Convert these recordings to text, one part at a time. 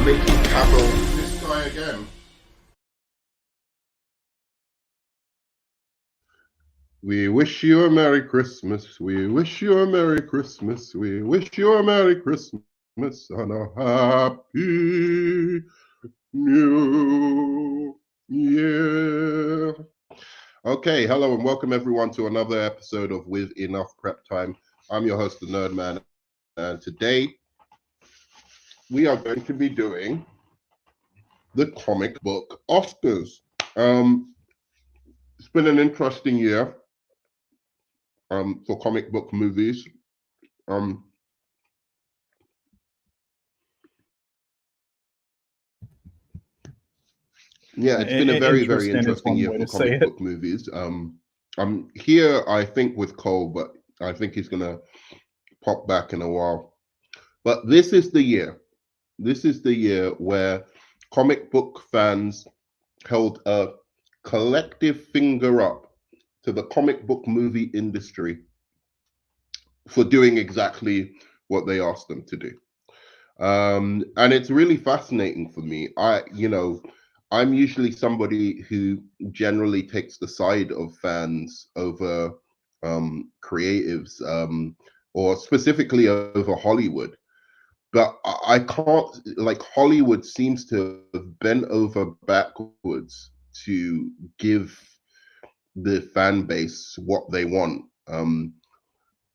making Cavill this guy again. We wish you a Merry Christmas. We wish you a Merry Christmas. We wish you a Merry Christmas and a Happy New Year. Okay, hello and welcome everyone to another episode of With Enough Prep Time. I'm your host, the Nerdman, and today we are going to be doing the comic book Oscars. It's been an interesting year for comic book movies. Yeah, it's been a very, very interesting year for comic book movies. I'm here, I think, with Cole, but I think he's gonna pop back in a while. But this is the year. This is the year where comic book fans held a collective finger up to the comic book movie industry for doing exactly what they asked them to do. And it's really fascinating for me. I'm usually somebody who generally takes the side of fans over creatives, or specifically over Hollywood. But I can't, like, Hollywood seems to have bent over backwards to give the fan base what they want.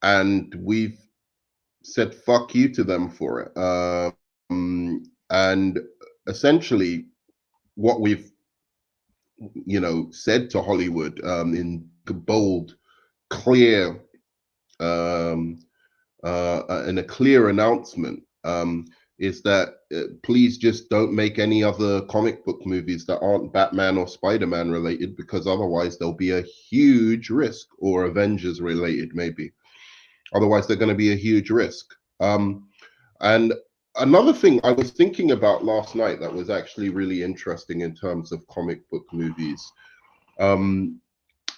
And we've said fuck you to them for it. And essentially, what we've said to Hollywood in bold, clear, and a clear announcement is that please just don't make any other comic book movies that aren't Batman or Spider-Man related, because otherwise there'll be a huge risk, or Avengers related maybe. Otherwise, they're going to be a huge risk. And another thing I was thinking about last night that was actually really interesting in terms of comic book movies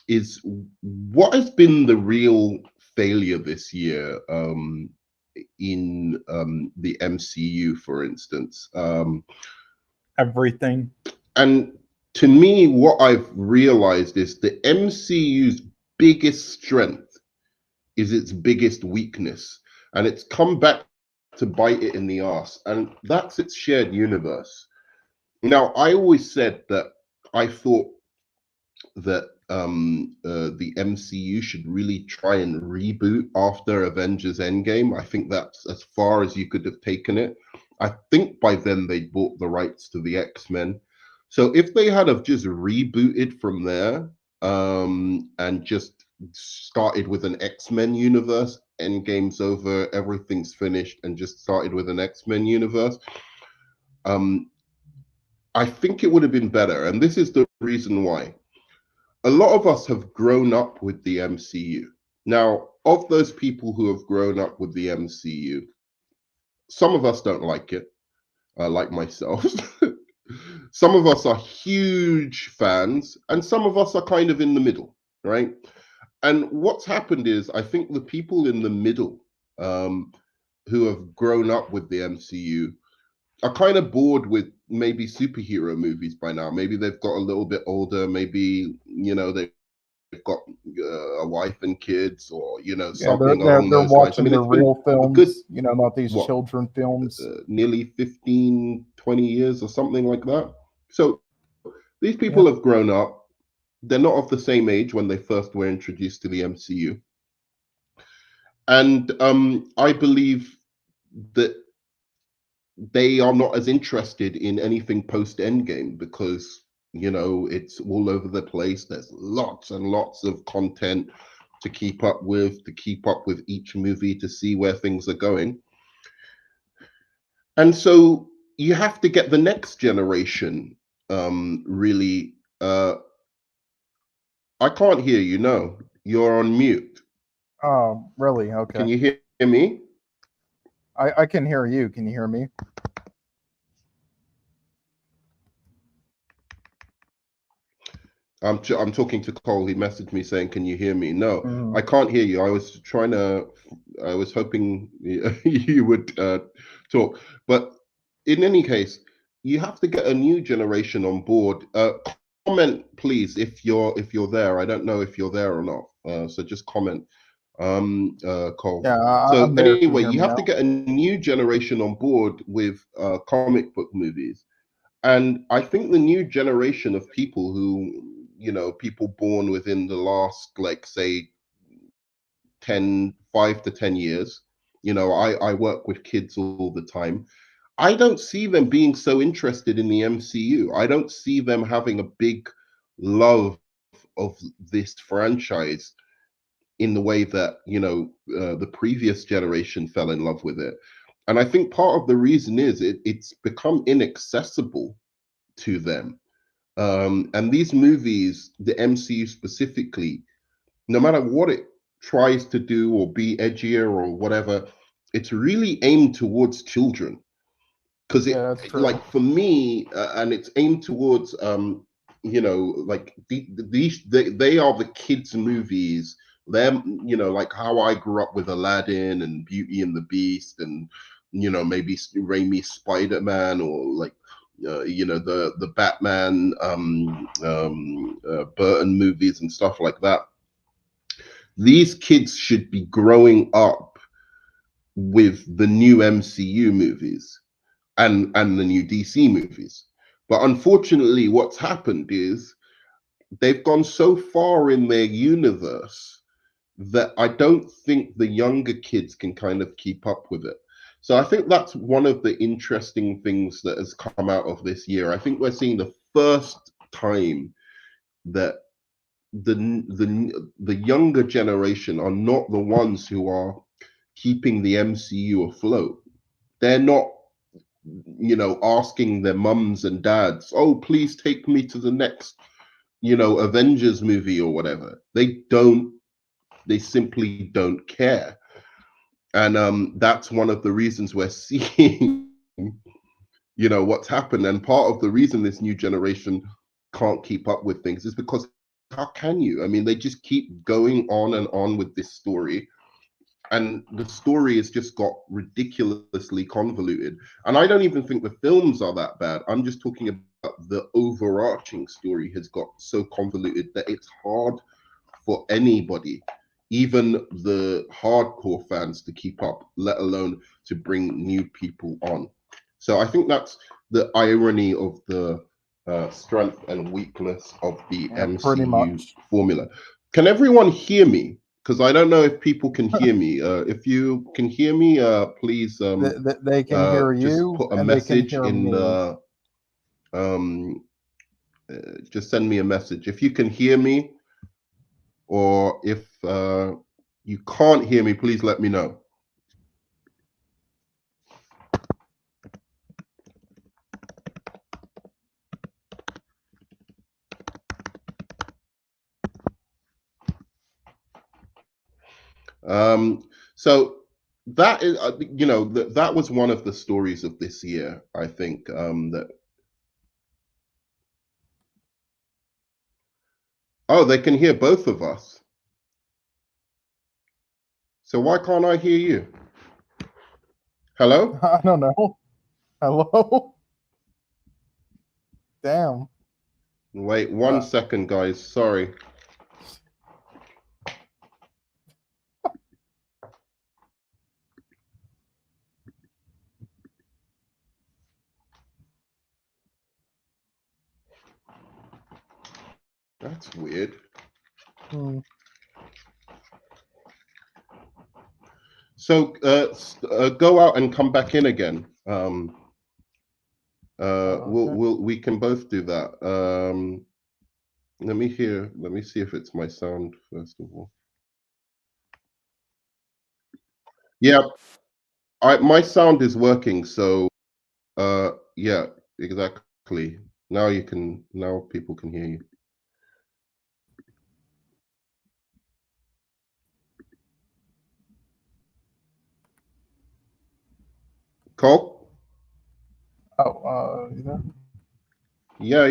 is what has been the real failure this year in the MCU, for instance. Everything. And to me, what I've realized is the MCU's biggest strength is its biggest weakness. And it's come back to bite it in the ass. And that's its shared universe. Now, I always said that I thought that the MCU should really try and reboot after Avengers Endgame. I think that's as far as you could have taken it. I think by then they'd bought the rights to the X-Men. So if they had have just rebooted from there and just started with an X-Men universe, Endgame's over, everything's finished, and just started with an X-Men universe, I think it would have been better. And this is the reason why. A lot of us have grown up with the MCU. Now, of those people who have grown up with the MCU, some of us don't like it, like myself. Some of us are huge fans, and some of us are kind of in the middle, right? And what's happened is, I think the people in the middle who have grown up with the MCU are kind of bored with maybe superhero movies by now. Maybe they've got a little bit older. Maybe, they've got a wife and kids, or, something along those lines. I mean, they're real films, good, not these children films. Nearly 15, 20 years or something like that. So these people have grown up. They're not of the same age when they first were introduced to the MCU. And I believe that they are not as interested in anything post Endgame because, it's all over the place. There's lots and lots of content to keep up with each movie, to see where things are going. And so you have to get the next generation really. I can't hear you. No, you're on mute. Oh, really? Okay. Can you hear me? I can hear you. Can you hear me? I'm talking to Cole. He messaged me saying, "Can you hear me?" No, I can't hear you. I was hoping you would talk, but in any case, you have to get a new generation on board. Comment, please, if you're there. I don't know if you're there or not. So just comment, Cole. Yeah, So I'm there. Can anyway, you hear you me have now? to get a new generation on board with comic book movies. And I think the new generation of people who, people born within the last, like, say, 5 to 10 years, I work with kids all the time. I don't see them being so interested in the MCU. I don't see them having a big love of this franchise in the way that, the previous generation fell in love with it. And I think part of the reason is it's become inaccessible to them. And these movies, the MCU specifically, no matter what it tries to do or be edgier or whatever, it's really aimed towards children. Because Yeah, that's true. like, for me, and it's aimed towards, like, they are the kids' movies. Them, like how I grew up with Aladdin and Beauty and the Beast, and maybe Raimi's Spider-Man, or like, the Batman, Burton movies and stuff like that. These kids should be growing up with the new MCU movies and the new DC movies. But unfortunately, what's happened is they've gone so far in their universe that I don't think the younger kids can kind of keep up with it. So I think that's one of the interesting things that has come out of this year. I think we're seeing the first time that the younger generation are not the ones who are keeping the MCU afloat. They're not, asking their mums and dads, "Oh, please take me to the next, Avengers movie or whatever." They don't. They simply don't care, and that's one of the reasons we're seeing, what's happened. And part of the reason this new generation can't keep up with things is because, how can you? I mean, they just keep going on and on with this story, and the story has just got ridiculously convoluted. And I don't even think the films are that bad. I'm just talking about the overarching story has got so convoluted that it's hard for anybody, even the hardcore fans, to keep up, let alone to bring new people on. So I think that's the irony of the strength and weakness of the Yeah, pretty MCU much. formula. Can everyone hear me? Because I don't know if people can hear me. If you can hear me, please, They can hear just you, put a and they can message hear in me. the just send me a message if you can hear me, or if you can't hear me, please let me know. So that is, that was one of the stories of this year. I think that. Oh, they can hear both of us. So why can't I hear you? Hello? I don't know. Hello? Damn. Wait 1 second, guys. Sorry. That's weird. So go out and come back in again. We can both do that. Let me see if it's my sound first of all. Yeah, my sound is working. So yeah, exactly. Now people can hear you. Cole? Oh, Yeah.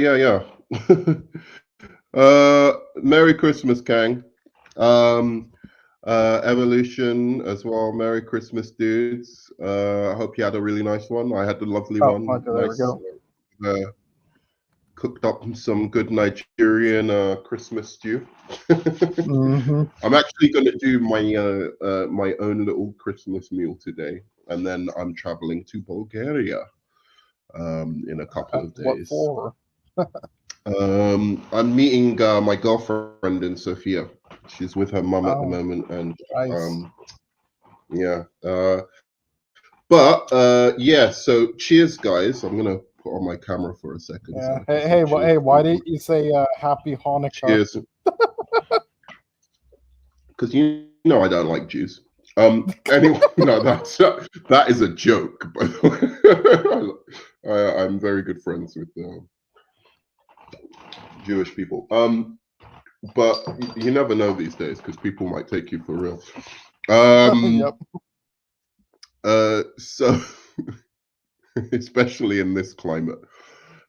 Merry Christmas, Kang. Evolution as well. Merry Christmas, dudes. I hope you had a really nice one. I had a lovely Oh, one. okay, there we go. Cooked up some good Nigerian Christmas stew. Mm-hmm. I'm actually going to do my own little Christmas meal today, and then I'm traveling to Bulgaria in a couple of What days. for? I'm meeting my girlfriend in Sofia. She's with her mum at the Oh, moment, and nice. yeah. Yeah. So cheers, guys. I'm gonna put on my camera for a second. Yeah. So I can say cheers Hey, to why you. didn't you say Happy Hanukkah? Cheers. Because you know I don't like Jews. Anyway, no, that is a joke. By the way, I'm very good friends with Jewish people. But you never know these days because people might take you for real. Yep. So especially in this climate.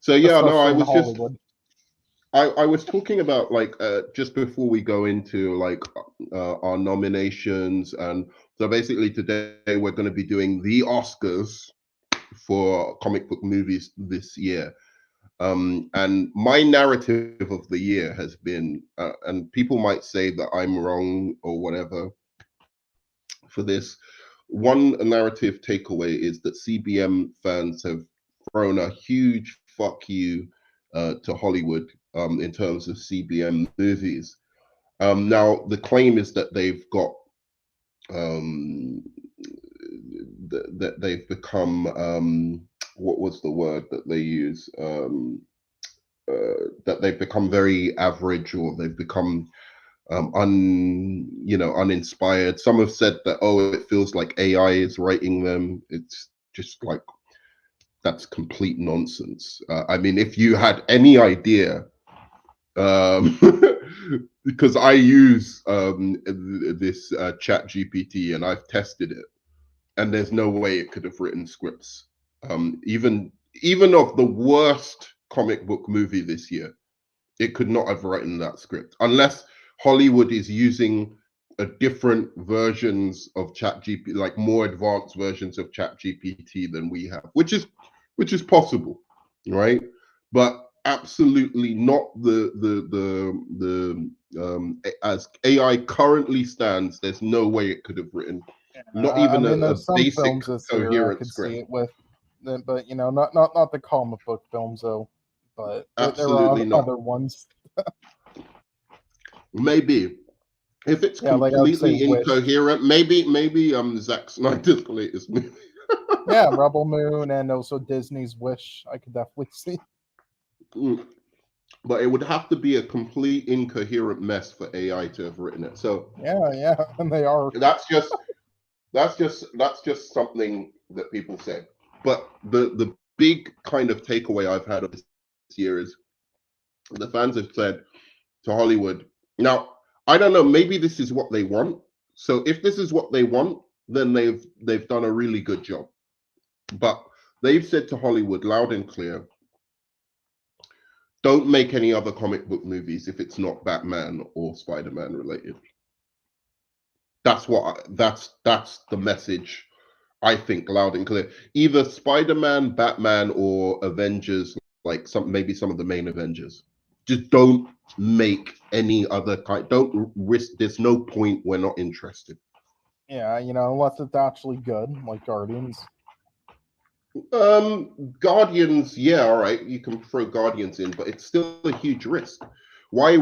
So yeah, Especially no, I in was just Hollywood. I was talking about like just before we go into like our nominations, and so basically today we're going to be doing the Oscars for comic book movies this year. And my narrative of the year has been, and people might say that I'm wrong or whatever for this. One narrative takeaway is that CBM fans have thrown a huge fuck you to Hollywood in terms of CBM movies. Now, the claim is that they've got um, that they've become what was the word that they use? That they've become very average, or they've become uninspired. Some have said that, oh, it feels like AI is writing them. It's just like, that's complete nonsense. I mean, if you had any idea, because I use this Chat GPT and I've tested it, and there's no way it could have written scripts. Even of the worst comic book movie this year, it could not have written that script unless Hollywood is using a different versions of ChatGPT, like more advanced versions of ChatGPT than we have, which is possible, right? But absolutely not as AI currently stands. There's no way it could have written not even I mean, a there's some basic films this year I coherent could script. see it with, but not the comic book films though. But there are Absolutely not. other ones. Maybe if it's Yeah, like I would say completely Wish. incoherent, maybe Zack Snyder's latest movie. Yeah, Rebel Moon, and also Disney's Wish. I could definitely see. But it would have to be a complete incoherent mess for AI to have written it. So Yeah, and they are. that's just something that people say. But the big kind of takeaway I've had of this year is the fans have said to Hollywood. Now, I don't know, maybe this is what they want. So if this is what they want, then they've done a really good job. But they've said to Hollywood loud and clear, don't make any other comic book movies if it's not Batman or Spider-Man related. That's the message, I think, loud and clear. Either Spider-Man, Batman, or Avengers, like maybe some of the main Avengers. Just don't make any other kind. Don't risk. There's no point. We're not interested. Yeah, unless it's actually good, like Guardians. Guardians, yeah, all right, you can throw Guardians in, but it's still a huge risk. Why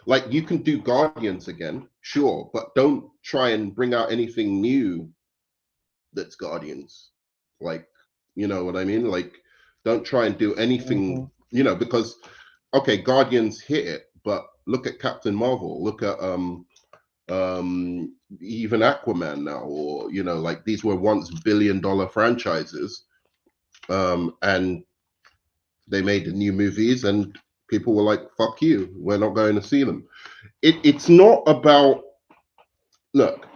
like you can do Guardians again, sure, but don't try and bring out anything new that's Guardians. Like, you know what I mean? Like, don't try and do anything, because okay, Guardians hit it, but look at Captain Marvel, look at even Aquaman now, or like these were once billion-dollar franchises. And they made new movies and people were like, fuck you, we're not going to see them. It's not about, look,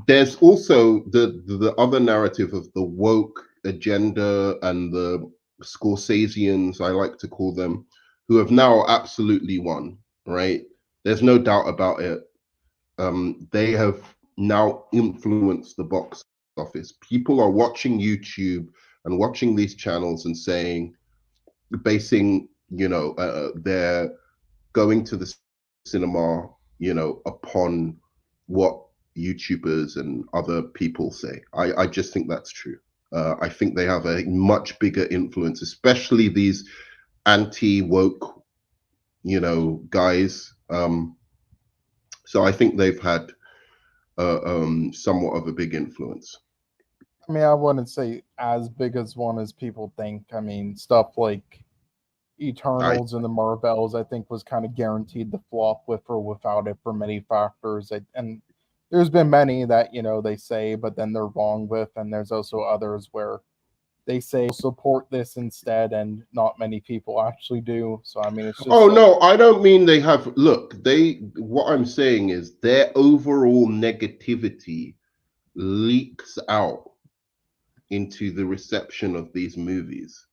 there's also the other narrative of the woke agenda and the Scorseseans, I like to call them, who have now absolutely won, right? There's no doubt about it. they have now influenced the box office. People are watching YouTube and watching these channels and basing, they're going to the cinema, upon what YouTubers and other people say. I just think that's true. I think they have a much bigger influence, especially these anti-woke, guys. So I think they've had somewhat of a big influence. I mean, I wouldn't say as big as one as people think. I mean, stuff like Eternals and the Marvels, I think, was kind of guaranteed to flop with or without it for many factors. And there's been many that, they say, but then they're wrong with. And there's also others where they say support this instead, and not many people actually do. So, I mean, it's just. No, I don't mean they have. Look, what I'm saying is their overall negativity leaks out into the reception of these movies.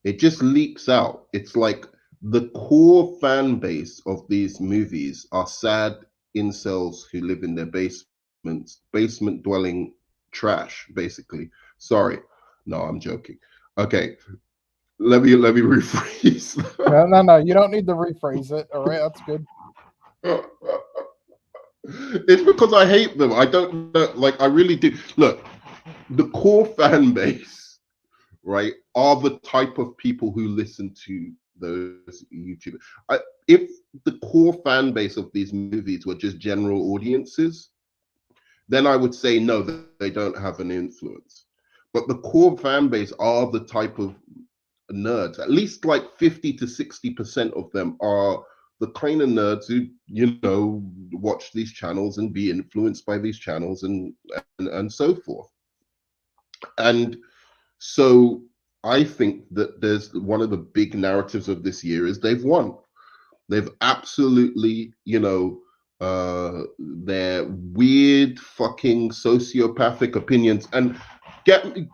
It just leaks out. It's like the core fan base of these movies are sad incels who live in their basements, basement dwelling trash, basically. Sorry. No, I'm joking. Okay. Let me rephrase. No, you don't need to rephrase it. All right, that's good. It's because I hate them. I don't know, like I really do. Look, the core fan base, right, are the type of people who listen to those YouTubers. If the core fan base of these movies were just general audiences, then I would say no, they don't have an influence. But the core fan base are the type of nerds. At least like 50 to 60% of them are the kind of nerds who, watch these channels and be influenced by these channels and so forth. And so I think that there's one of the big narratives of this year is they've won. They've absolutely, their weird fucking sociopathic opinions. And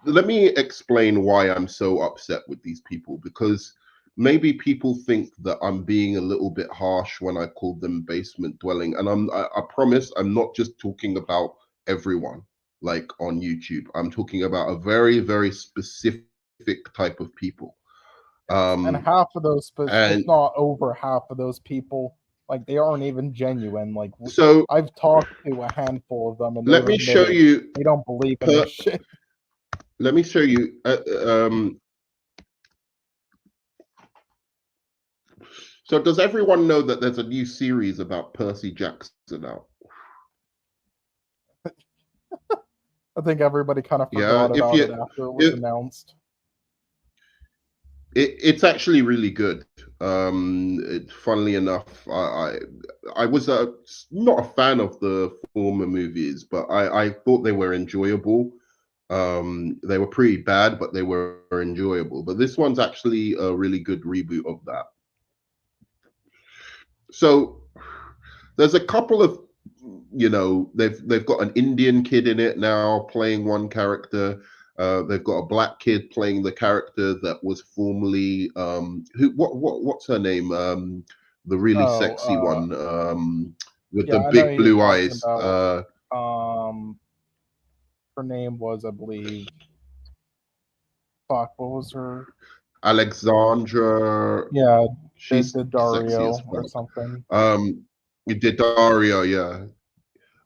let me explain why I'm so upset with these people, because maybe people think that I'm being a little bit harsh when I call them basement dwelling. And I promise I'm not just talking about everyone like on YouTube. I'm talking about a very, very specific type of people. And half of those, if not over half of those people, like they aren't even genuine. Like, so I've talked to a handful of them, and let me show you. They don't believe in this shit. Let me show you. So does everyone know that there's a new series about Percy Jackson out? I think everybody kind of forgot about it after it was announced. It's actually really good. Funnily enough, I was not a fan of the former movies, but I thought they were enjoyable. They were pretty bad, but they were enjoyable. But this one's actually a really good reboot of that. So there's a couple of, they've got an Indian kid in it now playing one character. They've got a black kid playing the character that was formerly what's her name? The really sexy one with the big blue eyes. Her name was, I believe. Fuck, what was her? Alexandra. Yeah, she's Dario or something. You did Dario, yeah.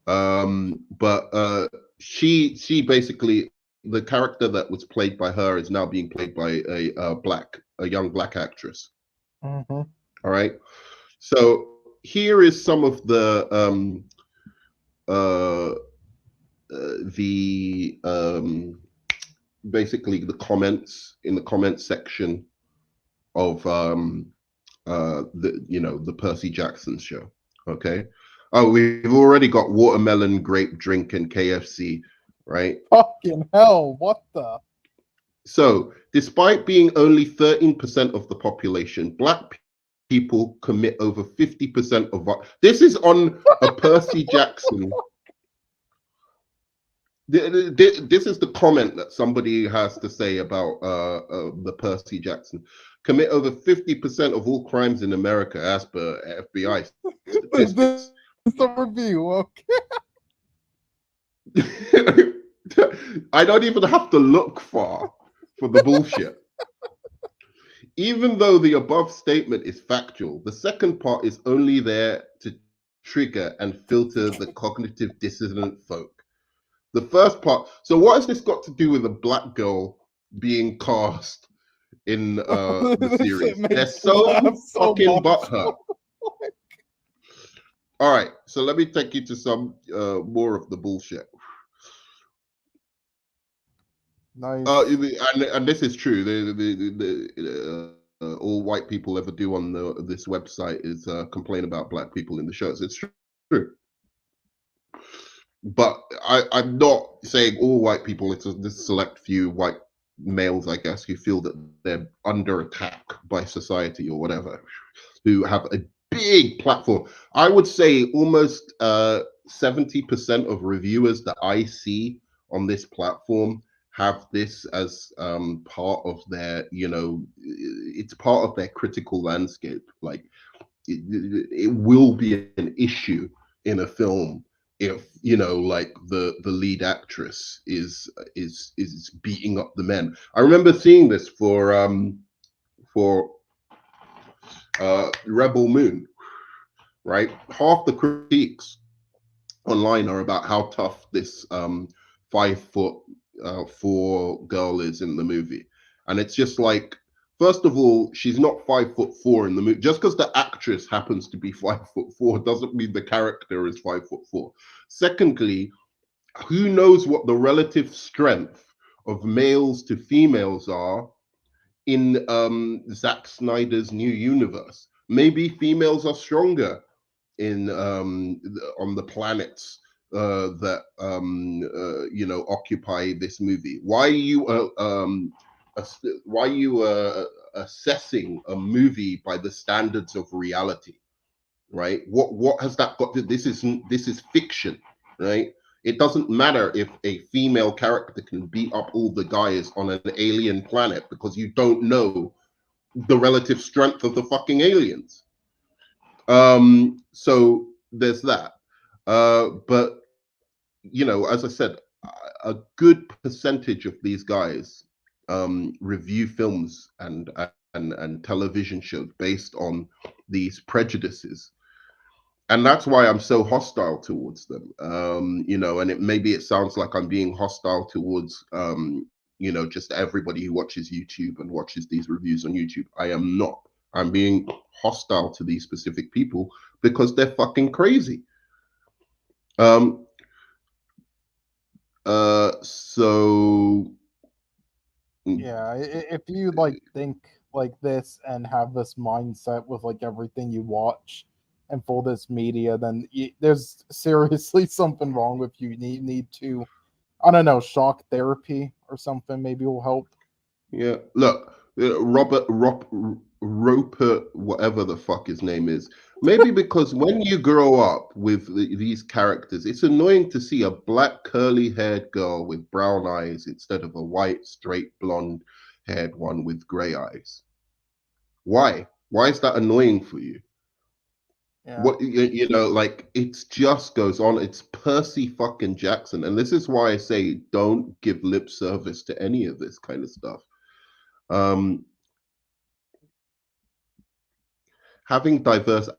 But she basically, the character that was played by her is now being played by a young black actress. Mm-hmm. All right. So here is some of the basically the comments in the comment section of the Percy Jackson show. Okay. Oh, we've already got watermelon, grape drink, and KFC, right? Fucking hell, what the? So, despite being only 13% of the population, black people commit over 50% of what. This is on a Percy Jackson. This is the comment that somebody has to say about the Percy Jackson. Commit over 50% of all crimes in America, as per FBI statistics. the review. Okay. I don't even have to look far for the bullshit. Even though the above statement is factual, the second part is only there to trigger and filter the cognitive dissonant folk. The first part. So, what has this got to do with a black girl being cast in the series? They're so fucking butthurt. All right, so let me take you to some more of the bullshit. Nice. And this is true. All white people ever do on this website is complain about black people in the shows. It's true. But I'm not saying all white people. It's this select few white males, I guess, who feel that they're under attack by society or whatever, who have a big platform. I would say almost 70% of reviewers that I see on this platform have this as part of their, it's part of their critical landscape. Like it will be an issue in a film if like the lead actress is beating up the men. I remember seeing this for Rebel Moon, right? Half the critiques online are about how tough this 5'4" girl is in the movie, and it's just like, first of all, she's not 5'4" in the movie. Just because the actress happens to be 5'4" doesn't mean the character is 5'4". Secondly, who knows what the relative strength of males to females are in Zack Snyder's new universe? Maybe females are stronger in on the planets that occupy this movie. Why are you assessing a movie by the standards of reality, right? What has that got to? This is fiction, right? It doesn't matter if a female character can beat up all the guys on an alien planet because you don't know the relative strength of the fucking aliens. So there's that. But as I said, a good percentage of these guys review films and television shows based on these prejudices, and that's why I'm so hostile towards them. And maybe it sounds like I'm being hostile towards just everybody who watches YouTube and watches these reviews on YouTube. I am not. I'm being hostile to these specific people because they're fucking crazy. So yeah, if you like think like this and have this mindset with like everything you watch and for this media, then there's seriously something wrong with you. Need to, I don't know, shock therapy or something maybe will help. Yeah, look, Roper, whatever the fuck his name is. Maybe because when you grow up with these characters, it's annoying to see a black curly-haired girl with brown eyes instead of a white, straight, blonde-haired one with gray eyes. Why? Why is that annoying for you? Yeah. What like it just goes on. It's Percy fucking Jackson, and this is why I say don't give lip service to any of this kind of stuff. Having diverse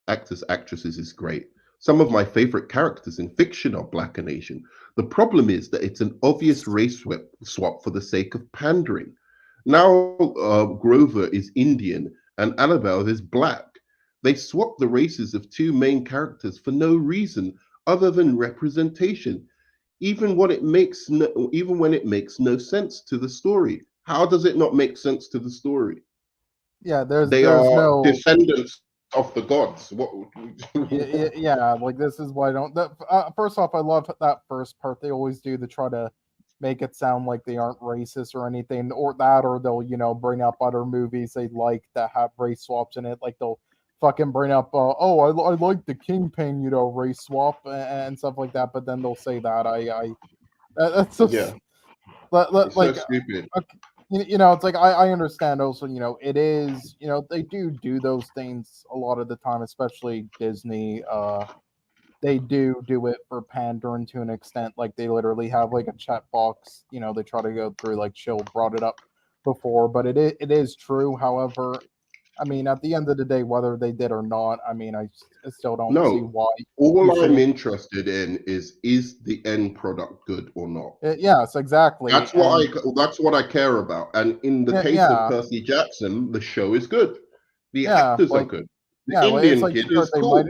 actors, actresses is great. Some of my favorite characters in fiction are black and Asian. The problem is that it's an obvious race swap for the sake of pandering. Now Grover is Indian and Annabelle is black. They swap the races of two main characters for no reason other than representation, even when it makes no sense to the story. How does it not make sense to the story? Yeah, They there's are no descendants of the gods. What? yeah, like this is why I don't. First off, I love that first part they always do to try to make it sound like they aren't racist or anything, or that, or they'll bring up other movies they like that have race swaps in it. Like they'll fucking bring up, oh, I like the Kingpin, race swap and stuff like that. But then they'll say that that's just Yeah, it's so like stupid. it's like I understand also, it is, they do those things a lot of the time, especially Disney, they do it for pandering to an extent. Like they literally have like a chat box. You know, they try to go through. Like Shield brought it up before, but it is true. However, I mean, at the end of the day, whether they did or not, I mean, I still don't see No, why you all I'm shouldn't. interested in is the end product good or not? Yes, exactly, and That's what I care about. And in the case of yeah, Percy Jackson, the show is good. The yeah, actors are like good. The yeah, well, it's Indian like kid sure is cool.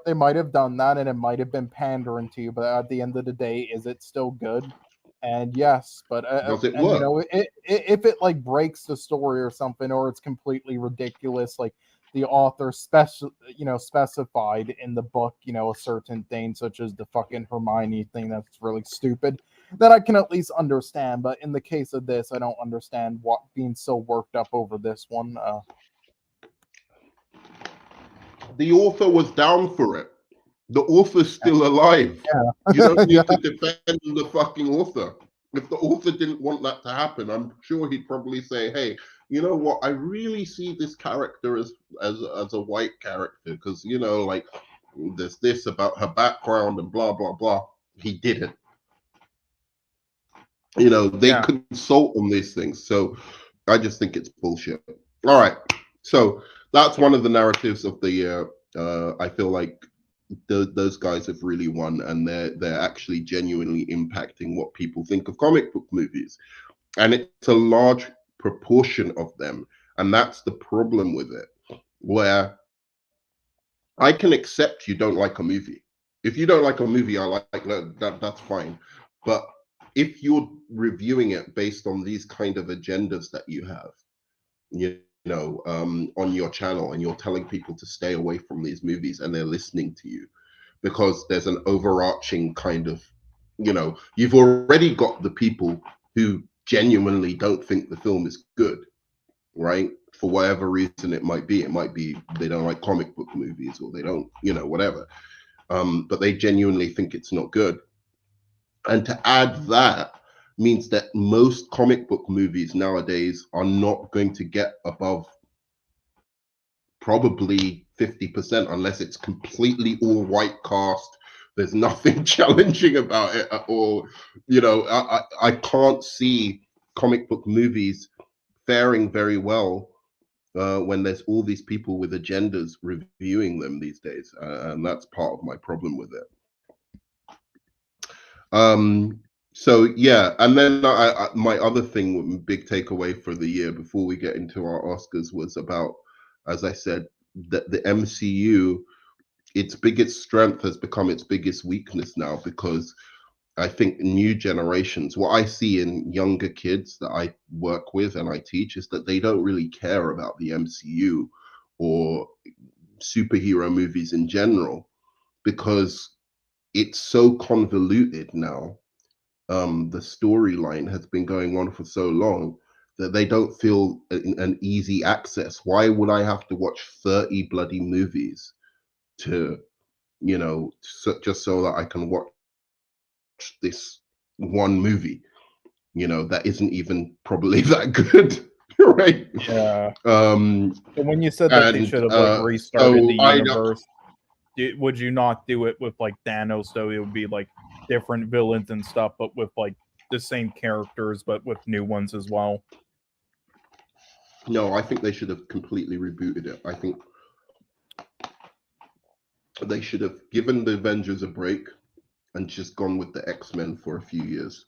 they might have done that, and it might have been pandering to you, but at the end of the day, is it still good? And yes, but Does it and you work? know, if it like breaks the story or something, or it's completely ridiculous, like the author specified in the book, you know, a certain thing, such as the fucking Hermione thing that's really stupid, that I can at least understand. But in the case of this, I don't understand what being so worked up over this one. The author was down for it. The author's still alive. You Yeah, don't yeah. need to defend the fucking author. If the author didn't want that to happen, I'm sure he'd probably say, "Hey, you know what? I really see this character as a white character because you know, like there's this about her background and blah blah blah." He didn't. You know, they Yeah. consult on these things. So I just think it's bullshit. All right. So that's one of the narratives of the year. I feel like those guys have really won, and they're actually genuinely impacting what people think of comic book movies, and it's a large proportion of them, and that's the problem with it. Where I can accept you don't like a movie. If you don't like a movie, I like that's fine. But if you're reviewing it based on these kind of agendas that you have, on your channel, and you're telling people to stay away from these movies, and they're listening to you because there's an overarching kind of, you've already got the people who genuinely don't think the film is good, right? For whatever reason it might be. It might be they don't like comic book movies, or they don't, whatever. But they genuinely think it's not good. And to add that means that most comic book movies nowadays are not going to get above probably 50% unless it's completely all white cast. There's nothing challenging about it at all. I can't see comic book movies faring very well when there's all these people with agendas reviewing them these days, and that's part of my problem with it. So yeah, and then my other thing, big takeaway for the year before we get into our Oscars, was about, as I said, that the MCU, its biggest strength has become its biggest weakness now, because I think new generations, what I see in younger kids that I work with and I teach, is that they don't really care about the MCU or superhero movies in general, because it's so convoluted now. The storyline has been going on for so long that they don't feel an easy access. Why would I have to watch 30 bloody movies to, just so that I can watch this one movie, that isn't even probably that good, right? Yeah. Um, And when you said that they and should have like restarted so the I universe, would you not do it with like Thanos? So it would be like different villains and stuff, but with like the same characters, but with new ones as well. No, I think they should have completely rebooted it. I think they should have given the Avengers a break and just gone with the X-Men for a few years.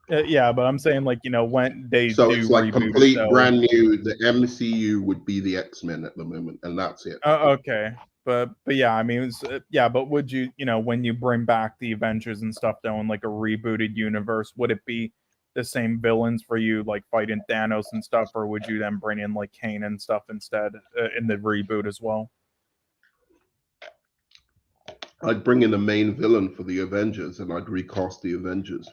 Yeah, but I'm saying like when they So do it's like reboot complete it, though. brand new. The MCU would be the X-Men at the moment, and that's it. Okay, but yeah, I mean, yeah, but would you when you bring back the Avengers and stuff though in like a rebooted universe, would it be the same villains for you like fighting Thanos and stuff, or would you then bring in like Kane and stuff instead in the reboot as well? I'd bring in the main villain for the Avengers, and I'd recast the Avengers.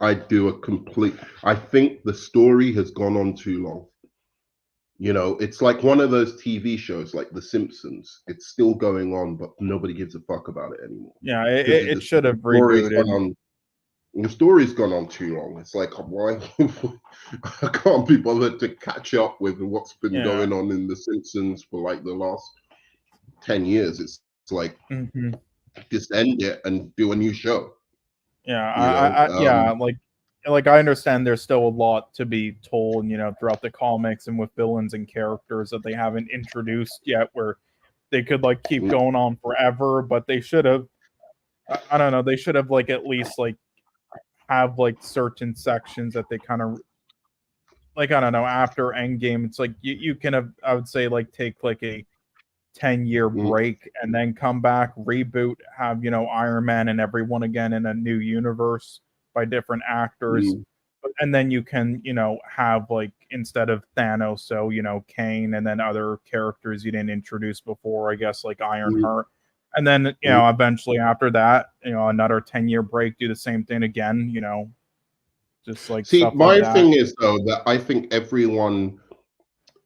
I'd do a complete. I think the story has gone on too long. It's like one of those TV shows like The Simpsons. It's still going on, but nobody gives a fuck about it anymore. Yeah, it should have rebooted. The story's gone on too long. It's like, why? I can't be bothered to catch up with what's been going on in The Simpsons for like the last 10 years. It's like just end it and do a new show. Yeah, like I understand there's still a lot to be told, throughout the comics and with villains and characters that they haven't introduced yet, where they could like keep going on forever, but they should have. I don't know. They should have like at least like have like certain sections that they kind of like. I don't know. After Endgame, it's like you can have. I would say like take like a 10-year break and then come back, reboot, have Iron Man and everyone again in a new universe by different actors. And then you can have like instead of Thanos, so Kane, and then other characters you didn't introduce before, I guess, like Ironheart. And then eventually after that, another 10-year break, do the same thing again, just like see, stuff my like that. thing is though that I think everyone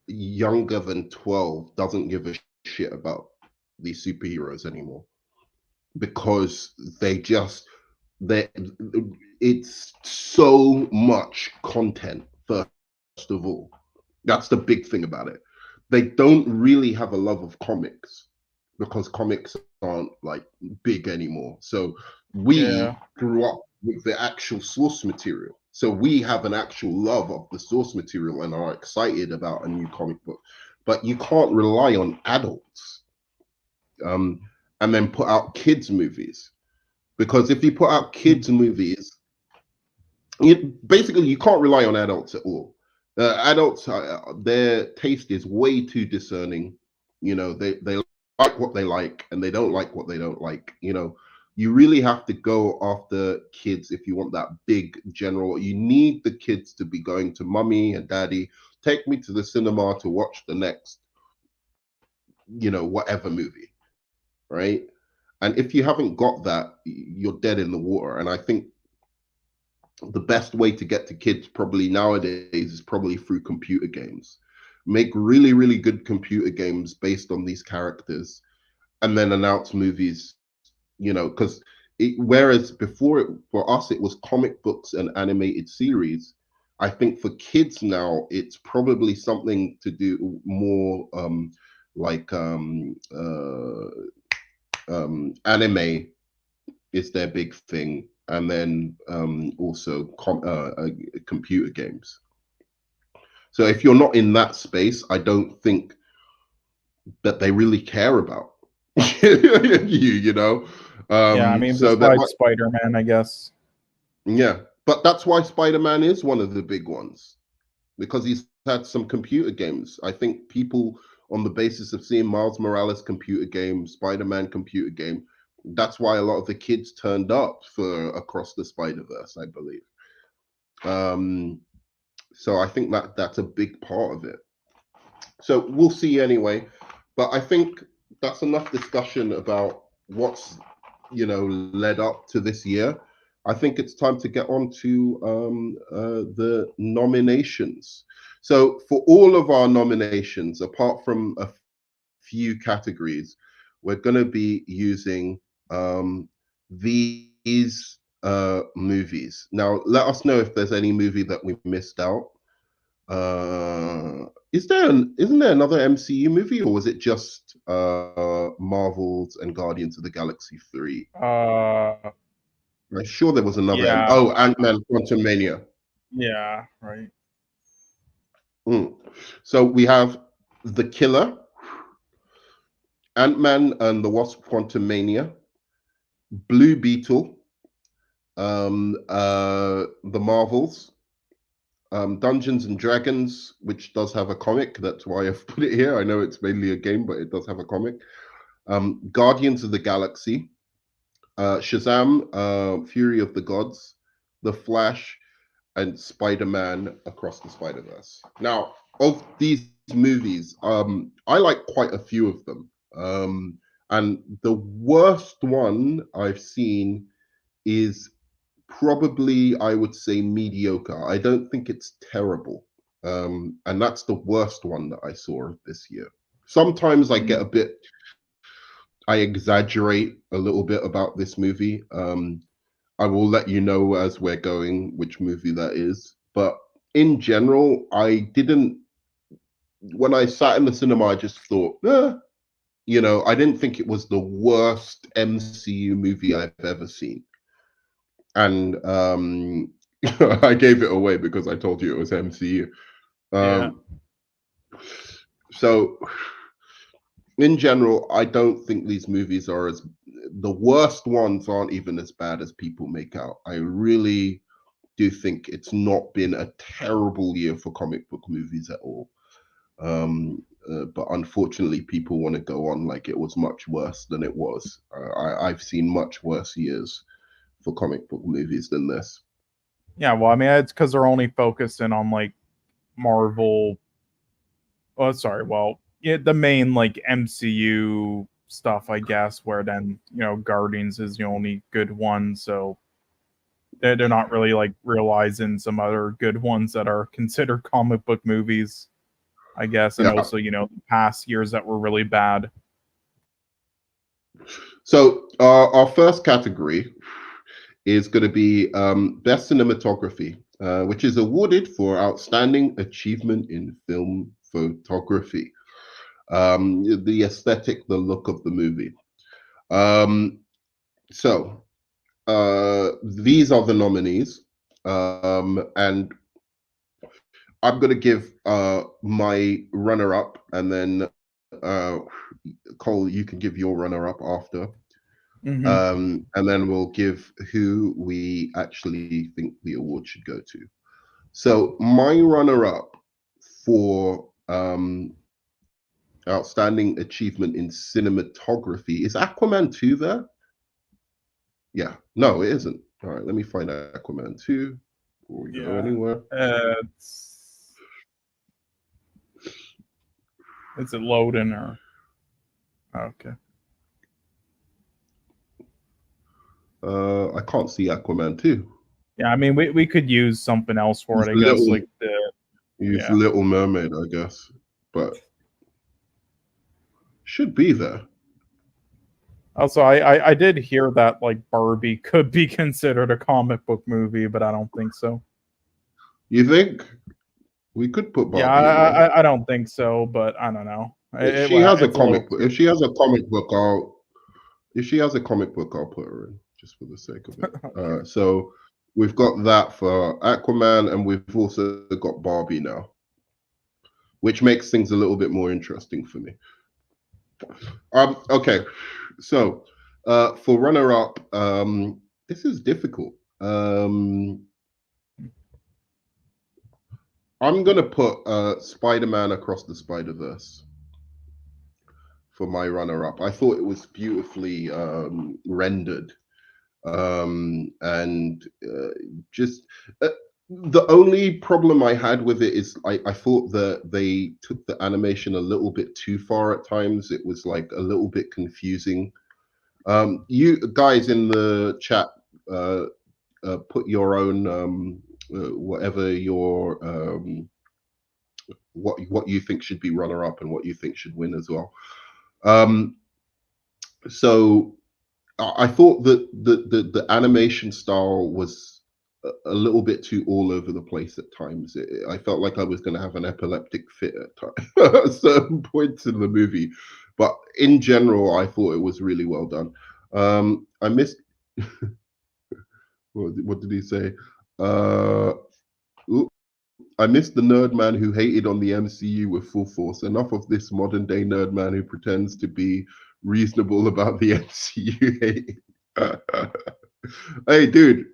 younger than 12 doesn't give a shit about these superheroes anymore, because it's so much content. First of all, that's the big thing about it. They don't really have a love of comics because comics aren't like big anymore. So we grew up with the actual source material. So we have an actual love of the source material and are excited about a new comic book. But you can't rely on adults and then put out kids' movies. Because if you put out kids' movies, you can't rely on adults at all. Adults, their taste is way too discerning. They like what they like and they don't like what they don't like. You really have to go after kids if you want that big general. You need the kids to be going to mommy and daddy, take me to the cinema to watch the next, whatever movie, right? And if you haven't got that, you're dead in the water. And I think the best way to get to kids probably nowadays is probably through computer games. Make really, really good computer games based on these characters and then announce movies, because whereas before for us, it was comic books and animated series. I think for kids now, it's probably something to do more like anime is their big thing, and then also computer games. So if you're not in that space, I don't think that they really care about you know. I mean, So besides Spider-Man, I guess. Yeah, but that's why Spider-Man is one of the big ones, because he's had some computer games. I think people, on the basis of seeing Miles Morales computer game, Spider-Man computer game, that's why a lot of the kids turned up for Across the Spider-Verse, I believe. So I think that's a big part of it. So we'll see anyway. But I think that's enough discussion about what's led up to this year. I think it's time to get on to the nominations. So for all of our nominations, apart from a few categories, we're going to be using these movies. Now, let us know if there's any movie that we missed out. Isn't there another MCU movie, or was it just Marvel's and Guardians of the Galaxy 3? I'm sure there was another. Yeah. Ant-Man Quantumania. Yeah, right. So we have The Killer, Ant-Man and the Wasp Quantumania, Blue Beetle, the Marvels, Dungeons and Dragons, which does have a comic. That's why I've put it here. I know it's mainly a game, but it does have a comic. Guardians of the Galaxy, Shazam, Fury of the Gods, The Flash, and Spider-Man Across the Spider-Verse. Now, of these movies, I like quite a few of them. And the worst one I've seen is probably, I would say, mediocre. I don't think it's terrible. And that's the worst one that I saw this year. Sometimes I get I exaggerate a little bit about this movie. I will let you know as we're going which movie that is. But in general, when I sat in the cinema, I just thought, I didn't think it was the worst MCU movie I've ever seen. And I gave it away because I told you it was MCU. Yeah. So in general, I don't think these movies are the worst ones aren't even as bad as people make out. I really do think it's not been a terrible year for comic book movies at all. But unfortunately, people want to go on like it was much worse than it was. I've seen much worse years for comic book movies than this. Yeah, well, I mean, it's because they're only focusing on like Marvel. Oh, sorry. Well, yeah, the main like MCU stuff, I guess. Where then Guardians is the only good one, so they're not really like realizing some other good ones that are considered comic book movies, I guess, and Yeah. also the past years that were really bad. So our first category is going to be best cinematography, which is awarded for outstanding achievement in film photography. The aesthetic, the look of the movie. So these are the nominees, and I'm going to give my runner-up, and then Cole, you can give your runner-up after. Mm-hmm. And then we'll give who we actually think the award should go to. So my runner-up for outstanding achievement in cinematography is Aquaman 2 there? Yeah, no, it isn't. All right, let me find Aquaman 2 before we go anywhere. Is it loading or okay? I can't see Aquaman 2. Yeah, I mean, we could use something else for it, I guess. Like use Little Mermaid, I guess, but should be there. Also, I did hear that like Barbie could be considered a comic book movie, but I don't think so. You think we could put Barbie? Yeah, I don't think so, but I don't know. If she has a comic book, if she has a comic book, I'll put her in just for the sake of it. Okay. So we've got that for Aquaman, and we've also got Barbie now, which makes things a little bit more interesting for me. Okay, so for runner-up, this is difficult. I'm gonna put Spider-Man Across the Spider-Verse for my runner-up. I thought it was beautifully rendered, and just the only problem I had with it is I thought that they took the animation a little bit too far at times. It was like a little bit confusing. You guys in the chat, put your own whatever your what you think should be runner up and what you think should win as well. So I thought that the animation style was a little bit too all over the place at times. I felt like I was going to have an epileptic fit at certain points in the movie, but in general, I thought it was really well done. I missed. What did he say? I missed the Nerdman who hated on the MCU with full force. Enough of this modern day Nerdman who pretends to be reasonable about the MCU hate. Hey, dude,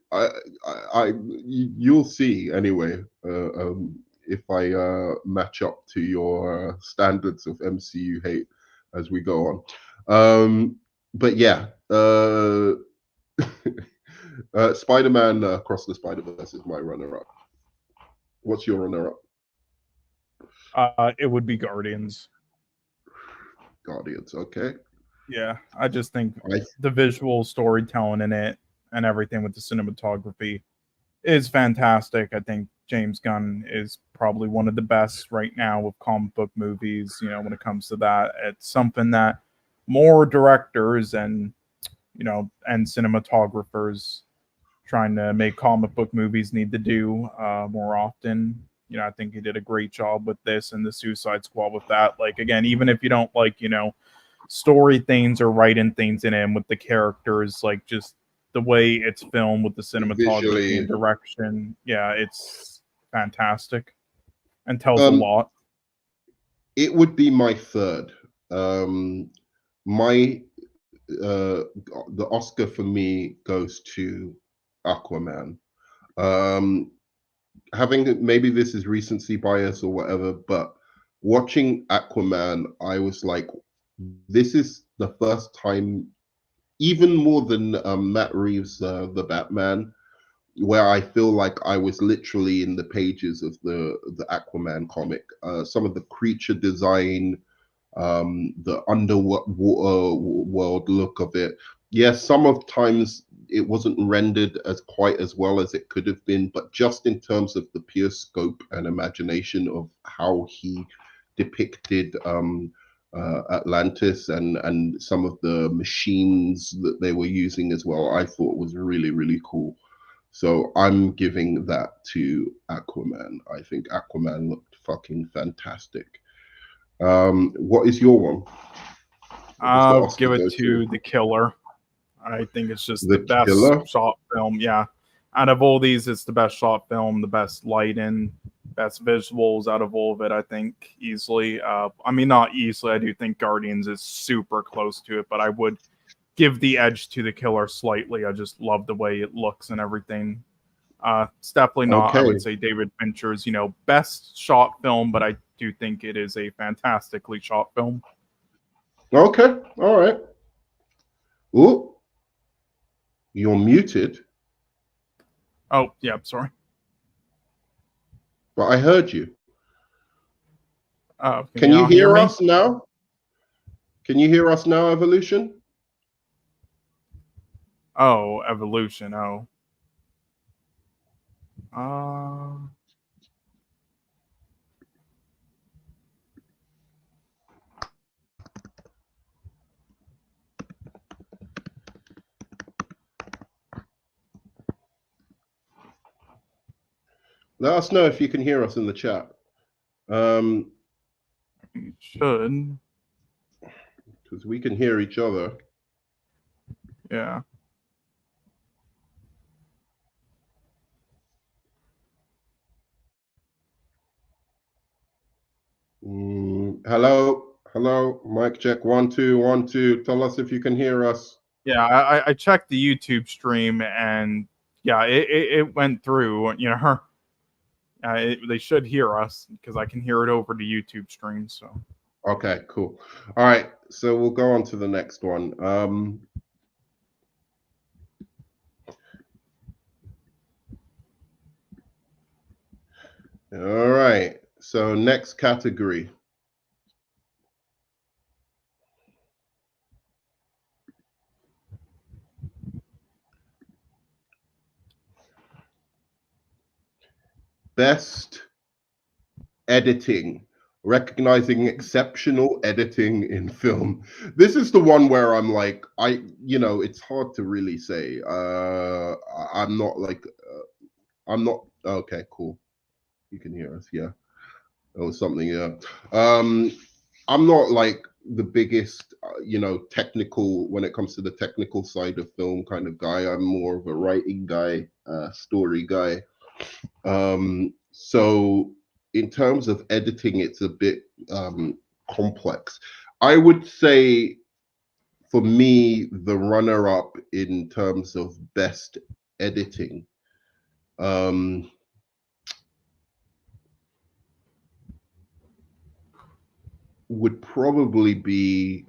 you'll see anyway if I match up to your standards of MCU hate as we go on. But yeah, Spider-Man Across the Spider-Verse is my runner-up. What's your runner-up? It would be Guardians. Guardians, okay. Yeah, I just think the visual storytelling in it and everything with the cinematography is fantastic. I think James Gunn is probably one of the best right now with comic book movies. When it comes to that, it's something that more directors and cinematographers trying to make comic book movies need to do more often. I think he did a great job with this and the Suicide Squad with that. Like, again, even if you don't like, story things or writing things in it, and with the characters, like just the way it's filmed with the cinematography Visually. and direction. Yeah, it's fantastic and tells a lot. It would be my third. My the Oscar for me goes to Aquaman. Having, maybe this is recency bias or whatever, but watching Aquaman, I was like, this is the first time, even more than Matt Reeves' The Batman, where I feel like I was literally in the pages of the Aquaman comic. Some of the creature design, the underwater world look of it. Yes, some of times it wasn't rendered as quite as well as it could have been, but just in terms of the pure scope and imagination of how he depicted Atlantis and some of the machines that they were using as well, I thought was really, really cool. So I'm giving that to Aquaman. I think Aquaman looked fucking fantastic. What is your one? I'll give it to The Killer. I think it's just the best shot film. Yeah. Out of all these, it's the best shot film, the best lighting, best visuals out of all of it, I think, easily. I mean, not easily. I do think Guardians is super close to it, but I would give the edge to The Killer slightly. I just love the way it looks and everything. It's definitely not, I would say, David Fincher's, best shot film, but I do think it is a fantastically shot film. Okay. All right. Ooh. You're muted. Oh, yeah, sorry. But I heard you. Can you hear us now? Can you hear us now, Evolution? Oh, Evolution. Oh. Let us know if you can hear us in the chat. You should. Because we can hear each other. Yeah. Hello, mic check 1 2 1 2. Tell us if you can hear us. Yeah, I checked the YouTube stream and yeah, it went through. They should hear us because I can hear it over the YouTube stream. So okay, cool. All right, so we'll go on to the next one. All right, so next category. Best editing, recognizing exceptional editing in film. This is the one where I'm like, it's hard to really say. I'm not okay, cool. You can hear us, yeah. Or something, yeah. I'm not like the biggest, technical when it comes to the technical side of film kind of guy. I'm more of a writing guy, story guy. So in terms of editing, it's a bit complex. I would say for me, the runner-up in terms of best editing, would probably be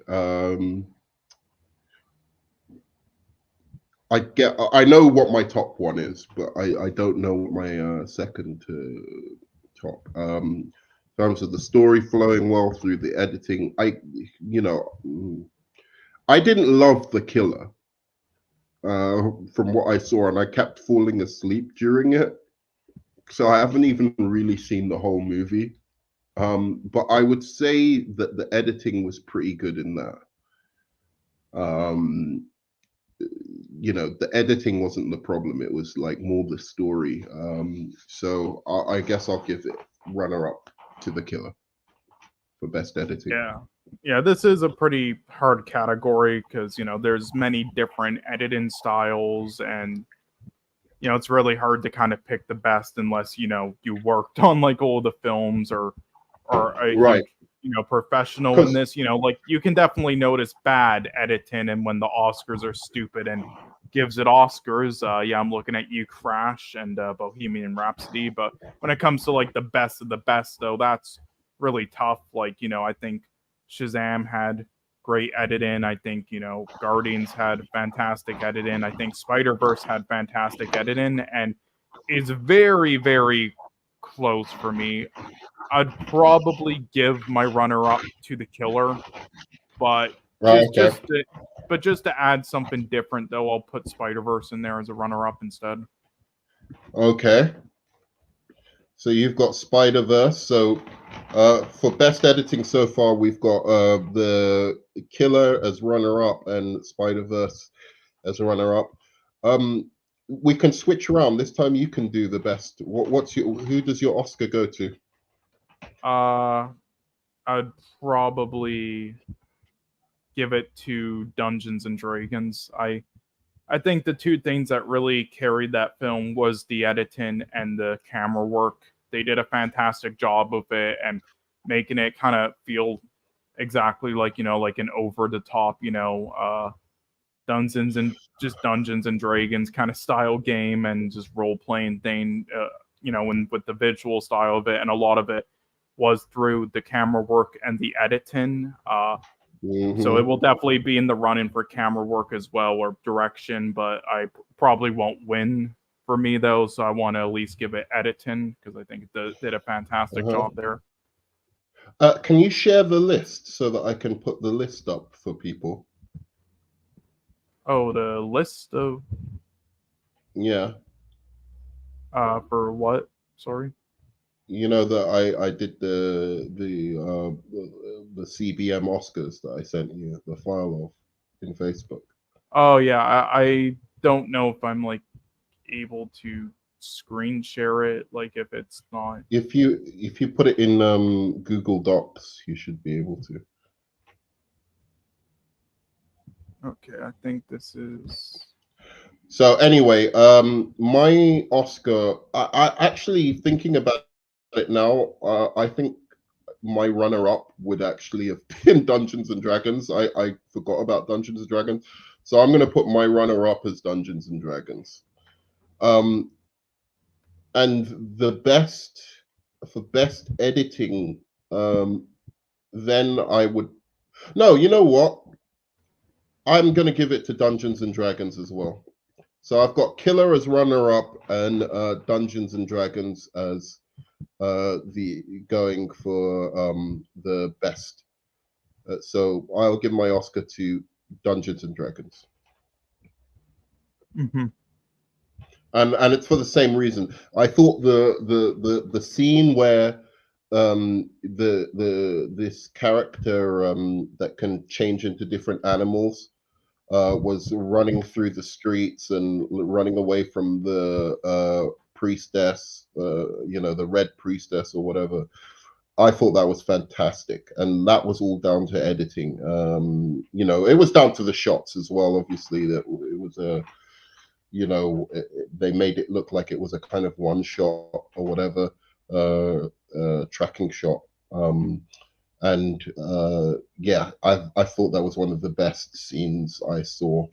I know what my top one is, but I don't know what my second to top. In terms of the story flowing well through the editing, I didn't love The Killer from what I saw, and I kept falling asleep during it, so I haven't even really seen the whole movie. But I would say that the editing was pretty good in that. The editing wasn't the problem. It was like more the story. So I guess I'll give it runner up to The Killer for best editing. yeah, Yeah, this is a pretty hard category because, there's many different editing styles, and, it's really hard to kind of pick the best unless, you worked on like all the films or a Right. huge, professional in 'Cause this. Like you can definitely notice bad editing and when the Oscars are stupid and gives it Oscars. Yeah, I'm looking at you, Crash and Bohemian Rhapsody. But when it comes to like the best of the best, though, that's really tough. Like, I think Shazam had great editing. I think, Guardians had fantastic editing. I think Spider-Verse had fantastic editing and is very, very close for me. I'd probably give my runner-up to The Killer, but right, okay. just to add something different, though, I'll put Spider-Verse in there as a runner-up instead. Okay. So you've got Spider-Verse. So for best editing so far, we've got The Killer as runner-up and Spider-Verse as a runner-up. We can switch around. This time you can do the best. Who does your Oscar go to? I'd probably give it to Dungeons and Dragons. I think the two things that really carried that film was the editing and the camera work. They did a fantastic job of it and making it kind of feel exactly like, like an over the top, Dungeons and Dragons kind of style game and just role playing thing, and with the visual style of it. And a lot of it was through the camera work and the editing. So it will definitely be in the running for camera work as well or direction, but I probably won't win for me though. So I want to at least give it editing because I think it did a fantastic job there. Can you share the list so that I can put the list up for people? Oh, the list of Yeah. For what? Sorry. You know that I did the CBM Oscars that I sent you the file of in Facebook. Oh yeah, I don't know if I'm like able to screen share it. Like if it's not. If you put it in Google Docs, you should be able to. Okay, I think this is. So anyway, my Oscar. I actually thinking about it now. I think my runner-up would actually have been Dungeons and Dragons. I forgot about Dungeons and Dragons, so I'm going to put my runner-up as Dungeons and Dragons. And the best for best editing, then I would. No, you know what? I'm going to give it to Dungeons and Dragons as well. So I've got Killer as runner-up and Dungeons and Dragons as the going for the best. So I'll give my Oscar to Dungeons and Dragons. Mm-hmm. And it's for the same reason. I thought the scene where this character that can change into different animals was running through the streets and running away from the priestess, the red priestess or whatever. I thought that was fantastic, and that was all down to editing. It was down to the shots as well. Obviously, that it was they made it look like it was a kind of one shot or whatever, tracking shot. Yeah, I thought that was one of the best scenes I saw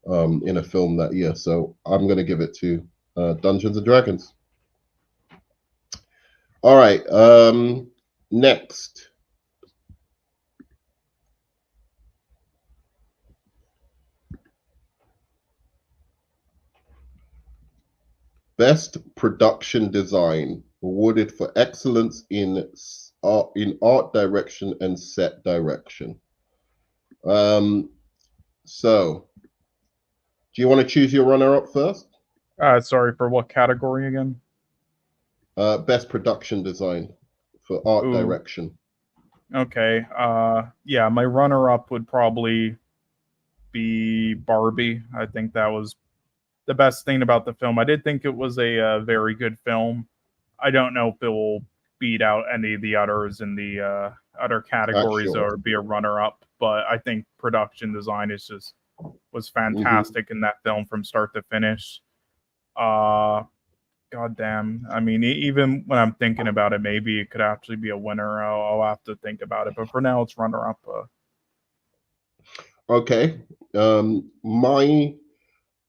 in a film that year. So I'm going to give it to Dungeons and Dragons. All right. Next. Best production design awarded for excellence in art direction and set direction. So, do you want to choose your runner-up first? Sorry, for what category again? Best production design for art direction. Okay. Yeah, my runner-up would probably be Barbie. I think that was the best thing about the film. I did think it was a very good film. I don't know if it will beat out any of the others in the other categories or be a runner-up. But I think production design was fantastic in that film from start to finish. Goddamn. I mean, even when I'm thinking about it, maybe it could actually be a winner. I'll have to think about it. But for now, it's runner-up. Okay. My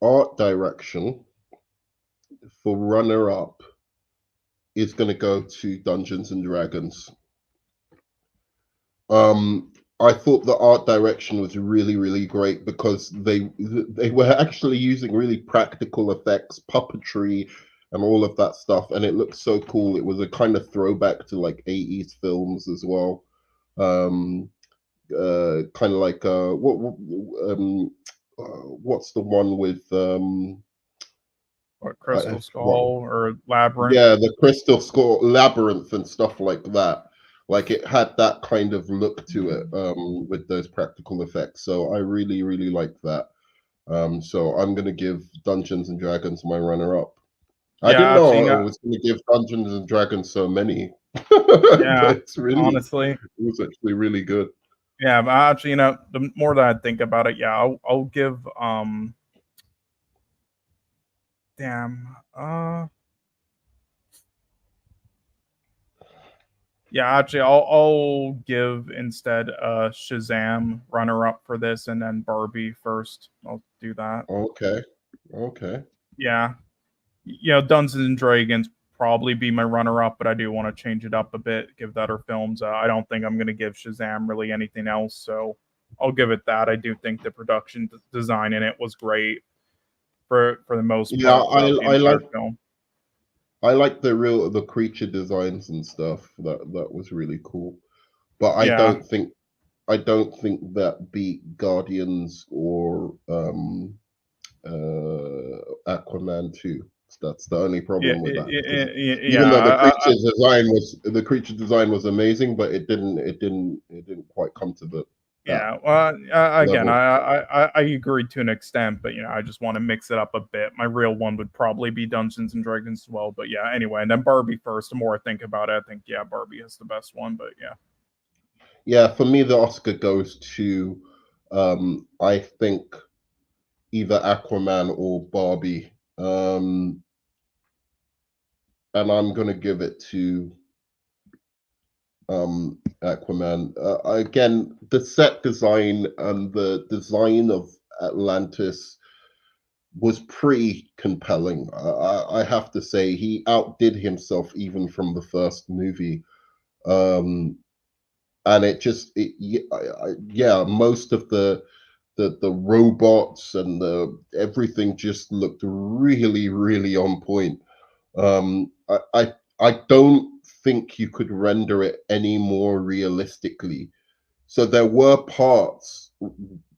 art direction for runner-up is going to go to Dungeons and Dragons. I thought the art direction was really, really great because they were actually using really practical effects, puppetry, and all of that stuff, and it looked so cool. It was a kind of throwback to like 80s films as well. Kind of like what's the one with what, Crystal Skull or Labyrinth? Yeah, the Crystal Skull Labyrinth and stuff like that. Like it had that kind of look to it with those practical effects. So I really, really like that. So I'm gonna give Dungeons and Dragons my runner-up. I didn't know I was gonna give Dungeons and Dragons so many. Yeah, it's really, honestly, it was actually really good. Yeah, but actually, the more that I think about it, yeah, I'll give damn yeah, actually, I'll give instead Shazam runner up for this, and then Barbie first. I'll do that. Okay. Yeah, Dungeons and Dragons probably be my runner up, but I do want to change it up a bit, give that her films. I don't think I'm going to give Shazam really anything else, so I'll give it that. I do think the production design in it was great for the most part. Yeah, I like film. I like the creature designs and stuff. That was really cool. But I don't think that beat Guardians or Aquaman 2. That's the only problem with that. Even though the creature design was amazing, but it didn't quite come to the yeah. Well, again, level. I agree to an extent, but I just want to mix it up a bit. My real one would probably be Dungeons and Dragons as well, but yeah. Anyway, and then Barbie first. The more I think about it, I think Barbie is the best one. But yeah. Yeah, for me, the Oscar goes to I think either Aquaman or Barbie. And I'm gonna give it to Aquaman. Again, the set design and the design of Atlantis was pretty compelling. I have to say, he outdid himself even from the first movie. And most of the robots and everything just looked really, really on point. I don't think you could render it any more realistically. So there were parts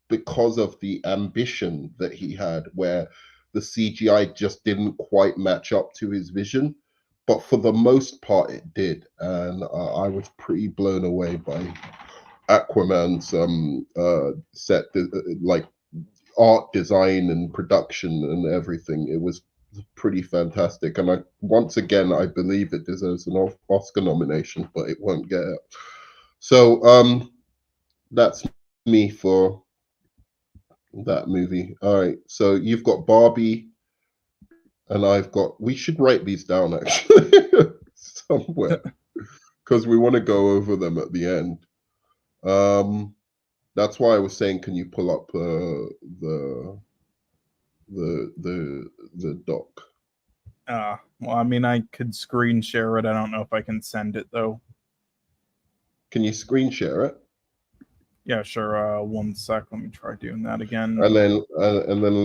because of the ambition that he had where the CGI just didn't quite match up to his vision. But for the most part, it did. And I was pretty blown away by Aquaman's set, like art design and production and everything. It was pretty fantastic, and once again I believe it deserves an Oscar nomination, but it won't get it. So that's me for that movie. All right, so you've got Barbie, and I've got. We should write these down actually somewhere because we want to go over them at the end. That's why I was saying, can you pull up the doc? Well, I mean, I could screen share it. I don't know if I can send it though. Can you screen share it? Yeah, sure. 1 sec. Let me try doing that again. And then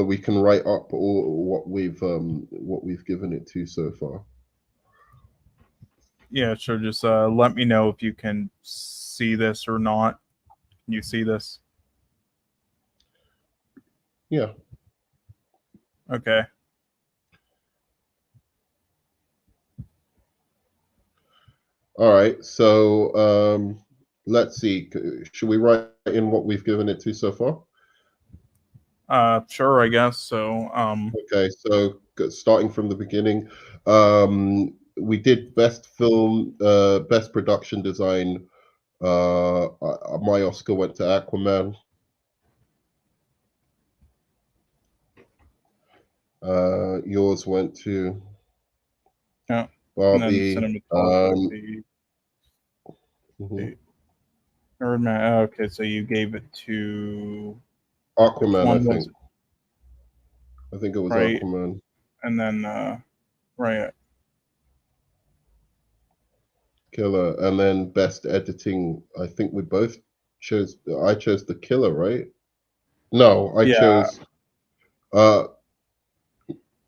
we can write up all what we've given it to so far. Yeah, sure. Just let me know if you can see this or not. Can you see this? Yeah. Okay. All right. So let's see. Should we write in what we've given it to so far? Sure, I guess so. Okay. So starting from the beginning, we did best film, best production design, My Oscar went to Aquaman. Yours went to Barbie. And then cinematography. Nerdman. Okay, so you gave it to Aquaman, I think it was right? Aquaman. And then right. Killer, and then best editing. I think we both chose. I chose the Killer, right? No, I chose.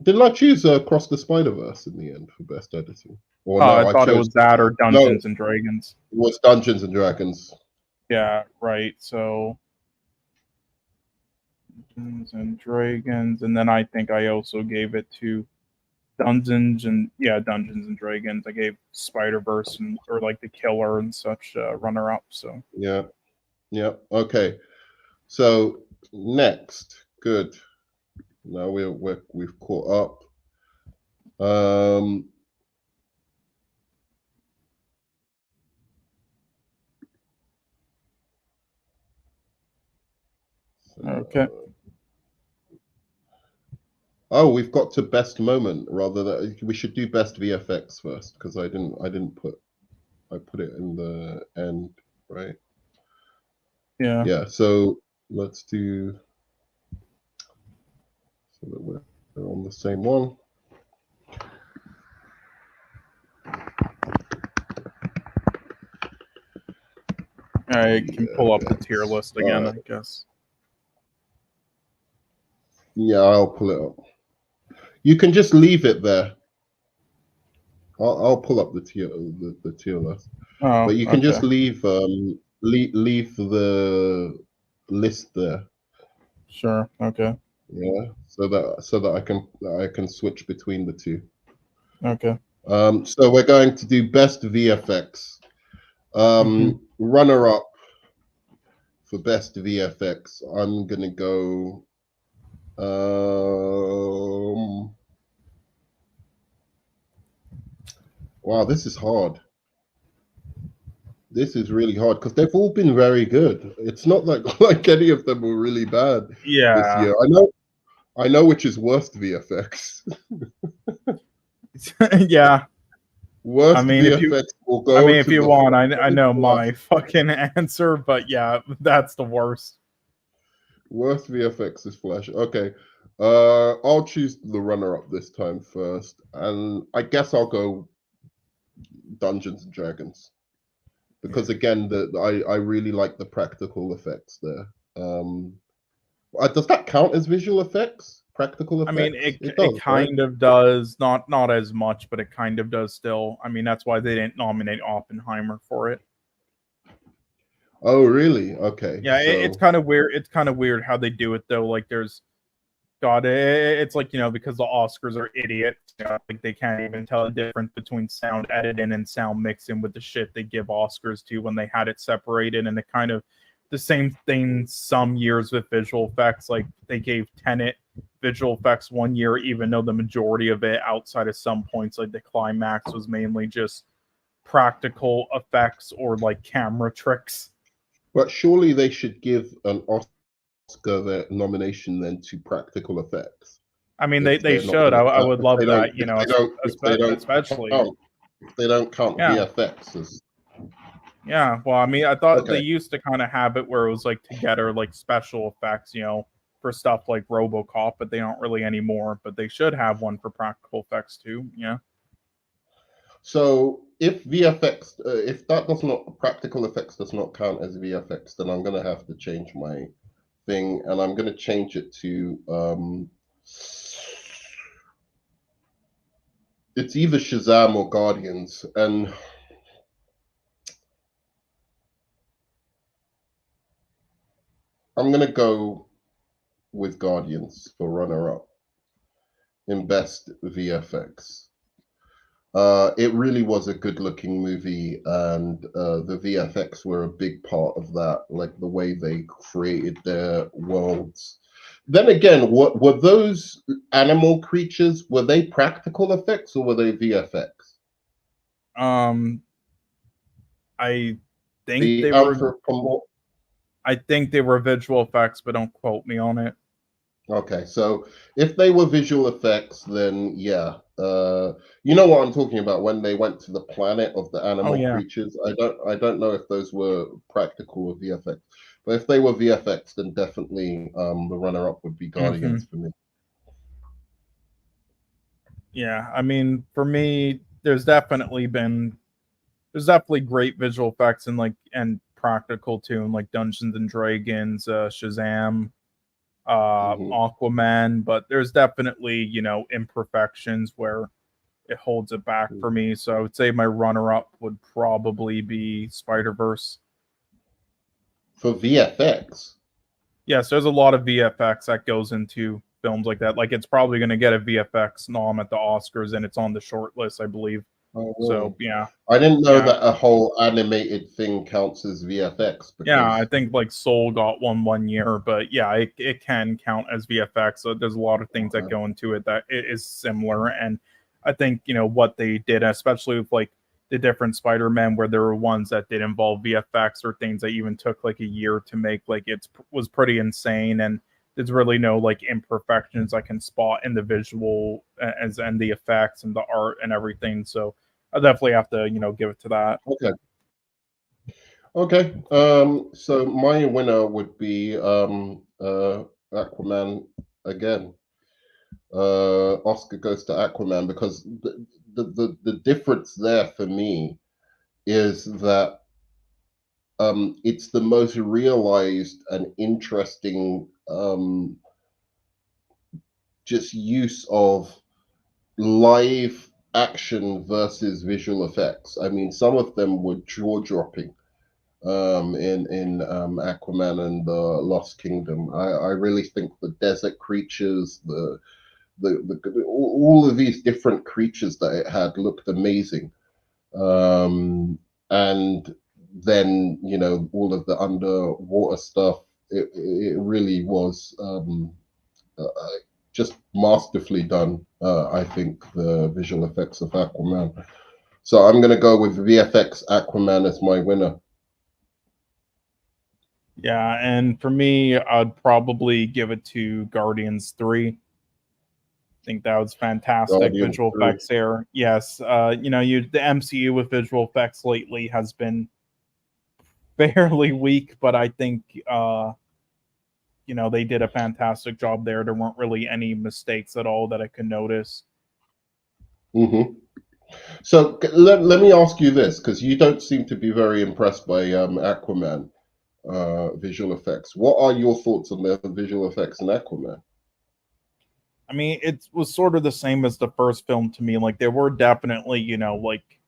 Didn't I choose Across the Spider-Verse in the end for best editing? Or no, I thought it was that or Dungeons and Dragons. It was Dungeons and Dragons. Yeah, right. So Dungeons and Dragons, and then I think I also gave it to Dungeons and Dragons. I gave Spider-Verse or like the Killer and such runner-up. So yeah. Okay. So next, good. Now we've caught up. Okay. Oh, we've got to best moment rather than we should do best VFX first because I put it in the end, right? Yeah. Yeah. So let's do so that we're on the same one. I can pull up the tier list again, I guess. Yeah, I'll pull it up. You can just leave it there. I'll pull up the tier list. Oh, but you can just leave the list there. Sure. Okay. Yeah, so that I can switch between the two. Okay. So we're going to do best VFX. Runner up for best VFX. I'm gonna go. Wow, this is hard. This is really hard because they've all been very good. It's not like any of them were really bad this year. I know which is worst VFX. Yeah. Worst VFX will go. if you want, I know my fucking answer, but yeah, that's the worst. Worst VFX is Flash. Okay. I'll choose the runner-up this time first, and I guess I'll go Dungeons and Dragons because again, I really like the practical effects there. Does that count as visual effects? Practical effects? I mean, it kind of does, not as much, but it kind of does still. I mean, that's why they didn't nominate Oppenheimer for it. Oh, really? Okay. Yeah, it's kind of weird. It's kind of weird how they do it though. Like, it's like, because the Oscars are idiots. Like they can't even tell the difference between sound editing and sound mixing with the shit they give Oscars to when they had it separated, and it kind of the same thing some years with visual effects. Like they gave Tenet visual effects one year, even though the majority of it, outside of some points, like the climax, was mainly just practical effects or like camera tricks. But surely they should give an Oscar their nomination then to practical effects. I mean, they should. I would love that, especially if they don't count VFX as. Yeah, well, I mean, I thought they used to kind of have it where it was like together, like special effects, for stuff like RoboCop, but they don't really anymore. But they should have one for practical effects too. Yeah. So if VFX, if that does not practical effects does not count as VFX, then I'm gonna have to change my thing, and I'm gonna change it to it's either Shazam or Guardians, and I'm gonna go with Guardians for runner-up in best VFX. It really was a good-looking movie, and the VFX were a big part of that, like the way they created their worlds. Then again, what were those animal creatures? Were they practical effects or were they VFX? think they were. I think they were visual effects, but don't quote me on it. Okay, so if they were visual effects, then yeah, you know what I'm talking about when they went to the planet of the animal creatures. I don't know if those were practical or VFX, but if they were VFX, then definitely the runner-up would be Guardians for me. Yeah, I mean, for me, there's definitely great visual effects and practical too, like Dungeons and Dragons, Shazam, Aquaman, but there's definitely, imperfections where it holds it back for me. So I would say my runner-up would probably be Spider-Verse. For VFX? Yes, there's a lot of VFX that goes into films like that. Like, it's probably going to get a VFX nom at the Oscars, and it's on the short list, I believe. Oh, really? So, yeah. I didn't know that a whole animated thing counts as VFX. Yeah, I think like Soul got one year, but yeah, it can count as VFX. So there's a lot of things that go into it that it is similar. And I think, what they did, especially with like the different Spider-Man, where there were ones that did involve VFX or things that even took like a year to make, like was pretty insane. And there's really no like imperfections I can spot in the visual and the effects and the art and everything. So I definitely have to, give it to that. Okay. So my winner would be Aquaman again. Oscar goes to Aquaman because the difference there for me is that it's the most realized and interesting just use of live action versus visual effects. I mean, some of them were jaw-dropping in Aquaman and the Lost Kingdom. I really think the desert creatures, the all of these different creatures that it had looked amazing. And then all of the underwater stuff, it really was just masterfully done. I think the visual effects of Aquaman. So I'm going to go with VFX Aquaman as my winner. Yeah, and for me, I'd probably give it to Guardians 3. I think that was fantastic visual effects there. Yes, the MCU with visual effects lately has been fairly weak, but I think they did a fantastic job there. There weren't really any mistakes at all that I could notice. So let me ask you this, because you don't seem to be very impressed by Aquaman visual effects. What are your thoughts on the visual effects in Aquaman? I mean, it was sort of the same as the first film to me. Like, there were definitely, like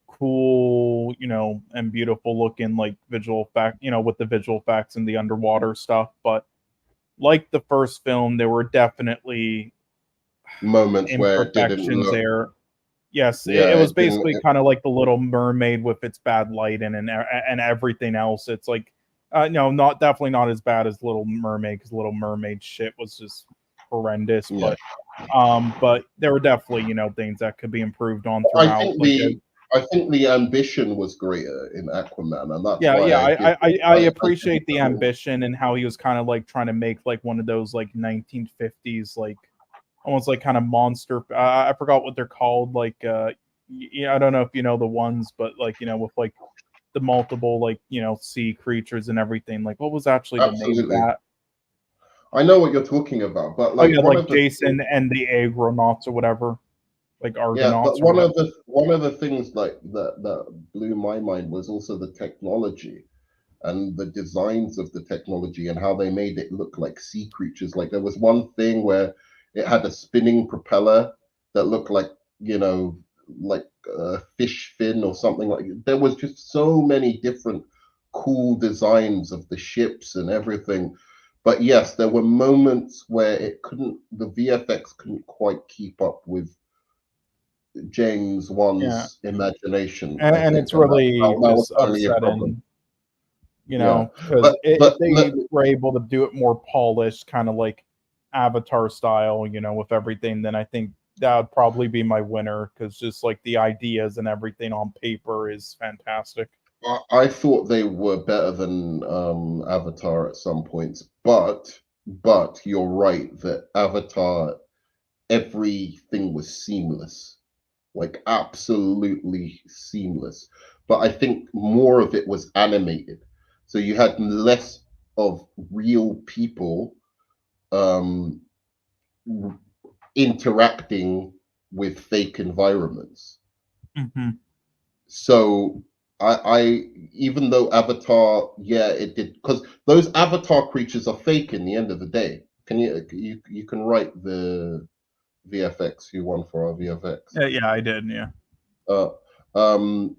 cool, and beautiful looking like visual effect, with the visual effects and the underwater stuff. But like the first film, there were definitely moments where it didn't look. There. Yes, it was basically kind of like the Little Mermaid with its bad lighting and everything else. It's like, no, definitely not as bad as Little Mermaid, because Little Mermaid shit was just horrendous. Yeah. But there were definitely things that could be improved on throughout. I think the ambition was greater in Aquaman, and that's why I appreciate the ambition and how he was kind of like trying to make like one of those like 1950s like almost like kind of monster. I forgot what they're called. Like, I don't know if you know the ones, but like with like the multiple like sea creatures and everything. Like, what was actually the name of that? I know what you're talking about, but like like Jason and the Agronauts or whatever. Like Argonauts. Yeah, but one of the things like that blew my mind was also the technology and the designs of the technology and how they made it look like sea creatures. Like there was one thing where it had a spinning propeller that looked like like a fish fin or something like. There was just so many different cool designs of the ships and everything. But yes, there were moments where the VFX couldn't quite keep up with James Wan's imagination, and it's really just upsetting, because if they were able to do it more polished, kind of like Avatar style, with everything, then I think that would probably be my winner, because just like the ideas and everything on paper is fantastic. I thought they were better than Avatar at some points, but you're right that Avatar, everything was seamless, like absolutely seamless. But I think more of it was animated, so you had less of real people um, interacting with fake environments. Mm-hmm. So I even though Avatar, yeah, it did because those Avatar creatures are fake in the end of the day. Can you can write the VFX who won for our VFX? Yeah, I did. Yeah. Uh, um,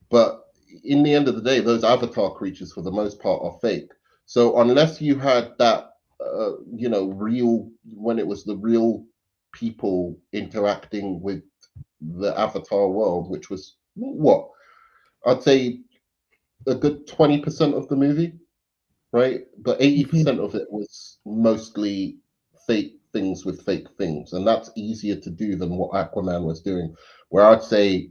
but in the end of the day, those Avatar creatures for the most part are fake. So unless you had that, real when it was the real people interacting with the Avatar world, which was what I'd say a good 20% of the movie, right? But Mhm. 80% of it was mostly fake things with fake things. And that's easier to do than what Aquaman was doing, where I'd say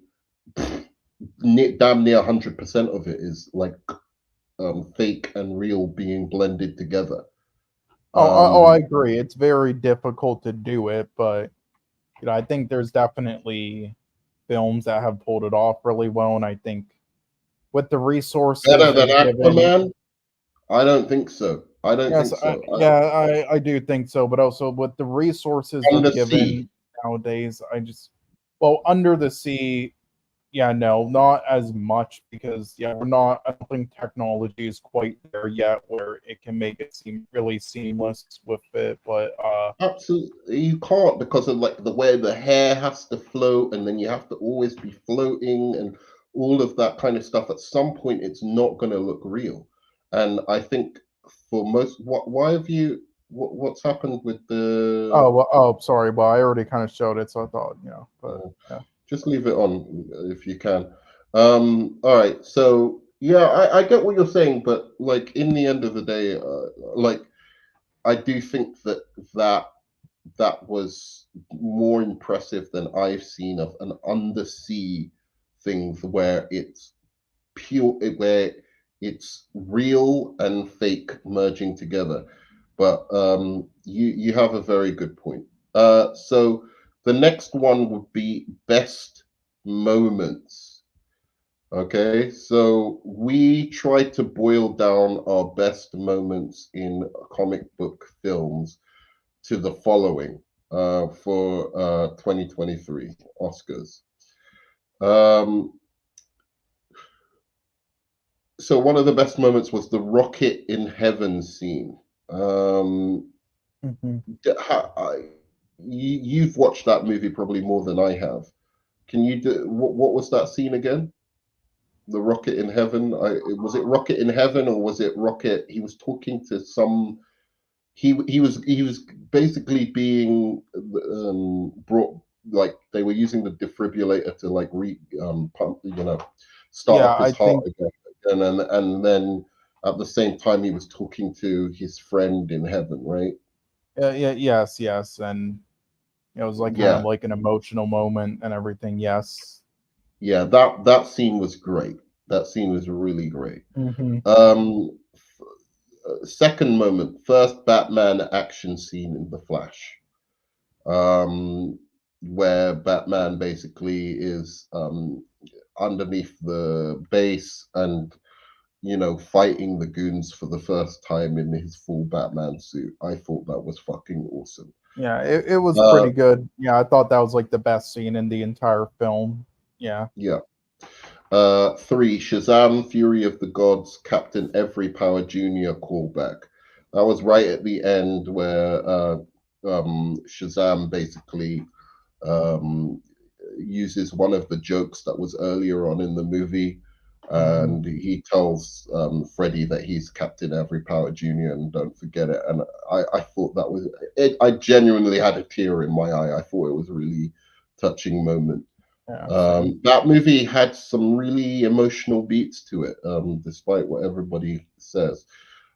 damn near 100% of it is like fake and real being blended together. I agree. It's very difficult to do it, but I think there's definitely films that have pulled it off really well, and I think with the resources Better than they've given, Aquaman? I don't think so. I don't yes, think so. I do think so, but also with the resources Under they've Sea. given nowadays, well, Under the Sea, yeah, no, not as much because we're not. I don't think technology is quite there yet where it can make it seem really seamless with it. But Absolutely, you can't because of like the way the hair has to float, and then you have to always be floating and all of that kind of stuff. At some point, it's not going to look real. And I think for most, why have you? What's happened with the? sorry, well, I already kind of showed it, so I thought but yeah. Just leave it on if you can. All right. So yeah, I get what you're saying, but like in the end of the day, like I do think that that was more impressive than I've seen of an undersea thing where it's pure, where it's real and fake merging together. But you have a very good point. So the next one would be best moments. Okay, so we try to boil down our best moments in comic book films to the following for 2023 Oscars. Um, so one of the best moments was the rocket in heaven scene. Um, Mhm. you've watched that movie probably more than I have. Can you do what was that scene again? The rocket in heaven. Was it rocket in heaven or was it rocket? He was talking to some. He was basically being brought, like they were using the defibrillator to like pump, start Yeah, up his I heart think again, and then at the same time he was talking to his friend in heaven, right? yes, and it was like kind of Yeah, like an emotional moment and everything. Yes. yeah. That scene was great. That scene was really great. Hmm. Second moment, first Batman action scene in The Flash, um, where Batman basically is underneath the base and fighting the goons for the first time in his full Batman suit. I thought that was fucking awesome. Yeah, it was Uh, pretty good. Yeah, I thought that was like the best scene in the entire film. Yeah. yeah. Three, Shazam, Fury of the Gods, Captain Every Power Jr. callback. That was right at the end where Shazam basically um, uses one of the jokes that was earlier on in the movie. Hmm. And he tells Freddy that he's Captain Every Power Jr. and don't forget it. And I thought that was it. I genuinely had a tear in my eye. I thought it was a really touching moment. Yeah, same. That movie had some really emotional beats to it, despite what everybody says.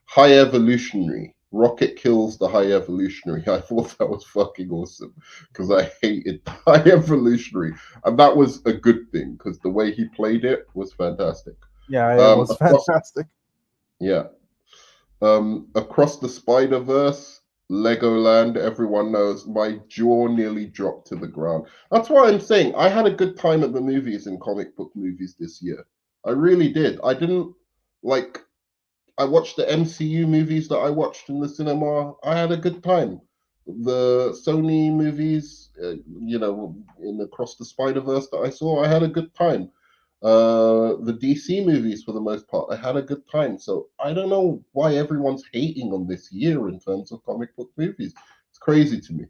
High Evolutionary. Rocket kills the High Evolutionary. I thought that was fucking awesome because I hated High Evolutionary. And that was a good thing because the way he played it was fantastic. Yeah, it was Across, fantastic. yeah. Across the Spider-Verse, Legoland, everyone knows, my jaw nearly dropped to the ground. That's why I'm saying I had a good time at the movies and comic book movies this year. I really did. I didn't like I watched the MCU movies that I watched in the cinema. I had a good time. The Sony movies, in Across the Spider Verse that I saw, I had a good time. The DC movies, for the most part, I had a good time. So I don't know why everyone's hating on this year in terms of comic book movies. It's crazy to me.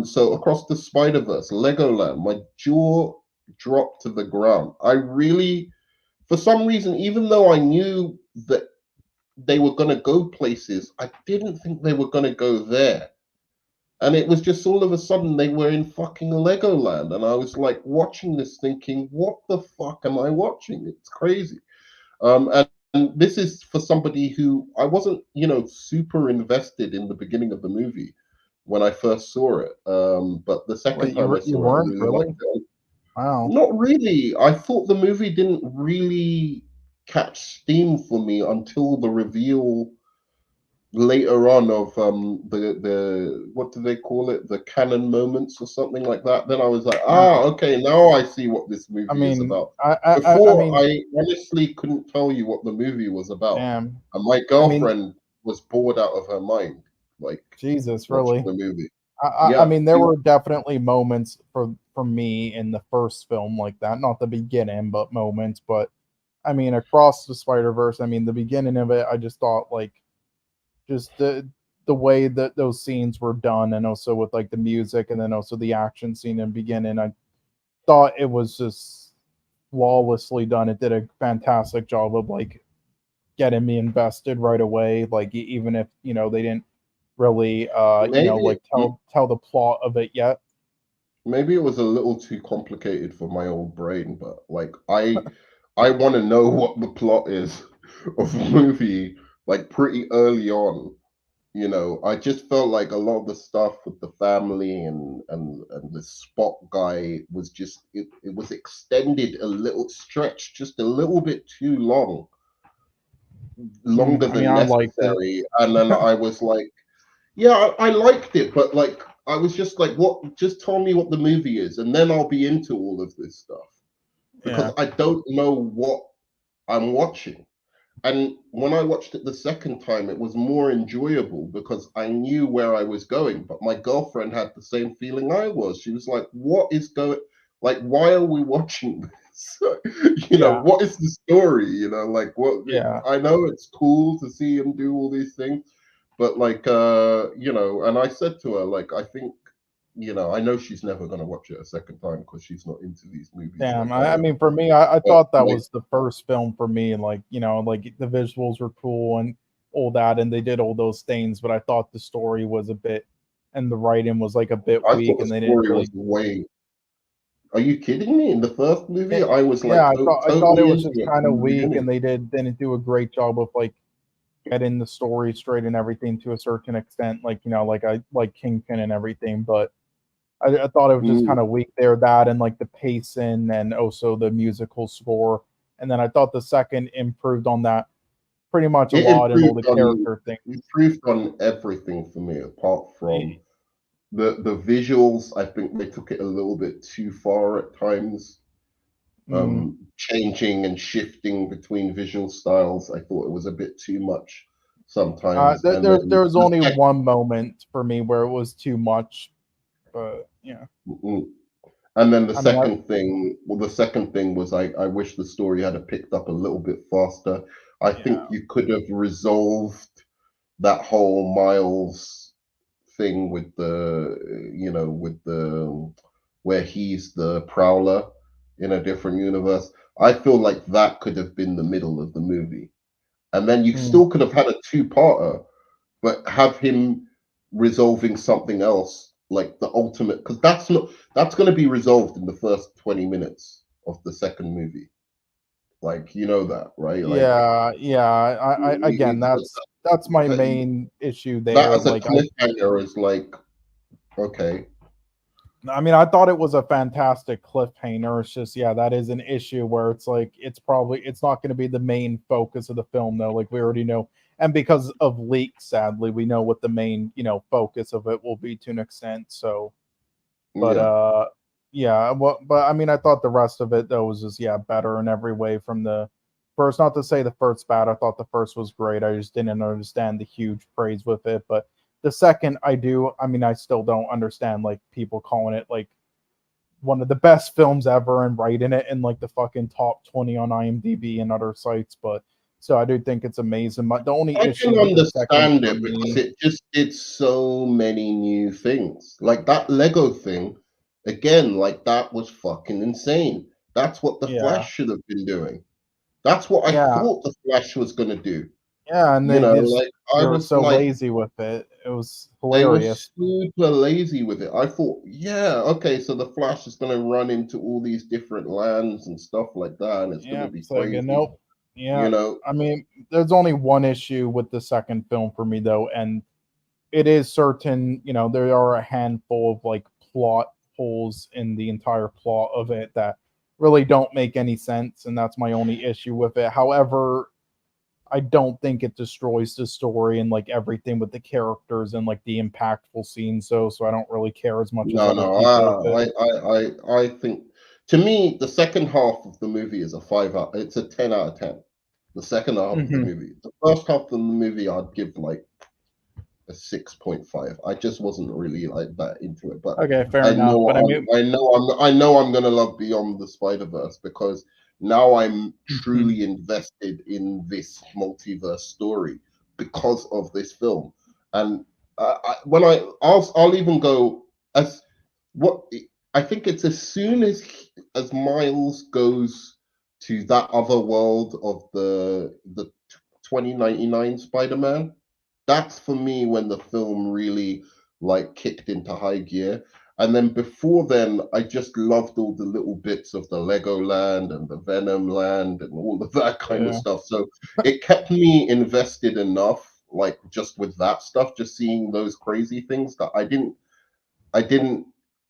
So Across the Spider Verse, Legoland, my jaw dropped to the ground. I really, for some reason, even though I knew that they were going to go places. I didn't think they were going to go there. And it was just all of a sudden they were in fucking Legoland. And I was watching this thinking, what the fuck am I watching? It's crazy. And this is for somebody who I wasn't, super invested in the beginning of the movie when I first saw it. But the second Wait, time I you saw it, I weren't really liked really? it. Wow. Not really. I thought the movie didn't really catch steam for me until the reveal later on of the what do they call it, the canon moments or something like that. Then I was like, Wow. okay, now I see what this I movie is mean, about. I Before, mean, I honestly couldn't tell you what the movie was about, damn. and my I mean, girlfriend was bored out of her mind, like Jesus, watching really. the movie. I Yeah, mean, there were definitely moments for me in the first film like that. Not the beginning, but moments. But I mean, Across the Spider Verse. I mean, the beginning of it, I just thought just the way that those scenes were done, and also with like the music, and then also the action scene in the beginning. I thought it was just flawlessly done. It did a fantastic job of getting me invested right away. Like even if they didn't really maybe tell the plot of it yet. maybe it was a little too complicated for my old brain, but I want to know what the plot is of the movie pretty early on. I just felt like a lot of the stuff with the family and the Spot guy was just it was extended a little, stretched just a little bit too long, longer I mean, than I liked it. necessary. And then I was like, yeah, I liked it, but I was just like, what? Just tell me what the movie is, and then I'll be into all of this stuff because Yeah. I don't know what I'm watching. And when I watched it the second time, it was more enjoyable because I knew where I was going. But my girlfriend had the same feeling I was. She was like, "What is going? Why are we watching this? Yeah. What is the story? What? Yeah. I know it's cool to see him do all these things, but And I said to her, I think." I know she's never going to watch it a second time because she's not into these movies Damn. like I I am. mean, for me, I But thought that was the first film for me, and like the visuals were cool and all that, and they did all those things, but I thought the story was a bit, and the writing was like a bit I thought weak, the and they didn't story was really. way. Are you kidding me? In the first movie, It, I was yeah, I thought it totally was into just it kind of from the weak, and beginning. they didn't do a great job of getting the story straight and everything to a certain extent, like I like Kingpin and everything, but I thought it was just Mm. kind of weak there. That and like the pacing and also the musical score. And then I thought the second improved on that pretty much a It lot and all the character things. improved on everything for me, apart from the visuals. I think they took it a little bit too far at times. Mm. Changing and shifting between visual styles. I thought it was a bit too much sometimes. And then There's only one moment for me where it was too much, but yeah. mm, and then the I mean, second thing, well, the second thing was I wish the story had picked up a little bit faster. I yeah. think you could have resolved that whole Miles thing with the where he's the Prowler in a different universe. I feel like that could have been the middle of the movie, and then you Mm. still could have had a two-parter, but have him resolving something else, like the ultimate, because that's going to be resolved in the first 20 minutes of the second movie. You know that, right? Yeah. I again, Because that's my that, main issue that there. as a cliffhanger is okay. I mean, I thought it was a fantastic cliffhanger. It's just, yeah, that is an issue where it's like it's not going to be the main focus of the film, though. Like we already know, and because of leaks, sadly, we know what the main focus of it will be to an extent. So, but Yeah. yeah, well, but I mean, I thought the rest of it though was just better in every way from the first. Not to say the first bad. I thought the first was great. I just didn't understand the huge praise with it, but the second I do. I mean, I still don't understand like people calling it like one of the best films ever and writing it in like the fucking top 20 on IMDb and other sites. But so I do think it's amazing. The only I issue can with the second understand for it because me, it just did so many new things. Like that Lego thing, again, like that was fucking insane. That's what the yeah, Flash should have been doing. That's what I yeah, thought the Flash was gonna do. yeah, and You know, like they I were was so like, lazy with it. It was they were hilarious. super lazy with it. I thought, yeah, okay, so the Flash is gonna run into all these different lands and stuff like that, and it's gonna Yeah, be it's like crazy. nope. Yeah, You know, I mean, there's only one issue with the second film for me though, and it is certain, there are a handful of like plot holes in the entire plot of it that really don't make any sense, and that's my only issue with it. However, I don't think it destroys the story and like everything with the characters and like the impactful scenes. So I don't really care as much as no, other no, people with it. I think to me the second half of the movie is a 5 out. It's a 10 out of 10. The second half of the Hmm. movie. The first half of the movie, I'd give like a 6.5. I just wasn't really like that into it, but Okay, fair enough. But I mean, I know I'm gonna love Beyond the Spider Verse because now I'm mhm, truly invested in this multiverse story because of this film. And when I'll even go as what I think it's as soon as Miles goes to that other world of the 2099 Spider-Man, that's for me when the film really like kicked into high gear. And then before then, I just loved all the little bits of the Lego land and the Venom land and all of that kind of yeah. stuff. So it kept me invested enough, like just with that stuff, just seeing those crazy things that I didn't,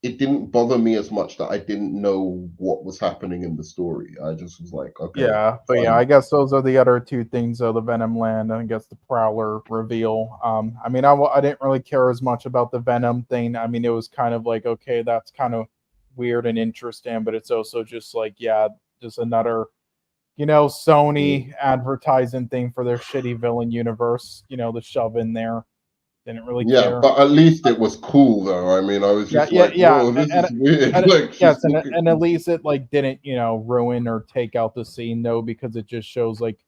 it didn't bother me as much that I didn't know what was happening in the story. I just was like, okay, Yeah, but yeah, fine. I guess those are the other two things. The Venom land and I guess the Prowler reveal. I mean, I didn't really care as much about the Venom thing. I mean, it was kind of like, okay, that's kind of weird and interesting, but it's also just like, yeah, just another, Mm. Sony advertising thing for their shitty villain universe, to shove in there. Didn't really Yeah, care. but at least it was cool though. I mean, I was Yeah, just yeah, like, yeah, whoa, this and is weird. and Like she's yes, talking. and at least it like didn't ruin or take out the scene though because it just shows like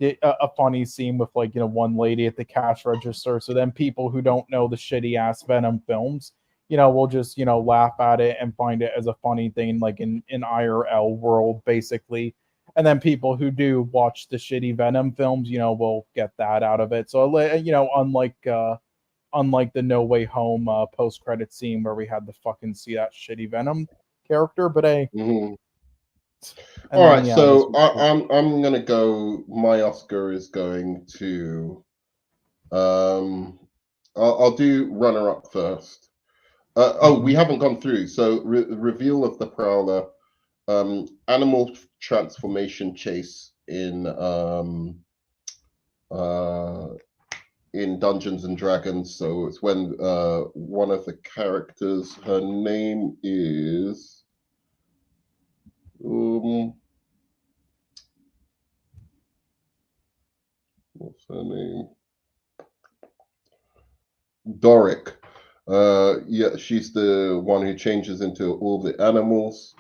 a funny scene with like one lady at the cash register. So then people who don't know the shitty ass Venom films, will just laugh at it and find it as a funny thing, like in IRL world basically. And then people who do watch the shitty Venom films, will get that out of it. So unlike the No Way Home post credit scene where we had to fucking see that shitty Venom character, but hey, Mhm. and All then right, yeah, this so was cool. I'm gonna go. My Oscar is going to. Um, I'll do runner up first. Oh, we Mhm. haven't gone through. So reveal of the Prowler, animal transformation chase uh, in Dungeons and Dragons. So it's when one of the characters, her name is um, what's her name? Doric. Yeah, she's the one who changes into all the animals.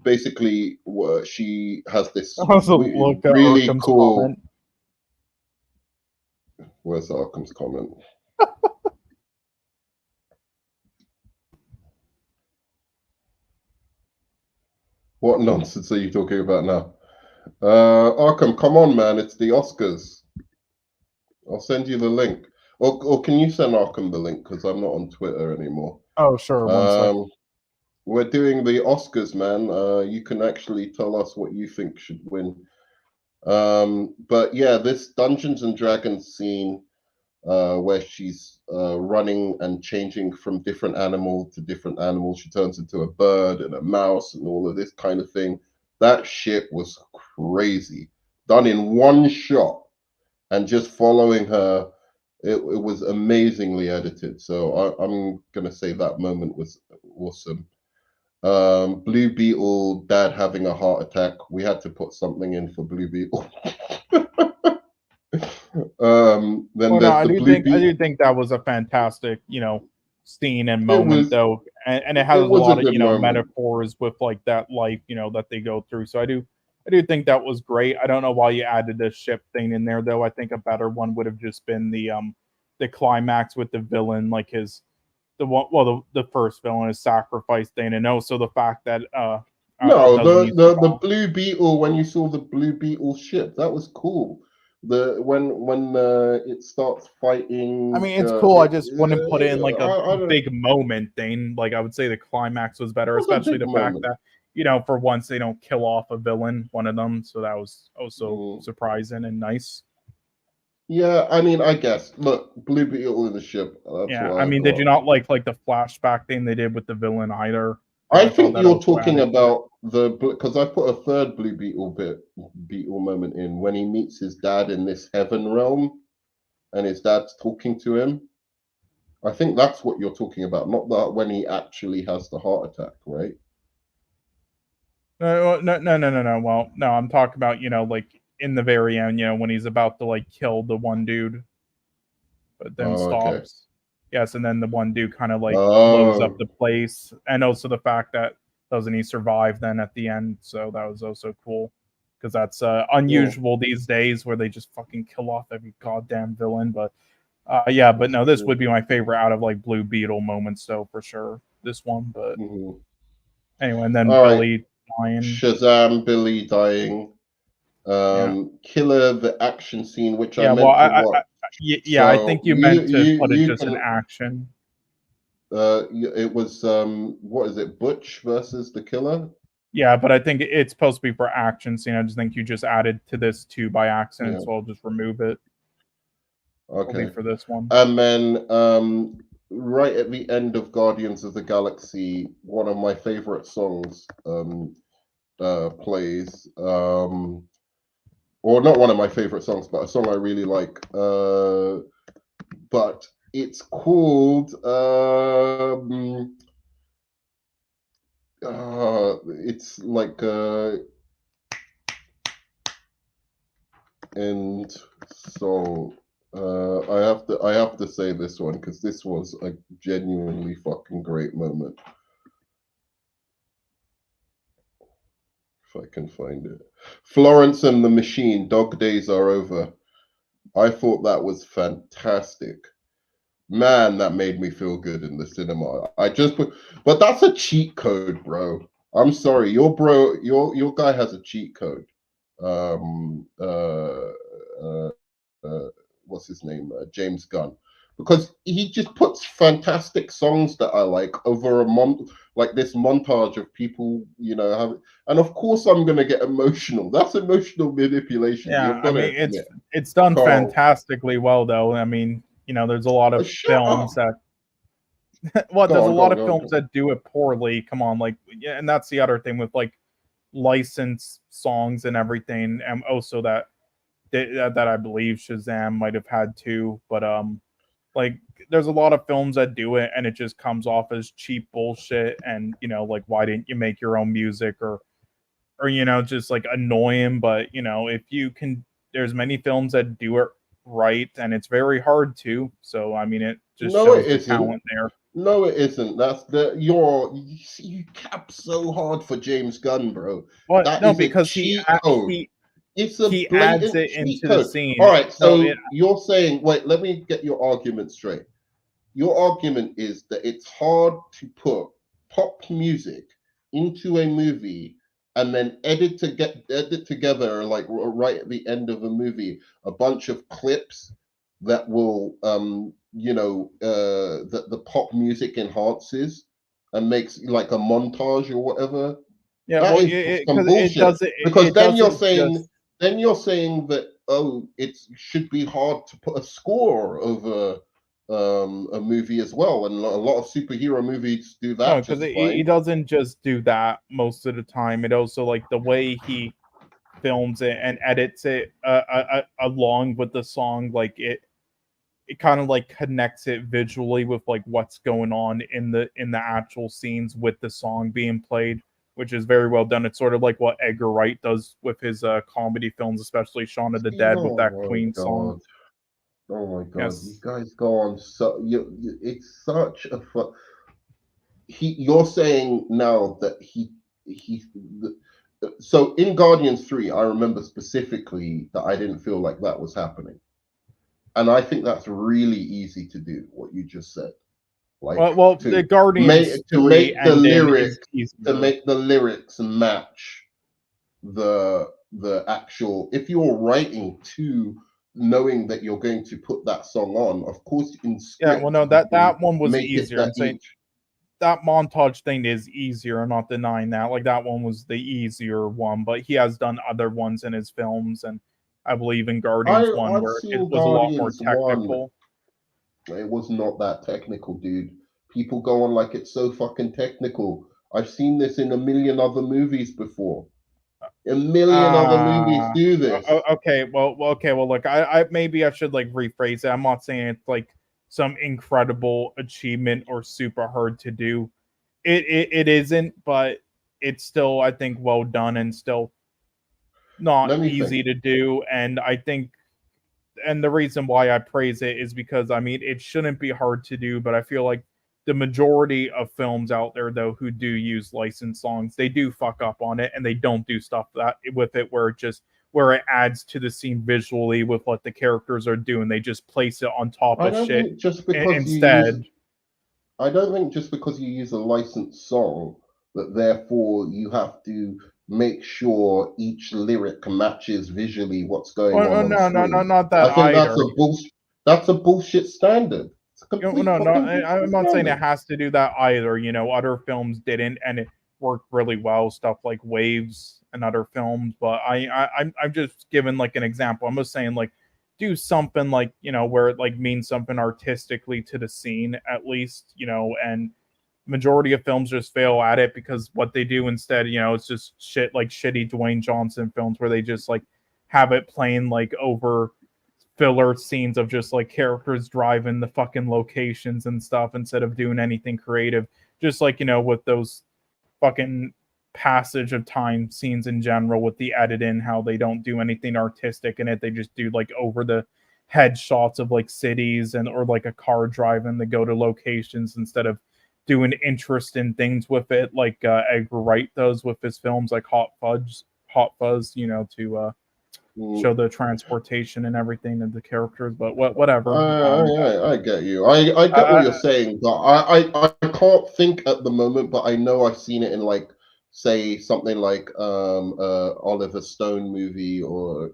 Basically, she has this That was a look at really Arkham's cool. comment. Where's Arkham's comment? What nonsense are you talking about now? Arkham, come on, man! It's the Oscars. I'll send you the link. Or can you send Arkham the link? Because I'm not on Twitter anymore. Oh, sure. One sec. Um, we're doing the Oscars, man. You can actually tell us what you think should win. But yeah, this Dungeons and Dragons scene, where she's running and changing from different animal to different animal. She turns into a bird and a mouse and all of this kind of thing. That shit was crazy. Done in one shot and just following her. It was amazingly edited. So I'm going to say that moment was awesome. Blue Beetle, dad having a heart attack. We had to put something in for Blue Beetle. Then there's I the Blue I Beetle. do think that was a fantastic, scene and It moment was, though, and it has a it was a lot of good moment. metaphors with like that life, that they go through. So I do think that was great. I don't know why you added the ship thing in there though. I think a better one would have just been the climax with the villain, like the one, well, the first villain is sacrifice thing, and also the fact that No, doesn't he the survive? Blue Beetle, when you saw the Blue Beetle ship, that was cool. The when it starts fighting, I mean, it's cool. I just wouldn't put it in like a I don't. big moment thing. Like I would say the climax was It better, was a especially big the fact moment. that for once they don't kill off a villain, one of them. So that was also surprising and nice. Yeah, I mean, I guess. Look, Blue Beetle in the ship. That's Yeah, what I I mean, did you got. not like the flashback thing they did with the villain either? Because I I thought think that you're also talking added to it. about because I put a third Blue Beetle moment in when he meets his dad in this heaven realm, and his dad's talking to him. I think that's what you're talking about, not that when he actually has the heart attack, right? No. Well, no, I'm talking about like in the very end, when he's about to like kill the one dude, but then Oh, okay. stops. Yes, and then the one dude kind of like blows up Oh, the place, and also the fact that doesn't he survive then at the end? So that was also cool because that's yeah. unusual these days where they just fucking kill off every goddamn villain. But yeah, but no, this would be my favorite out of like Blue Beetle moments, so for sure this one. But Mm-hmm. anyway, and then All right. Billy dying. Shazam, Billy dying. Yeah, Killer, the action scene, which I yeah. Well, meant to watch. yeah, I So think you meant to put it you just in can. action. It was what is it? Butch versus the Killer. Yeah, but I think it's supposed to be for action scene. I just think you just added to this too by accident, Yeah. so I'll just remove it. It'll be Okay. for this one. And then right at the end of Guardians of the Galaxy, one of my favorite songs plays. Or not one of my favorite songs, but a song I really like. But it's called it's like end song. I have to say this one because this was a genuinely fucking great moment. If I can find it. Florence and the Machine, Dog Days Are Over. I thought that was fantastic. Man, that made me feel good in the cinema. But that's a cheat code, bro. I'm sorry, your guy has a cheat code. Um, uh, uh, what's his name? James Gunn, because he just puts fantastic songs that I like over a month, like this montage of people, and of course I'm gonna get emotional. That's emotional manipulation. Yeah, You've I got to mean admit, it's done Carl. fantastically well though. I mean, there's a lot of Shut films up. that well, Go there's a on, go lot on, of go on. Go films on. that do it poorly. Come on, like yeah, and that's the other thing with like licensed songs and everything, and also that I believe Shazam might have had too. But like there's a lot of films that do it and it just comes off as cheap bullshit and like why didn't you make your own music or just like annoying, but if you can there's many films that do it right and it's very hard to. So I mean it just No, it shows the isn't. talent there. No, it isn't. That's the you cap so hard for James Gunn, bro. But That no, is a because cheat code. It's a he adds blatant it cheat into the code. All scene. right, No, it so you're saying, wait, let me get your argument straight. Your argument is that it's hard to put pop music into a movie and then edit together like right at the end of a movie a bunch of clips that will that the pop music enhances and makes like a montage or whatever. yeah, That well, is some because bullshit because it doesn't just then you're saying that oh, it should be hard to put a score over a movie as well, and a lot of superhero movies do No, that because just he fine. doesn't just do that most of the time. It also like the way he films it and edits it along with the song, like it kind of like connects it visually with like what's going on in the actual scenes with the song being played, which is very well done. It's sort of like what Edgar Wright does with his comedy films, especially Shaun of the Dead with that Oh my Queen song. god. Oh my god, you Yes. guys go on so it's such a you're saying now that he so in Guardians 3, I remember specifically that I didn't feel like that was happening. And I think that's really easy to do, what you just said. Like Well, the Guardians to 3 make the ending is lyrics easier. match the actual, if you're writing to knowing that you're going to put that song on, of course in Yeah, well, script no, you can that one was make it easier. that I'm saying each. that montage thing is easier. I'm not denying that. Like that one was the easier one, but he has done other ones in his films, and I believe in Guardians one I've where it seen was a lot more Guardians 1. technical. It was not that technical, dude. People go on like it's so fucking technical. I've seen this in a million other movies before. A million other movies Uh do this. okay. Okay. Well, look, I maybe I should like rephrase it. I'm not saying it's like some incredible achievement or super hard to do. It isn't, but it's still I think well done and still not Let me easy think. to do. And I think and the reason why I praise it is because I mean it shouldn't be hard to do, but I feel like the majority of films out there though who do use licensed songs, they do fuck up on it and they don't do stuff that with it where it adds to the scene visually with what the characters are doing. They just place it on top I of don't shit think just because you use instead. I don't think just because you use a licensed song that therefore you have to make sure each lyric matches visually what's going on No, screen. not I that think either. that's a bullshit standard. It's a complete No, fucking I'm bullshit not saying it standard. has to do that either. You know, other films didn't, and it worked really well. Stuff like Waves and other films, but I'm just giving like an example. I'm just saying like do something like where it like means something artistically to the scene at least. And majority of films just fail at it because what they do instead, it's just shit like shitty Dwayne Johnson films where they just like have it playing like over filler scenes of just like characters driving the fucking locations and stuff instead of doing anything creative. Just like, with those fucking passage of time scenes in general with the editing, how they don't do anything artistic in it. They just do like over the head shots of like cities and or like a car driving to go to locations instead of doing interesting things with it like Edgar Wright does with his films like Hot Fuzz, to Mm, show the transportation and everything of the characters. But whatever. I get you. I get what Uh, you're saying, but I can't think at the moment, but I know I've seen it in like say something like Oliver Stone movie or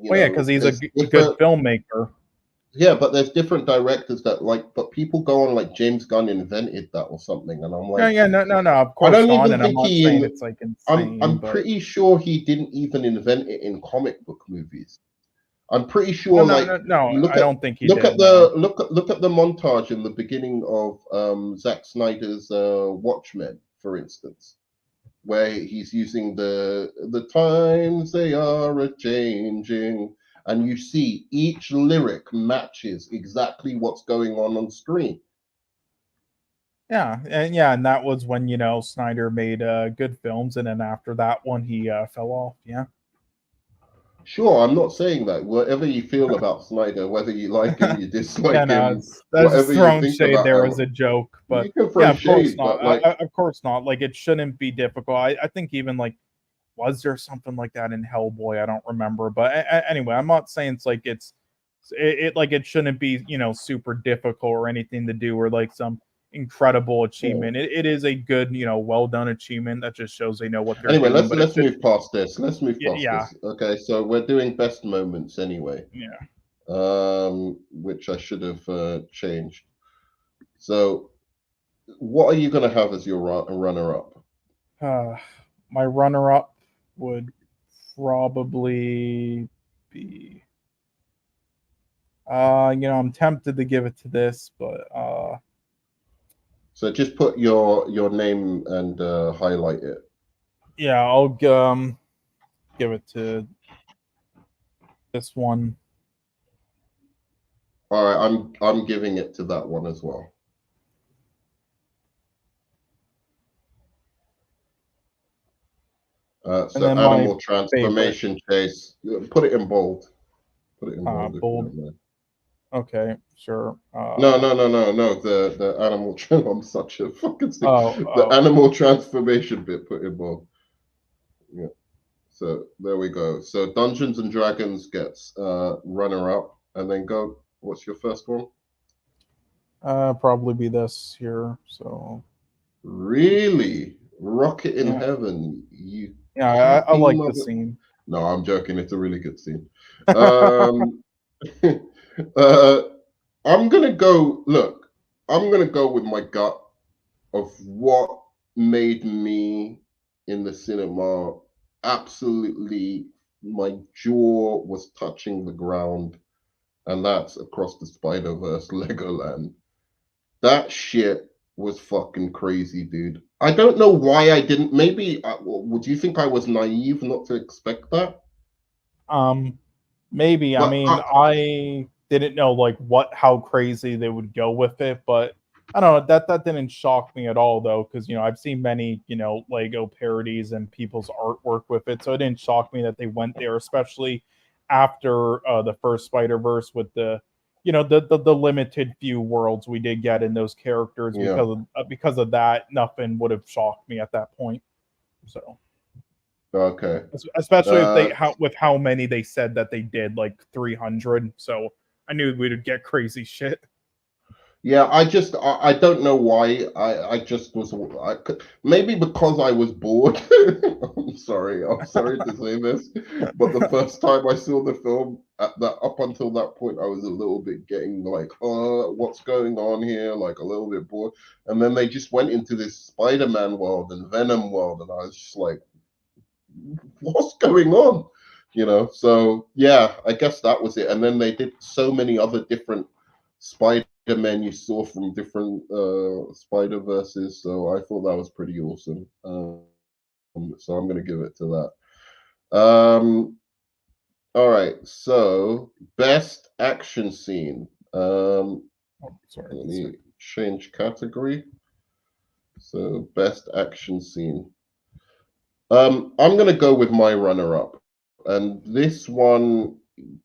well, yeah, because he's a there's good different. filmmaker. Yeah, but there's different directors that like, but people go on like James Gunn invented that or something, and I'm Yeah, like, yeah, no, of I course don't not. even And I'm think not saying it's like insane, I'm but pretty sure he didn't even invent it in comic book movies. I'm pretty sure, like, no, look I at don't think he did. No. look at the montage in the beginning of Zack Snyder's Watchmen, for instance, where he's using the times they are a changing, and you see each lyric matches exactly what's going on screen. And that was when Snyder made good films, and then after that one he fell off. Yeah. Sure, I'm not saying that. Whatever you feel about Snyder, whether you like him, you Yeah, dislike no, him, it's that's just whatever you throwing think shade about there him, as a joke, but you can yeah, throw of course shade, not. but like, Of course not. Like it shouldn't be difficult. I think even like was there something like that in Hellboy? I don't remember, but anyway, I'm not saying it's like like it shouldn't be super difficult or anything to do or like some incredible yeah. achievement. It is a good well done achievement that just shows they know what they're Anyway, doing, but it let's should move past this. Let's move past yeah this. Okay, so we're doing best moments anyway, yeah. which I should have changed. So, what are you going to have as your runner up? My runner up would probably be. I'm tempted to give it to this, but So just put your name and highlight it. yeah, I'll give it to this one. All right, I'm giving it to that one as well. So animal transformation chase. Put it in bold. Put it in bold. Bold. Okay, sure. No. The animal. I'm such a fucking stick. The animal transformation bit. Put in bold. Yeah. So there we go. So Dungeons and Dragons gets runner up, and then go. What's your first one? Probably be this here. So. Really, Rocket in Heaven. You. Yeah, I like the scene. No, I'm joking. It's a really good scene. I'm gonna go. Look, I'm gonna go with my gut of what made me in the cinema absolutely. My jaw was touching the ground, and that's Across the Spider-Verse Legoland. That shit was fucking crazy, dude. I don't know why I didn't. Maybe would you think I was naive not to expect that? Maybe. But I mean, I didn't know like how crazy they would go with it, but I don't know, that didn't shock me at all though, because I've seen many Lego parodies and people's artwork with it, so it didn't shock me that they went there, especially after the first Spider-Verse with the the limited few worlds we did get in those characters. Because of that, nothing would have shocked me at that point. So okay, especially if with how many they said that they did, like 300. So I knew we would get crazy shit. Yeah, I don't know why I just was maybe because I was bored. I'm sorry to say this, but the first time I saw the film, up until that point, I was a little bit getting like, oh, what's going on here? Like a little bit bored, and then they just went into this Spider-Man world and Venom world, and I was just like, what's going on? So yeah, I guess that was it. And then they did so many other different Spider-Men you saw from different Spider-Verses, so I thought that was pretty awesome. So I'm going to give it to that. All right, so best action scene. Sorry, let me change category. So best action scene. I'm going to go with my runner-up, and this one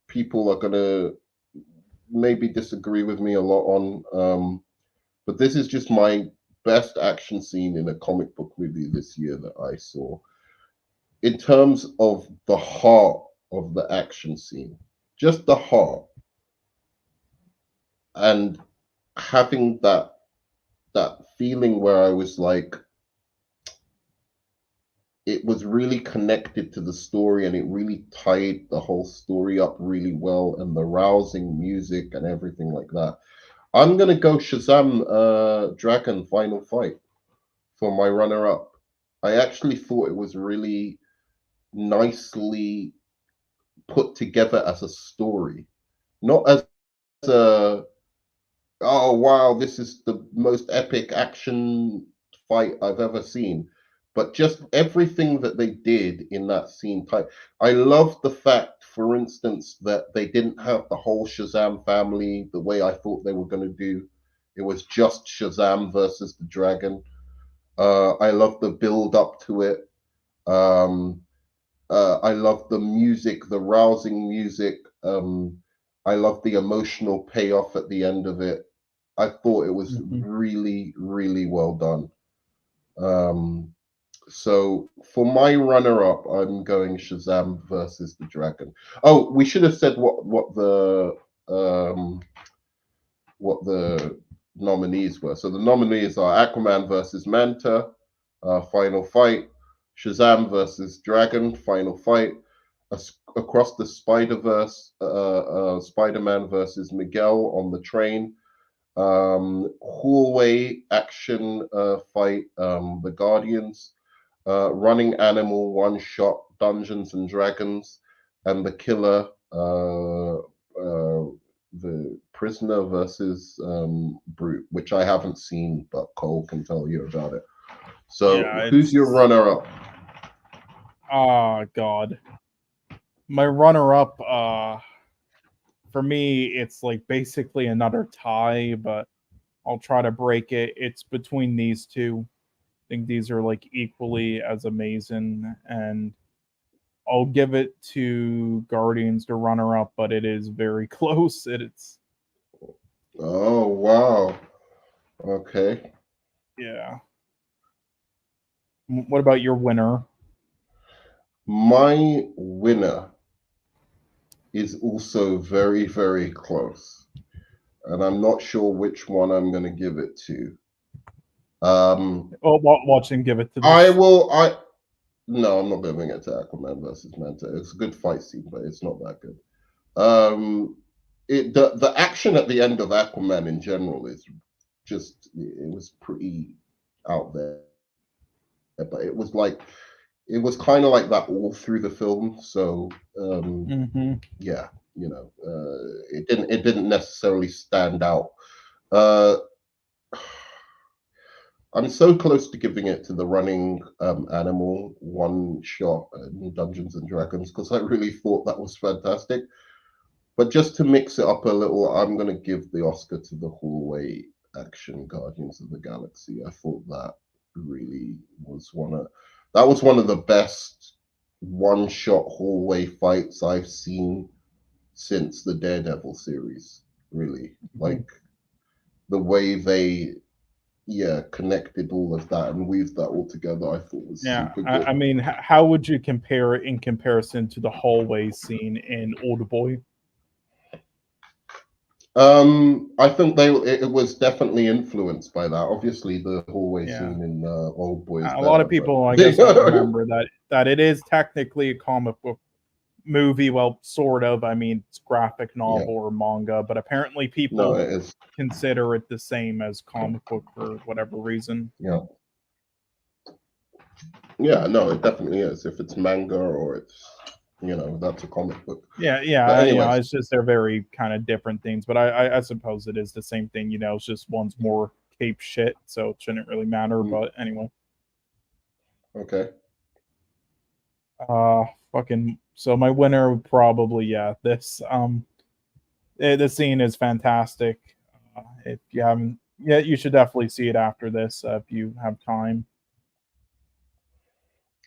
people are going to maybe disagree with me a lot on, but this is just my best action scene in a comic book movie this year that I saw. In terms of the heart of the action scene, just the heart, and having that feeling where I was like, it was really connected to the story and it really tied the whole story up really well, and the rousing music and everything like that. I'm gonna go Shazam Dragon Final Fight for my runner-up. I actually thought it was really nicely put together as a story, not as a oh wow, this is the most epic action fight I've ever seen. But just everything that they did in that scene type. I love the fact, for instance, that they didn't have the whole Shazam family the way I thought they were going to do. It was just Shazam versus the dragon. I love the build up to it. I love the music, the rousing music. I love the emotional payoff at the end of it. I thought it was really, really well done. So for my runner-up, I'm going Shazam versus the Dragon. Oh, we should have said what the nominees were. So the nominees are Aquaman versus Manta, Final Fight; Shazam versus Dragon, Final Fight; Across the Spider-Verse, Spider-Man versus Miguel on the train; hallway action fight, The Guardians; Running Animal One Shot Dungeons and Dragons, and The Killer, The Prisoner versus Brute, which I haven't seen, but Cole can tell you about it. So, Yeah, who's your runner-up? Oh God, my runner-up. For me, it's like basically another tie, but I'll try to break it. It's between these two. I think these are like equally as amazing, and I'll give it to Guardians to runner up, but it is very close. It's Oh wow. Okay. yeah. What about your winner? My winner is also very, very close. And I'm not sure which one I'm going to give it to. Watch him give it to this. No, I'm not giving it to Aquaman versus Manta. It's a good fight scene, but it's not that good. The action at the end of Aquaman in general is just, it was pretty out there. But it was kind of like that all through the film. So yeah, it didn't necessarily stand out. I'm so close to giving it to the Running Animal One Shot in Dungeons and Dragons because I really thought that was fantastic. But just to mix it up a little, I'm going to give the Oscar to the hallway action Guardians of the Galaxy. I thought that really was one of the best one-shot hallway fights I've seen since the Daredevil series. Really, like the way they connected all of that and weaved that all together, I thought was super good. I mean, how would you compare it in comparison to the hallway scene in Old Boy? I think it was definitely influenced by that. Obviously, the hallway scene in Old Boy. A lot of people, I guess, don't remember that it is technically a comic book movie. Well, sort of. I mean, it's graphic novel or manga, but apparently people consider it the same as comic book for whatever reason. Yeah, no, it definitely is. If it's manga or it's, that's a comic book. Yeah. Anyways. It's just they're very kind of different things, but I suppose it is the same thing. It's just one's more cape shit, so it shouldn't really matter. But anyway. Okay. Fucking. So my winner would probably this. The scene is fantastic. If you haven't yet, you should definitely see it after this if you have time.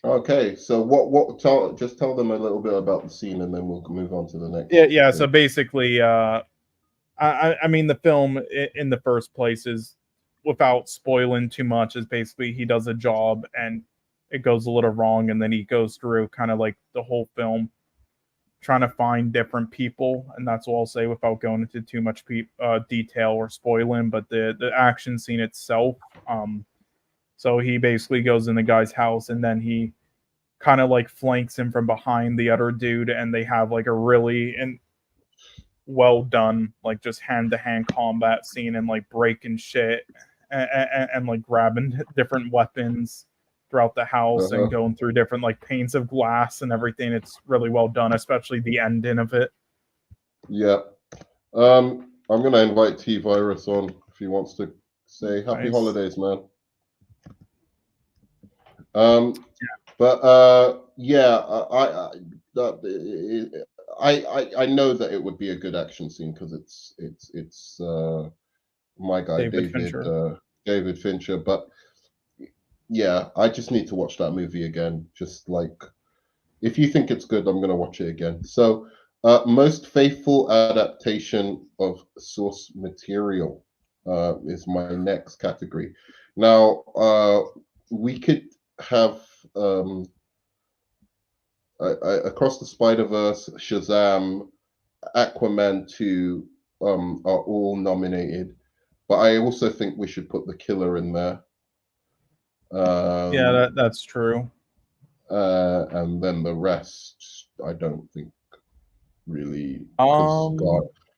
Okay, so just tell them a little bit about the scene, and then we'll move on to the next. Yeah. So basically, I mean, the film in the first place is, without spoiling too much, is basically he does a job and it goes a little wrong, and then he goes through kind of like the whole film trying to find different people, and that's what I'll say without going into too much detail or spoiling. But the action scene itself, so he basically goes in the guy's house, and then he kind of like flanks him from behind the other dude, and they have like a really well done, like just hand-to-hand combat scene, and like breaking shit and like grabbing different weapons throughout the house and going through different like panes of glass and everything. It's really well done, especially the ending of it. Yeah. I'm gonna invite T-Virus on if he wants to say happy holidays, man. But I know that it would be a good action scene because it's my guy David Fincher. But yeah, I just need to watch that movie again. Just like, if you think it's good, I'm gonna watch it again. So, most faithful adaptation of source material is my next category. Now, we could have Across the Spider-Verse, Shazam, Aquaman 2 are all nominated, but I also think we should put The Killer in there. Yeah, that's true. And then the rest, I don't think really.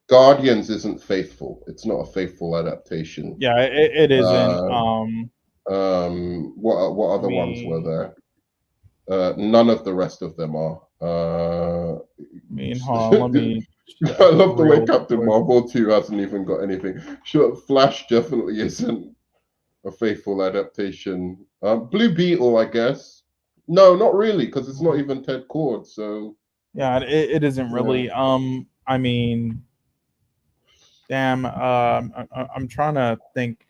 Guardians isn't faithful. It's not a faithful adaptation. Yeah, it isn't. What other ones were there? None of the rest of them are. Let me. I love the way Captain Marvel 2 hasn't even got anything. Sure, Flash definitely isn't a faithful adaptation. Blue Beetle, I guess. No, not really, because it's not even Ted Kord. So yeah, it isn't really. Yeah. I mean, damn. I'm trying to think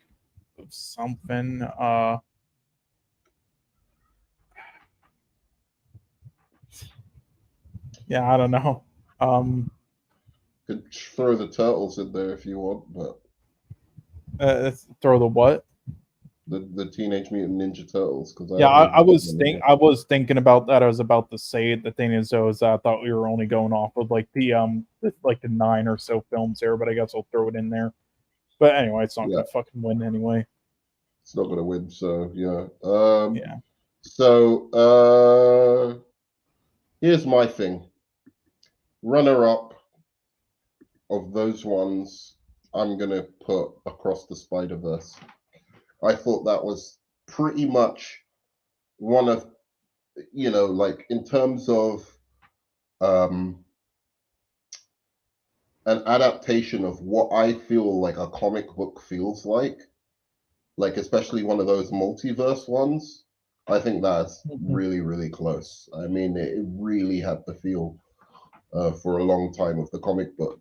of something. Yeah, I don't know. Could throw the turtles in there if you want, but Throw the what? the Teenage Mutant Ninja Turtles, because Yeah, I I was thinking about that. I was about to say it. The thing is, though, is I thought we were only going off of like the 9 or so films there, but I guess I'll throw it in there. But anyway, it's not gonna fucking win anyway. It's not gonna win, so yeah. Yeah. So here's my thing. Runner up of those ones, I'm gonna put Across the Spider-Verse. I thought that was pretty much one of, like in terms of um an adaptation of what I feel like a comic book feels like especially one of those multiverse ones. I think that's really, really close. I mean, it really had the feel for a long time of a comic book.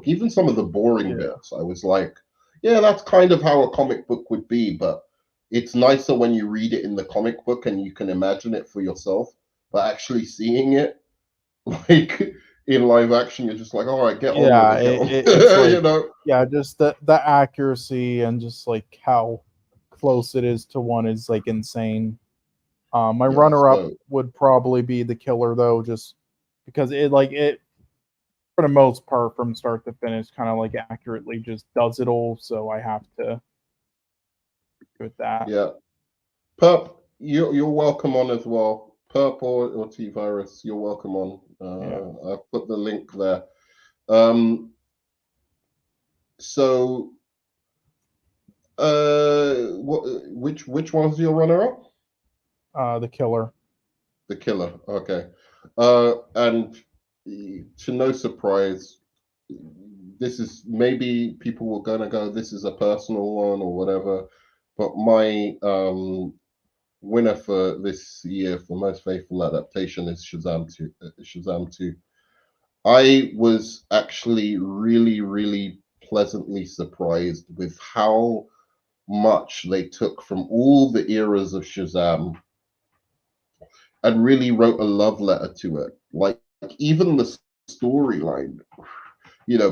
Even some of the boring bits, I was like, yeah, that's kind of how a comic book would be, but it's nicer when you read it in the comic book and you can imagine it for yourself. But actually seeing it, like in live action, you're just like, all right, get on with it, It's like, you know? yeah, just the accuracy and just like how close it is to one is like insane. My runner up would probably be The Killer, though, just because it for the most part from start to finish kind of like accurately just does it all. So I have to go with that. Yeah. Perp, you're welcome on as well. Perp or T Virus, you're welcome on. I've put the link there. So which one's your runner up? The Killer. The Killer. Okay. And to no surprise, this is maybe people were gonna go, this is a personal one or whatever, but my winner for this year for most faithful adaptation is Shazam 2. Shazam 2. I was actually really, really pleasantly surprised with how much they took from all the eras of Shazam and really wrote a love letter to it. Like even the storyline,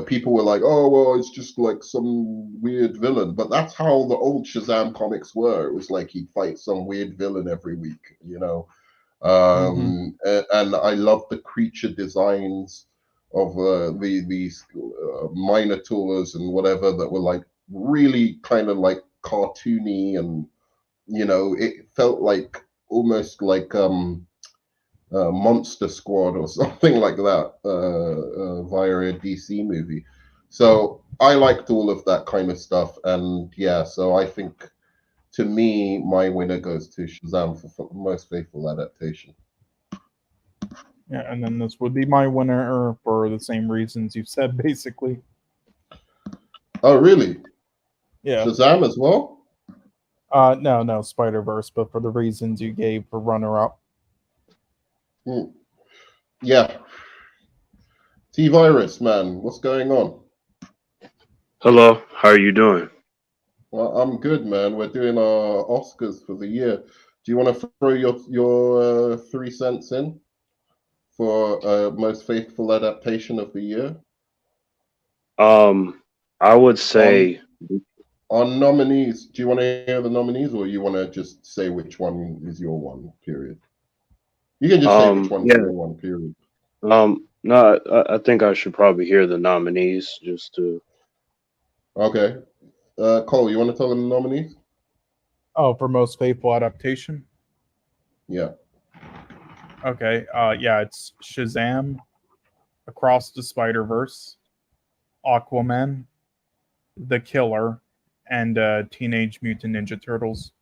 people were like, "Oh, well, it's just like some weird villain," but that's how the old Shazam comics were. It was like he'd fight some weird villain every week. And I love the creature designs of these minotaurs and whatever that were like really kind of like cartoony, and it felt like almost like Monster Squad or something like that via a DC movie. So I liked all of that kind of stuff, and yeah, so I think to me my winner goes to Shazam for most faithful adaptation. Yeah, and then this would be my winner for the same reasons you said, basically. Oh, really? Yeah. Shazam as well? No, Spider-Verse, but for the reasons you gave for runner-up. Yeah. T-Virus, man, what's going on? Hello, how are you doing? Well, I'm good, man. We're doing our Oscars for the year. Do you want to throw your 3 cents in for most faithful adaptation of the year? I would say on nominees. Do you want to hear the nominees, or you want to just say which one is your one? Period. You can just say which one's your one. Period. No, I think I should probably hear the nominees just to. Okay, Cole, you want to tell them the nominees? Oh, for most faithful adaptation. Yeah. Okay. Yeah, it's Shazam, Across the Spider-Verse, Aquaman, The Killer, and Teenage Mutant Ninja Turtles.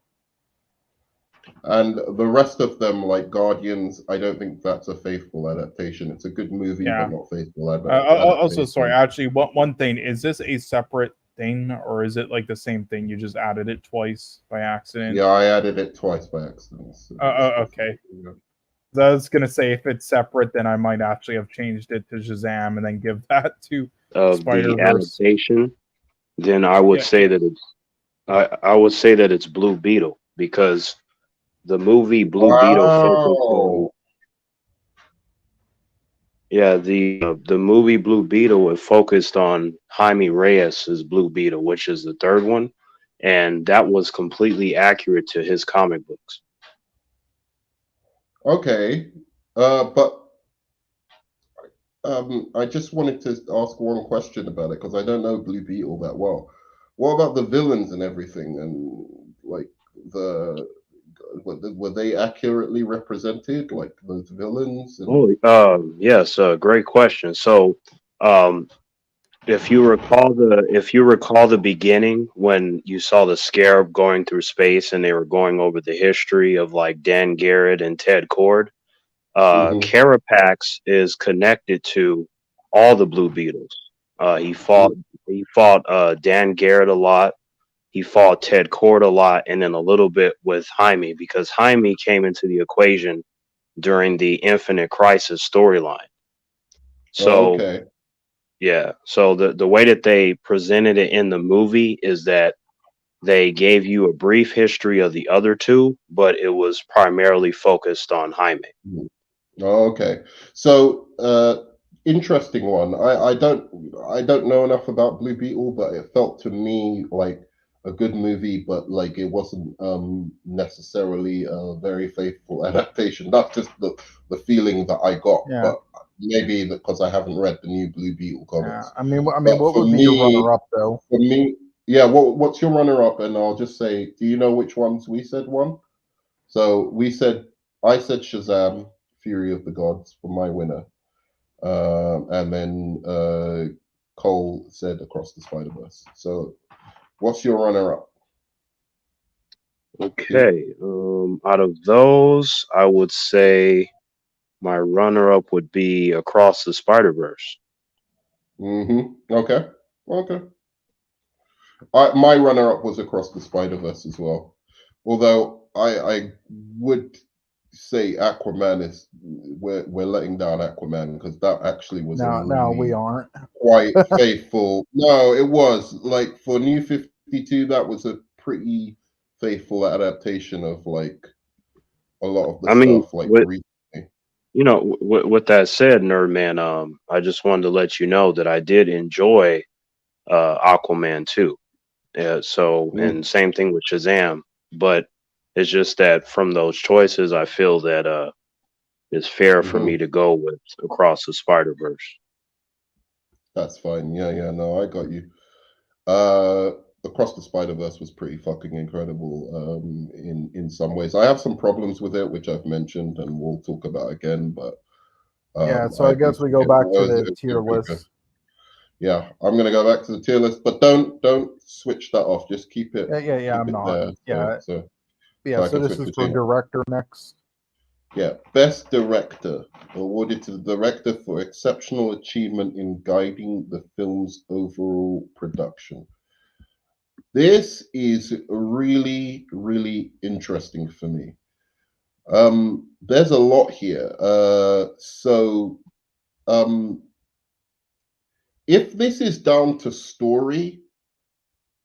And the rest of them, like Guardians, I don't think that's a faithful adaptation. It's a good movie, but not faithful Also, adaptation. sorry, actually, one thing, is this a separate thing, or is it like the same thing? You just added it twice by accident? Yeah, I added it twice by accident. So okay. I was gonna say, if it's separate, then I might actually have changed it to Shazam and then give that to The Spider-Verse. adaptation, then I would say that it's I would say that it's Blue Beetle, because the movie Blue Beetle focused on, Wow. yeah, the movie Blue Beetle, it focused on Jaime Reyes's Blue Beetle, which is the third one, and that was completely accurate to his comic books. Okay. But I just wanted to ask one question about it because I don't know Blue Beetle that well. What about the villains and everything? And like the were they accurately represented, like those villains? And Oh, yes, great question. So, um, if you recall the beginning when you saw the Scarab going through space and they were going over the history of like Dan Garrett and Ted Cord, Mhm. Carapax is connected to all the Blue Beetles. He fought Dan Garrett a lot. He fought Ted Cord a lot, and then a little bit with Jaime, because Jaime came into the equation during the Infinite Crisis storyline. So Okay. yeah, so the way that they presented it in the movie is that they gave you a brief history of the other two, but it was primarily focused on Jaime. Mhm. Okay. So interesting one. I don't know enough about Blue Beetle, but it felt to me like a good movie, but like it wasn't necessarily a very faithful adaptation. That's just the feeling that I got. Yeah. But maybe because I haven't read the new Blue Beetle Yeah. comics. I mean, But what would be your runner-up though? for me, yeah. What's your runner-up? And I'll just say, do you know which ones we said won? So I said Shazam, Fury of the Gods for my winner. And then Cole said Across the Spider Verse. So, what's your runner up? Okay, out of those, I would say my runner-up would be Across the Spider-Verse. Okay. Okay. My runner up was Across the Spider Verse as well. Although I would say Aquaman is we're letting down Aquaman because that actually was a No, we really aren't. quite faithful. No, it was like for New 52, that was a pretty faithful adaptation of like a lot of the I mean, stuff like with recently. with that said, Nerdman, I just wanted to let you know that I did enjoy Aquaman too. So, Mm, and same thing with Shazam, but it's just that from those choices, I feel that it's fair for mhm. me to go with Across the Spider Verse. That's fine. Yeah, yeah, no, I got you. Uh Across the Spider Verse was pretty fucking incredible in some ways. I have some problems with it, which I've mentioned and we'll talk about again, but Yeah, so I I do guess we think go it back to was, the it tier was really good. list. Yeah, I'm gonna go back to the tier list, but don't switch that off. Just Yeah, keep I'm it not. there Yeah, so I so can this switch is for between. director next. Yeah, best director awarded to the director for exceptional achievement in guiding the film's overall production. This is really, really interesting for me. There's a lot here. Um, if this is down to story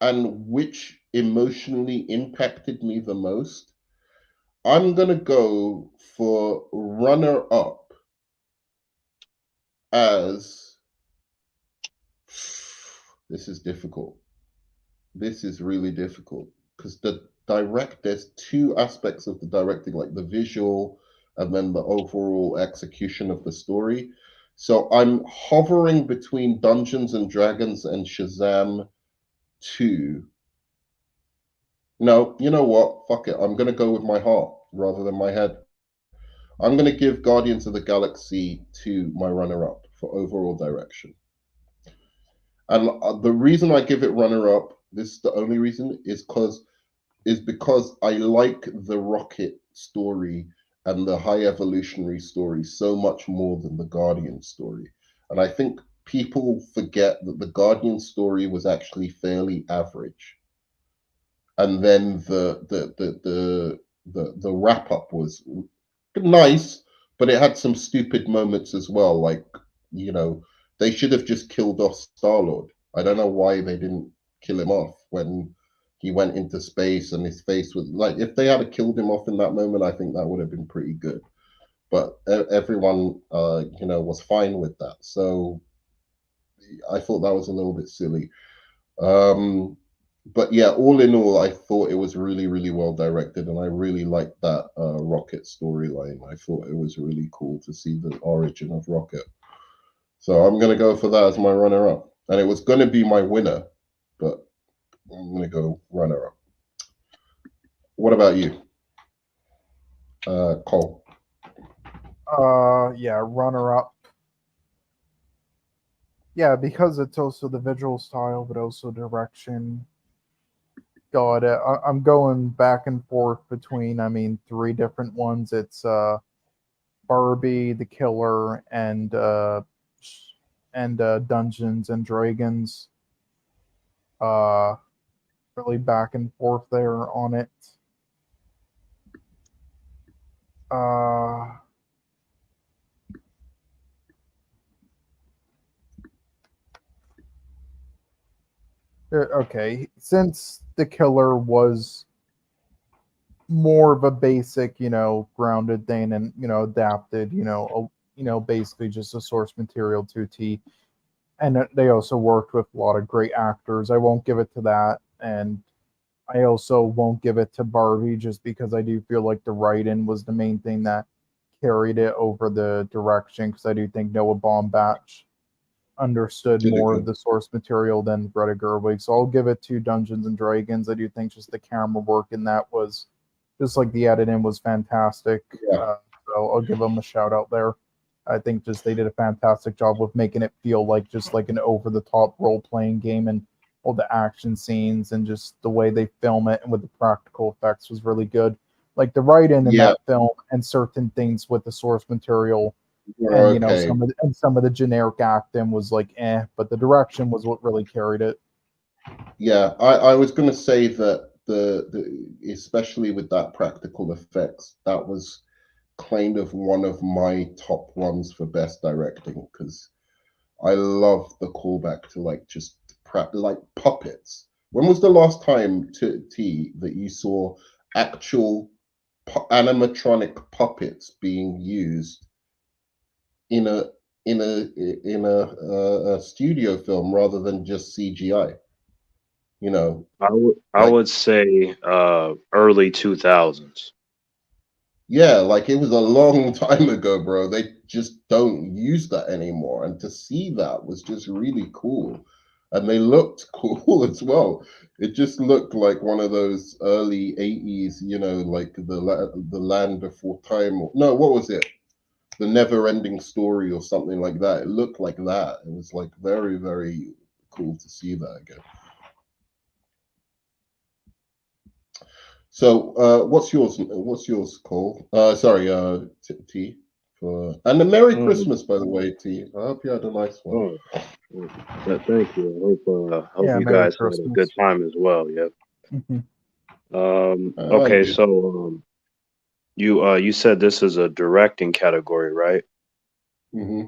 and which emotionally impacted me the most, I'm gonna go for runner up as this is difficult. This is really difficult because there's two aspects of the directing, like the visual and then the overall execution of the story. So I'm hovering between Dungeons and Dragons and Shazam 2. No, you know what? Fuck it. I'm gonna go with my heart rather than my head. I'm gonna give Guardians of the Galaxy to my runner-up for overall direction. And the reason I give it runner-up, this is the only reason, is because I like the rocket story and the High Evolutionary story so much more than the Guardian story. And I think people forget that the Guardian story was actually fairly average. And then the wrap up was nice, but it had some stupid moments as well. Like, they should have just killed off Star-Lord. I don't know why they didn't kill him off when he went into space and his face was like, if they had killed him off in that moment, I think that would have been pretty good. But everyone, was fine with that. So I thought that was a little bit silly. But yeah, all in all, I thought it was really, really well directed, and I really liked that Rocket storyline. I thought it was really cool to see the origin of Rocket. So I'm going to go for that as my runner-up. And it was going to be my winner, but I'm going to go runner-up. What about you, Cole? Yeah, runner-up. Yeah, because it's also the visual style, but also direction. God, I'm going back and forth between, three different ones. It's Barbie, The Killer, and Dungeons and Dragons. Really back and forth there on it. Okay, since The Killer was more of a basic, grounded thing and, adapted, basically just a source material to T. And they also worked with a lot of great actors. I won't give it to that. And I also won't give it to Barbie just because I do feel like the writing was the main thing that carried it over the direction, because I do think Noah Baumbach understood more of the source material than Greta Gerwig. So I'll give it to Dungeons and Dragons. I do think just the camera work in that was just like the editing was fantastic. Yeah. So I'll give them a shout out there. I think just they did a fantastic job with making it feel like just like an over the top role playing game, and all the action scenes and just the way they film it and with the practical effects was really good. Like the writing in that film and certain things with the source material and some of the generic acting was like but the direction was what really carried it. Yeah, I was going to say that the especially with that practical effects, that was kind of one of my top ones for best directing, because I love the callback to like just like puppets. When was the last time that you saw actual animatronic puppets being used in a studio film rather than just CGI? I would say early 2000s. Yeah, like it was a long time ago, bro. They just don't use that anymore. And to see that was just really cool. And they looked cool as well. It just looked like one of those early 80s, like the Land Before Time. No, what was it? The Never Ending Story or something like that. It looked like that. It was like very, very cool to see that again. So, what's yours? What's yours, Cole? Sorry, T. And a Merry Christmas, by the way, T. I hope you had a nice one. Thank you. I hope you Merry guys Christmas. had a good time as well. Yep. Mm-hmm. Okay, so you said this is a directing category, right? Mm-hmm.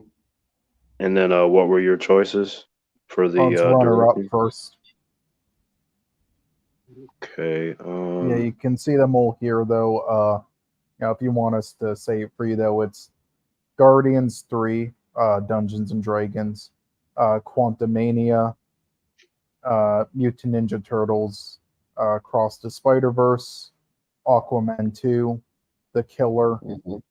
And then what were your choices for the runner up directing? first? Okay. Yeah, you can see them all here, though. If you want us to say it for you, though, it's Guardians 3, Dungeons and Dragons, Quantumania, Mutant Ninja Turtles, Cross the Spider-Verse, Aquaman 2, The Killer,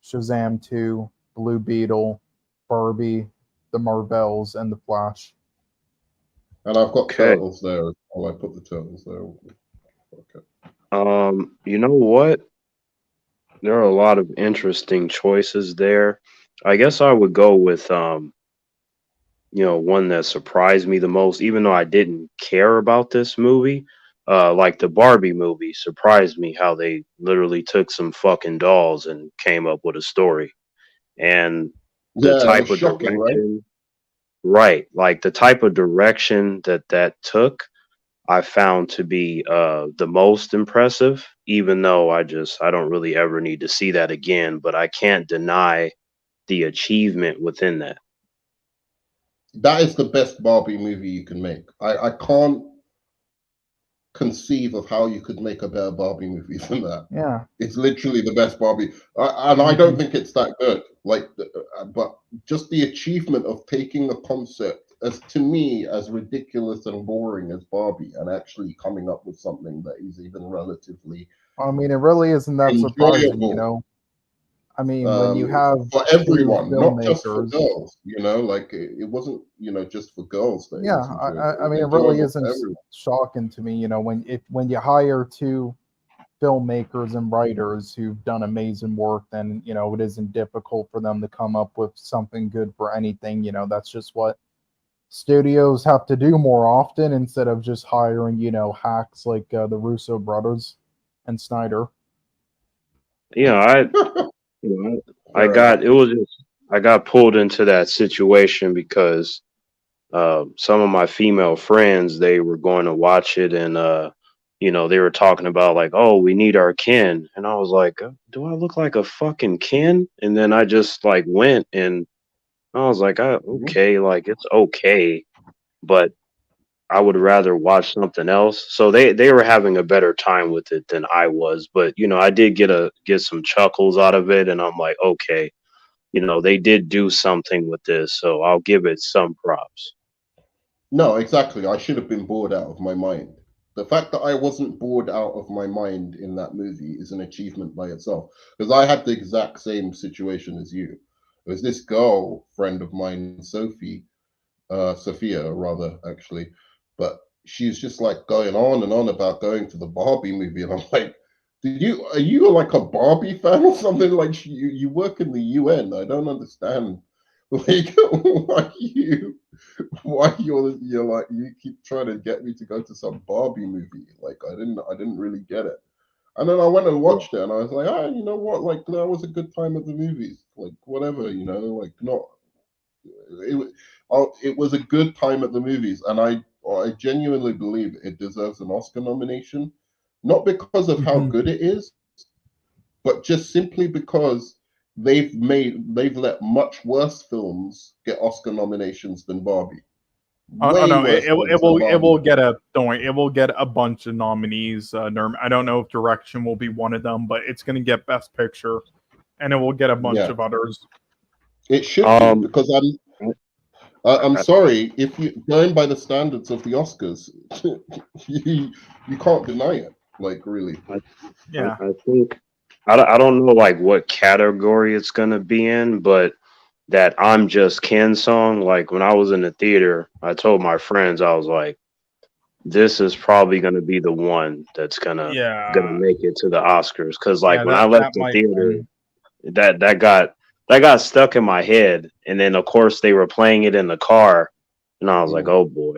Shazam 2, Blue Beetle, Barbie, The Marvels, and The Flash. And I've got Turtles there. I put the Turtles there. Okay. You know what? There are a lot of interesting choices there. I guess I would go with one that surprised me the most, even though I didn't care about this movie. like the Barbie movie surprised me how they literally took some fucking dolls and came up with a story. And the Yeah, it was type of shocking, right? direction, right? Like the type of direction that took, I found to be the most impressive. Even though I don't really ever need to see that again, but I can't deny the achievement within that. That is the best Barbie movie you can make. I can't conceive of how you could make a better Barbie movie than that. Yeah. It's literally the best Barbie, and I don't think it's that good. Like, but just the achievement of taking a concept as, to me, as ridiculous and boring as Barbie, and actually coming up with something that is even relatively I mean, it really isn't that surprising, you enjoyable. know. I mean, when you have For two everyone, not just for filmmakers, girls. You know, like it wasn't, just for girls that it yeah, was enjoyable. I It was mean, it really enjoyable for isn't everyone. shocking to me, you know, when you hire two filmmakers and writers who've done amazing work, then you know it isn't difficult for them to come up with something good for anything. You know, that's just what studios have to do more often instead of just hiring, you know, hacks like the Russo brothers and Snyder. You know, you know, I Fair enough. got it was just I got pulled into that situation because some of my female friends they were going to watch it and they were talking about like, oh, we need our Ken, and I was like, do I look like a fucking Ken? And then I just like went and I was like, Mhm. okay, like it's okay, but I would rather watch something else. So they were having a better time with it than I was, but I did get some chuckles out of it, and I'm like, okay, they did do something with this, so I'll give it some props. No, exactly. I should have been bored out of my mind. The fact that I wasn't bored out of my mind in that movie is an achievement by itself. Because I had the exact same situation as you. There was this girl friend of mine, Sophia, rather, actually, but she's just like going on and on about going to the Barbie movie, and I'm like, are you like a Barbie fan or something? Like you work in the UN. I don't understand. Like, why you're like, you keep trying to get me to go to some Barbie movie. Like, I didn't really get it. And then I went and Yeah. watched it, and I was like, you know what? Like, that was a good time at the movies. Like, whatever, like not. It was a good time at the movies, and I genuinely believe it deserves an Oscar nomination, not because of how Mhm. good it is, but just simply because they've let much worse films get Oscar nominations than Barbie. Oh Way no, worse it films than will Barbie. don't worry, it will get a bunch of nominees. I don't know if direction will be one of them, but it's going to get Best Picture, and it will get a bunch Yeah, of others. it should be Um, because I, I'm I, sorry, if you going by the standards of the Oscars, you can't deny it. Like, really. I, Yeah. I think I don't know like what category it's gonna be in, but that "I'm Just Ken" song, like when I was in the theater, I told my friends I was like, this is probably gonna be the one that's gonna Yeah. make it to the Oscars. Cause like Yeah, when I that left the might theater, win. that got stuck in my head, and then of course they were playing it in the car, and I was like, Mm, oh boy,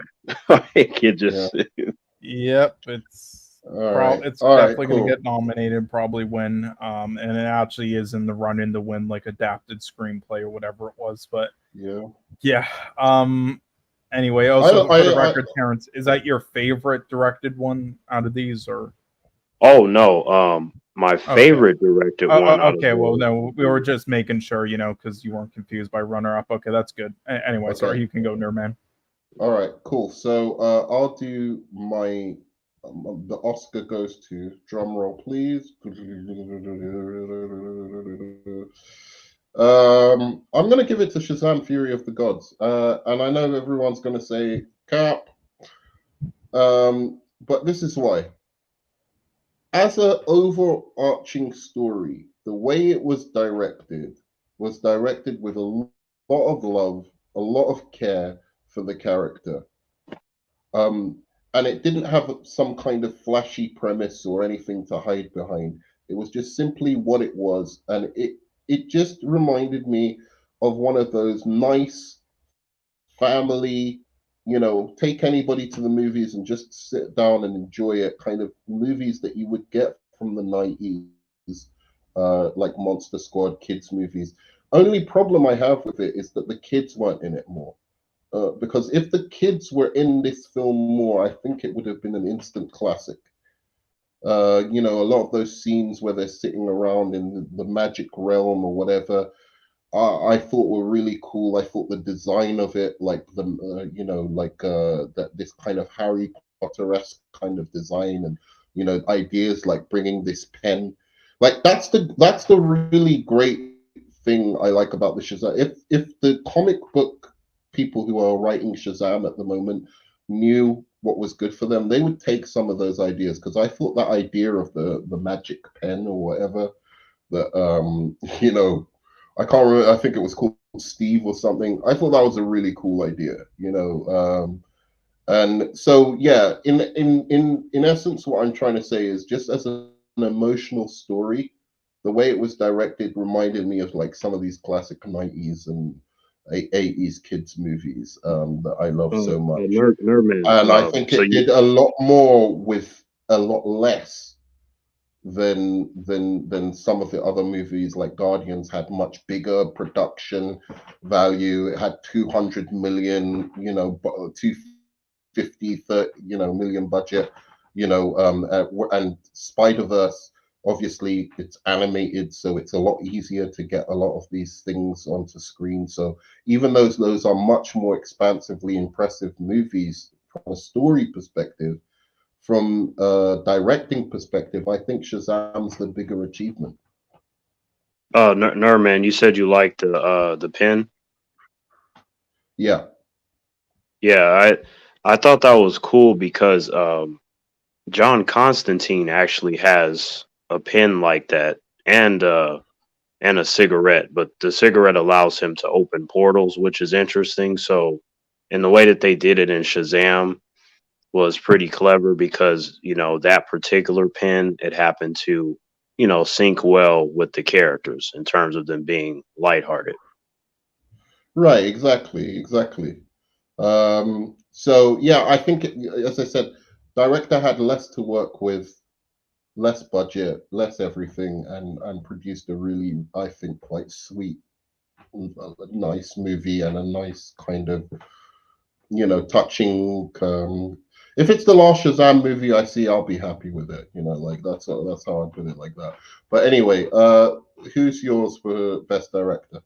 like it yeah. just Yep, it's All right. definitely going to Cool. get nominated, probably win. And it actually is in the running to win like adapted screenplay or whatever it was. But Yeah. yeah. Anyway, I, also for the I, I, record, Terrence, is that your favorite directed one out of these, or oh no, my okay? favorite directed one out of Okay, well, the no, we were just making sure, you know, because you weren't confused by runner up. Okay, that's good. Anyway, okay. sorry, you can go, Nerdman. All right. Cool. So I'll do my. The Oscar goes to, drum roll, please. I'm gonna give it to Shazam: Fury of the Gods, and I know everyone's gonna say Cap, but this is why. As an overarching story, the way it was directed with a lot of love, a lot of care for the character. And it didn't have some kind of flashy premise or anything to hide behind. It was just simply what it was, and it just reminded me of one of those nice family take anybody to the movies and just sit down and enjoy it, kind of movies that you would get from the 90s, like Monster Squad, kids movies. Only problem I have with it is that the kids weren't in it more. Because if the kids were in this film more, I think it would have been an instant classic. A lot of those scenes where they're sitting around in the magic realm or whatever, I thought were really cool. I thought the design of it, like that this kind of Harry Potter-esque kind of design, and ideas like bringing this pen, like that's the really great thing I like about the Shazam. If the comic book people who are writing Shazam at the moment knew what was good for them, they would take some of those ideas, because I thought that idea of the magic pen or whatever that I can't remember. I think it was called Steve or something. I thought that was a really cool idea, and so yeah. In essence, what I'm trying to say is, just as an emotional story, the way it was directed reminded me of like some of these classic 90s and 80s kids movies that I love so much. Nerdman. And I think it did a lot more with a lot less than some of the other movies. Like Guardians had much bigger production value. It had 200 million, 250, 30, million budget, and Spider-Verse, obviously it's animated, so it's a lot easier to get a lot of these things onto screen. So even though those are much more expansively impressive movies from a story perspective, from a directing perspective, I think Shazam's the bigger achievement. Nerdman, you said you liked the pen. Yeah. Yeah, I thought that was cool because John Constantine actually has a pen like that, and a cigarette, but the cigarette allows him to open portals, which is interesting. So, in the way that they did it in Shazam was pretty clever, because that particular pen, it happened to sync well with the characters in terms of them being lighthearted. Right. Exactly. So yeah, I think, as I said, director had less to work with, less budget, less everything, and produced a really, I think, quite sweet, nice movie, and a nice kind of, touching. If it's the last Shazam movie I see, I'll be happy with it. Like that's how I put it, like that. But anyway, who's yours for best director,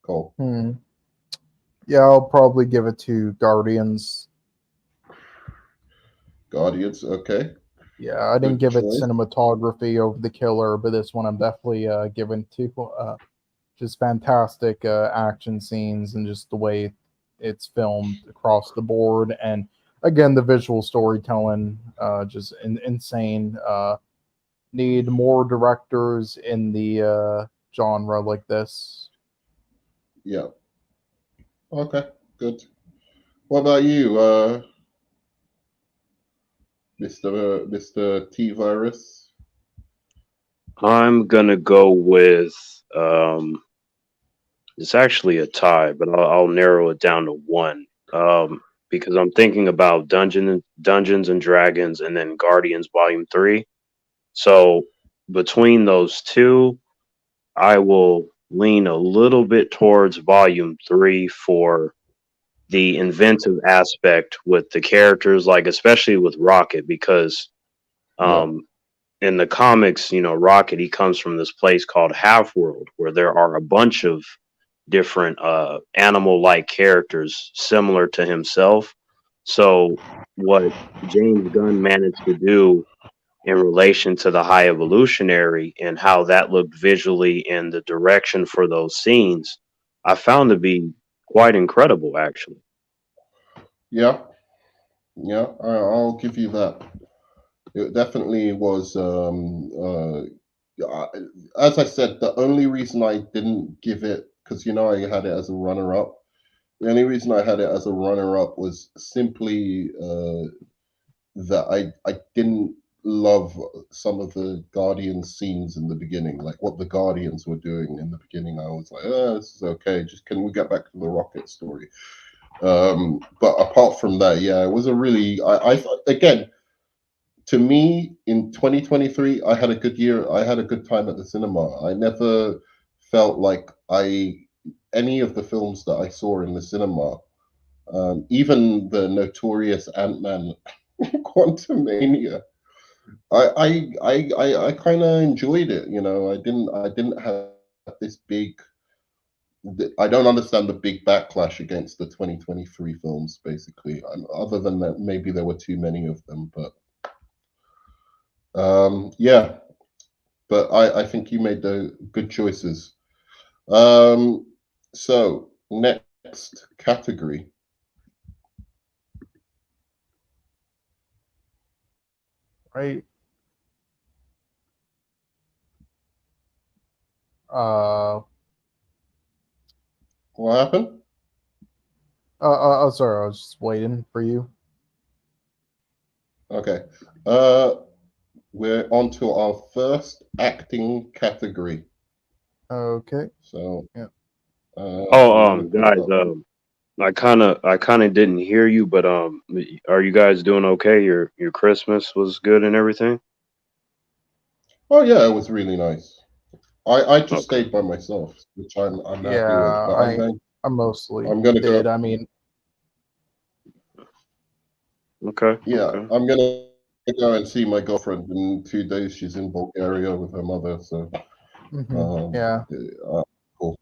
Cole? Yeah, I'll probably give it to Guardians. Guardians, okay. Yeah, I didn't give it cinematography over The Killer, but this one I'm definitely giving to just fantastic action scenes, and just the way it's filmed across the board. And again, the visual storytelling, just insane. Need more directors in the genre like this. Yeah. Okay, good. What about you, Mr. T Virus? I'm gonna go with it's actually a tie, but I'll narrow it down to one. Because I'm thinking about Dungeons and Dragons, and then Guardians Volume 3. So between those two, I will lean a little bit towards Volume 3 for the inventive aspect with the characters, like especially with Rocket, because in the comics, Rocket, he comes from this place called Half World, where there are a bunch of different animal-like characters similar to himself. So what James Gunn managed to do in relation to the High Evolutionary and how that looked visually and the direction for those scenes, I found to be quite incredible, actually. Yeah, I'll give you that. It definitely was. As I said, the only reason I didn't give it, because I had it as a runner-up. The only reason I had it as a runner-up was simply that I didn't love some of the Guardians scenes in the beginning, like what the Guardians were doing in the beginning. I was like, this is okay. Just can we get back to the Rocket story? But apart from that, yeah, it was a really. I again, to me, in 2023, I had a good year. I had a good time at the cinema. I never felt like any of the films that I saw in the cinema, even the notorious Ant-Man Quantumania, I kind of enjoyed it. You know, I didn't have this big. I don't understand the big backlash against the 2023 films. Basically, other than that, maybe there were too many of them. But yeah, but I think you made the good choices. Um, so next category. Right. What happened? Sorry, I was just waiting for you. Okay. We're on to our first acting category. Okay. So Yeah. Guys, I kind of didn't hear you, but are you guys doing okay? Your Christmas was good and everything. Oh yeah, it was really nice. I just Okay, stayed by myself, which I'm Yeah, happy with. But I mostly I'm gonna did. go. I mean, okay, Yeah, okay. I'm gonna go and see my girlfriend in 2 days. She's in Bulgaria with her mother, so yeah, cool.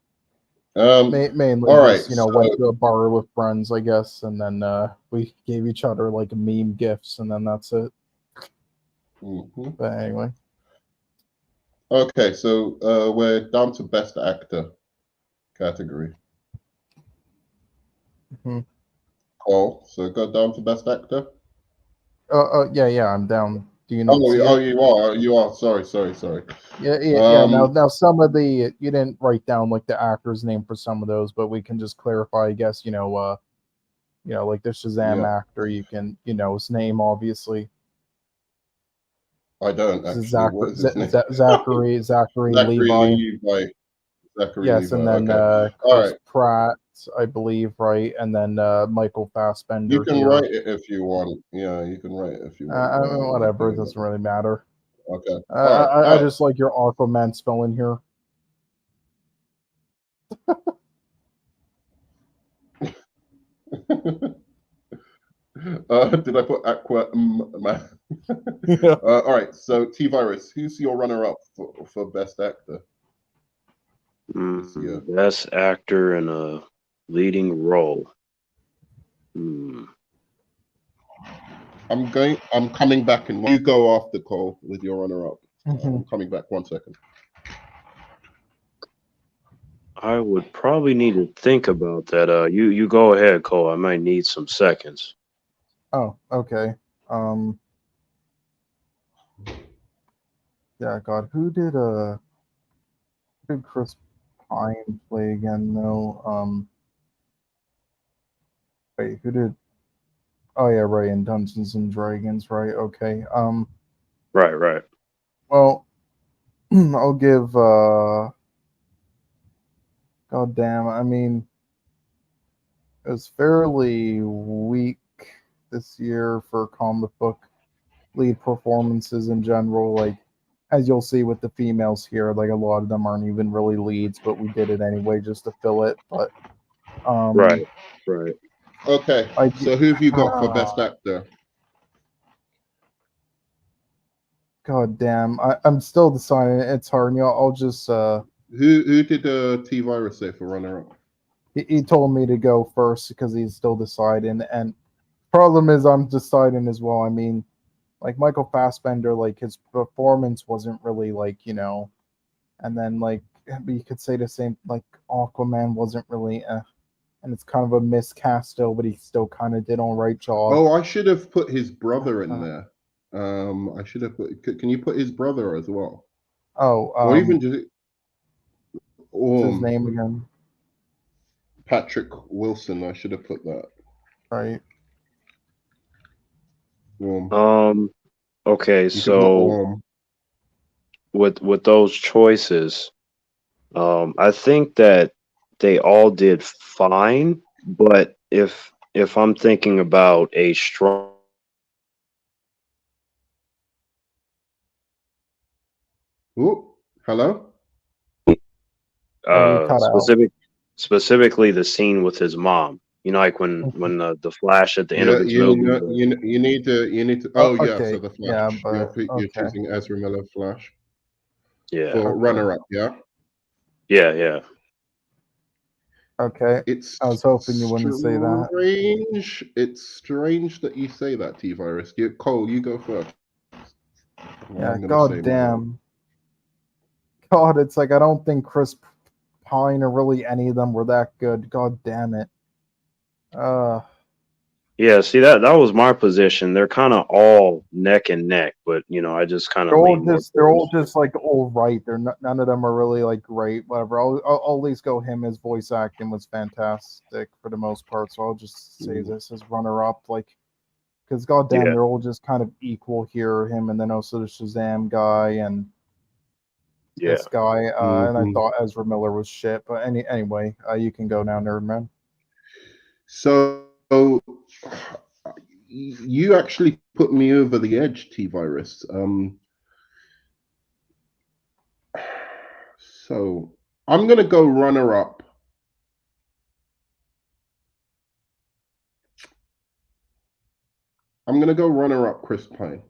Um, mainly all right. just So went to a bar with friends, I guess, and then we gave each other like meme gifts, and then that's it. mhm. But anyway, Okay, so we're down to best actor category. hmm Cool. So go down to best actor. yeah, I'm down. Do you not Oh, see oh, it? you are. Sorry. Yeah. Um, Now some of the you didn't write down like the actor's name for some of those, but we can just clarify. I guess like the Shazam yeah, actor, you can his name obviously. I don't This is actually. What is his name? Zachary Zachary Levi. Levi. Zachary Yes, Levi. and then Okay. All Chris right. Pratt, I believe, right? And then Michael You Fassbender can here. write it if you want. Yeah, you can write it if you want. Like Whatever, it doesn't really matter. okay. All right. I All just like your Aquaman spelling here. right. Did I put aqua? Man? Yeah. All right. So T Virus, who's your runner-up for best actor this year? Best actor in a leading role. Hmm. I'm coming back, and you go after Cole with your runner-up. Mhm. I'm coming back 1 second. I would probably need to think about that. You go ahead, Cole. I might need some seconds. Oh, okay. Um, yeah, God, who did Chris Pine play again? No, wait, who did? Oh yeah, right, in Dungeons and Dragons, right? Okay. Right, right. Well, I'll give. God damn, I mean, it was fairly weak this year for comic book lead performances in general. Like, as you'll see with the females here, like a lot of them aren't even really leads, but we did it anyway just to fill it. But Right, right. Okay. I So who have you got for best actor? God damn, I'm still deciding. It's hard. I'll just Who did T Virus say for runner-up? he told me to go first because he's still deciding. And problem is, I'm deciding as well. I mean, like Michael Fassbender, like his performance wasn't really and then like you could say the same, like Aquaman wasn't really, and it's kind of a miscast still, but he still kind of did all right job. Oh, I should have put his brother in Uh, there. I should have put. Can you put his brother as well, oh, or even just what's his name again? Patrick Wilson? I should have put that. Right. Um. Okay, You could put so with those choices, I think that they all did fine, but if I'm thinking about a strong Oh, hello. You cut out. specifically the scene with his mom. You know, like when the Flash at the end of Yeah, his movie. you need to. Oh, Oh yeah, so okay. the Flash. Yeah, but You're okay. choosing Ezra Miller Flash Yeah, for Okay. runner up. Yeah, yeah. Okay. it's I was hoping you wouldn't say that. strange. It's strange that you say that, T Virus. Cole, you go first. And Yeah, I'm gonna say god mine. damn. God, it's like I don't think Chris Pine or really any of them were that good. God damn it. Yeah, see that was my position. They're kind of all neck and neck, but you know, I just kind of lean more They're all towards. just like all right. They're not, none of them are really like great. Whatever. I'll at least go him. His voice acting was fantastic for the most part. So I'll just say this as runner up. Like, because goddamn, Yeah, they're all just kind of equal here. Him and then also the Shazam guy and yeah. this guy. And I Mhm. thought Ezra Miller was shit. But anyway, you can go now, Nerdman. So you actually put me over the edge, T Virus. So I'm gonna go runner up. I'm gonna go runner up, Chris Pine.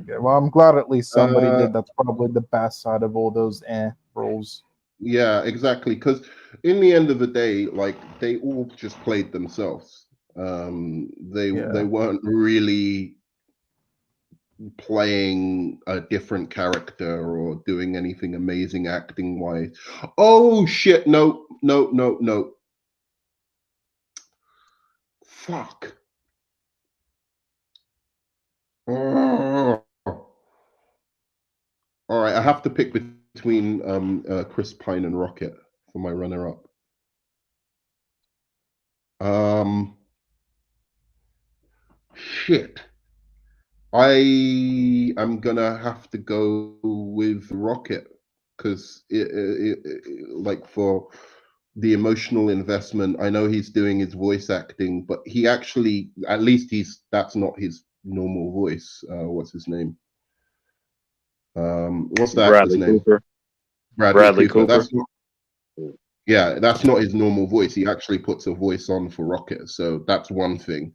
Okay, well, I'm glad at least somebody Uh, did. That's probably the best side of all those roles. yeah, exactly. Because in the end of the day, like they all just played themselves. They Yeah. weren't really playing a different character or doing anything amazing acting wise. Oh shit! No, no, no, no. Fuck. Oh. All right, I have to pick between Chris Pine and Rocket for my runner up. Um, shit. I am gonna have to go with Rocket because like for the emotional investment. I know he's doing his voice acting, but he actually, at least that's not his normal voice. What's his name? What's the actor's Bradley name? Cooper. Bradley Bradley Cooper. Cooper. That's not. Yeah, that's not his normal voice. He actually puts a voice on for Rocket, so that's one thing.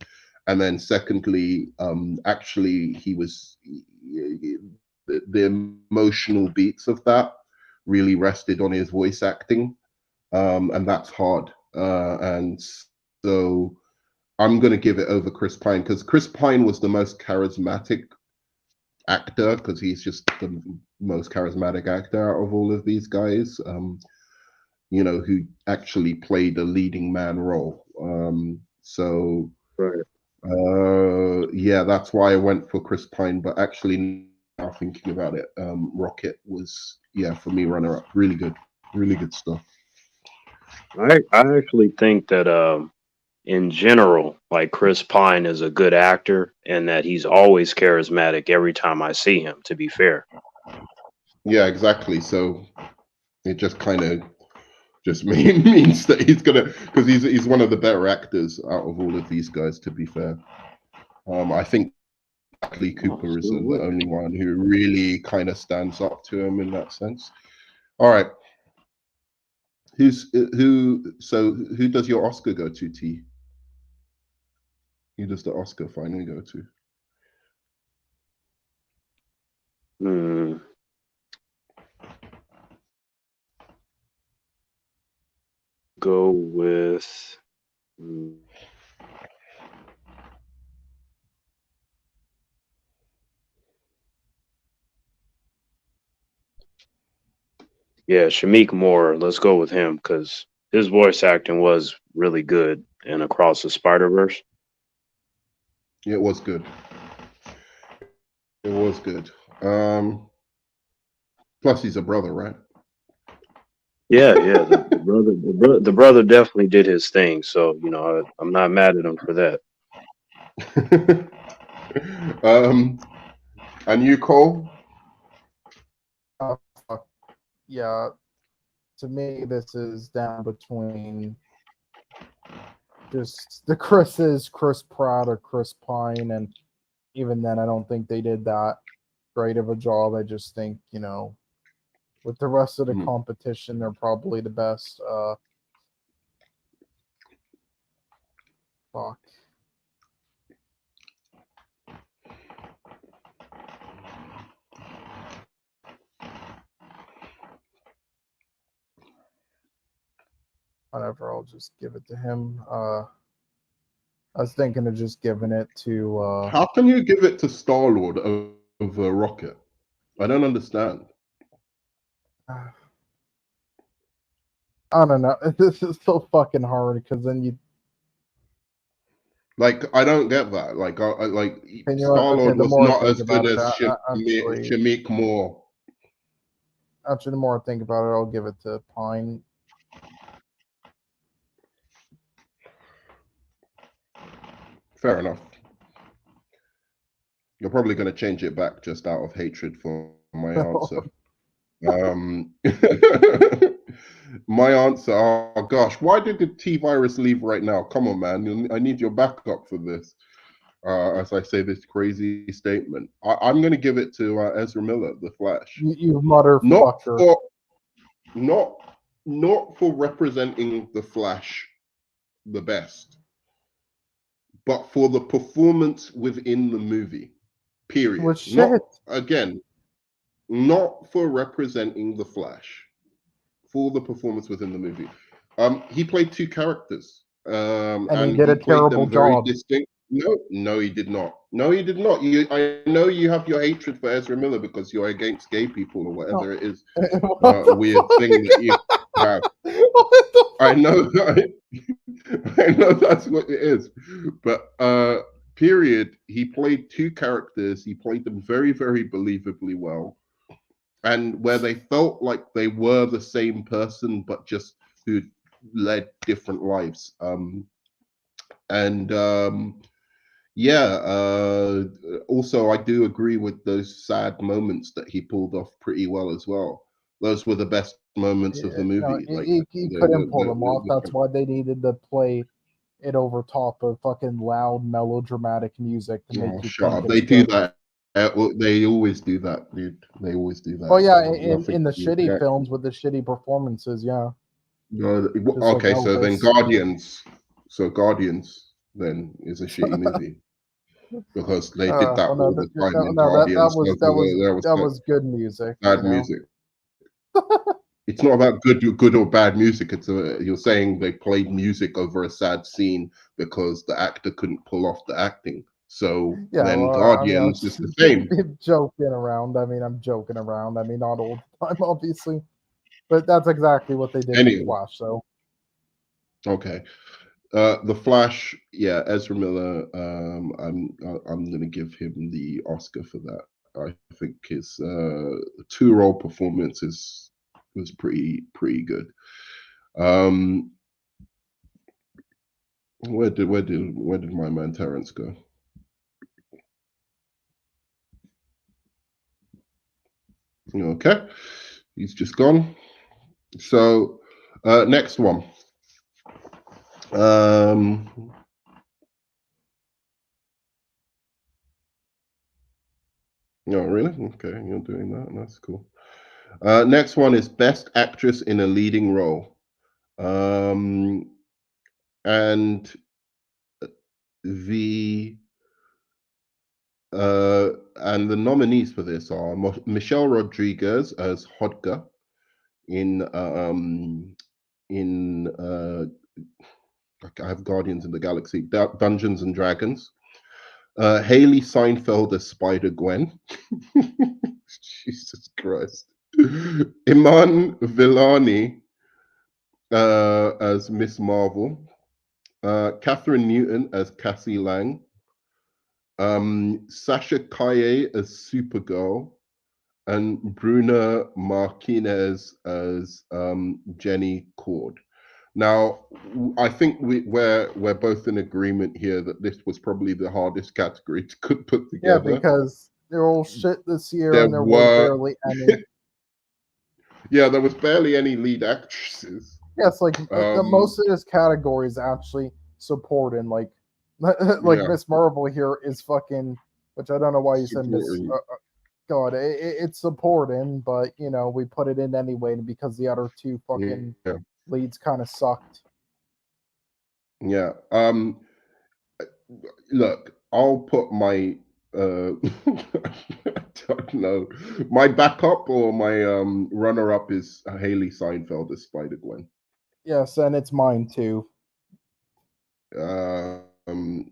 And then secondly, actually, he was the emotional beats of that really rested on his voice acting, and that's hard. And so I'm going to give it over Chris Pine because Chris Pine was the most charismatic actor because he's just the most charismatic actor out of all of these guys. Who actually played a leading man role. So Right. yeah, that's why I went for Chris Pine. But actually, now thinking about it, Rocket was for me runner up. Really good stuff. I actually think that in general, like Chris Pine is a good actor and that he's always charismatic every time I see him, to be fair. Yeah, exactly. So it just kind of just means that he's gonna because he's one of the better actors out of all of these guys. To be fair, I think Lee Oh, Cooper is still the with only one who really kind of stands up to him in that sense. All right, who? So who does your Oscar go to? T. Who does the Oscar finally go to? Hmm. Go with. hmm, Yeah, Shamik Moore. Let's go with him because his voice acting was really good in Across the Spider Verse. It was good. It was good. Um, Plus, he's a brother, right? Yeah. The brother definitely did his thing. So you know, I'm not mad at him for that. um, and you, Cole? Yeah, to me, this is down between just the Chris's, Chris Pratt or Chris Pine, and even then, I don't think they did that great of a job. I just think, with the rest of the competition, they're probably the best. Fuck. Whatever, I'll just give it to him. I was thinking of just giving it to. How can you give it to Star-Lord over Rocket? I don't understand. I don't know. This is so fucking hard because then you. Like, I don't get that. Like, Okay, Star-Lord was not as good as Shamik Moore. Actually, the more I think about it, I'll give it to Pine. Fair enough. You're probably going to change it back just out of hatred for my answer. My answer, oh gosh, why did the T-Virus leave right now? Come on, man. I need your backup for this. As I say this crazy statement. I'm going to give it to Ezra Miller, The Flash. You motherfucker. Not for representing The Flash the best, but for the performance within the movie. Period. Well, shit. Not for representing the Flash, for the performance within the movie. He played two characters, and he did a terrible job. Distinct. No, he did not. No, he did not. I know you have your hatred for Ezra Miller because you're against gay people or whatever it is. Weird thing that you have. I know that's what it is. But period, he played two characters. He played them very, very believably well. And where they felt like they were the same person, but just who led different lives. Also, I do agree with those sad moments that he pulled off pretty well as well. Those were the best moments of the movie. No, he couldn't pull them off. That's why they needed to play it over top of fucking loud, melodramatic music to make you shut up. They do that. They always do that, dude. They always do that. Oh yeah, in the shitty films with the shitty performances, yeah. Okay, so then Guardians. So Guardions then is a shitty movie because they did that all the time in Guardians. That was good music. Bad music. It's not about good or bad music. You're saying they played music over a sad scene because the actor couldn't pull off the acting. So Guardians is the same. Joking around. I'm joking around. Not all the time, obviously, but that's exactly what they did in Flash. So, okay, The Flash. Yeah, Ezra Miller. I'm gonna give him the Oscar for that. I think his two-role performance was pretty good. Where did my man Terrence go? Okay, he's just gone. So next one. No, really? Okay, you're doing that. That's cool. Next one is Best Actress in a Leading Role. And the nominees for this are Michelle Rodriguez as Hodga in I have Guardians of the Galaxy, Dungeons and Dragons. Haley Seinfeld as Spider-Gwen. Jesus Christ. Iman Vellani as Miss Marvel. Catherine Newton as Cassie Lang. Sasha Kaye as Supergirl. And Bruna Martinez as Jenny Cord. Now, I think we're both in agreement here that this was probably the hardest category to put together. Yeah, because they're all shit this year, and there were barely any. Yeah, there was barely any lead actresses. Yes, like Um, most of his categories actually supporting, like like yeah, Miss Marvel here is fucking, which I don't know why you said Miss. supporting. God, it's supporting, but you know we put it in anyway because the other two fucking Yeah, leads kind of sucked. yeah. Look, I'll put my I don't know, my backup or my runner up is Haley Seinfeld as Spider Gwen. Yes, and it's mine too. Um,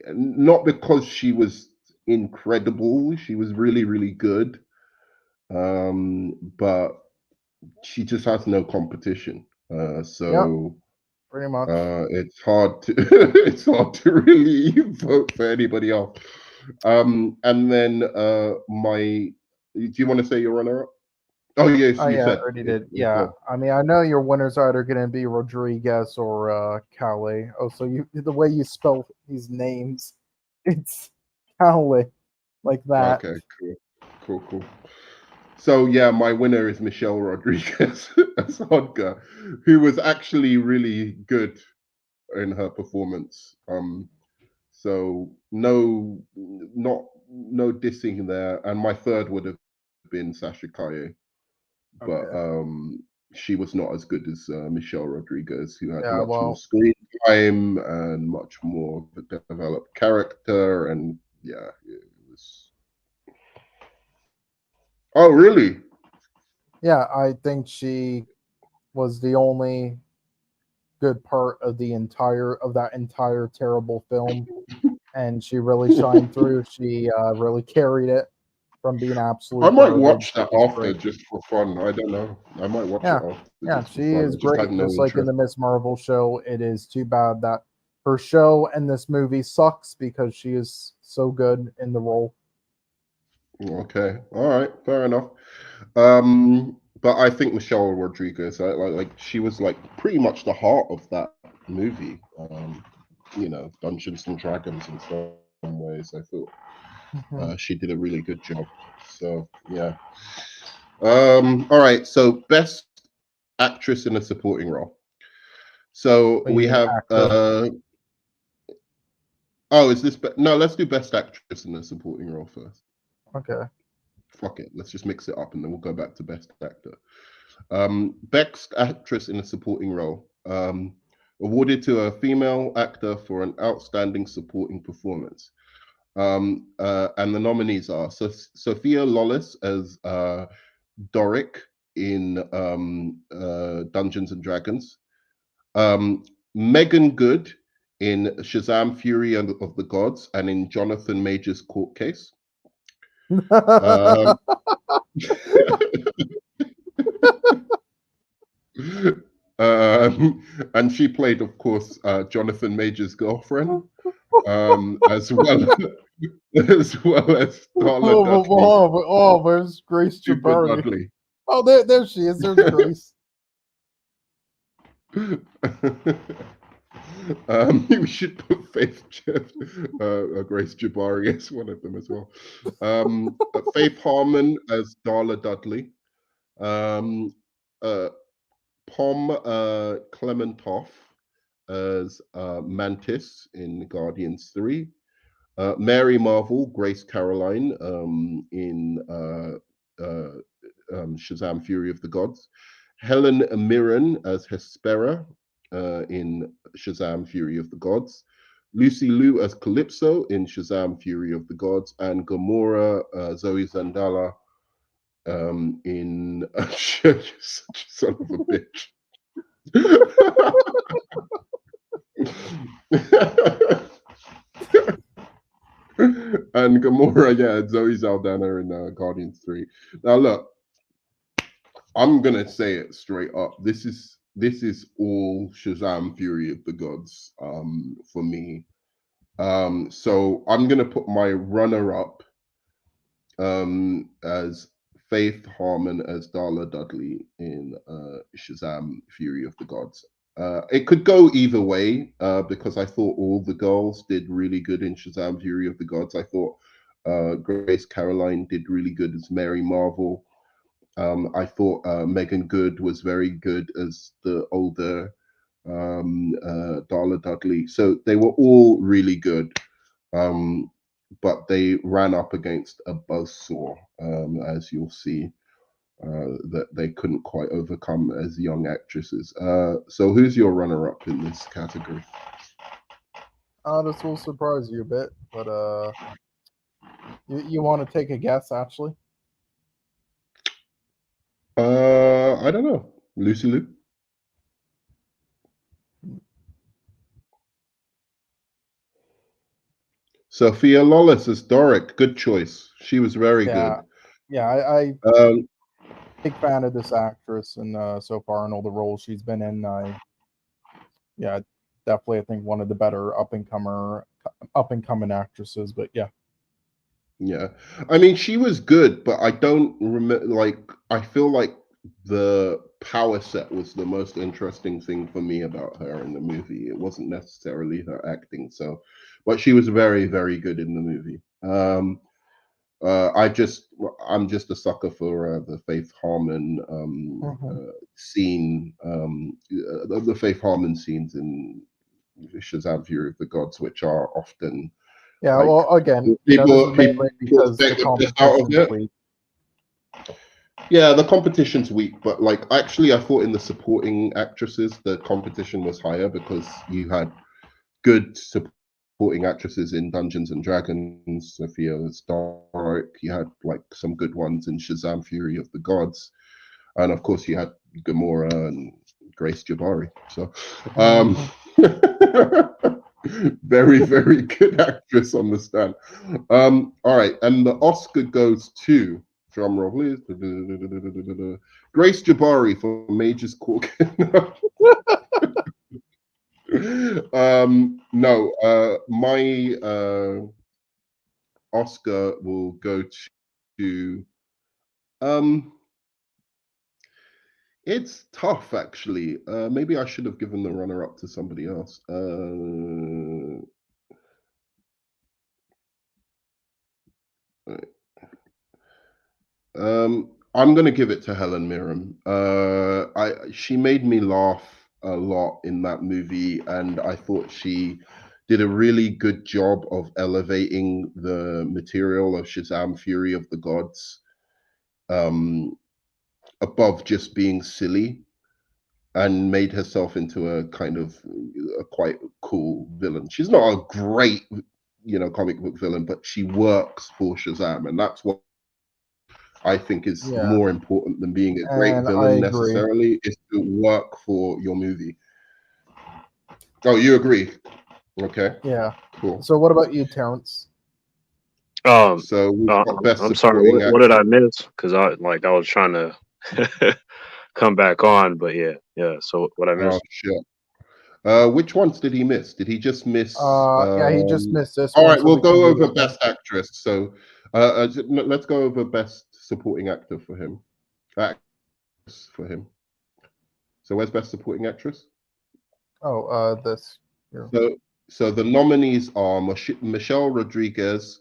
Not because she was incredible, she was really really good, but she just has no competition. Yep, So pretty much. it's hard to it's hard to really vote for anybody else. And then my, do you want to say your runner up? Oh yes, Oh you yeah, said already it did. as Yeah, well. I mean, I know your winners are either going to be Rodriguez or Calais. Oh, so you the way you spell these names, it's Calais like that. Okay, cool, cool, cool. So yeah, my winner is Michelle Rodriguez as Hodga, who was actually really good in her performance. So no dissing there. And my third would have been Sasha Kaye, but Okay. she was not as good as Michelle Rodriguez, who had Yeah. much more Well. screen time and much more of a developed character. And yeah, it was. Oh, really? Yeah, I think she was the only good part of that entire terrible film, and she really shined through. She really carried it from being I absolute might garbage. watch that She was after great. just for fun. I don't know. I might watch it Yeah, after yeah, just for she fun. is I just had great. no Just like in interest. the Miss Marvel show, it is too bad that her show and this movie sucks because she is so good in the role. Okay, all right, fair enough. But I think Michelle Rodriguez, like she was like pretty much the heart of that movie. Dungeons and Dragons in some ways. I thought Mhm. she did a really good job. So yeah. All right. So best actress in a supporting role. So What do you we mean have. actor? Oh, is this? No, let's do best actress in a supporting role first. Okay. Fuck it. Let's just mix it up and then we'll go back to best actor. Best actress in a supporting role. Awarded to a female actor for an outstanding supporting performance. And the nominees are Sophia Lollis as Doric in Dungeons and Dragons, Megan Good in Shazam Fury of the Gods and in Jonathan Major's court case. Um, and she played, of course, Jonathan Major's girlfriend, as well as well as Darla Dudley, Where's Grace Super Jabari? Dudley. Oh, there she is. There's Grace. We should put Grace Jabari as one of them as well. Faith Harmon as Darla Dudley. Um, uh, Pom Clementoff as Mantis in Guardians 3. Mary Marvel, Grace Caroline in Shazam Fury of the Gods. Helen Mirren as Hespera in Shazam Fury of the Gods. Lucy Liu as Calypso in Shazam Fury of the Gods. And Gamora Zoe Zandala in You're such a son of a bitch. And Gamora, yeah, Zoe Saldana in Guardians 3. Now look, I'm gonna say it straight up. This is all Shazam Fury of the Gods for me. So I'm gonna put my runner up as Faith Harmon as Darla Dudley in Shazam Fury of the Gods. It could go either way because I thought all the girls did really good in Shazam Fury of the Gods. I thought Grace Caroline did really good as Mary Marvel. I thought Megan Good was very good as the older Darla Dudley. So they were all really good. But they ran up against a buzzsaw, as you'll see, that they couldn't quite overcome as young actresses. So who's your runner-up in this category? This will surprise you a bit, but you want to take a guess, actually? I don't know. Lucy Liu? Sophia Lawless as Doric. Good choice. She was very good. Yeah, I big fan of this actress, and so far in all the roles she's been in, definitely I think one of the better up and coming actresses. But yeah, I mean she was good, but I don't remember. Like I feel like the power set was the most interesting thing for me about her in the movie. It wasn't necessarily her acting. So, but she was very, very good in the movie. I'm just a sucker for the Faith Harmon scene, the Faith Harmon scenes in Shazam: Fury of the Gods, which are often well, again, people this is mainly because the competition's weak. Yeah, the competition's weak, but like actually, I thought in the supporting actresses, the competition was higher because you had good supporting actresses in Dungeons and Dragons, Sophia Stark. You had like some good ones in Shazam: Fury of the Gods, and of course you had Gamora and Grace Jabari. So, very very good actress on the stand. All right, and the Oscar goes to drum roll, please. Grace Jabari for Major's Court. No, my Oscar will go to it's tough actually. Maybe I should have given the runner up to somebody else. I'm gonna give it to Helen Mirren. She made me laugh a lot in that movie, and I thought she did a really good job of elevating the material of Shazam: Fury of the Gods above just being silly, and made herself into a kind of a quite cool villain. She's not a great, comic book villain, but she works for Shazam, and that's what I think is more important than being a great villain necessarily, is to work for your movie. Oh, you agree? Okay. Yeah. Cool. So what about you, Terrence? So we've got best I'm sorry. What did I miss? Because I was trying to come back on, but yeah. So what I missed? Oh shit. Which ones did he miss? Did he just miss? He just missed this. All right, we'll go over best actress. So let's go over best supporting actor for him. So where's best supporting actress? This. Here. So the nominees are Michelle Rodriguez.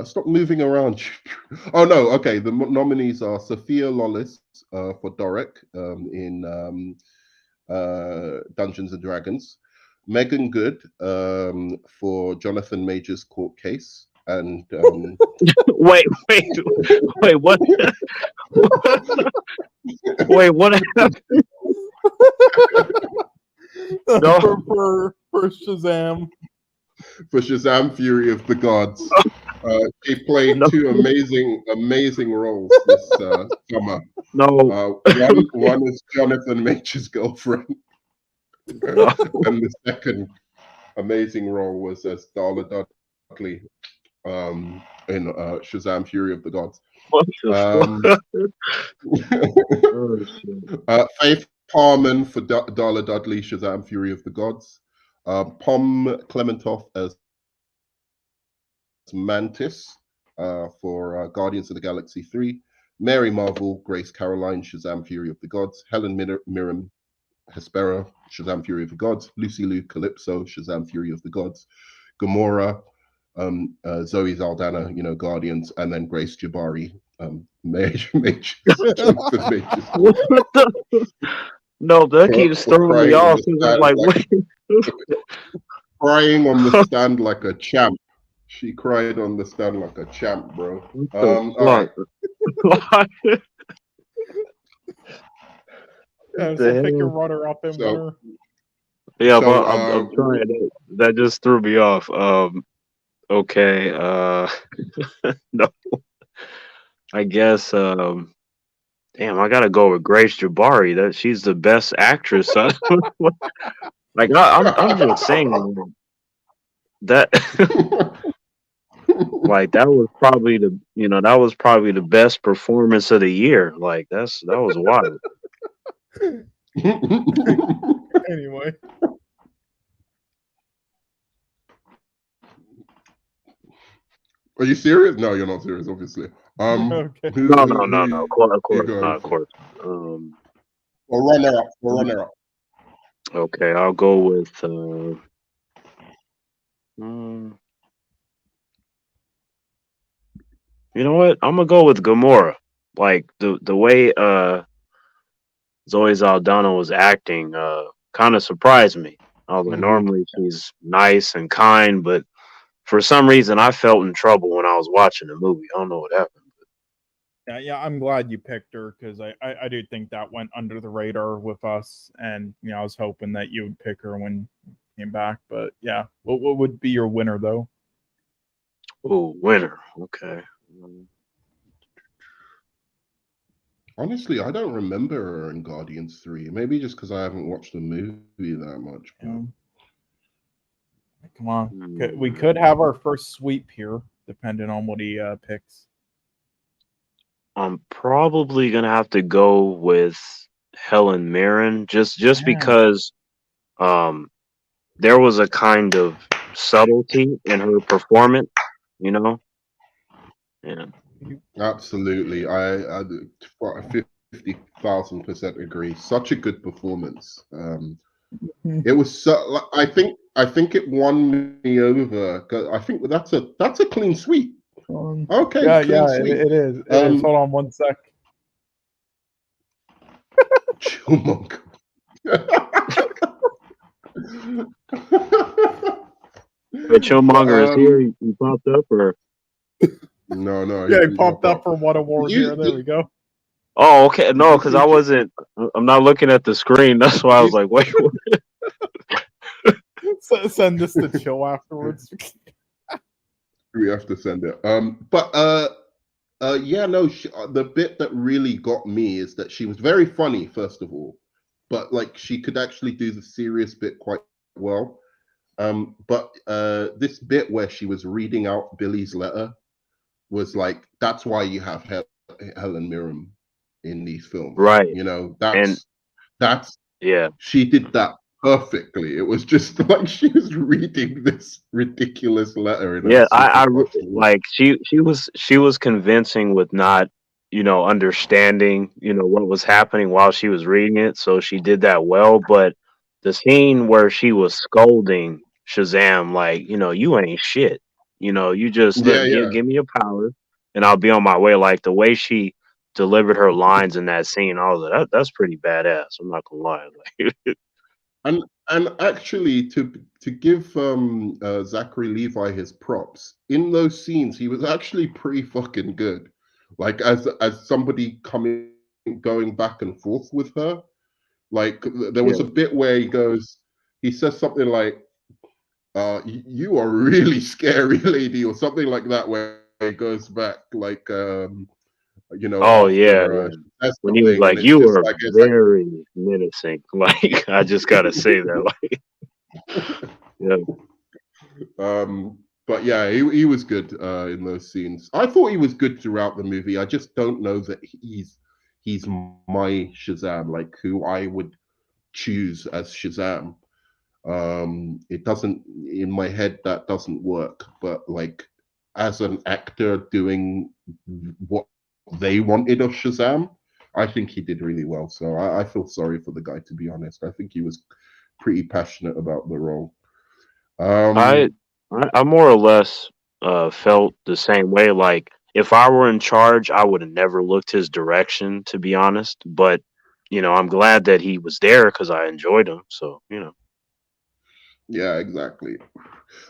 Stop moving around. Oh no, okay. The nominees are Sophia Lawless for Doric in Dungeons and Dragons, Megan Good for Jonathan Major's Court Case, and wait, what? Wait, what happened? No. for Shazam. For Shazam: Fury of the Gods. She played two amazing roles this summer. No. One is Jonathan Major's girlfriend. And the second amazing role was as Darla Dudley in Shazam: Fury of the Gods. Faith Harmon for Darla Dudley, Shazam: Fury of the Gods. Pom Klementoff as Mantis for Guardians of the Galaxy 3. Mary Marvel, Grace Caroline, Shazam: Fury of the Gods. Helen Mirren, Hespera, Shazam: Fury of the Gods. Lucy Liu, Calypso, Shazam: Fury of the Gods. Gamora, Zoe Saldana, Guardians, and then Grace Jabari, Major Jonathan Majors No, that keeps for throwing me crying on off the because I'm stand like, like wait. crying on the stand like a champ. She cried on the stand like a champ, bro. What All right. the fuck? Yeah, What so the pick your hell? runner-up and So winner. Yeah, so but I'm trying to. That just threw me off. Okay. No, I guess. Damn, I gotta go with Grace Jabari. That she's the best actress. Like I'm just saying that. Like that was probably the best performance of the year. Like that was wild. Anyway, Are you serious? No, you're not serious, obviously. okay. No, Who of course, you going of for? course. Um, Or runner up. Or runner up. okay, I'll go with. Mm, you know what? I'm gonna go with Gamora. Like the way Zoe Saldana was acting, kind of surprised me. Although Mm-hmm. normally she's nice and kind, but for some reason I felt in trouble when I was watching the movie. I don't know what happened. Yeah, I'm glad you picked her because I do think that went under the radar with us, and I was hoping that you would pick her when you came back. But yeah, what would be your winner though? Oh, winner. Okay. Honestly, I don't remember her in Guardians 3. Maybe just because I haven't watched the movie that much. But... Come on, we could have our first sweep here, depending on what he picks. I'm probably gonna have to go with Helen Mirren, just because um there was a kind of subtlety in her performance, you know. Yeah. Absolutely. I 50,000% agree. Such a good performance. It was so. I think it won me over. 'Cause I think that's a clean sweep. Okay, Yeah, clean sweep. it is. It is. Hold on one sec. Chillmonger. Wait, Chillmonger is here. He popped up, or no. Yeah, he popped up for one award here. There we go. oh, okay. No, because I wasn't. I'm not looking at the screen. That's why I was like, wait. Send this to Chill afterwards. We have to send it. Yeah, no. The bit that really got me is that she was very funny, first of all, but like she could actually do the serious bit quite well. But this bit where she was reading out Billy's letter was like, that's why you have Helen Mirren in these films, Right? You know, And that's yeah, she did that perfectly. It was just like she was reading this ridiculous letter in a yeah. super fast way. Like she was convincing with not understanding what was happening while she was reading it. So she did that well. But the scene where she was scolding Shazam, like you ain't shit. You just Yeah. give me your power, and I'll be on my way. Like the way she delivered her lines in that scene, I was like, that's pretty badass. I'm not gonna lie. Like, And actually, to give Zachary Levi his props in those scenes, he was actually pretty fucking good. Like as somebody going back and forth with her. Like there was a bit where he says something like, "You are really scary, lady," or something like that. Where he goes back, like oh yeah, after says when he was something, and like, it's "You just were like it's like. very menacing." Like, I just gotta say that. Like, yeah, But yeah, he was good in those scenes. I thought he was good throughout the movie. I just don't know that he's my Shazam, like who I would choose as Shazam. It doesn't in my head that doesn't work. But like as an actor doing what they wanted of Shazam, I think he did really well. So I feel sorry for the guy, to be honest. I think he was pretty passionate about the role. I more or less felt the same way. Like if I were in charge, I would have never looked his direction, to be honest. But I'm glad that he was there because I enjoyed him. So Yeah, exactly.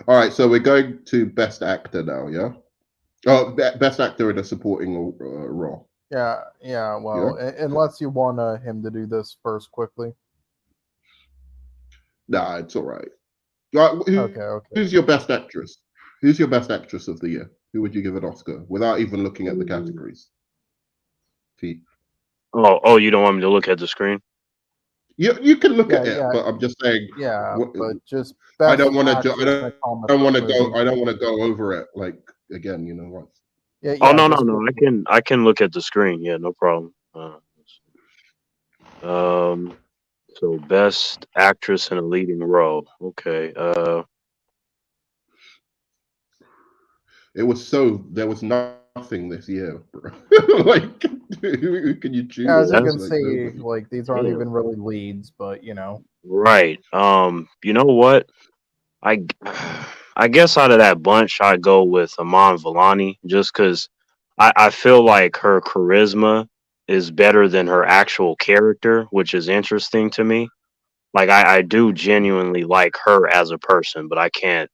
All right, so we're going to best actor now. Yeah. Oh, best actor in a supporting role. Yeah, Yeah. well, unless you want him to do this first quickly. Nah, it's all right. Okay. Who's your best actress? Who's your best actress of the year? Who would you give an Oscar without even looking at the categories? T. oh, you don't want me to look at the screen? You can look Yeah, at it, but I'm just saying. but just I best don't want to. actress in a comic I don't want book to go. movie. I don't want to go over it like again. You know what? Yeah, Oh no, just I can look at the screen. Yeah, no problem. So best actress in a leading role. Okay. It was so there was nothing this year, bro. Like, who can you choose? as you There's can like see, nobody. like these aren't Damn. even really leads, but Right. You know what? I I guess out of that bunch, I'd go with Aman Vellani just because I feel like her charisma is better than her actual character, which is interesting to me. Like I do genuinely like her as a person, but I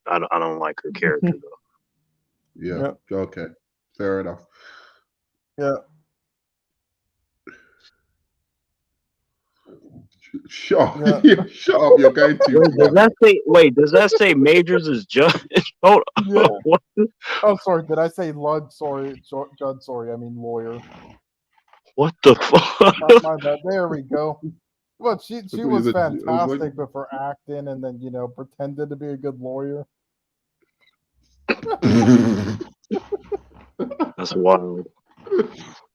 don't like her character though. Yeah. yeah, Okay. Fair enough. yeah. Shut up. Yeah. Shut up. You're going too far. Does that say Majors is judge? Hold Yeah. on. What? Oh, sorry. Did I say Lud? Sorry, Judd. Sorry, I mean lawyer. What the fuck? My bad. There we go. But she I thought you was said- I was like, fantastic, but for acting and then pretended to be a good lawyer. That's wild.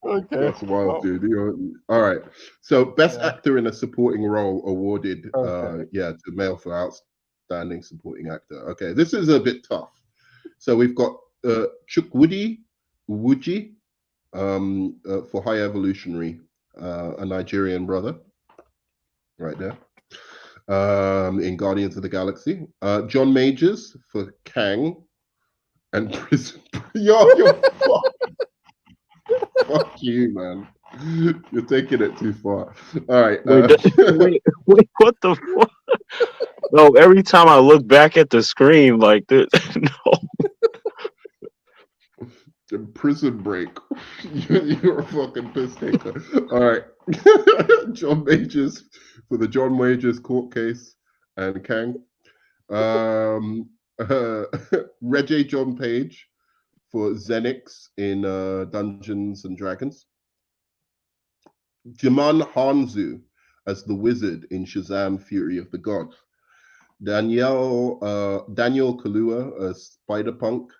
Okay. That's wild, Well, dude. All right. So, best Yeah. actor in a supporting role awarded, Okay. to male for outstanding supporting actor. Okay, this is a bit tough. So we've got Chukwudi Wuji for High Evolutionary, a Nigerian brother, right there. In Guardians of the Galaxy. John Majors for Kang and Prison. You're fuck you, man. You're taking it too far. All right. Wait, what the fuck? No, every time I look back at the screen, like this, no. Prison Break. You're a fucking piss taker. All right. John Majors for the John Majors court case and Kang. Reggie John Page for Xenix in Dungeons and Dragons. Jaman Hanzu as the wizard in Shazam Fury of the Gods. Daniel Kaluuya as Spider-Punk.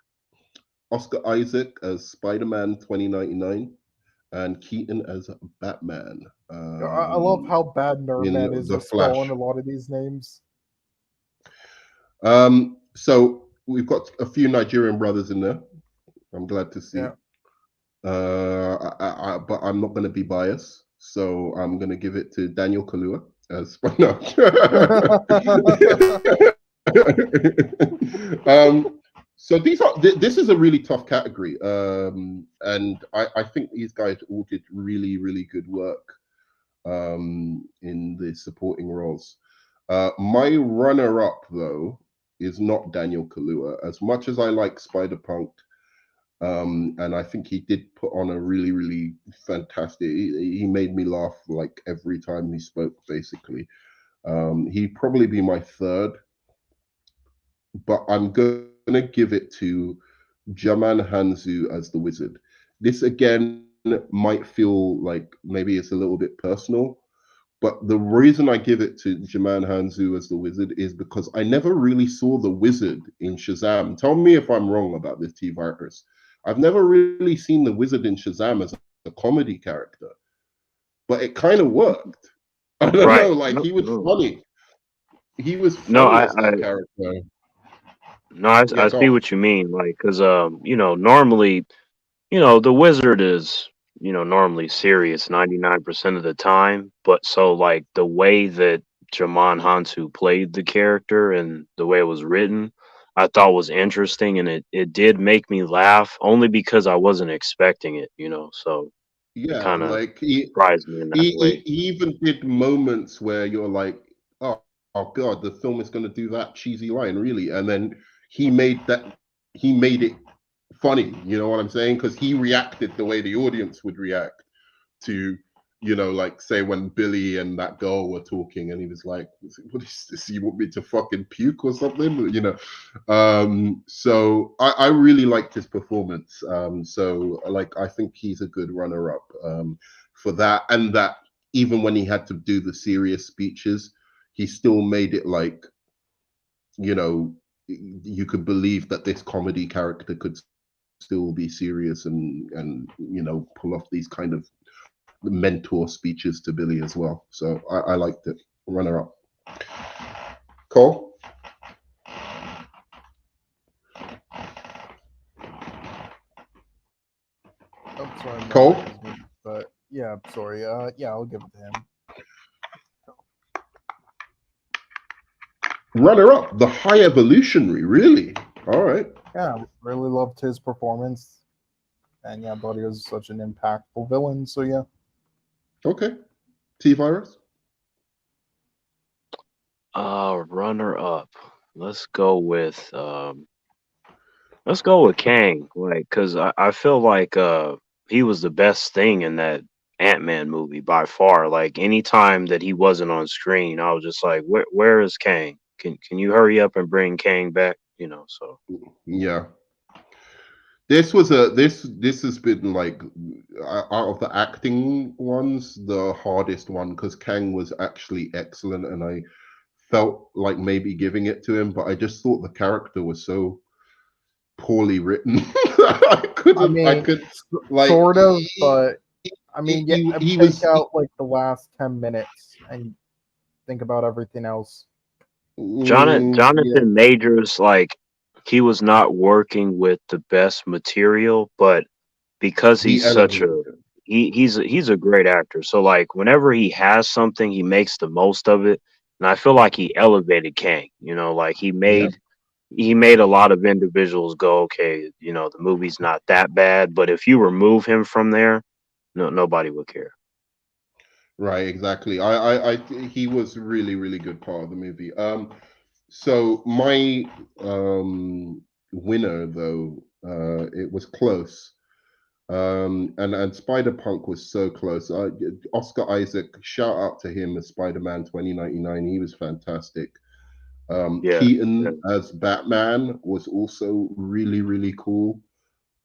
Oscar Isaac as Spider-Man 2099. And Keaton as Batman. I love how bad Nerdman in is The at spelling Flash. a lot of these names. So we've got a few Nigerian brothers in there. I'm glad to see. Yeah. But I'm not going to be biased, so I'm going to give it to Daniel Kaluuya as no. So this is a really tough category, and I think these guys all did really really good work in the supporting roles. My runner-up though is not Daniel Kaluuya. As much as I like Spider-Punk, and I think he did put on a really, really fantastic. He made me laugh like every time he spoke. Basically, he'd probably be my third, but I'm gonna give it to Jaman Hanzu as the wizard. This again might feel like maybe it's a little bit personal, but the reason I give it to Jaman Hanzu as the wizard is because I never really saw the wizard in Shazam. Tell me if I'm wrong about this, T Virus. I've never really seen the wizard in Shazam as a comedy character, but it kind of worked. I don't Right. know, like he was No. funny. He was No, funny as that character. No, I Yeah, see go on. what you mean. Like, cause normally, the wizard is, normally serious 99% of the time. But so like the way that Jamon Hansu played the character and the way it was written, I thought was interesting, and it did make me laugh only because I wasn't expecting it, so it Yeah, kind of like he, surprised me in that he he way. he even did moments where you're like, oh, oh God, the film is going to do that cheesy line, really, and then he made that he made it funny. You know what I'm saying? Because he reacted the way the audience would react to, like say when Billy and that girl were talking, and he was like, "What is this? You want me to fucking puke or something?" So I really liked his performance. So like I think he's a good runner-up for that, and that even when he had to do the serious speeches, he still made it like, you know, you could believe that this comedy character could still be serious and pull off these kind of mentor speeches to Billy as well. So I liked it. Runner up. Cole? Oh, sorry, my Cole? mic was muted, but yeah, sorry. Yeah, I'll give it to him. Runner up. The High Evolutionary. Really? All right. Yeah, really loved his performance, and yeah, I thought he was such an impactful villain. So yeah. Okay. T-Virus? Runner up. Let's go with Kang, like, cause I feel like he was the best thing in that Ant-Man movie by far. Like anytime that he wasn't on screen, I was just like, where is Kang? Can you hurry up and bring Kang back? So Yeah. This has been like out of the acting ones, the hardest one because Kang was actually excellent, and I felt like maybe giving it to him, but I just thought the character was so poorly written. I I mean, could like sort of, but I mean, yeah, he take was out like the last 10 minutes and think about everything else. yeah, Jonathan Majors, like he was not working with the best material, but because he he's such elevated a it. he's a great actor. So like whenever he has something, he makes the most of it. And I feel like he elevated Kang. Like Yeah, he made a lot of individuals go, okay, the movie's not that bad. But if you remove him from there, nobody would care. right, exactly. He was really, really good part of the movie. So my winner though, it was close. And Spider Punk was so close. Oscar Isaac, shout out to him as Spider Man 2099. He was fantastic. Yeah. Yeah. Keaton as Batman was also really, really cool.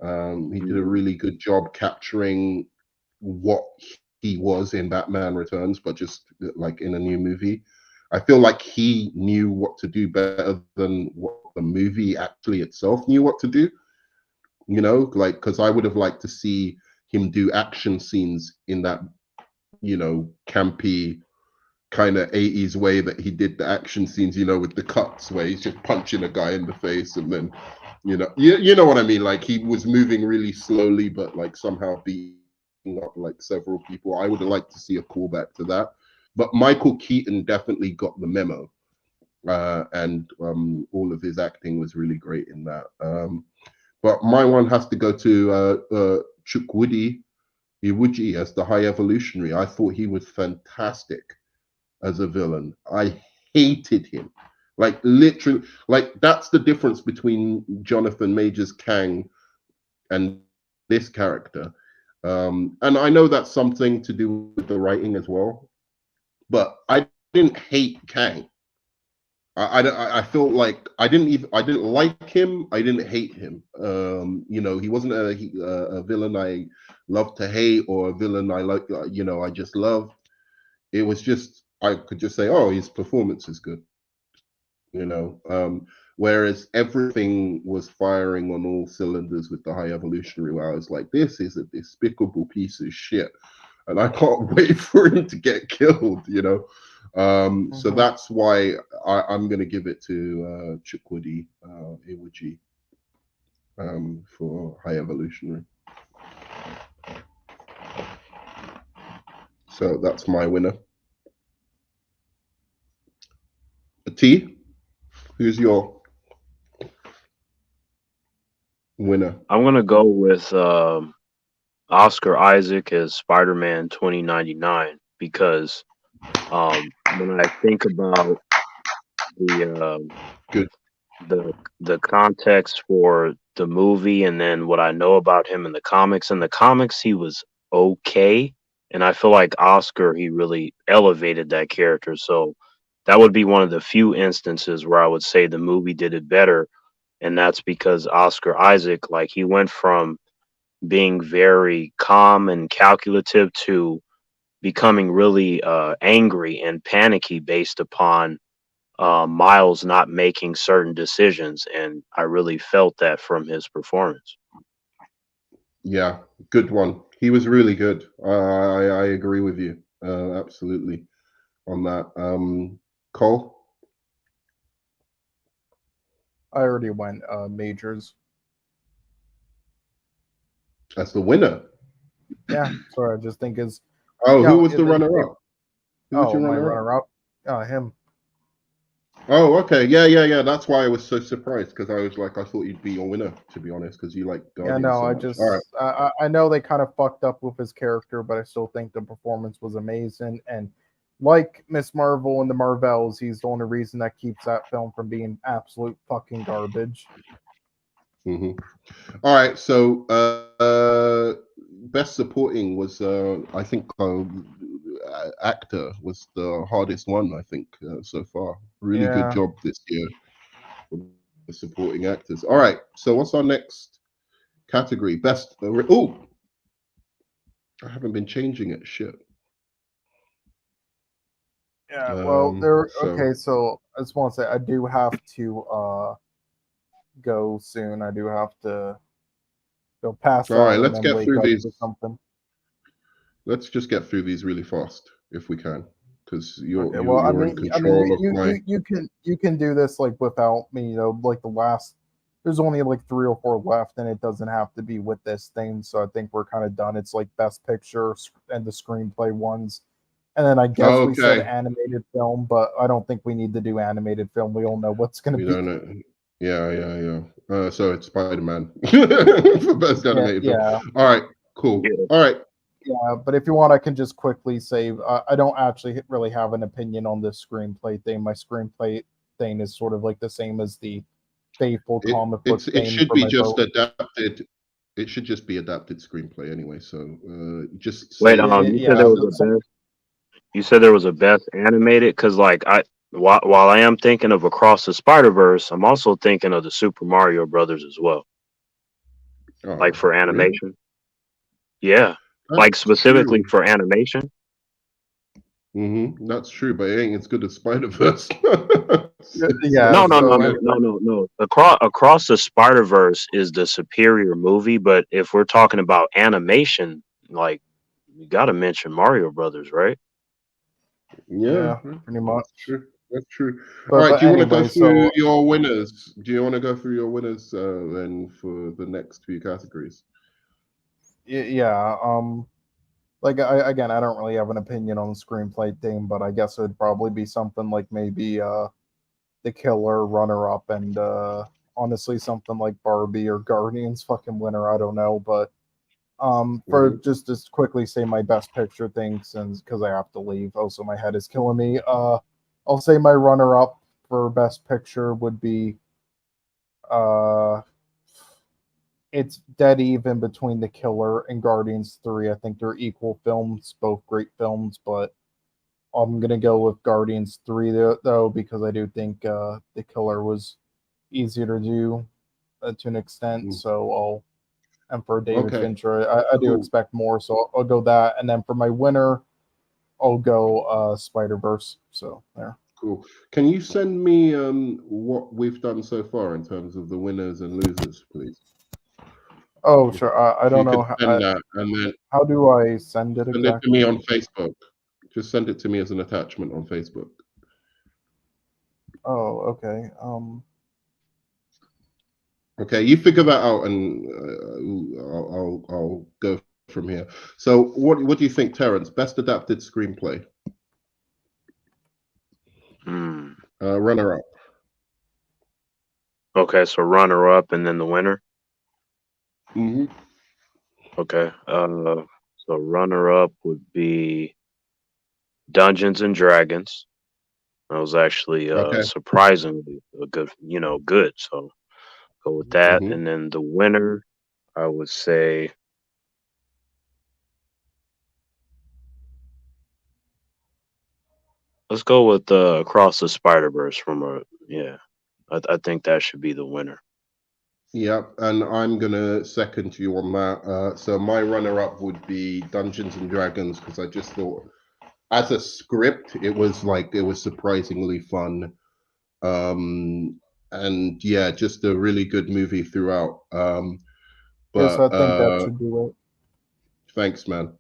He did a Mhm. really good job capturing what he was in Batman Returns, but just like in a new movie. I feel like he knew what to do better than what the movie actually itself knew what to do. Like because I would have liked to see him do action scenes in that, campy kind of 80s way that he did the action scenes, with the cuts where he's just punching a guy in the face and then, you know what I mean? Like he was moving really slowly, but like somehow beating up like several people. I would have liked to see a callback to that. But Michael Keaton definitely got the memo. And all of his acting was really great in that. But my one has to go to Chukwudi Iwuji as the High Evolutionary. I thought he was fantastic as a villain. I hated him. Like literally, like that's the difference between Jonathan Majors Kang and this character. And I know that's something to do with the writing as well. But I didn't hate Kang. I felt like I didn't like him. I didn't hate him. He wasn't a villain I love to hate or a villain I like. I just love. It was just I could just say, oh, his performance is good. Whereas everything was firing on all cylinders with the High Evolutionary, where I was like, this is a despicable piece of shit, and I can't wait for him to get killed. So Mhm. that's why I'm going to give it to Chukwudi Iwuji for High Evolutionary. So that's my winner. T, who's your Winner. I'm gonna go with Oscar Isaac as Spider-Man 2099 because when I think about the Good. the context for the movie and then what I know about him in the comics. In the comics, he was okay, and I feel like Oscar he really elevated that character. So that would be one of the few instances where I would say the movie did it better, and that's because Oscar Isaac, like he went from being very calm and calculative to becoming really angry and panicky based upon Miles not making certain decisions, and I really felt that from his performance. Yeah, good one. He was really good. I agree with you. Absolutely on that. Cole, I already went Majors. that's the winner. Yeah, sorry, I just think is Oh, who was it, the it, runner-up? Who was oh, your my runner-up? runner up. Him. Oh, okay. Yeah. That's why I was so surprised because I was like, I thought you'd be your winner, to be honest, because you like Yeah, Guardians no, so I much. All right. just I know they kind of fucked up with his character, but I still think the performance was amazing. And like Miss Marvel and the Marvels, he's the only reason that keeps that film from being absolute fucking garbage. Mm-hmm. All right. So, best supporting was, I think, actor was the hardest one. I think so far. Really good Yeah, job this year for the supporting actors. All right. So, what's our next category? Best. Oh, I haven't been changing it. Shit. yeah. Well, there. So, Okay, so I just want to say I do have to go soon. I do have to go pass all right. out and Let's then get wake through up these. for something. Let's just get through these really fast if we can, because you're Okay, well, you're you're in control of my. you can do this like without me, like the last. There's only like 3 or 4 left, and it doesn't have to be with this thing. So I think we're kind of done. It's like best picture and the screenplay ones, and then I guess we said Okay. animated film, but I don't think we need to do animated film. We all know what's going to We be. don't know. Yeah. So it's Spider-Man for best Yeah, animated film. yeah, All right, cool. Yeah. All right, yeah. But if you want, I can just quickly say I don't actually really have an opinion on this screenplay thing. My screenplay thing is sort of like the same as the faithful comic book it thing should for be my just vote. adapted. It should just be adapted screenplay anyway. So just Wait, say it you said Yeah, there was a best. You said there was a best animated because, like, while I am thinking of Across the Spider Verse, I'm also thinking of the Super Mario Brothers as well, like Oh, for really? animation. Yeah, like That's specifically true. for animation. That's true, but it ain't as good as Spider-Verse. It's yeah. not No, no, as no, So no, good. anyway, no, no, no. Across the Spider Verse is the superior movie, but if we're talking about animation, like you got to mention Mario Brothers, right? Yeah, yeah, pretty much. that's true. That's true. All right, But do you want to go anyway, through so your winners? Do you want to go through your winners then for the next few categories? yeah, like again, I don't really have an opinion on the screenplay thing, but I guess it would probably be something like maybe the Killer runner up, and honestly something like Barbie or Guardians fucking winner. I don't know, but for Hmm. just to quickly say my best picture thing, since because I have to leave. Also, my head is killing me. I'll say my runner up for best picture would be uh it's dead even between The Killer and Guardians 3. I think they're equal films, both great films, but I'm gonna go with Guardians 3 though, because I do think The Killer was easier to do to an extent. So I'll and for David Okay, Fincher, I do cool, expect more. So I'll go that, and then for my winner, I'll go Spider Verse. So there. cool. Can you send me what we've done so far in terms of the winners and losers, please? Oh If sure. I if you don't could know send that and then how do I send it send it to me exactly. on Facebook. Just send it to me as an attachment on Facebook. Oh okay. Okay, you figure that out, and I'll go from here. So, what do you think, Terrence? Best adapted screenplay, Hmm. runner up. Okay, so runner up and then the winner. Hmm. Okay. So runner up would be Dungeons and Dragons. That was actually Okay. surprisingly a good, good. So go with that. Hmm. And then the winner, I would say, let's go with Across the Spider Verse from a yeah. I think that should be the winner. Yeah, and I'm gonna second you on that. So my runner-up would be Dungeons and Dragons because I just thought, as a script, it was surprisingly fun. And yeah, just a really good movie throughout. Yes, But I think that should do it. thanks, man.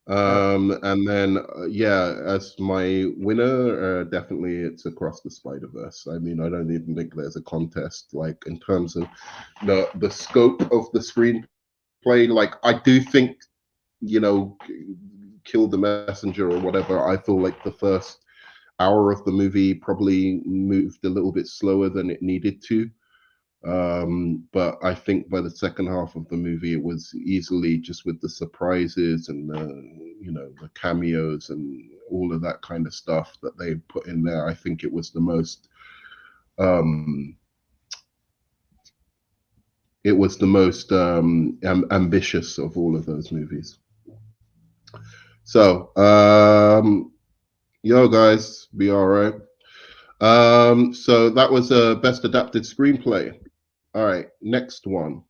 Yep. And then yeah, as my winner, definitely it's Across the Spider Verse. I mean, I don't even think there's a contest like in terms of the scope of the screenplay. Like, I do think, you know, Kill the Messenger or whatever. I feel like the first hour of the movie probably moved a little bit slower than it needed to. But I think by the second half of the movie, it was easily, just with the surprises and the cameos and all of that kind of stuff that they put in there. I think it was the most um, ambitious of all of those movies. So, yo guys, be all right. So that was a best adapted screenplay. All right, next one.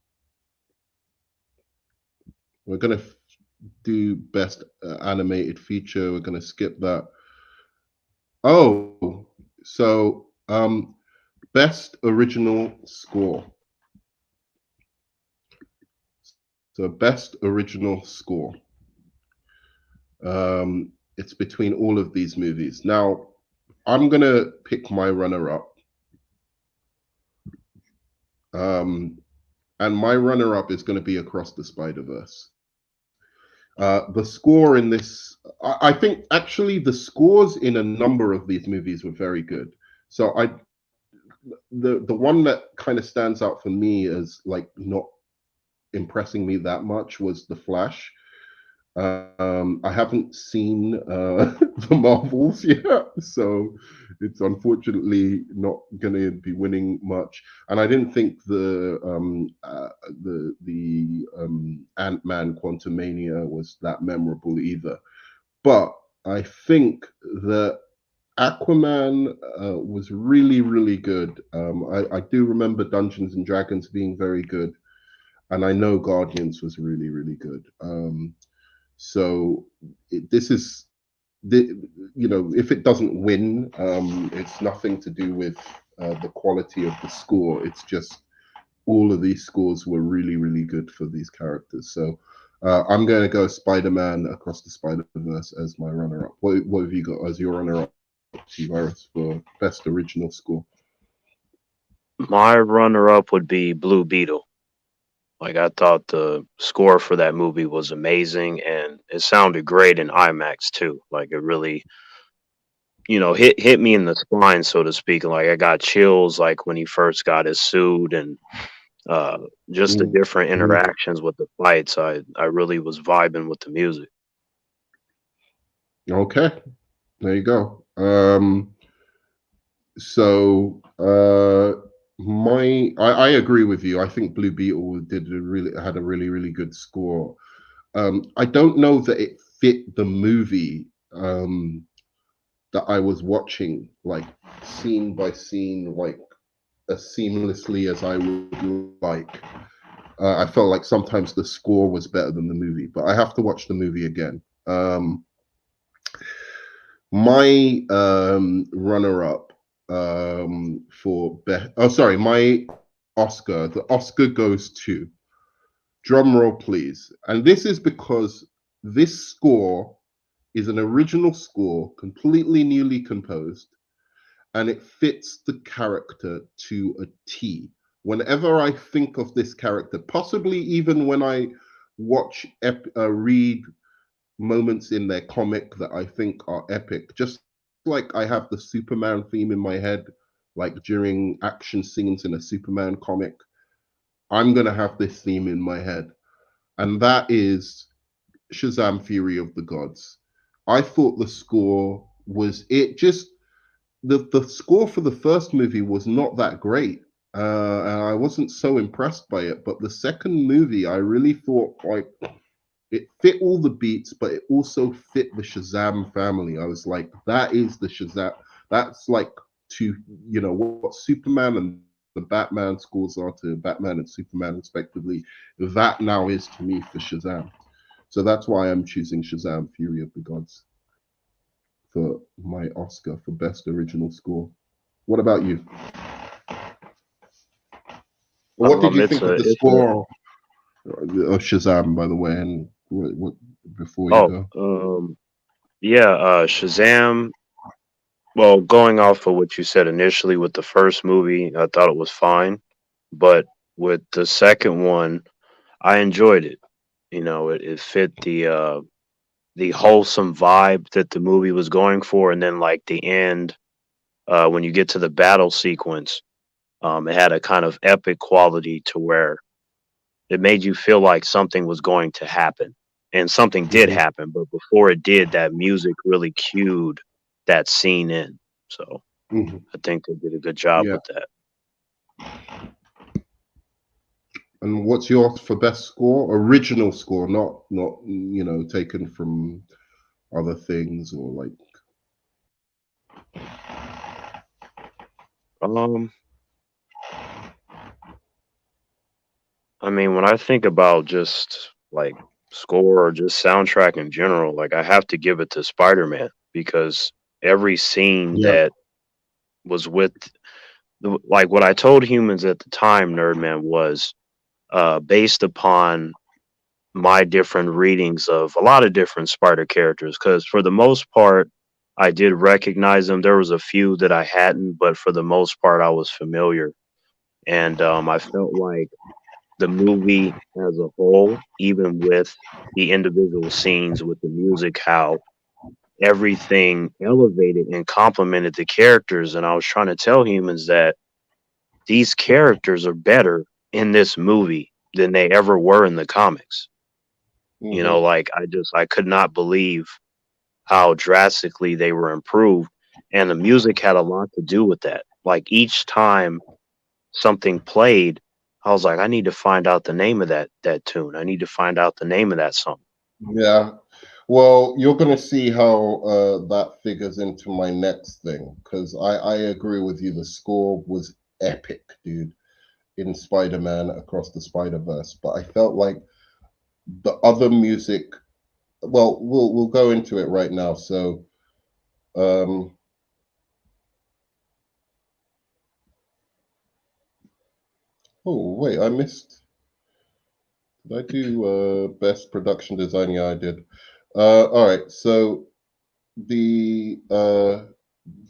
We're gonna do best animated feature. We're gonna skip that. Oh, so best original score. So best original score. It's between all of these movies. Now, I'm gonna pick my runner-up. And my runner-up is gonna be Across the Spider-Verse. The score in this, I think actually the scores in a number of these movies were very good. So the one that kind of stands out for me as like not impressing me that much was The Flash. I haven't seen the Marvels yet, so it's unfortunately not going to be winning much. And I didn't think the Ant-Man Quantumania was that memorable either. But I think that Aquaman was really, really good. I do remember Dungeons and Dragons being very good, and I know Guardians was really, really good. So this is if it doesn't win, it's nothing to do with the quality of the score. It's just all of these scores were really, really good for these characters. So I'm going to go Spider-Man Across the Spider-Verse as my runner-up. What have you got as your runner-up, T-Virus, for best original score? My runner up would be Blue Beetle. Like I thought the score for that movie was amazing and it sounded great in IMAX too. Like it really, hit me in the spine, so to speak. Like I got chills like when he first got his suit and uh just the different Mm-hmm. interactions with the fights. I really was vibing with the music. Okay, there you go. So I agree with you. I think Blue Beetle had a really, really good score. I don't know that it fit the movie that I was watching, like scene by scene, like as seamlessly as I would like. I felt like sometimes the score was better than the movie, but I have to watch the movie again. My runner-up my Oscar. The Oscar goes to, drum roll please, and this is because this score is an original score, completely newly composed, and it fits the character to a T. Whenever I think of this character, possibly even when I read moments in their comic that I think are epic, just like I have the Superman theme in my head, like during action scenes in a Superman comic. I'm gonna have this theme in my head, and that is Shazam: Fury of the Gods. I thought the score was it just the score for the first movie was not that great, and I wasn't so impressed by it. But the second movie, I really thought like it fit all the beats, but it also fit the Shazam family. I was like, that is the Shazam. That's like to what Superman and the Batman scores are to Batman and Superman respectively. That now is to me for Shazam. So that's why I'm choosing Shazam: Fury of the Gods for my Oscar for best original score. What about you? What did you think of the score of Shazam, by the way? And what before you go? Shazam. Well, going off of what you said initially with the first movie, I thought it was fine, but with the second one, I enjoyed it. It fit the wholesome vibe that the movie was going for, and then like the end, when you get to the battle sequence, it had a kind of epic quality to where it made you feel like something was going to happen, and something did Mhm. happen. But before it did, that music really cued that scene in. So Mhm. I think they did a good job Yeah. with that. And what's yours for best score? Original score, not taken from other things or like. Um, I mean, when I think about just like score or just soundtrack in general, like I have to give it to Spider-Man because every scene Yeah. that was with like what I told humans at the time, Nerdman, was based upon my different readings of a lot of different Spider characters. Because for the most part, I did recognize them. There was a few that I hadn't, but for the most part, I was familiar. And I felt like the movie as a whole, even with the individual scenes, with the music, how everything elevated and complemented the characters. And I was trying to tell humans that these characters are better in this movie than they ever were in the comics. Hmm. Like I could not believe how drastically they were improved. And the music had a lot to do with that. Like each time something played, I was like, I need to find out the name of that tune. I need to find out the name of that song. Yeah. Well, you're gonna see how that figures into my next thing because I agree with you. The score was epic, dude, in Spider-Man Across the Spider-Verse. But I felt like the other music. Well, we'll go into it right now. So, um, oh wait, I missed. Did I do best production design? Yeah, I did. All right. So the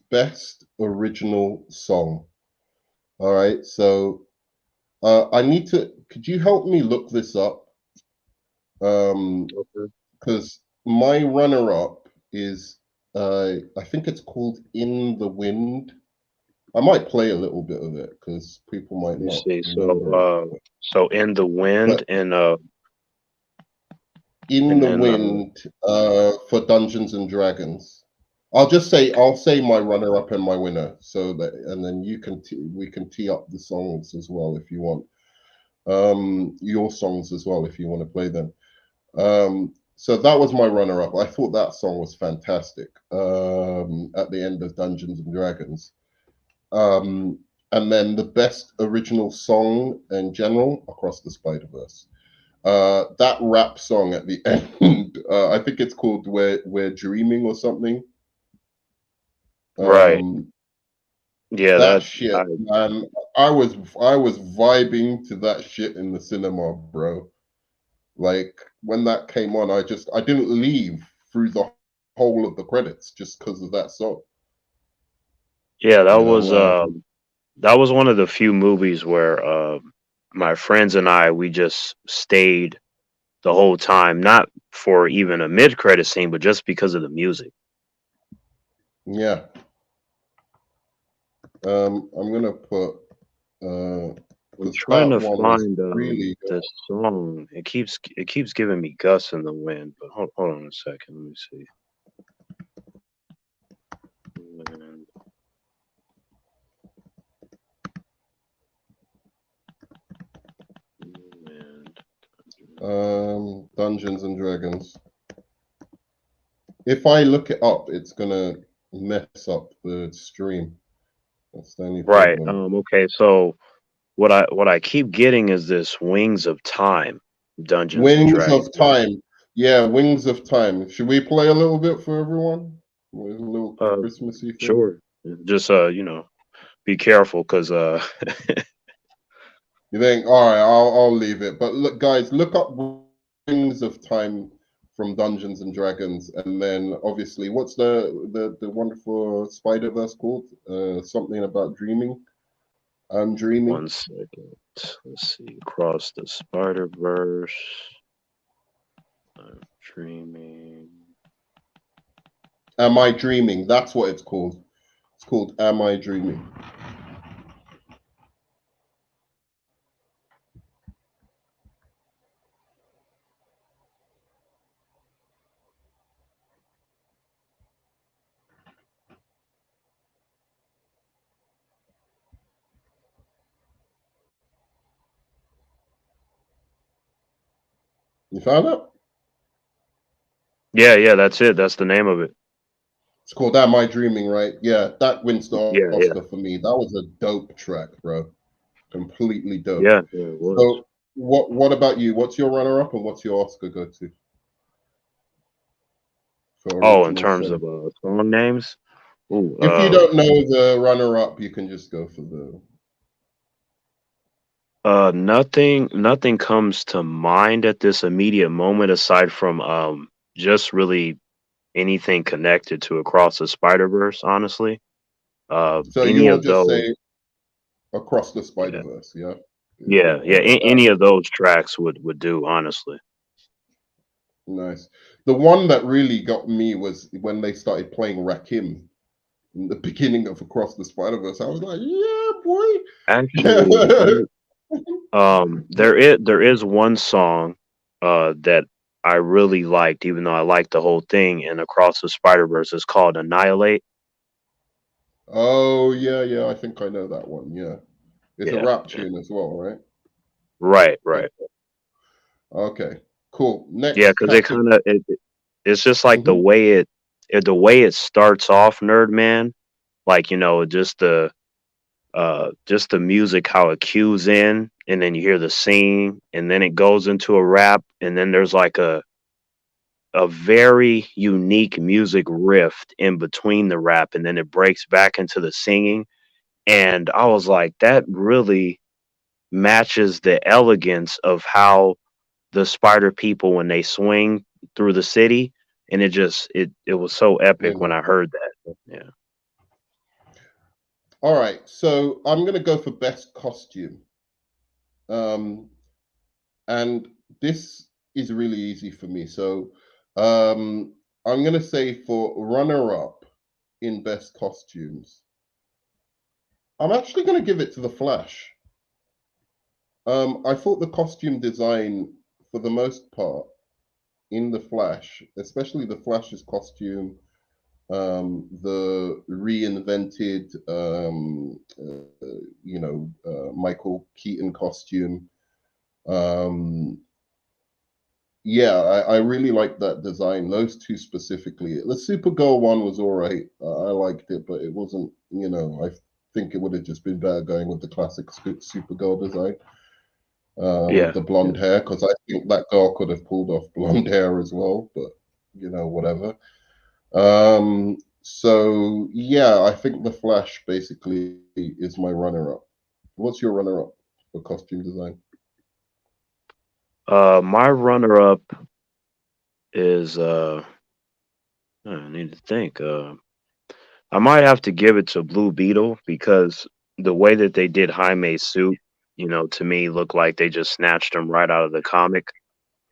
best original song. All right. So I need to. Could you help me look this up? Okay. Because my runner-up is I think it's called "In the Wind." I might play a little bit of it because people might Let me not see. remember it. So in the wind But "In and the then Wind" for Dungeons and Dragons. I'll say my runner-up and my winner, so that and then we can tee up the songs as well if you want. Your songs as well if you want to play them. So that was my runner-up. I thought that song was fantastic. At the end of Dungeons and Dragons. Um, and then the best original song in general, Across the Spider-Verse. That rap song at the end, I think it's called "We're Dreaming" or something. right. Um, Yeah, that that shit, man. I was vibing to that shit in the cinema, bro. Like when that came on, I didn't leave through the whole of the credits just because of that song. yeah, You know, that was one of the few movies where my friends and we just stayed the whole time, not for even a mid credit scene, but just because of the music. yeah. I'm gonna put. because trying that to one was find really good. the song. It keeps giving me Gus in the Wind, but hold on a second. Let me see. Wind, Wind. Dungeons and Dragons. If I look it up, it's gonna mess up the stream. That's the only Right. problem. Okay. So what I keep getting is this Wings of Time, Dungeons and Wings Dragons. of Time. Yeah, Wings of Time. Should we play a little bit for everyone? With a little Uh, Christmassy thing. sure. Just be careful, cause You think, all right, I'll leave it. But look, guys, look up Wings of Time from Dungeons and Dragons, and then obviously, what's the wonderful Spider Verse called? Something about dreaming. I'm dreaming. 1 second. Let's see. Across the Spider Verse. I'm dreaming. Am I dreaming? That's what it's called. It's called Am I Dreaming? You found it? Yeah, that's it. That's the name of it. It's called Am I Dreaming, right? Yeah, that wins the Yeah. Oscar for me. That was a dope track, bro. Completely dope. Yeah, it was. So what about you? What's your runner up and what's your Oscar go to for Oh, in original terms song? of song names? Ooh, If you don't know the runner up, you can just go for the nothing comes to mind at this immediate moment aside from just really anything connected to Across the Spider Verse, honestly. so Any you'll of just those, say Across the Spider yeah, Verse, yeah? yeah. All right, Any of those tracks would do, honestly. nice. The one that really got me was when they started playing Rakim in the beginning of Across the Spider Verse. I was like, Actually, there is one song that I really liked, even though I liked the whole thing. And Across the Spider Verse is called Annihilate. oh yeah, I think I know that one. Yeah, it's a Yeah, rap yeah. tune as well, right? Right. Okay, cool. Yeah, Next because category. it's just like Mhm. the way it starts off, Nerdman. Like just the music, how it cues in, and then you hear the sing, and then it goes into a rap, and then there's like a very unique music riff in between the rap, and then it breaks back into the singing. And I was like, that really matches the elegance of how the spider people when they swing through the city. And it was so epic when Yeah. I heard that. Yeah. All right, so I'm gonna go for best costume. Um, and this is really easy for me. So I'm gonna say for runner up in best costumes, I'm actually gonna give it to the Flash. I thought the costume design, for the most part, in the Flash, especially the Flash's costume, the reinvented, Michael Keaton costume. Um, yeah, I really like that design. Those two specifically. The Supergirl one was all right. I liked it, but it wasn't. I think it would have just been better going with the classic Supergirl design. With Yeah. the Yeah. blonde hair, because I think that girl could have pulled off blonde hair as well, but whatever. So yeah, I think the Flash basically is my runner-up. What's your runner-up for costume design? My runner up is I need to think. I might have to give it to Blue Beetle because the way that they did Jaime's suit, to me looked like they just snatched him right out of the comic.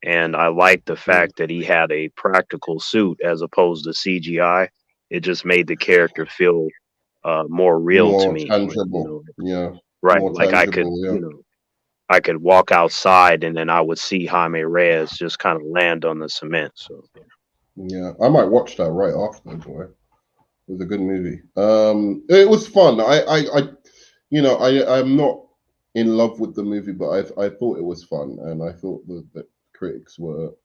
And I like the Mm, fact that he had a practical suit as opposed to CGI. It just made the character feel more real to more me. Like, tangible, yeah, right? more Like I could, tangible, yeah. I could walk outside and then I would see Jaime Reyes just kind of land on the cement. So Yeah, I might watch that right after. Boy, it was a good movie. It was fun. I'm not in love with the movie, but I thought it was fun, and I thought that critics weren't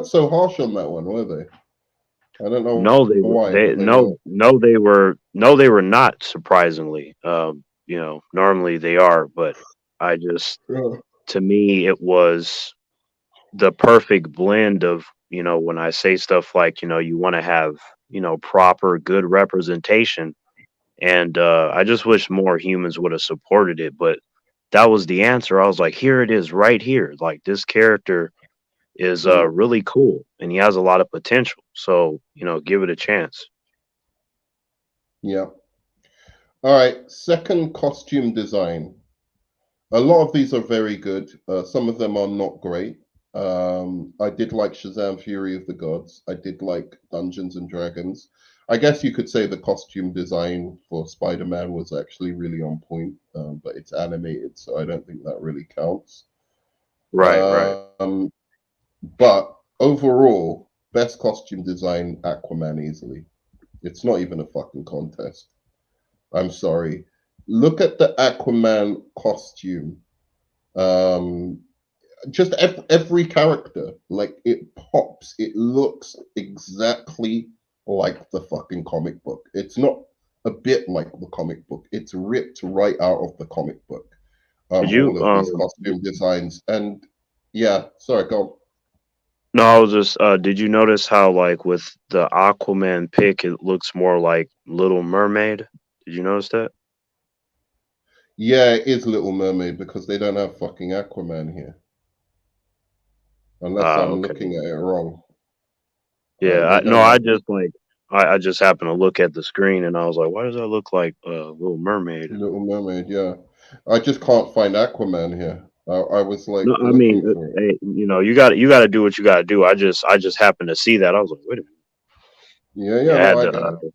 so harsh on that one, were they? I don't know no, they were why, they but they were. no they were not, surprisingly. Normally they are, but I just Yeah. to me it was the perfect blend of, when I say stuff like, you want to have, proper good representation. And I just wish more humans would have supported it, but that was the answer. I was like, here it is right here. Like, this character is really cool and he has a lot of potential. So, give it a chance. Yeah. All right. Second, costume design. A lot of these are very good. Some of them are not great. I did like Shazam: Fury of the Gods. I did like Dungeons and Dragons. I guess you could say the costume design for Spider-Man was actually really on point, but it's animated, so I don't think that really counts. Right, right. Um, but overall, best costume design, Aquaman easily. It's not even a fucking contest. I'm sorry. Look at the Aquaman costume. Um, just every character, like it pops. It looks exactly like the fucking comic book. It's not a bit like the comic book. It's ripped right out of the comic book. Did you All of these costume designs, and yeah, sorry, go on. no, I was just did you notice how, like, with the Aquaman pick it looks more like Little Mermaid? Did you notice that? Yeah, it is Little Mermaid because they don't have fucking Aquaman here, unless I'm Okay. looking at it wrong. Yeah, They no, don't I have just like I just happened to look at the screen and I was like, why does that look like Little Mermaid? Little Mermaid. Yeah, I just can't find Aquaman here. I was like No, I mean, looking for it. hey, you got to do what you got to do. I just happened to see that. I was like, wait a minute. Yeah, yeah, Yeah, I no, had I to get it.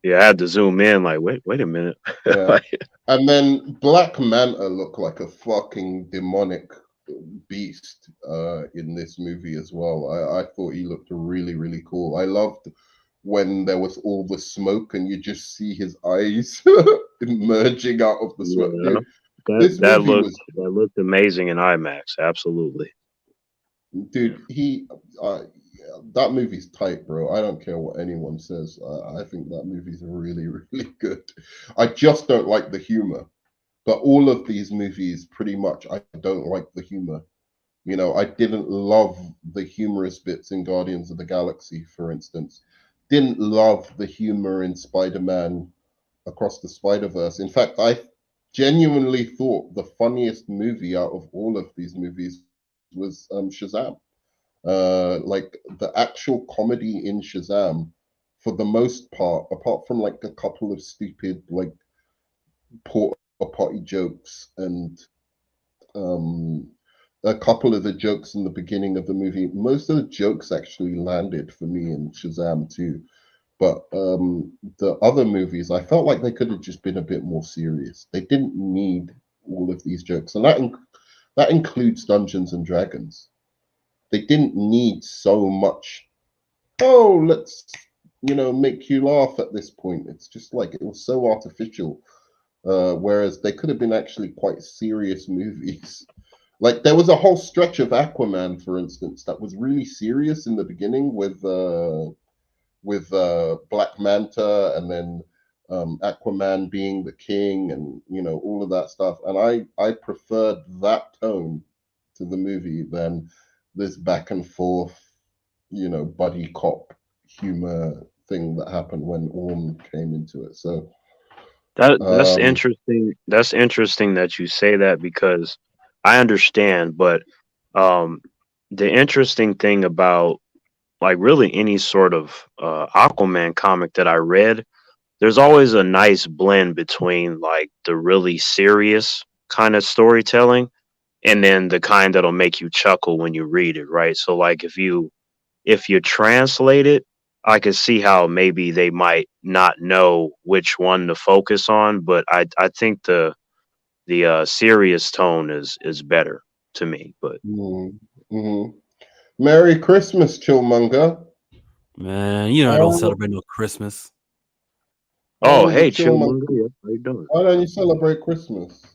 yeah, I had to zoom in. Like, wait a minute. Yeah. Like, And then Black Manta looked like a fucking demonic beast in this movie as well. I thought he looked really, really cool. I loved when there was all the smoke and you just see his eyes emerging out of the smoke. yeah, Dude, this movie was, that looked amazing in IMAX. Absolutely. Yeah. dude, that movie's tight, bro. I don't care what anyone says. I think that movie's really, really good. I just don't like the humor. But all of these movies, pretty much, I don't like the humor. I didn't love the humorous bits in Guardians of the Galaxy, for instance. Didn't love the humor in Spider-Man Across the Spider-Verse. In fact, I genuinely thought the funniest movie out of all of these movies was Shazam. Like the actual comedy in Shazam, for the most part, apart from like a couple of stupid like porta potty jokes and um, a couple of the jokes in the beginning of the movie. Most of the jokes actually landed for me in Shazam too. But the other movies, I felt like they could have just been a bit more serious. They didn't need all of these jokes, and that includes Dungeons and Dragons. They didn't need so much. Oh, let's make you laugh at this point. It's just like it was so artificial. Whereas they could have been actually quite serious movies. Like there was a whole stretch of Aquaman, for instance, that was really serious in the beginning with Black Manta, and then Aquaman being the king, and all of that stuff. And I preferred that tone to the movie than this back and forth, buddy cop humor thing that happened when Orm came into it. So That's um, interesting. That's interesting that you say that because I understand, but um, the interesting thing about, like, really any sort of Aquaman comic that I read, there's always a nice blend between, like, the really serious kind of storytelling and then the kind that'll make you chuckle when you read it, right? So, like, if you translate it, I could see how maybe they might not know which one to focus on, but I think the serious tone is better to me. But Mm-hmm. Merry Christmas, Chillmonger. Man, you know I don't celebrate no Christmas. oh, hey, Chillmonger, yeah, how you doing? Why don't you celebrate Christmas?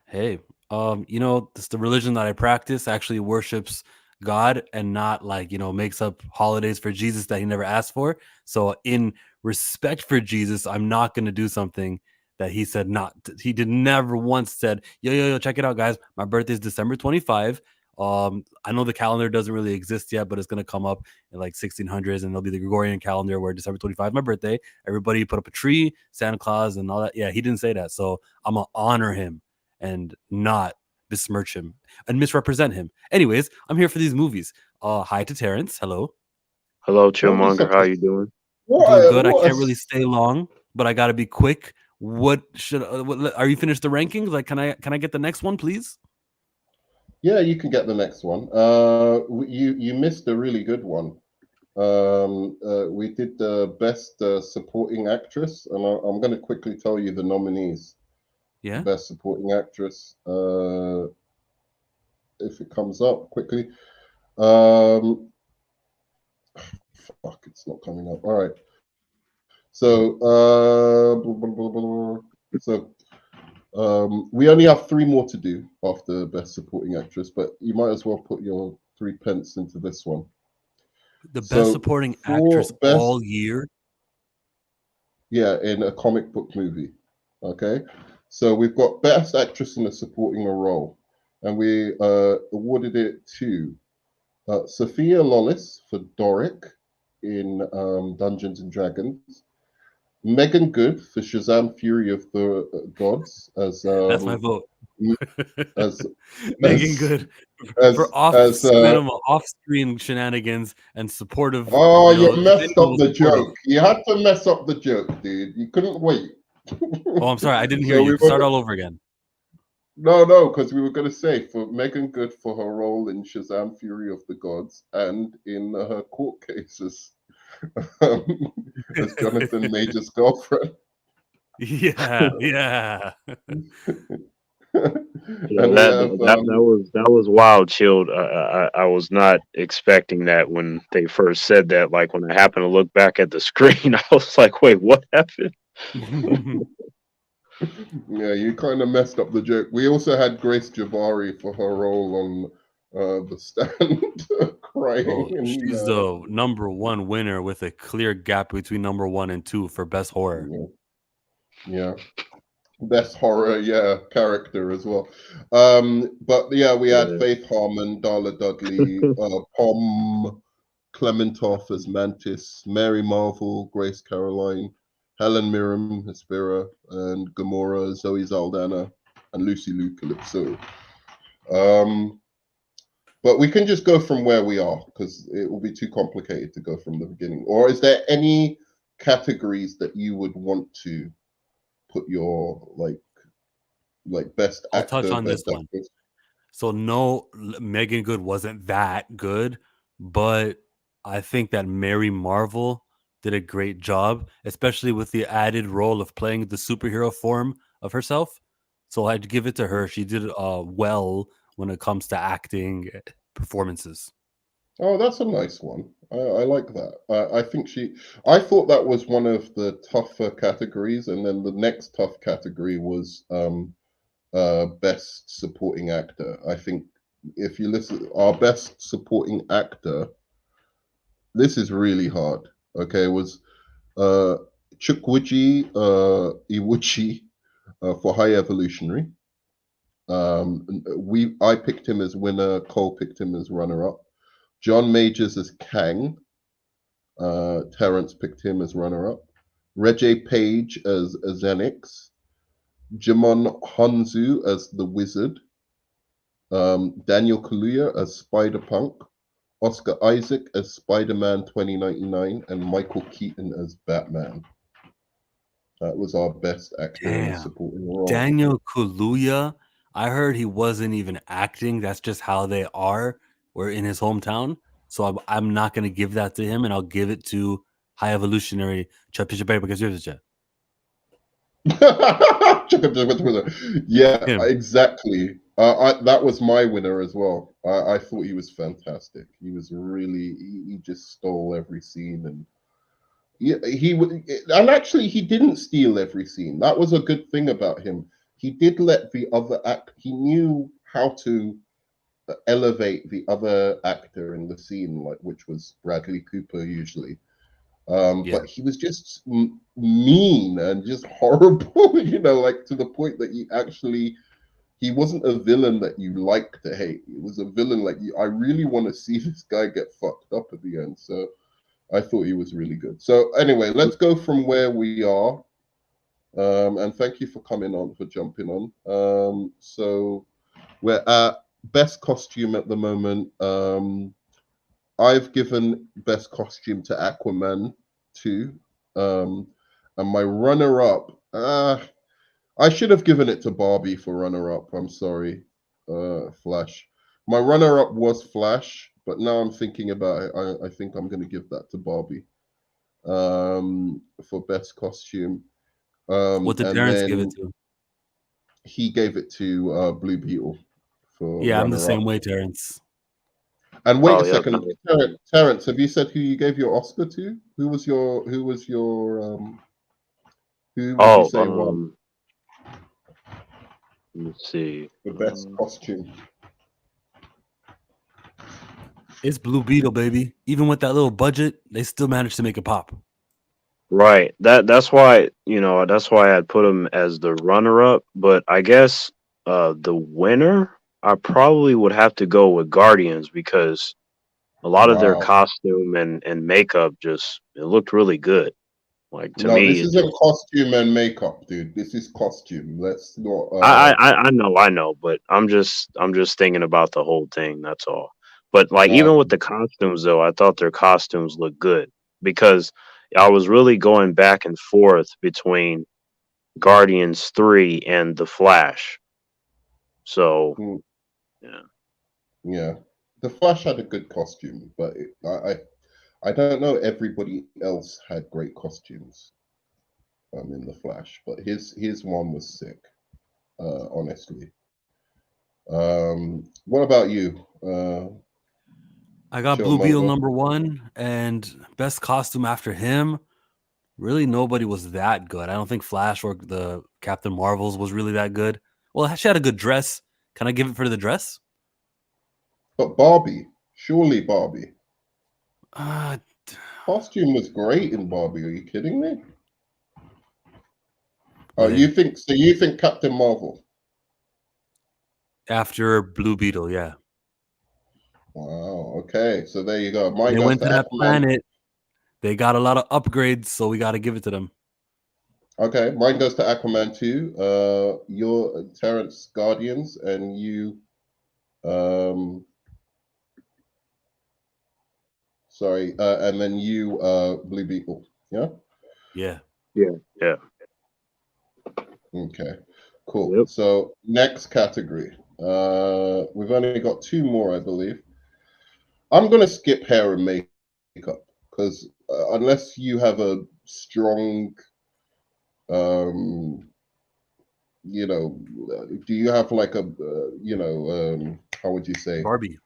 Hey, you know, this the religion that I practice actually worships God and not like, you know, makes up holidays for Jesus that he never asked for. So in respect for Jesus, I'm not going to do something that he said not. He did never once said, yo, check it out, guys. My birthday is December 25. I know the calendar doesn't really exist yet, but it's going to come up in like 1600s and there'll be the Gregorian calendar where December 25 is my birthday. Everybody put up a tree, Santa Claus and all that. Yeah, he didn't say that. So I'm going to honor him and not besmirch him and misrepresent him. Anyways, I'm here for these movies. Hi to Terrence. Hello. Hello, Don't be Chillmonger, such how a- you doing? Doing good. I can't really stay long, but I got to be quick. What should are you finished the rankings? Like, can I get the next one, please? Yeah, you can get the next one. You missed a really good one. We did the best supporting actress, and I'm going to quickly tell you the nominees. Yeah. Best supporting actress. If it comes up quickly. Fuck, it's not coming up. All right. So, we only have 3 more to do after best supporting actress, but you might as well put your 3 pence into this one. The best supporting actress all year. Yeah, in a comic book movie. Okay, so we've got best actress in a supporting role, and we awarded it to Sophia Lollis for Doric in Dungeons and Dragons. Megan Good for Shazam: Fury of the Gods as that's my vote. as Megan Good for off-screen shenanigans and supportive. Oh, you messed up the joke. You had to mess up the joke, dude. You couldn't wait. Oh, I'm sorry, I didn't hear you. Start all over again. No, because we were going to say for Megan Good for her role in Shazam: Fury of the Gods and in her court cases as Jonathan Major's girlfriend. Yeah. That was wild, Chilled. I was not expecting that when they first said that. Like when I happened to look back at the screen, I was like, "Wait, what happened?" Yeah, you kind of messed up the joke. We also had Grace Jabari for her role on The Stand, crying. Oh, she's the number 1 winner with a clear gap between number 1 and 2 for best horror. Yeah. Best horror, character as well. But yeah, we had Faith Harmon, Darla Dudley, Pom Clementoff as Mantis, Mary Marvel, Grace Caroline, Helen Mirren, Hespera, and Gamora, Zoe Saldana, and Lucy Liu Calypso. But we can just go from where we are because it will be too complicated to go from the beginning. Or is there any categories that you would want to put your like best actor? I'll touch on this one. So no, Megan Good wasn't that good, but I think that Mary Marvel did a great job, especially with the added role of playing the superhero form of herself. So I'd give it to her. She did well when it comes to acting performances. Oh, that's a nice one. I like that. I thought that was one of the tougher categories, and then the next tough category was best supporting actor. I think if you listen, our best supporting actor, this is really hard. Okay, it was Chukwuji Iwuchi for High Evolutionary. I picked him as winner. Cole picked him as runner-up. John Majors as Kang. Terrence picked him as runner-up. Reggie Page as Xenix. Jimon Honzu as the Wizard. Daniel Kaluuya as Spider-Punk. Oscar Isaac as Spider-Man 2099. And Michael Keaton as Batman. That was our best actor in a supporting role. Daniel Kaluuya, I heard he wasn't even acting. That's just how they are. We're in his hometown. So I'm not going to give that to him, and I'll give it to High Evolutionary. Yeah, Him. exactly. That was my winner as well. I thought he was fantastic. He was really, he just stole every scene, and and actually he didn't steal every scene. That was a good thing about him. He did let the other act. He knew how to elevate the other actor in the scene, like which was Bradley Cooper usually. Yeah. But he was just mean and just horrible, like to the point that he wasn't a villain that you like to hate. He was a villain like I really want to see this guy get fucked up at the end. So I thought he was really good. So anyway, let's go from where we are. And thank you for coming on, for jumping on. So we're at best costume at the moment. I've given best costume to Aquaman 2. And my runner-up, I should have given it to Barbie for runner-up. I'm sorry, Flash. My runner-up was Flash, but now I'm thinking about it. I think I'm going to give that to Barbie for best costume. What did And Terrence give it then to? he gave it to Blue Beetle for Yeah, I'm the same runner-up. way, Terrence. And wait a yeah, second, Terrence, have you said who you gave your Oscar to? Who would you say won let me see. the best costume? It's Blue Beetle, baby. Even with that little budget, they still managed to make it pop. Right. That's why, that's why I'd put him as the runner up. But I guess the winner, I probably would have to go with Guardians because a lot of their Wow. costume and makeup it looked really good. Like to No, me, this it isn't just costume and makeup, dude. This is costume. Let's not. I know, but I'm just thinking about the whole thing. That's all. But like Uh, even with the costumes though, I thought their costumes looked good because I was really going back and forth between Guardians 3 and The Flash. So mm, yeah, yeah, the Flash had a good costume, but I don't know. Everybody else had great costumes. In the Flash, but his one was sick. Honestly. What about you? I got Blue Beetle Chillmonger? number 1, and best costume after him. Really, nobody was that good. I don't think Flash or the Captain Marvels was really that good. Well, she had a good dress. Can I give it for the dress? But Barbie, surely Barbie. Uh, Costume was great in Barbie. Are you kidding me? Oh, wait. you think Captain Marvel? After Blue Beetle, yeah. Wow. Okay, so there you go. When Mine they goes went to to that Aquaman. planet, they got a lot of upgrades, so we got to give it to them. Okay, mine goes to Aquaman too. Your Terrence Guardians, and you. Sorry, and then you, Blue Beetle. Yeah. Yeah. yeah. Okay. Cool. Yep. So next category. We've only got 2 more, I believe. I'm gonna skip hair and makeup because unless you have a strong, um, do you have like a, how would you say? Barbie.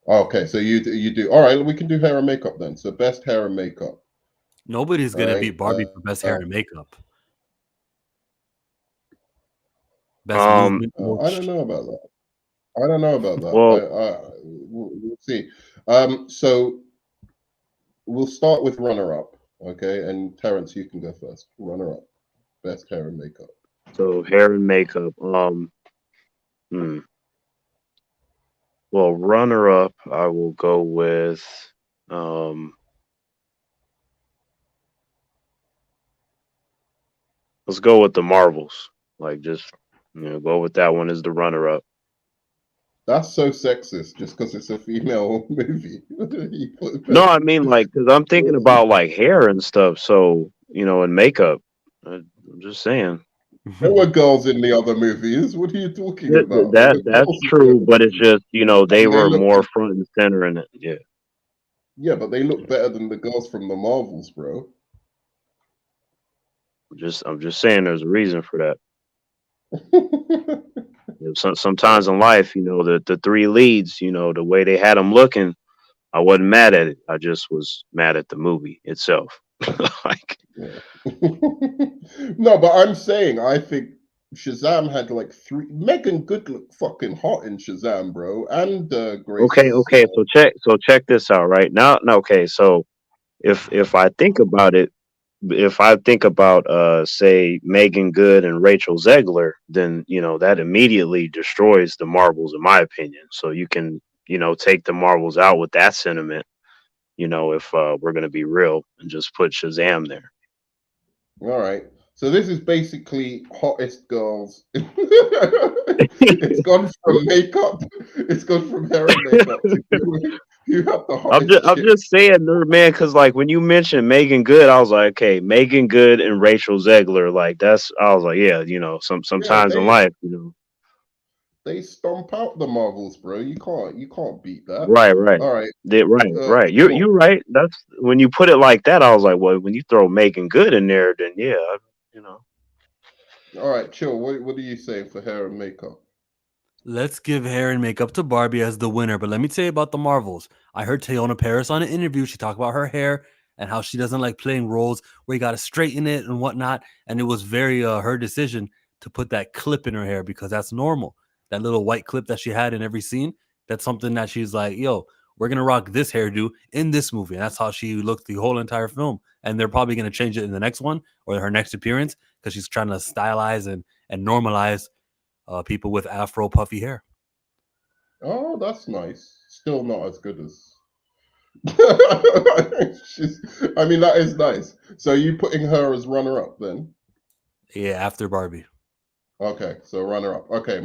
Okay, so you do. All right, we can do hair and makeup then. So best hair and makeup. Nobody's All going to right. beat Barbie for best hair and makeup. Best Um. movement. I don't know about that. I don't know about that. Well, We'll see. So we'll start with runner-up, okay? And Terrence, you can go first. Runner-up, best hair and makeup. so hair and makeup. Hmm. Well, runner up, I will go with. Um. Let's go with the Marvels. Like just go with that one as the runner up. That's so sexist, just because it's a female movie. You put No, best. I mean like because I'm thinking about like hair and stuff. So and makeup. I'm just saying. There were girls in the other movies. What are you talking That, about? There that were that's girls in the true, other but it's movies, just they and they were look. more front and center in it. Yeah. Yeah, but they look better than the girls from the Marvels, bro. I'm just saying there's a reason for that. Sometimes in life, the three leads, the way they had them looking, I wasn't mad at it. I just was mad at the movie itself. Like, No, but I'm saying I think Shazam had like three. Megan Good looked fucking hot in Shazam, bro, and Grace. okay, so check this out, right? Now, okay, so if I think about it, if I think about say Megan Good and Rachel Zegler, then that immediately destroys the Marvels in my opinion. So you can take the Marvels out with that sentiment, if we're gonna be real, and just put Shazam there. All right. So this is basically hottest girls. It's gone from makeup. It's gone from hair and makeup to you have the hottest I'm just saying, Nerdman, because like when you mentioned Megan Good, I was like, okay, Megan Good and Rachel Zegler, like I was like, yeah, sometimes in life, they stomp out the Marvels, bro. You can't beat that. right, All right. right. You're right. That's when you put it like that. I was like, well, when you throw Megan Good in there, then yeah, you know. All right, chill. What do you say for hair and makeup? Let's give hair and makeup to Barbie as the winner. But let me tell you about the Marvels. I heard Teyona Paris on an interview. She talked about her hair and how she doesn't like playing roles where you got to straighten it and whatnot. And it was very her decision to put that clip in her hair because that's normal. That little white clip that she had in every scene. That's something that she's like, yo, we're going to rock this hairdo in this movie. And that's how she looked the whole entire film. And they're probably going to change it in the next one or her next appearance because she's trying to stylize and normalize people with afro puffy hair. Oh, that's nice. Still not as good as. I mean, that is nice. So you putting her as runner up then? Yeah, after Barbie. Okay, so runner up. Okay,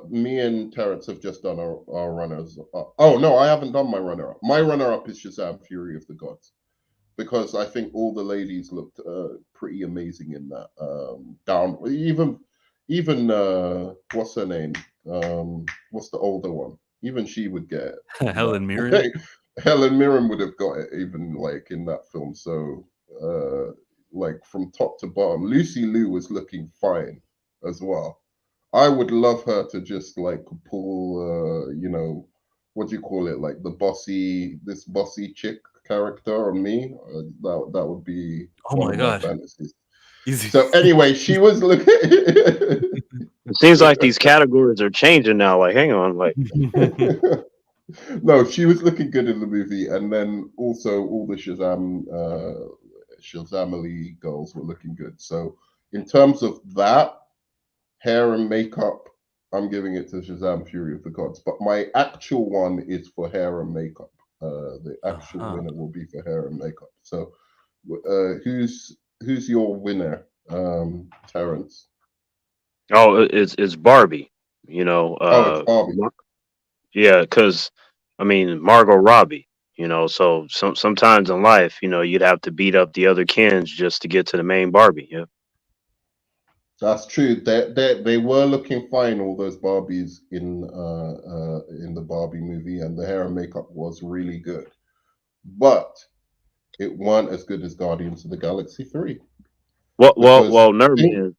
me and Terrence have just done our runners up. Oh no, I haven't done my runner up. My runner up is Shazam: Fury of the Gods, because I think all the ladies looked pretty amazing in that. Down even what's her name? What's the older one? Even she would get it. Helen Mirren. Helen Mirren would have got it even like in that film. So like from top to bottom, Lucy Liu was looking fine as well. I would love her to just like pull what do you call it, like this bossy chick character on me. That would be one of my fantasies. So anyway, she was looking. It seems like these categories are changing now. Like, hang on, like. No, she was looking good in the movie, and then also all the Shazamily girls were looking good. So in terms of that, hair and makeup, I'm giving it to Shazam: Fury of the Gods. But my actual one is for hair and makeup. The actual winner will be for hair and makeup. So who's your winner, Terrence? Oh, it's Barbie. It's Barbie. Yeah, because I mean Margot Robbie. So sometimes in life, you'd have to beat up the other Kens just to get to the main Barbie. Yeah, that's true. They were looking fine, all those Barbies in the Barbie movie, and the hair and makeup was really good, but it weren't as good as Guardians of the Galaxy 3. Well, Nerdman,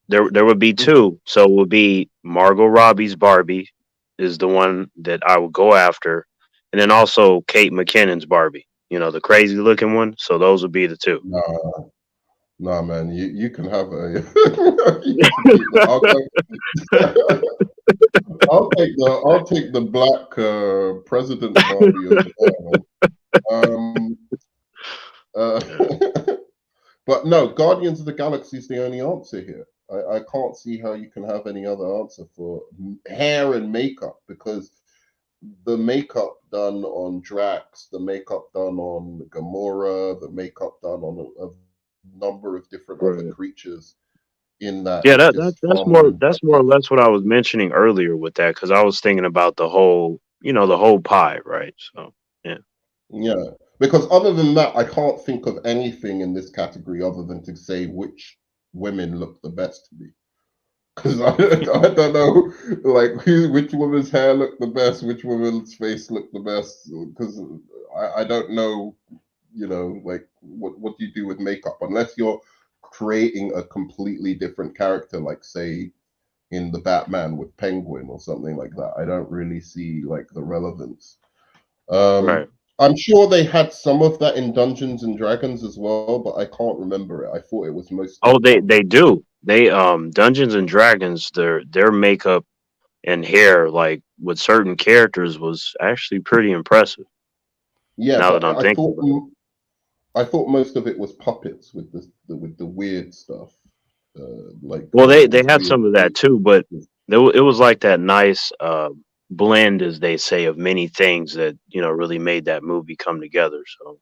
there would be two. So it would be Margot Robbie's Barbie is the one that I would go after, and then also Kate McKinnon's Barbie. The crazy looking one. So those would be the two. Nah, man, you can have a. I'll take the black president Barbie. But no, Guardians of the Galaxy is the only answer here. I can't see how you can have any other answer for hair and makeup, because the makeup done on Drax, the makeup done on Gamora, the makeup done on a number of different other creatures in that. Yeah, that's more or less what I was mentioning earlier with that, because I was thinking about the whole pie, right? So yeah, because other than that, I can't think of anything in this category other than to say which women look the best to me. Because I don't know, like which woman's hair looked the best, which woman's face looked the best. Because I don't know, like what do you do with makeup unless you're creating a completely different character, like say in the Batman with Penguin or something like that? I don't really see like the relevance. Right. I'm sure they had some of that in Dungeons and Dragons as well, but I can't remember it. I thought it was mostly Oh, they do. They Dungeons and Dragons, their makeup and hair, like with certain characters, was actually pretty impressive. yeah, Now but that I'm thinking about it. I thought most of it was puppets with the weird stuff, Well, they these had weird. some of that too, but it was like that nice blend, as they say, of many things that really made that movie come together. So,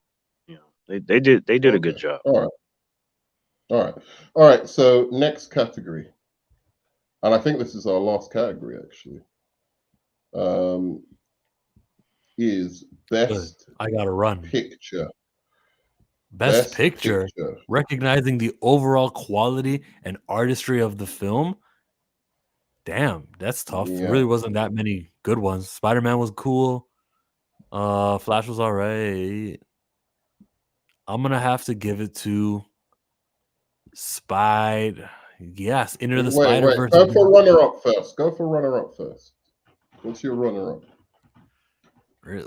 they did a good Okay, job. all right, all right, all right. So next category, and I think this is our last category actually, um, is Good. best I gotta run. picture. Best Best picture, picture. recognizing the overall quality and artistry of the film. Damn, that's tough. There Yeah. really wasn't that many good ones. Spider-Man was cool. Flash was all right. I'm gonna have to give it to Spider. Yes, Into the Spider Wait. Verse. Go for runner-up first. Go for runner-up first. What's your runner-up?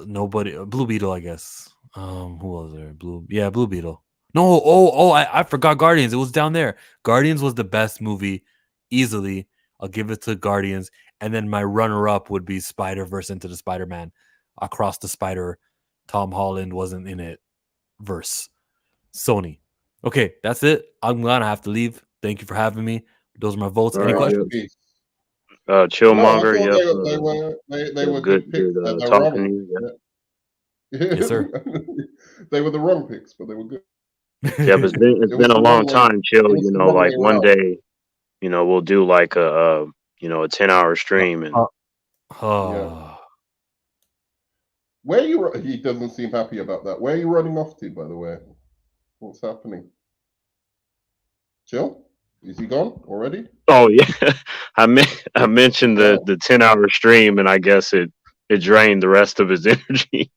Nobody. Blue Beetle, I guess. Who was there? Blue Beetle. No, I forgot Guardians. It was down there. Guardians was the best movie, easily. I'll give it to Guardians, and then my runner-up would be Spider-Verse Into the Spider-Man. Across the Spider, Tom Holland wasn't in it. Verse. Sony. Okay, that's it. I'm gonna have to leave. Thank you for having me. Those are my votes. All Any right, questions? Peace. No, I Chillmonger. thought Yep. they were Good, good picks. good They're talking to wrong. you. Yep. Yes, sir. They were the wrong picks, but they were good. Yep. It's It was been a the long wrong way. time, Chill. It was the wrong Like way one around. day, we'll do like a 10-hour stream and. Yeah. Where you? He doesn't seem happy about that. Where are you running off to, by the way? What's happening? Chill? Is he gone already? Oh yeah, I mentioned the Oh. the 10-hour stream, and I guess it drained the rest of his energy.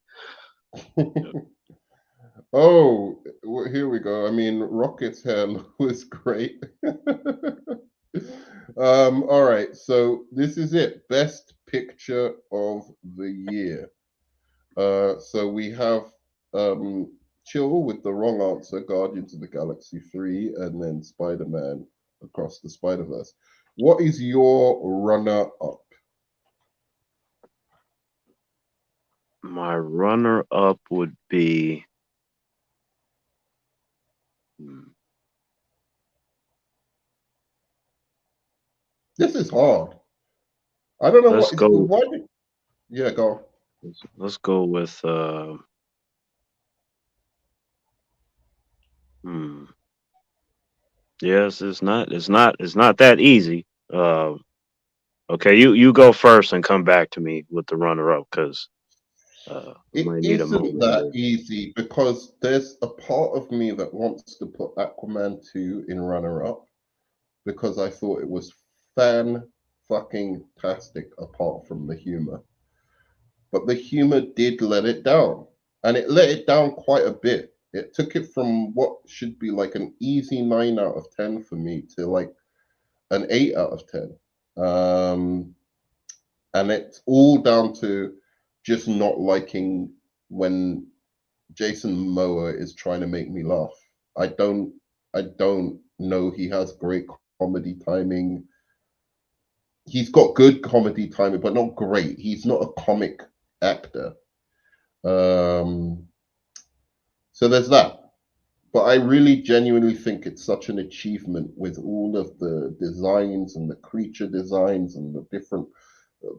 Oh, here we go. I mean, Rocket's hair was great. All right, so this is it. Best picture of the year. So we have Chill with the wrong answer, Guardians of the Galaxy 3, and then Spider-Man Across the Spider-Verse. What is your runner-up? My runner-up would be. This is hard. I don't know Let's what is go. why. Yeah, go. Let's go with. Yes, it's not that easy. Okay, you go first and come back to me with the runner-up because we It might need a isn't moment that here. easy because there's a part of me that wants to put Aquaman 2 in runner-up because I thought it was fan fucking tastic apart from the humor. But the humor did let it down. And it let it down quite a bit. It took it from what should be like an easy 9 out of 10 for me to like an 8 out of 10. And it's all down to just not liking when Jason Momoa is trying to make me laugh. I don't know he has great comedy timing. He's got good comedy timing, but not great. He's not a comic actor. So there's that. But I really genuinely think it's such an achievement with all of the designs and the creature designs and the different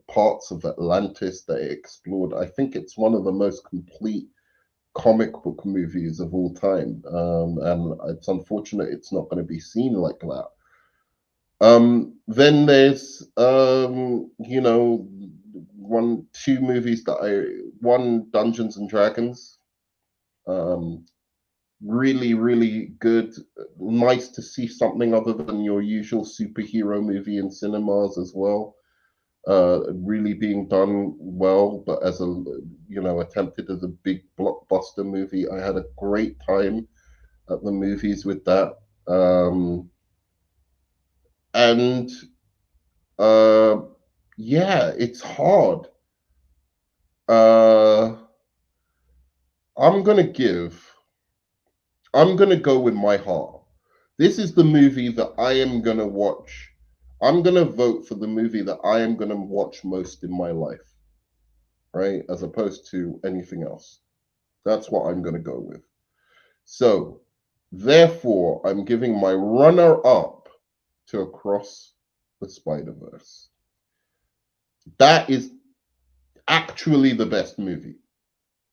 parts of Atlantis that it explored. I think it's one of the most complete comic book movies of all time. And it's unfortunate it's not going to be seen like that. Then there's two movies one Dungeons and Dragons. Really, really good. Nice to see something other than your usual superhero movie in cinemas as well. Really being done well, but as attempted as a big blockbuster movie. I had a great time. at the movies with that. And yeah, it's hard. I'm gonna go with my heart. This is the movie that I am gonna watch. I'm gonna vote for the movie that I am gonna watch most in my life, right? As opposed to anything else. That's what I'm gonna go with. So, therefore, I'm giving my runner-up to Across the Spider-Verse. That is actually the best movie,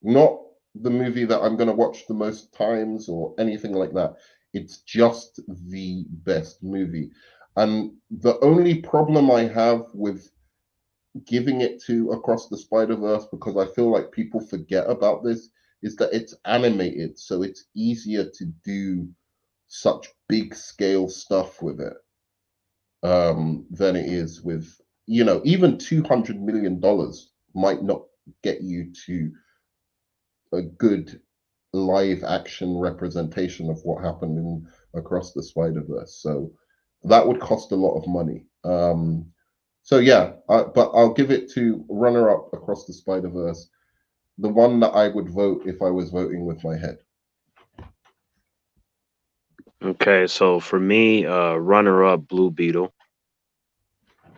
not the movie that I'm going to watch the most times or anything like that. It's just the best movie. And the only problem I have with giving it to Across the Spider-Verse, because I feel like people forget about this, is that it's animated, so it's easier to do such big scale stuff with it than it is with, even $200 million might not get you to a good live action representation of what happened in Across the Spider-Verse. So that would cost a lot of money. So yeah, but I'll give it to runner-up Across the Spider-Verse, the one that I would vote if I was voting with my head. Okay, so for me, runner up Blue Beetle.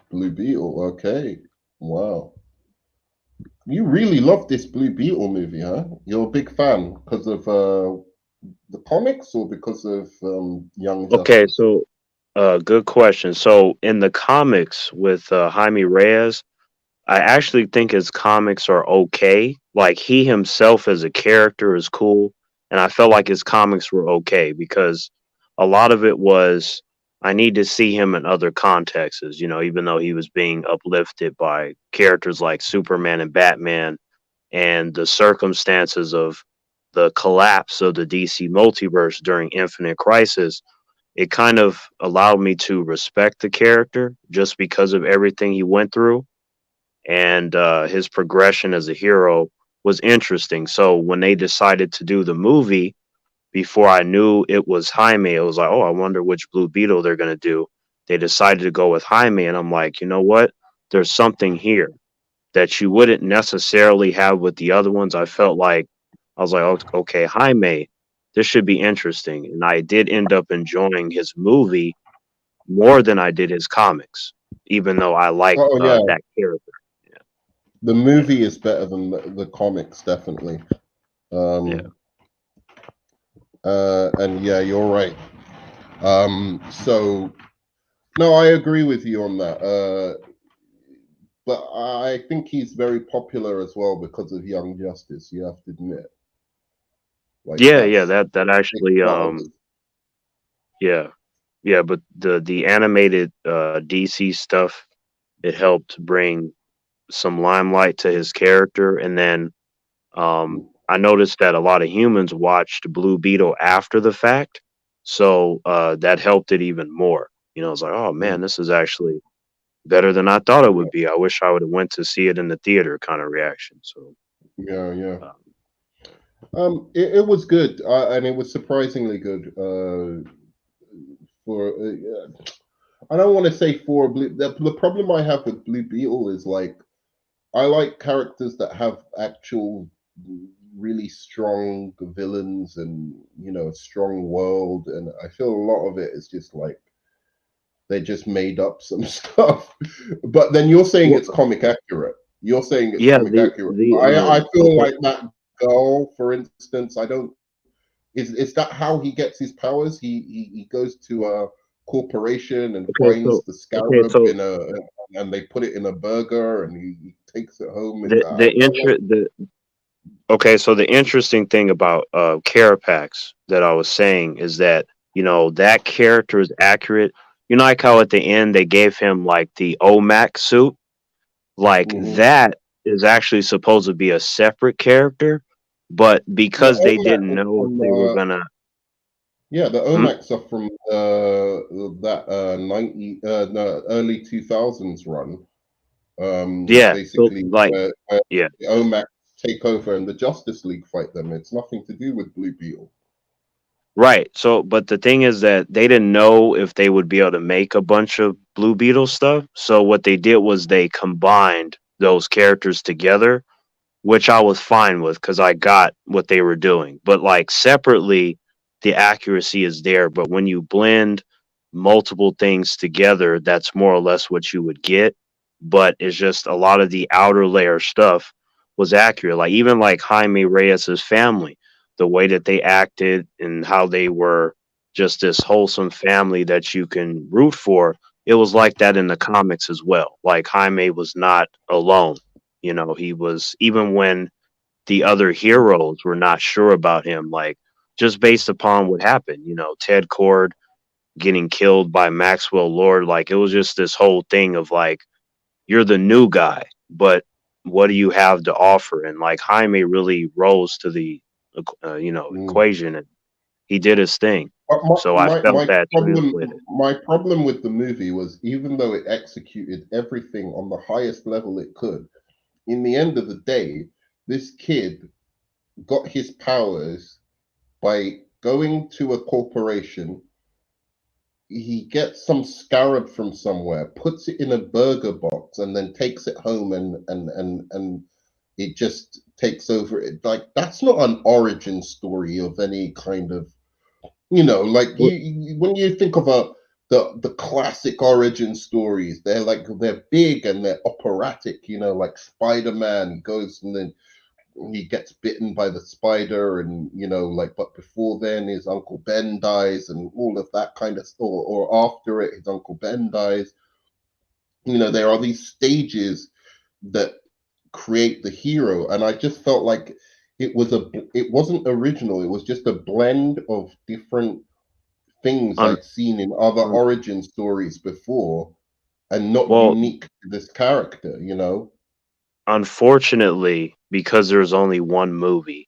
Blue Beetle, okay. Wow. You really love this Blue Beetle movie, huh? You're a big fan because of the comics or because of Young Okay, Justice? so good question. So in the comics with Jaime Reyes, I actually think his comics are okay. Like he himself as a character is cool, and I felt like his comics were okay because a lot of it was I need to see him in other contexts, even though he was being uplifted by characters like Superman and Batman and the circumstances of the collapse of the DC multiverse during Infinite Crisis. It kind of allowed me to respect the character just because of everything he went through, and his progression as a hero was interesting. So when they decided to do the movie, before I knew it was Jaime, it was like, oh, I wonder which Blue Beetle they're gonna do. They decided to go with Jaime, and I'm like, you know what? There's something here that you wouldn't necessarily have with the other ones. I was like, okay, Jaime, this should be interesting, and I did end up enjoying his movie more than I did his comics, even though I like Oh yeah, that character. the Yeah, movie is better than the comics, definitely. yeah. Um, and yeah, you're right. So no, I agree with you on that. But I think he's very popular as well because of Young Justice. You have to admit, like Yeah, that's that a big actually, part of it. yeah, yeah, but the animated DC stuff, it helped bring some limelight to his character, and then I noticed that a lot of humans watched Blue Beetle after the fact, so that helped it even more. It's like, oh man, this is actually better than I thought it Yeah, would be. I wish I would have went to see it in the theater, kind of reaction. So, yeah, yeah. uh, It was good, and it was surprisingly good. For I don't want to say for Blue. The problem I have with Blue Beetle is like I like characters that have actual really strong villains and a strong world, and I feel a lot of it is just like they just made up some stuff. But then you're saying well, it's comic accurate. You're saying it's yeah, comic accurate. the I feel okay. like that girl, for instance. I don't. Is that how he gets his powers? He goes to a corporation and Okay, finds so the okay, scarab so in a and they put it in a burger and he takes it home. the the inter the okay, so the interesting thing about Carapax that I was saying is that that character is accurate. Like how at the end they gave him like the OMAC suit, like Mhm. that is actually supposed to be a separate character, but The because they OMAC didn't was know if from they were gonna. the Hmm? OMACs are from that 90 no, early 2000s run. Yeah, so Basically like where yeah. the OMACs take over and the Justice League fight them. It's nothing to do with Blue Beetle. Right. So, but the thing is that they didn't know if they would be able to make a bunch of Blue Beetle stuff. So what they did was they combined those characters together, which I was fine with because I got what they were doing. But like separately, the accuracy is there. But when you blend multiple things together, that's more or less what you would get. But it's just a lot of the outer layer stuff was accurate. Like even like Jaime Reyes's family, the way that they acted and how they were just this wholesome family that you can root for. It was like that in the comics as well. Like Jaime was not alone. You know, he was, even when the other heroes were not sure about him, like just based upon what happened, you know, Ted Cord getting killed by Maxwell Lord, like it was just this whole thing of like, you're the new guy, but what do you have to offer? And like Jaime really rose to the, Mm. equation, and he did his thing. But So I felt that translated. my problem with the movie was even though it executed everything on the highest level it could, in the end of the day, this kid got his powers by going to a corporation. He gets some scarab from somewhere, puts it in a burger box, and then takes it home, and it just takes over. It like that's not an origin story of any kind of, like when you think of the classic origin stories, they're big and they're operatic. Like Spider-Man goes and then he gets bitten by the spider, and but before then his Uncle Ben dies and all of that kind of stuff, or after it his Uncle Ben dies. There are these stages that create the hero, and I just felt like it wasn't original. It was just a blend of different things Un- I'd seen in other un- origin stories before, and not well, unique to this character. unfortunately, because there's only one movie,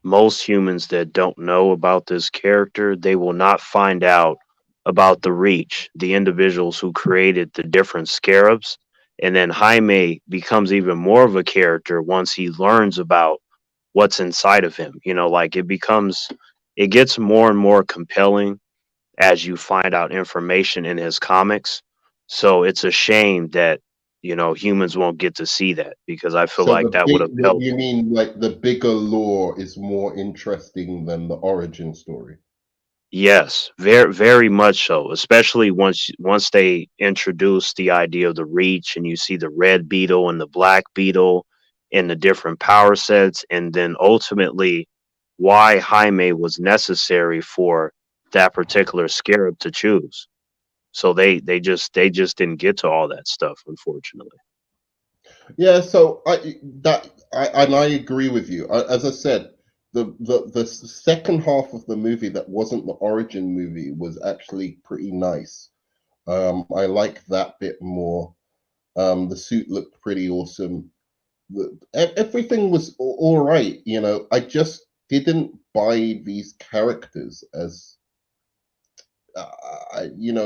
most humans that don't know about this character, they will not find out about the Reach, the individuals who created the different scarabs. And then Jaime becomes even more of a character once he learns about what's inside of him. You know, like it gets more and more compelling as you find out information in his comics. So it's a shame that, humans won't get to see that because I feel So like that would have helped. you mean like the bigger lore is more interesting than the origin story? Yes, very very much so. Especially once they introduce the idea of the Reach, and you see the red beetle and the black beetle in the different power sets, and then ultimately why Jaime was necessary for that particular scarab to choose. So they just didn't get to all that stuff, unfortunately. Yeah, so I agree with you. As I said, the second half of the movie that wasn't the origin movie was actually pretty nice. I like that bit more. The suit looked pretty awesome. Everything was all right. I just didn't buy these characters as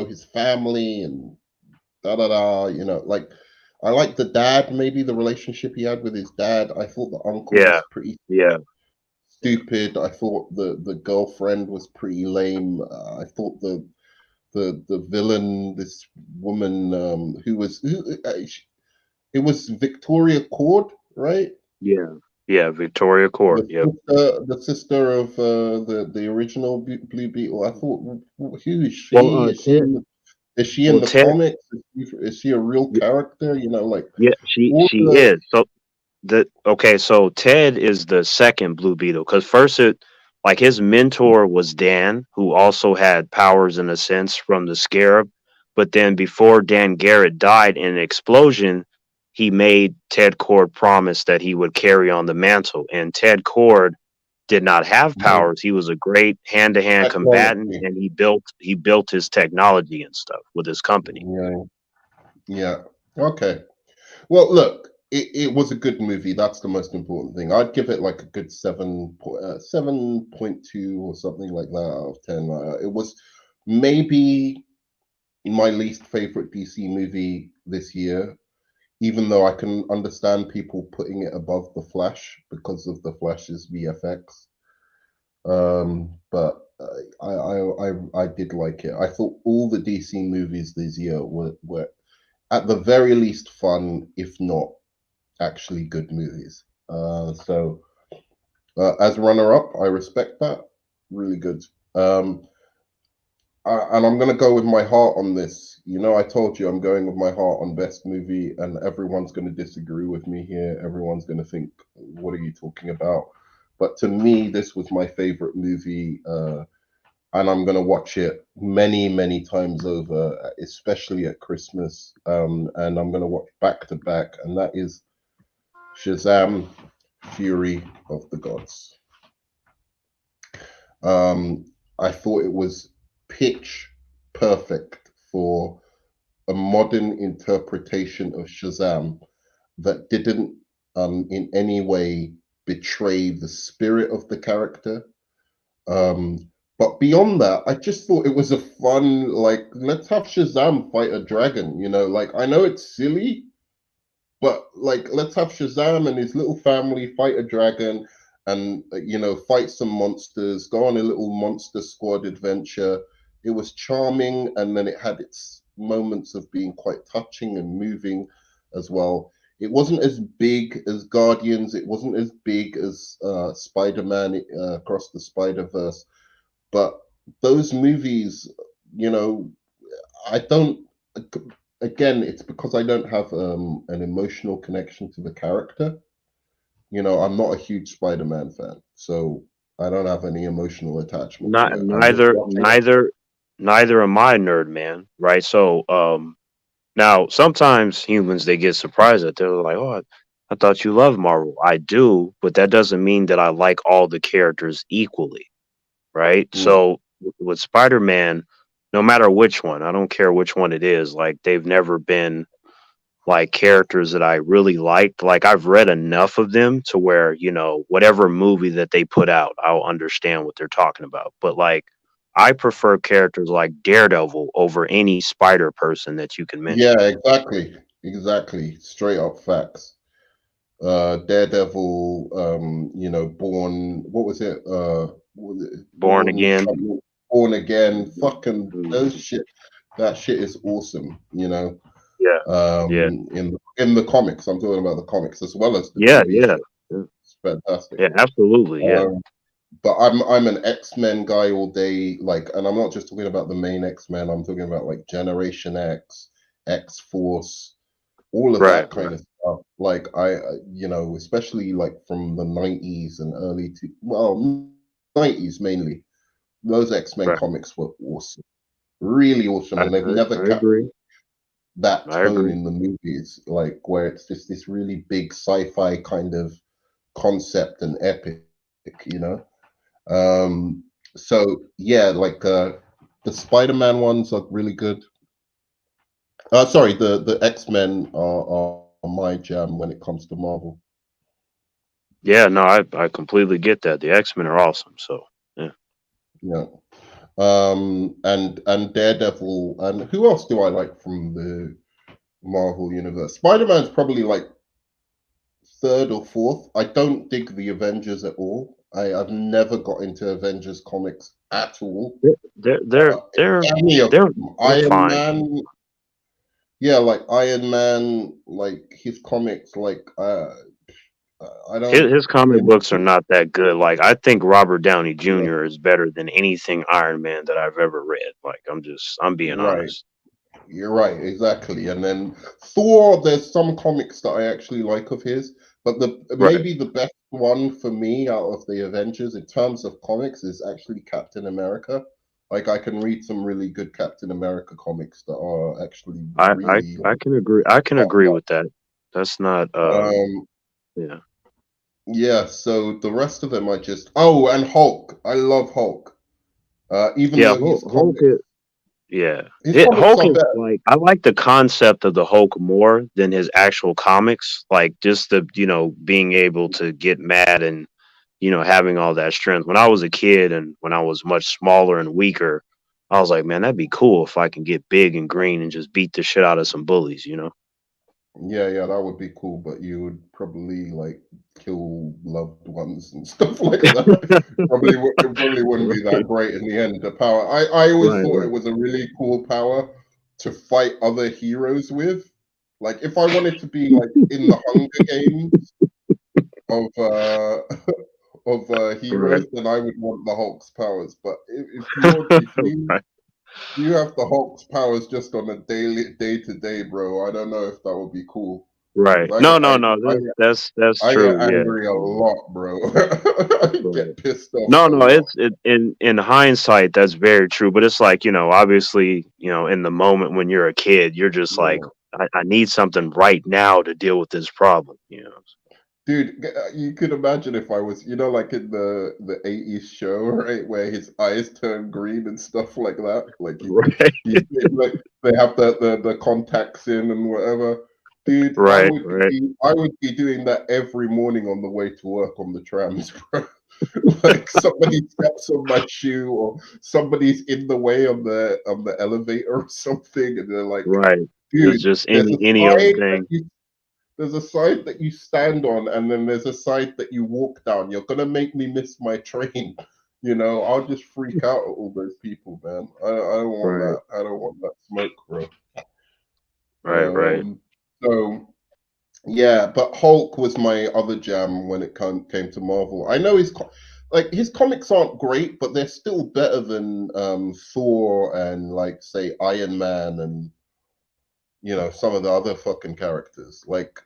his family and da da da. Like I like the dad, maybe the relationship he had with his dad. I thought the uncle Yeah, was pretty yeah. stupid. I thought the girlfriend was pretty lame. I thought the villain, this woman, it was Victoria Cord, right? Yeah. Yeah, Victoria Court. Yep. The sister of the original Blue Beetle. I thought, who is Well, she? Is she in well, the Ted. comics? Is she a real character? Like Yeah, she all she the is. So so Ted is the second Blue Beetle because first like his mentor was Dan, who also had powers in a sense from the Scarab, but then before Dan Garrett died in an explosion, he made Ted Cord promise that he would carry on the mantle, and Ted Cord did not have the powers. He was a great hand-to-hand combatant, technology. and he built his technology and stuff with his company. Yeah, yeah. Okay. Well, look, it was a good movie. That's the most important thing. I'd give it like a good 7.2 or something like that out of 10. It was maybe my least favorite DC movie this year, even though I can understand people putting it above The Flash because of The Flash's VFX. But did like it. I thought all the DC movies this year were at the very least fun, if not actually good movies. So as runner-up, I respect that. Really good. And I'm going to go with my heart on this. You know, I told you I'm going with my heart on best movie, and everyone's going to disagree with me here. Everyone's going to think, what are you talking about? But to me, this was my favorite movie, and I'm going to watch it many, many times over, especially at Christmas. And I'm going to watch back to back, and that is Shazam! Fury of the Gods. I thought it was pitch perfect for a modern interpretation of Shazam that didn't in any way betray the spirit of the character. But beyond that, I just thought it was a fun, like, let's have Shazam fight a dragon, you know, like, I know it's silly, but like, let's have Shazam and his little family fight a dragon and, you know, fight some monsters, go on a little monster squad adventure. It was charming, and then it had its moments of being quite touching and moving as well. It wasn't as big as Guardians. It wasn't as big as Spider-Man Across the Spider-Verse. But those movies, you know, I don't, again, it's because I don't have an emotional connection to the character. You know, I'm not a huge Spider-Man fan, so I don't have any emotional attachment to Not it. neither am I, Nerdman. Right. So now sometimes humans they get surprised that they're like, oh, I thought you loved Marvel. I do, but that doesn't mean that I like all the characters equally. Right. Mm. So with Spider-Man, no matter which one, I don't care which one it is, like they've never been like characters that I really liked. Like I've read enough of them to where, you know, whatever movie that they put out, I'll understand what they're talking about. But like I prefer characters like Daredevil over any spider person that you can mention. Yeah, exactly. Straight up facts. Daredevil, you know, Born, what was it? What was it? Born again. Born Again. Fucking Mhm. those shit. That shit is awesome. You know, Yeah. Yeah. in the comics, I'm talking about the comics as well as the Yeah. TV Yeah. show. It's fantastic. Yeah. Absolutely. Yeah. Um, but I'm an X-Men guy all day. Like, and I'm not just talking about the main X-Men. I'm talking about like Generation X, X-Force, all of Right. that kind Right. of stuff. Like you know, especially like from the 90s and early to 90s mainly. Those X-Men Right. comics were awesome, really awesome, and they've never I agree. captured that I tone agree. in the movies, like where it's just this really big sci-fi kind of concept and epic, you know. So yeah, like the Spider-Man ones are really good. Sorry, the X-Men are my jam when it comes to Marvel. Yeah. No, I completely get that. The X-Men are awesome. So yeah. Yeah. And Daredevil, and who else do I like from the Marvel universe? Spider-Man's probably like third or fourth. I don't dig the Avengers at all. I've never got into Avengers comics at all. They're they're Uh, they're any of they're them. they're Iron fine. Man, yeah, like Iron Man, like his comics, like I don't His comic really. books are not that good. Like I think Robert Downey Jr. is better than anything Iron Man that I've ever read. Like I'm being Right, honest. you're right, exactly. And then Thor, there's some comics that I actually like of his, but the Right. maybe the best one for me out of the Avengers in terms of comics is actually Captain America. Like I can read some really good Captain America comics that are actually really I like can agree. I can top agree notch. with that. That's not Um, yeah. yeah, so the rest of them I just, oh, and Hulk. I love Hulk. Even Yeah, though Hulk is, yeah. his comics Hulk are is better. like I like the concept of the Hulk more than his actual comics. Like just the being able to get mad and having all that strength. When I was a kid and when I was much smaller and weaker, I was like, man, that'd be cool if I can get big and green and just beat the shit out of some bullies. Yeah, that would be cool, but you would probably like kill loved ones and stuff like that. It probably wouldn't be that great in the end. The power, I always Right, thought it right, was a really cool power to fight other heroes with. Like if I wanted to be like in the Hunger Games of right, heroes, then I would want the Hulk's powers. But if you have the Hulk's powers just on a day to day, bro, I don't know if that would be cool. right. Because I No, get no, no. That's I get true. Yeah. angry a lot, bro. I Right. get pissed off No, a no, lot. in hindsight, that's very true. But it's like, obviously, in the moment when you're a kid, you're just like, Yeah. I need something right now to deal with this problem. Dude, you could imagine if I was, like in the 80s show, right, where his eyes turn green and stuff like that. Like Right, like they have the contacts in and whatever. Dude, right, right, I would be doing that every morning on the way to work on the trams, bro. Like somebody steps on my shoe or somebody's in the way on the elevator or something, and they're like, right. dude, Just there's a any old side that thing. you there's a side that you stand on, and then there's a side that you walk down. You're gonna make me miss my train. I'll just freak out at all those people, man. I don't want Right, that. I don't want that smoke, bro. right, right. So yeah, but Hulk was my other jam when it came to Marvel. I know his comics aren't great, but they're still better than Thor and like say Iron Man and some of the other fucking characters. Like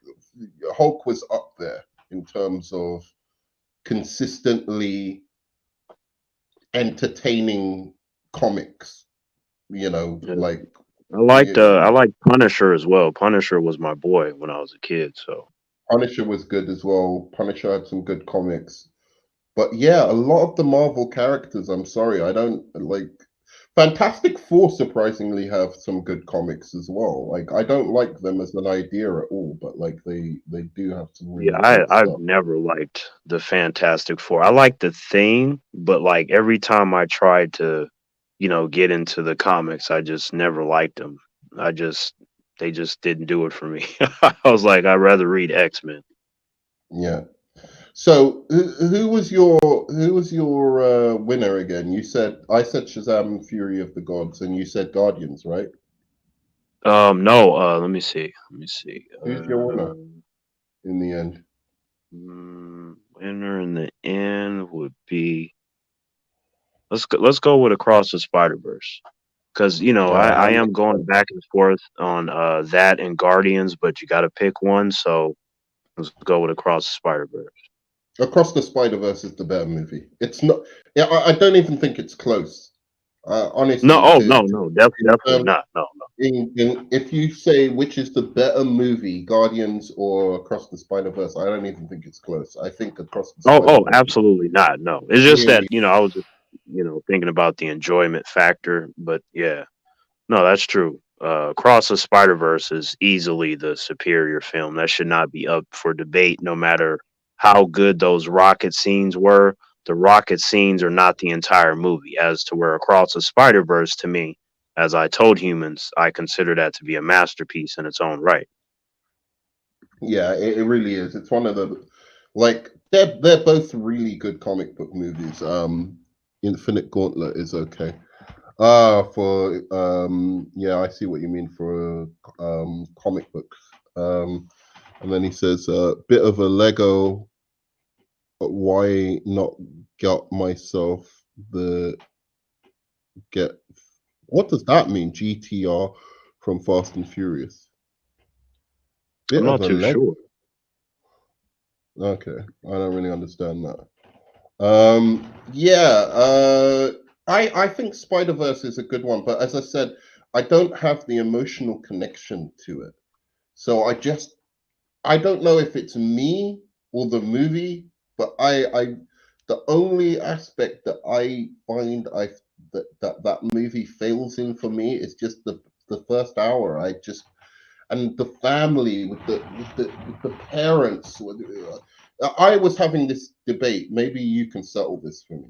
Hulk was up there in terms of consistently entertaining comics. Yeah. Like I liked Punisher as well. Punisher was my boy when I was a kid. So Punisher was good as well. Punisher had some good comics. But yeah, a lot of the Marvel characters, I'm sorry, I don't like. Fantastic Four surprisingly have some good comics as well. Like I don't like them as an idea at all, but like they do have some yeah, really great I've stuff. never liked the Fantastic Four. I like the thing, but like every time I tried to, get into the comics, I just never liked them. I just They just didn't do it for me. I was like, I'd rather read X-Men. Yeah. So who was your winner again? I said Shazam and Fury of the Gods, and you said Guardians, right? No, let me see. Let me see. Who's your winner in the end? Winner in the end would be let's go with Across the Spider Verse because Yeah, I that am makes going sense. back and forth on that and Guardians, but you got to pick one. So let's go with Across the Spider Verse. Across the Spider Verse is the better movie. It's not. Yeah, I don't even think it's close. No, Honestly, oh no, no, in definitely terms not. No, no. if you say which is the better movie, Guardians or Across the Spider Verse, I don't even think it's close. I think Across the Oh, Spider Verse is absolutely not. No, it's just that really. I was just thinking about the enjoyment factor, but yeah. No, that's true. Across the Spider Verse is easily the superior film. That should not be up for debate, no matter how good those rocket scenes were. The rocket scenes are not the entire movie. As to where Across the Spider Verse, to me, as I told humans, I consider that to be a masterpiece in its own right. Yeah, it really is. It's one of the like they're both really good comic book movies. Infinite Gauntlet is okay. For yeah, I see what you mean for comic books. And then he says, bit of a Lego, but why not got myself the get what does that mean? GTR from Fast and Furious. Bit I'm of not a too Lego. sure. Okay, I don't really understand that. Yeah, I think Spider Verse is a good one, but as I said, I don't have the emotional connection to it. So I don't know if it's me or the movie, but the only aspect that I find that movie fails in for me is just the first hour. And the family with the parents. I was having this debate. Maybe you can settle this for me.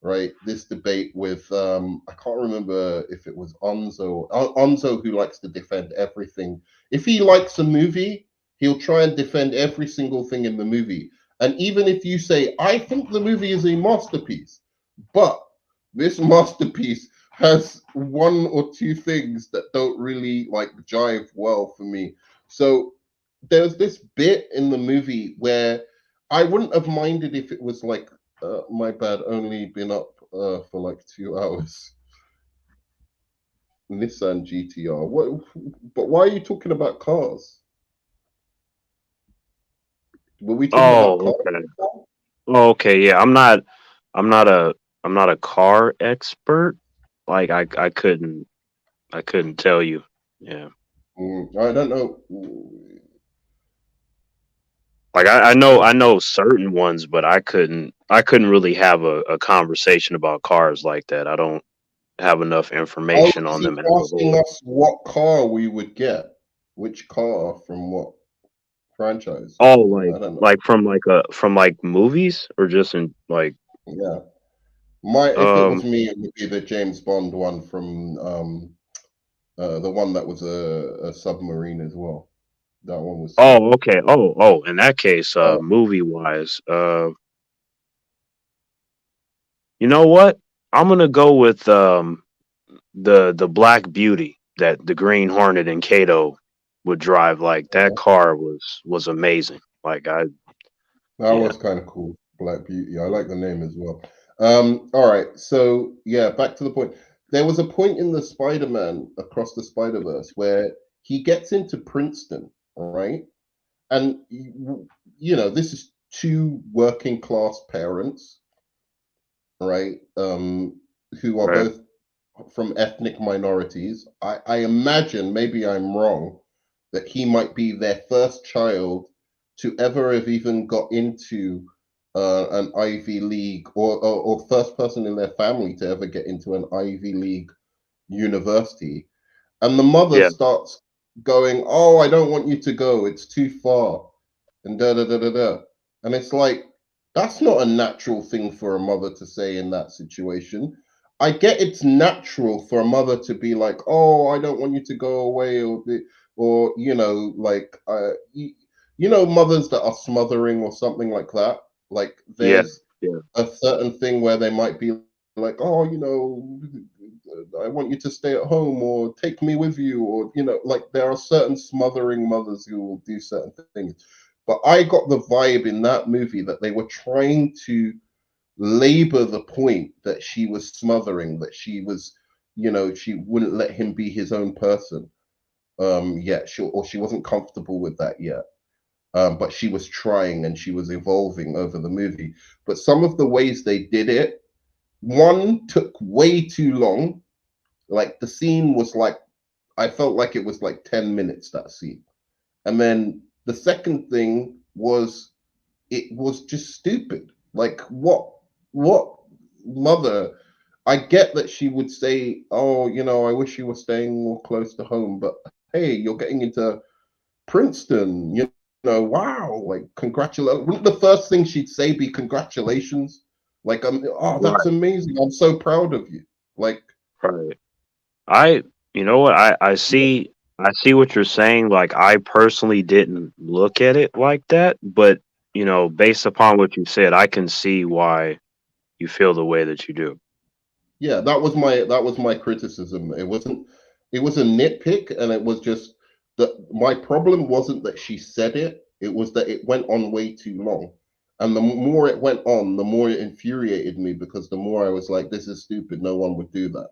right? This debate with I can't remember if it was Onzo who likes to defend everything. If he likes a movie, he'll try and defend every single thing in the movie. And even if you say, I think the movie is a masterpiece, but this masterpiece has one or two things that don't really like jive well for me. So there's this bit in the movie where I wouldn't have minded if it was like my bad, only been up for like 2 hours. Nissan GTR. What? But why are you talking about cars? Were we talking about Oh, cars? okay. Oh, okay. Yeah, I'm not a, I'm not a car expert. Like I couldn't tell you. Yeah. I don't know. Like I know certain ones, but I couldn't really have a conversation about cars like that. I don't have enough Oh, information is on he them as a asking whole. us what car we would get? Which car from what franchise or Oh, something? I don't know. from like movies or just in like Yeah. My if it was um me, it would be the James Bond one from the one that was a submarine as well. That one was sick. oh, okay. In that case, Uh, movie wise, you know what? I'm gonna go with the Black Beauty that the Green Hornet and Kato would drive. Like that yeah, car was amazing. Like I that yeah. was kind of cool. Black Beauty. I like the name as well. All right. So yeah, back to the point. There was a point in the Spider-Man Across the Spider-Verse where he gets into Princeton, all right? And this is two working class parents, right? Who are Right. both from ethnic minorities. I imagine, maybe I'm wrong, that he might be their first child to ever have even got into an Ivy League, or first person in their family to ever get into an Ivy League university. And the mother Yeah. starts going, "Oh, I don't want you to go. It's too far." And da da da da da. And it's like, that's not a natural thing for a mother to say in that situation. I get it's natural for a mother to be like, "Oh, I don't want you to go away," or like mothers that are smothering or something like that. Like Yeah. there's Yeah. a certain thing where they might be like, "Oh, I want you to stay at home or take me with you," or like there are certain smothering mothers who will do certain things. But I got the vibe in that movie that they were trying to labor the point that she was smothering, that she was, she wouldn't let him be his own person yet, or she wasn't comfortable with that yet. But she was trying and she was evolving over the movie. But some of the ways they did it, one took way too long. Like the scene was like, I felt like it was like 10 minutes, that scene. And then the second thing was, it was just stupid. Like what mother? I get that she would say, "Oh, I wish you were staying more close to home," but hey, you're getting into Princeton. Wow, like congratulations. Wouldn't the first thing she'd say be congratulations? Like, oh, that's Right. amazing. I'm so proud of you. Like, Right. I you know what I see what you're saying. Like I personally didn't look at it like that, but based upon what you said, I can see why you feel the way that you do. yeah, that was my criticism. It was a nitpick, and it was just that my problem wasn't that she said it. It was that it went on way too long. And the more it went on, the more it infuriated me, because the more I was like, this is stupid. No one would do that.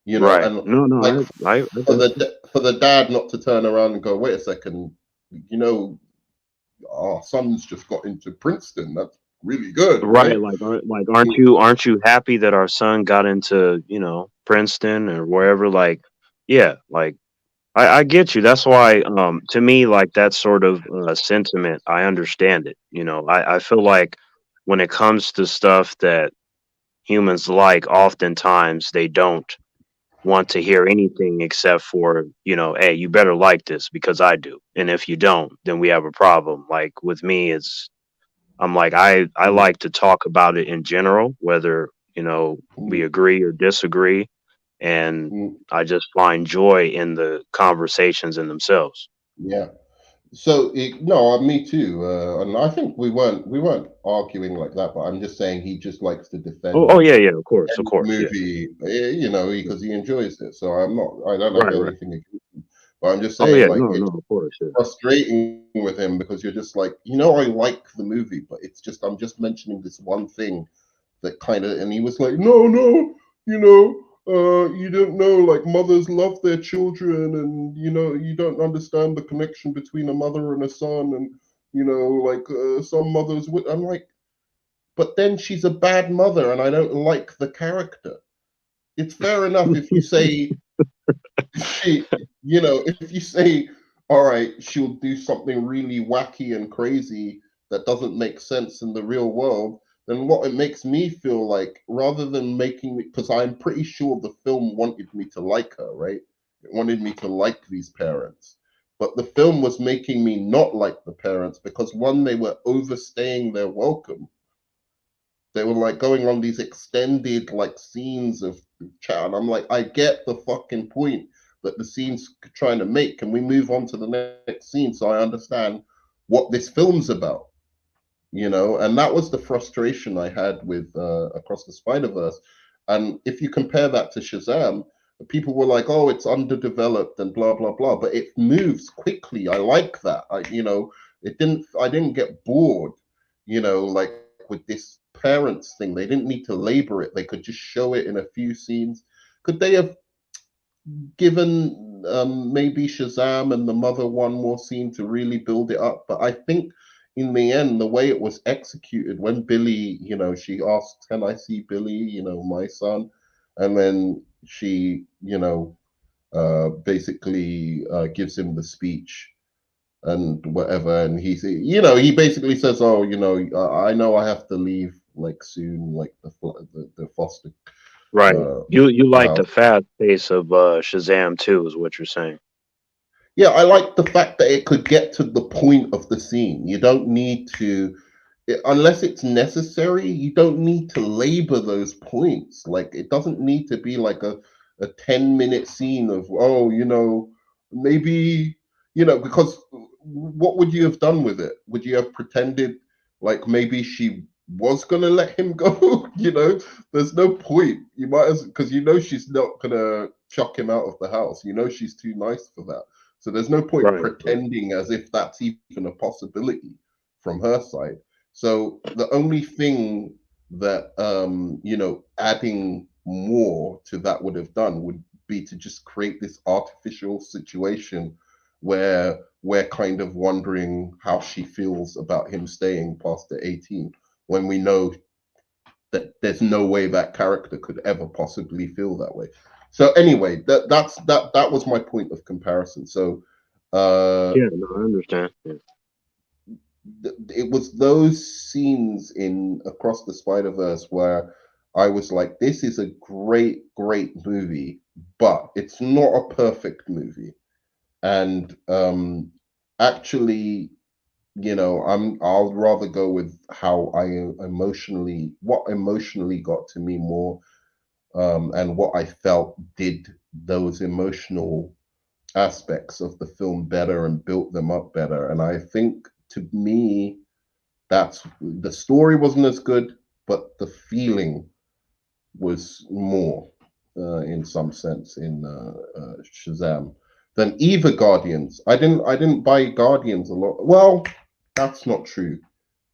Right. And No, no, like I for got you. for the dad not to turn around and go, wait a second, you know, our son's just got into Princeton. That's really good, Right, right? like aren't you happy that our son got into, Princeton or wherever? Like, yeah, like I get you. That's why to me, like that sort of sentiment, I understand it. I feel like when it comes to stuff that humans like, oftentimes they don't want to hear anything except for, hey, you better like this because I do. And if you don't, then we have a problem. Like with me, I'm like I like to talk about it in general, whether You know, we agree or disagree, and I just find joy in the conversations in themselves. Yeah. So no, me too. And I think we weren't arguing like that, but I'm just saying he just likes to Oh defend yeah, yeah, of any course, yeah. movie, because he enjoys it. So I don't have Right, right. anything against him. But I'm just Oh saying, yeah, like, no, no, it's of course, yeah. frustrating with him because you're just like, I like the movie, but it's just I'm just mentioning this one thing that kind of, and he was like, no, you don't know, like mothers love their children, and you don't understand the connection between a mother and a son, and like some mothers would. I'm like, but then she's a bad mother, and I don't like the character. It's fair enough if you say she, if you say, all right, she'll do something really wacky and crazy that doesn't make sense in the real world, then what it makes me feel like, rather than making me, because I'm pretty sure the film wanted me to like her, right? It wanted me to like these parents. But the film was making me not like the parents because one, they were overstaying their welcome. They were like going on these extended like scenes of chat, and I'm like, I get the fucking point that the scene's trying to make. Can we move on to the next scene so I understand what this film's about? And that was the frustration I had with Across the Spider Verse. And if you compare that to Shazam, people were like, "Oh, it's underdeveloped and blah blah blah," but it moves quickly. I like that. It didn't. I didn't get bored. Like with this parents thing, they didn't need to labor it. They could just show it in a few scenes. Could they have given maybe Shazam and the mother one more scene to really build it up? But I think in the end, the way it was executed, when Billy, she asks, "Can I see Billy? My son," and then she, basically gives him the speech and whatever, and he basically says, "Oh, I know I have to leave like soon, like the foster Right. uh, You like house." the fast pace of Shazam too, is what you're saying. Yeah, I like the fact that it could get to the point of the scene. You don't need to, unless it's necessary, you don't need to labor those points. Like, it doesn't need to be like a 10-minute scene of, oh, maybe, because what would you have done with it? Would you have pretended like maybe she was going to let him go? There's no point. You might as, because she's not going to chuck him out of the house. She's too nice for that. So there's no point Right, right. pretending as if that's even a possibility from her side. So the only thing that adding more to that would have done would be to just create this artificial situation where we're kind of wondering how she feels about him staying past the 18 when we know that there's no way that character could ever possibly feel that way. So anyway, that was my point of comparison. So Yeah, no, I understand. Yeah. it was those scenes in Across the Spider Verse where I was like, this is a great, great movie, but it's not a perfect movie. And actually, I'll rather go with how what emotionally got to me more, and what I felt did those emotional aspects of the film better and built them up better. And I think, to me, that's the story wasn't as good, but the feeling was more, in some sense, in Shazam than either Guardians. I didn't buy Guardians a lot. Well, that's not true.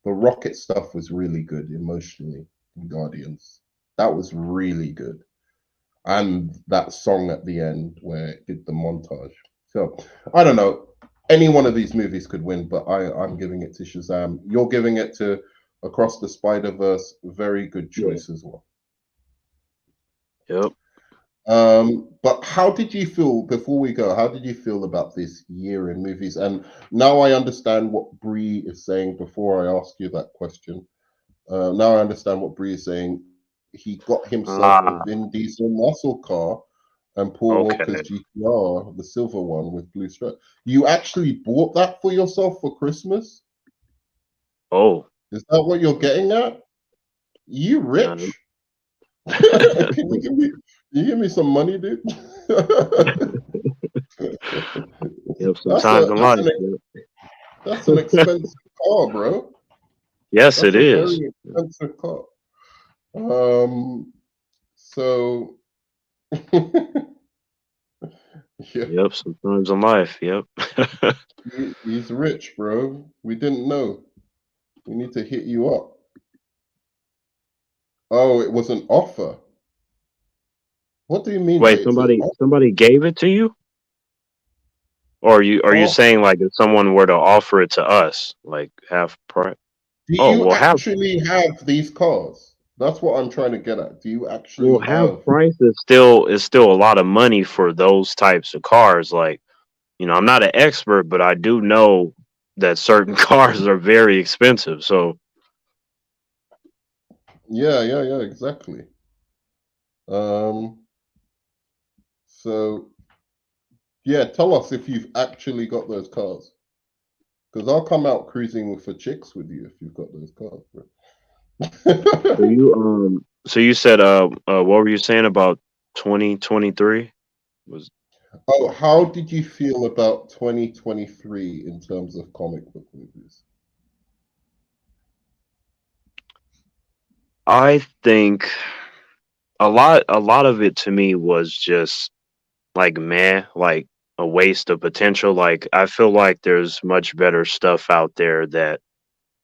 The rocket stuff was really good emotionally in Guardians. That was really good. And that song at the end where it did the montage. So I don't know. Any one of these movies could win, but I'm giving it to Shazam. You're giving it to Across the Spider Verse. Very good Yeah. choice as well. Yep. But how did you feel before we go? How did you feel about this year in movies? And now I understand what Bree is saying. Before I ask you that question, now I understand what Bree is saying. He got himself a Ah, Vin Diesel muscle car and Paul Walker's okay. GTR, the silver one with blue strap. You actually bought that for yourself for Christmas? Oh, Is that what you're getting at? You um, rich? Can you give me some money, dude? Yep, sometimes in life. That's an expensive car, bro. Yes, That's it a is. very expensive car. So yeah, Yep, sometimes in life. Yep. he's rich, bro. We didn't know. We need to hit you up. Oh, it was an offer. What do you mean by Wait, it's an somebody gave it to you? Or are you offer? saying like if someone were to offer it to us, like half price? Do Oh, you actually have these cars? That's what I'm trying to get at. Do you actually half have? price is still a lot of money for those types of cars. Like, I'm not an expert, but I do know that certain cars are very expensive. So Yeah, exactly. Um, so yeah, tell us if you've actually got those cars. Because I'll come out cruising with the chicks with you if you've got those cars, bro. so you said what were you saying about 2023? Was Oh, how did you feel about 2023 in terms of comic book movies? I think a lot of it to me was just like meh, like a waste of potential. Like I feel like there's much better stuff out there that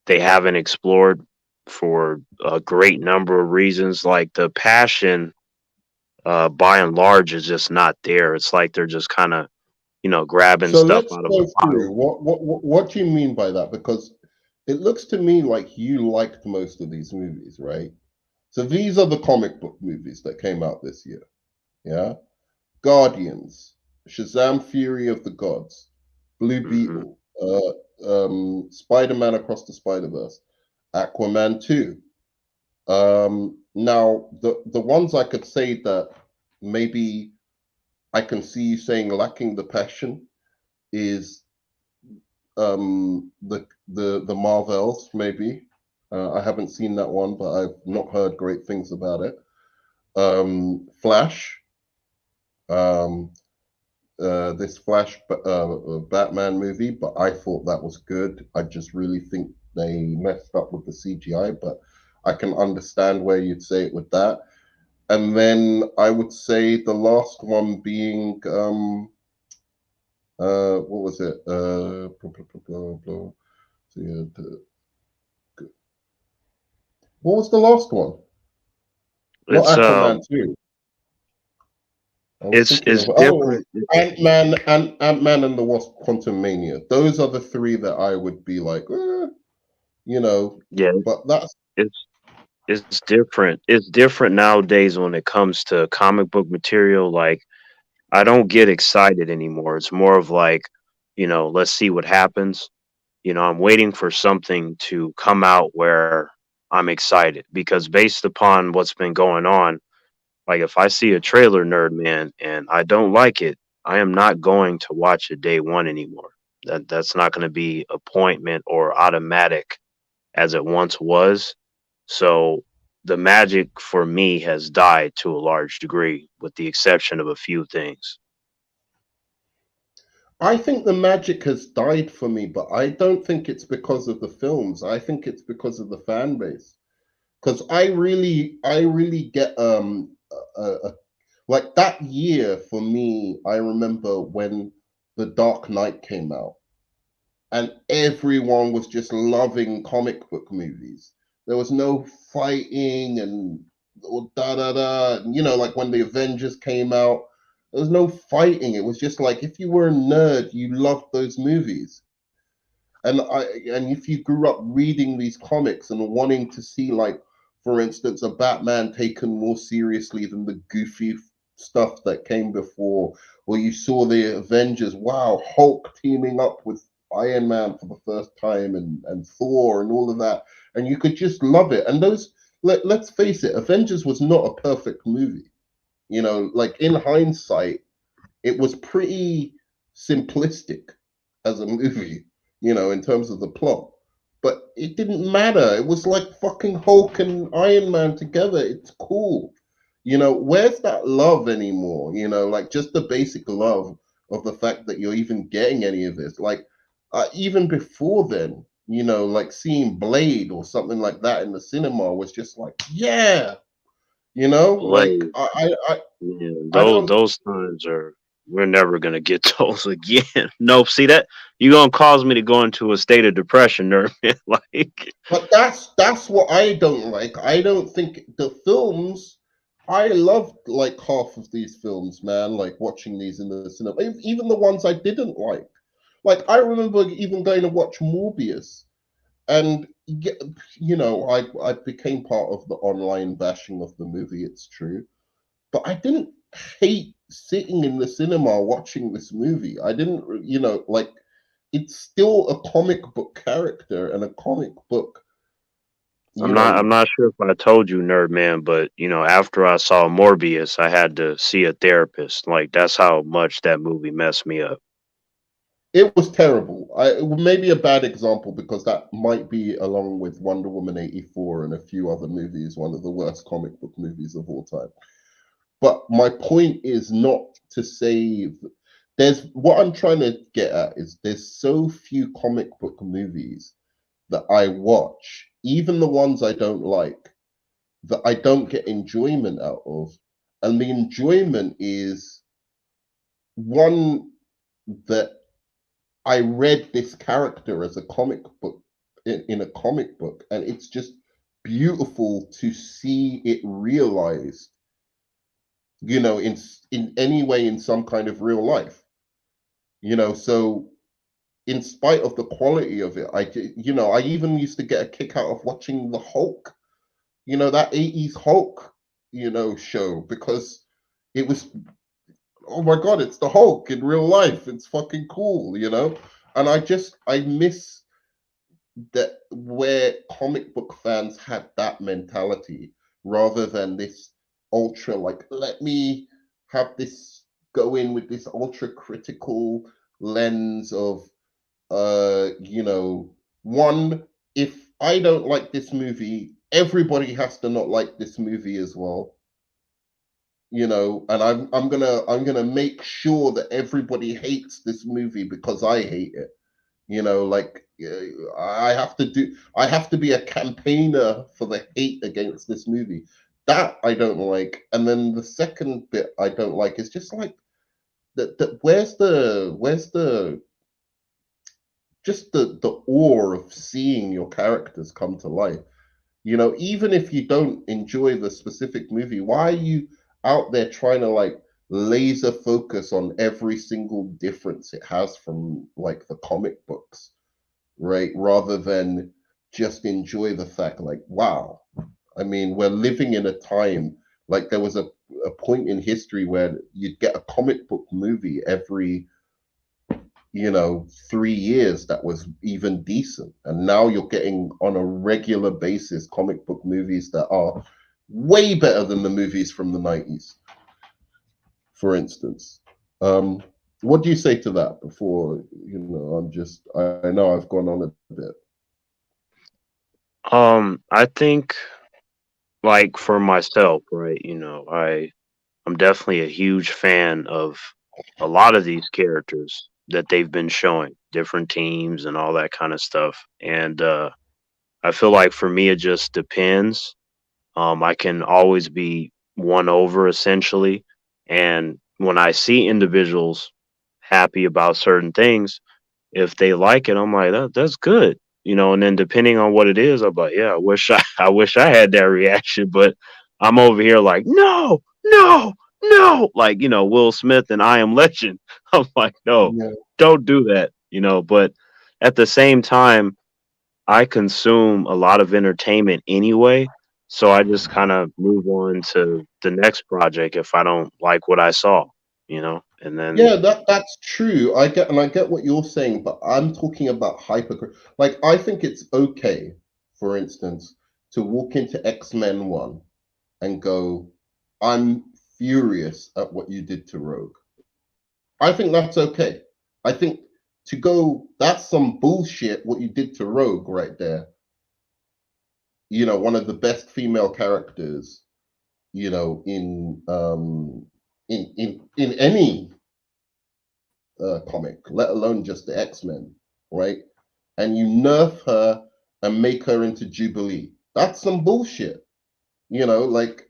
they haven't explored for a great number of reasons. Like the passion, by and large, is just not there. It's like they're just kind of, grabbing So stuff let's out of go a through pile. what do you mean by that? Because it looks to me like you liked most of these movies, right? So these are the comic book movies that came out this year. Yeah. Guardians, Shazam Fury of the Gods, Blue Hmm. Beetle, Spider-Man Across the Spider-Verse, Aquaman 2. Now the ones I could say that maybe I can see you saying lacking the passion is the Marvels, maybe. I haven't seen that one, but I've not heard great things about it. Flash, um, this Flash Batman movie, but I thought that was good. I just really think they messed up with the CGI, but I can understand where you'd say it with that. And then I would say the last one being what was it? What was the last one? Not It's Aquaman 2. I was thinking it's of different. Ant-Man and the Wasp Quantum Mania. Those are the three that I would be like, you know, Yeah, but that's it's it's different. It's different nowadays when it comes to comic book material. Like I don't get excited anymore. It's more of like, let's see what happens. I'm waiting for something to come out where I'm excited because based upon what's been going on, like if I see a trailer, Nerdman, and I don't like it, I am not going to watch it day one anymore. That's not going to be appointment or automatic as it once was. So the magic for me has died to a large degree, with the exception of a few things. I think the magic has died for me, but I don't think it's because of the films. I think it's because of the fan base. Because I really get like that year for me. I remember when The Dark Knight came out, and everyone was just loving comic book movies. There was no fighting and or da da da. Like when the Avengers came out, there was no fighting. It was just like if you were a nerd, you loved those movies. And if you grew up reading these comics and wanting to see, like, for instance, a Batman taken more seriously than the goofy stuff that came before, or you saw the Avengers, wow, Hulk teaming up with Iron Man for the first time, and Thor and all of that, and you could just love it. And let's face it, Avengers was not a perfect movie. Like in hindsight, it was pretty simplistic as a movie, in terms of the plot. But it didn't matter. It was like fucking Hulk and Iron Man together. It's cool. Where's that love anymore? Like just the basic love of the fact that you're even getting any of this. Like even before then, like seeing Blade or something like that in the cinema was just like, yeah, like Blade. Yeah, I those don't. those times are we're never gonna get those again. Nope. See that you're gonna cause me to go into a state of depression, Nerdman. Like, But that's what I don't like. I don't think the films. I loved like half of these films, man. Like watching these in the cinema, even the ones I didn't like. Like I remember even going to watch Morbius, and I became part of the online bashing of the movie. It's true, but I didn't hate sitting in the cinema watching this movie. I didn't, like it's still a comic book character and a comic book, you I'm know. not sure if I told you, Nerdman, but after I saw Morbius, I had to see a therapist. Like, that's how much that movie messed me up. It was terrible. Maybe a bad example because that might be, along with Wonder Woman 84 and a few other movies, one of the worst comic book movies of all time. But my point is not to say there's what I'm trying to get at is there's so few comic book movies that I watch, even the ones I don't like, that I don't get enjoyment out of. And the enjoyment is one that I read this character as a comic book in a comic book, and it's just beautiful to see it realized, in any way in some kind of real life. So in spite of the quality of it, I even used to get a kick out of watching the Hulk, that 80s Hulk, show because it was, oh my god, it's the Hulk in real life. It's fucking cool. And I miss that where comic book fans had that mentality rather than this ultra like let me have this go in with this ultra critical lens of one, if I don't like this movie, everybody has to not like this movie as well. And I'm gonna make sure that everybody hates this movie because I hate it. Like I have to be a campaigner for the hate against this movie. That I don't like. And then the second bit I don't like is just like that where's the just the awe of seeing your characters come to life. Even if you don't enjoy the specific movie, why are you out there trying to like laser focus on every single difference it has from like the comic books, right? Rather than just enjoy the fact, like, wow. I mean, we're living in a time like there was a point in history where you'd get a comic book movie every 3 years that was even decent. And now you're getting on a regular basis comic book movies that are way better than the movies from the 90s, for instance. Um, what do you say to that before, I know I've gone on a bit. I think, like, for myself, right? I'm definitely a huge fan of a lot of these characters that they've been showing, different teams and all that kind of stuff. And I feel like for me, it just depends. I can always be won over essentially. And when I see individuals happy about certain things, if they like it, I'm like, that's good. And then depending on what it is, I'm like, yeah, I wish I had that reaction, but I'm over here like, no, no, no, like, Will Smith and I Am Legend. I'm like, no, Yeah. don't do that. But at the same time, I consume a lot of entertainment anyway, so I just kind of move on to the next project if I don't like what I saw. And then Yeah, that's true. I get what you're saying, but I'm talking about hyper. Like, I think it's okay, for instance, to walk into X-Men 1 and go, I'm furious at what you did to Rogue. I think that's okay. I think to go, that's some bullshit what you did to Rogue right there. One of the best female characters. you know, in any comic, let alone just the X-Men, right? And you nerf her and make her into Jubilee. That's some bullshit. You know, like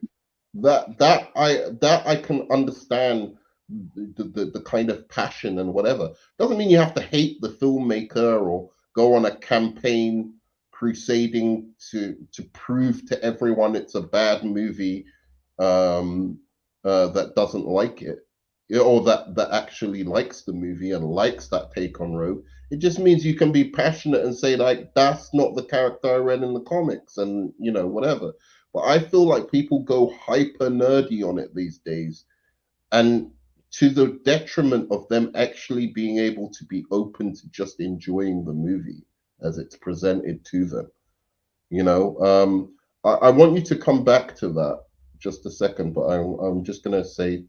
that I can understand the kind of passion and whatever. Doesn't mean you have to hate the filmmaker or go on a campaign crusading to prove to everyone it's a bad movie, um, that doesn't like it, or that actually likes the movie and likes that take on Rogue. It just means you can be passionate and say like that's not the character I read in the comics, and you know whatever. But I feel like people go hyper nerdy on it these days, and to the detriment of them actually being able to be open to just enjoying the movie as it's presented to them. You know, I want you to come back to that just a second, but I'm just going to say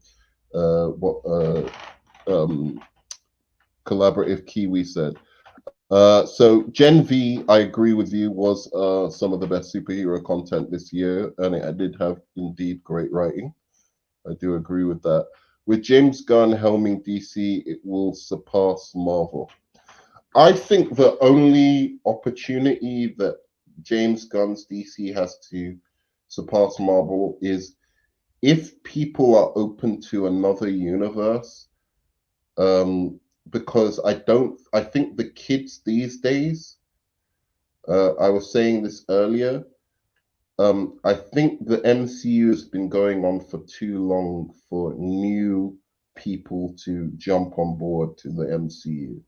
what collaborative Kiwi said. So Gen V, I agree with you, was some of the best superhero content this year, and it did have indeed great writing. I do agree with that. With James Gunn helming DC, it will surpass Marvel. I think the only opportunity that James Gunn's DC has to surpass Marvel is if people are open to another universe. Because I think the kids these days, I was saying this earlier, I think the MCU has been going on for too long for new people to jump on board to the MCU.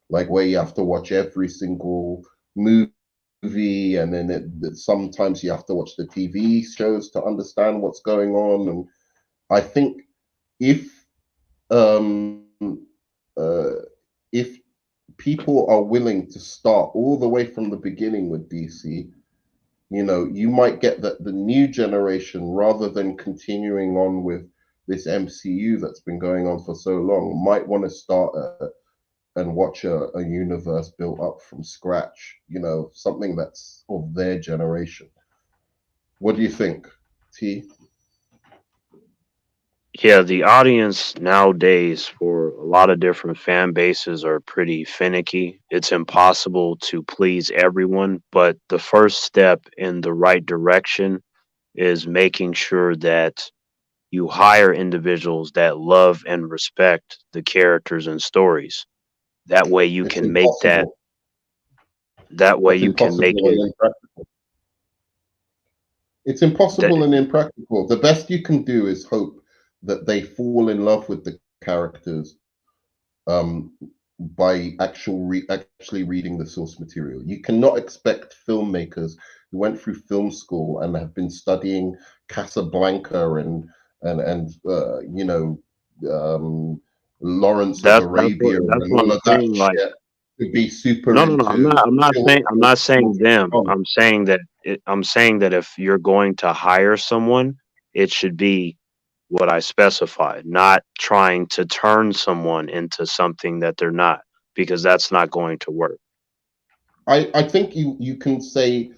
Like where you have to watch every single movie, and then sometimes you have to watch the TV shows to understand what's going on. And I think if um, uh, if people are willing to start all the way from the beginning with DC, you know, you might get that the new generation, rather than continuing on with this MCU that's been going on for so long, might want to start and watch a universe built up from scratch, you know, something that's of their generation. What do you think, T? Yeah, the audience nowadays for a lot of different fan bases are pretty finicky. It's impossible to please everyone, but the first step in the right direction is making sure that you hire individuals that love and respect the characters and stories. That way you It's can make that impossible. that way That's you can make impossible it and impractical. It's that impossible and impractical. The best you can do is hope that they fall in love with the characters, um, by actually reading the source material. You cannot expect filmmakers who went through film school and have been studying Casablanca and you know, Lawrence of Arabia that's and what all I'm of that saying. Like shit to be super no, into I'm not saying them. children. I'm saying that if you're going to hire someone, it should be what I specified, not trying to turn someone into something that they're not, because that's not going to work. I think you can say,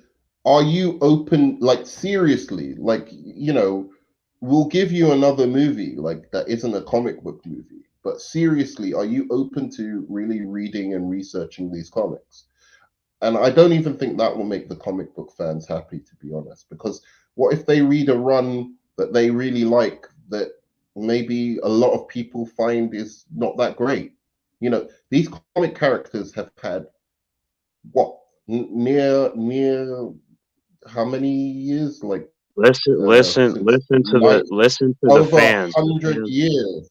are you open, like seriously, like you know, we'll give you another movie like that isn't a comic book movie, but seriously, are you open to really reading and researching these comics? And I don't even think that will make the comic book fans happy, to be honest, because what if they read a run that they really like that maybe a lot of people find is not that great? You know, these comic characters have had what, near how many years, like since night Listen to the over fans. 100 years.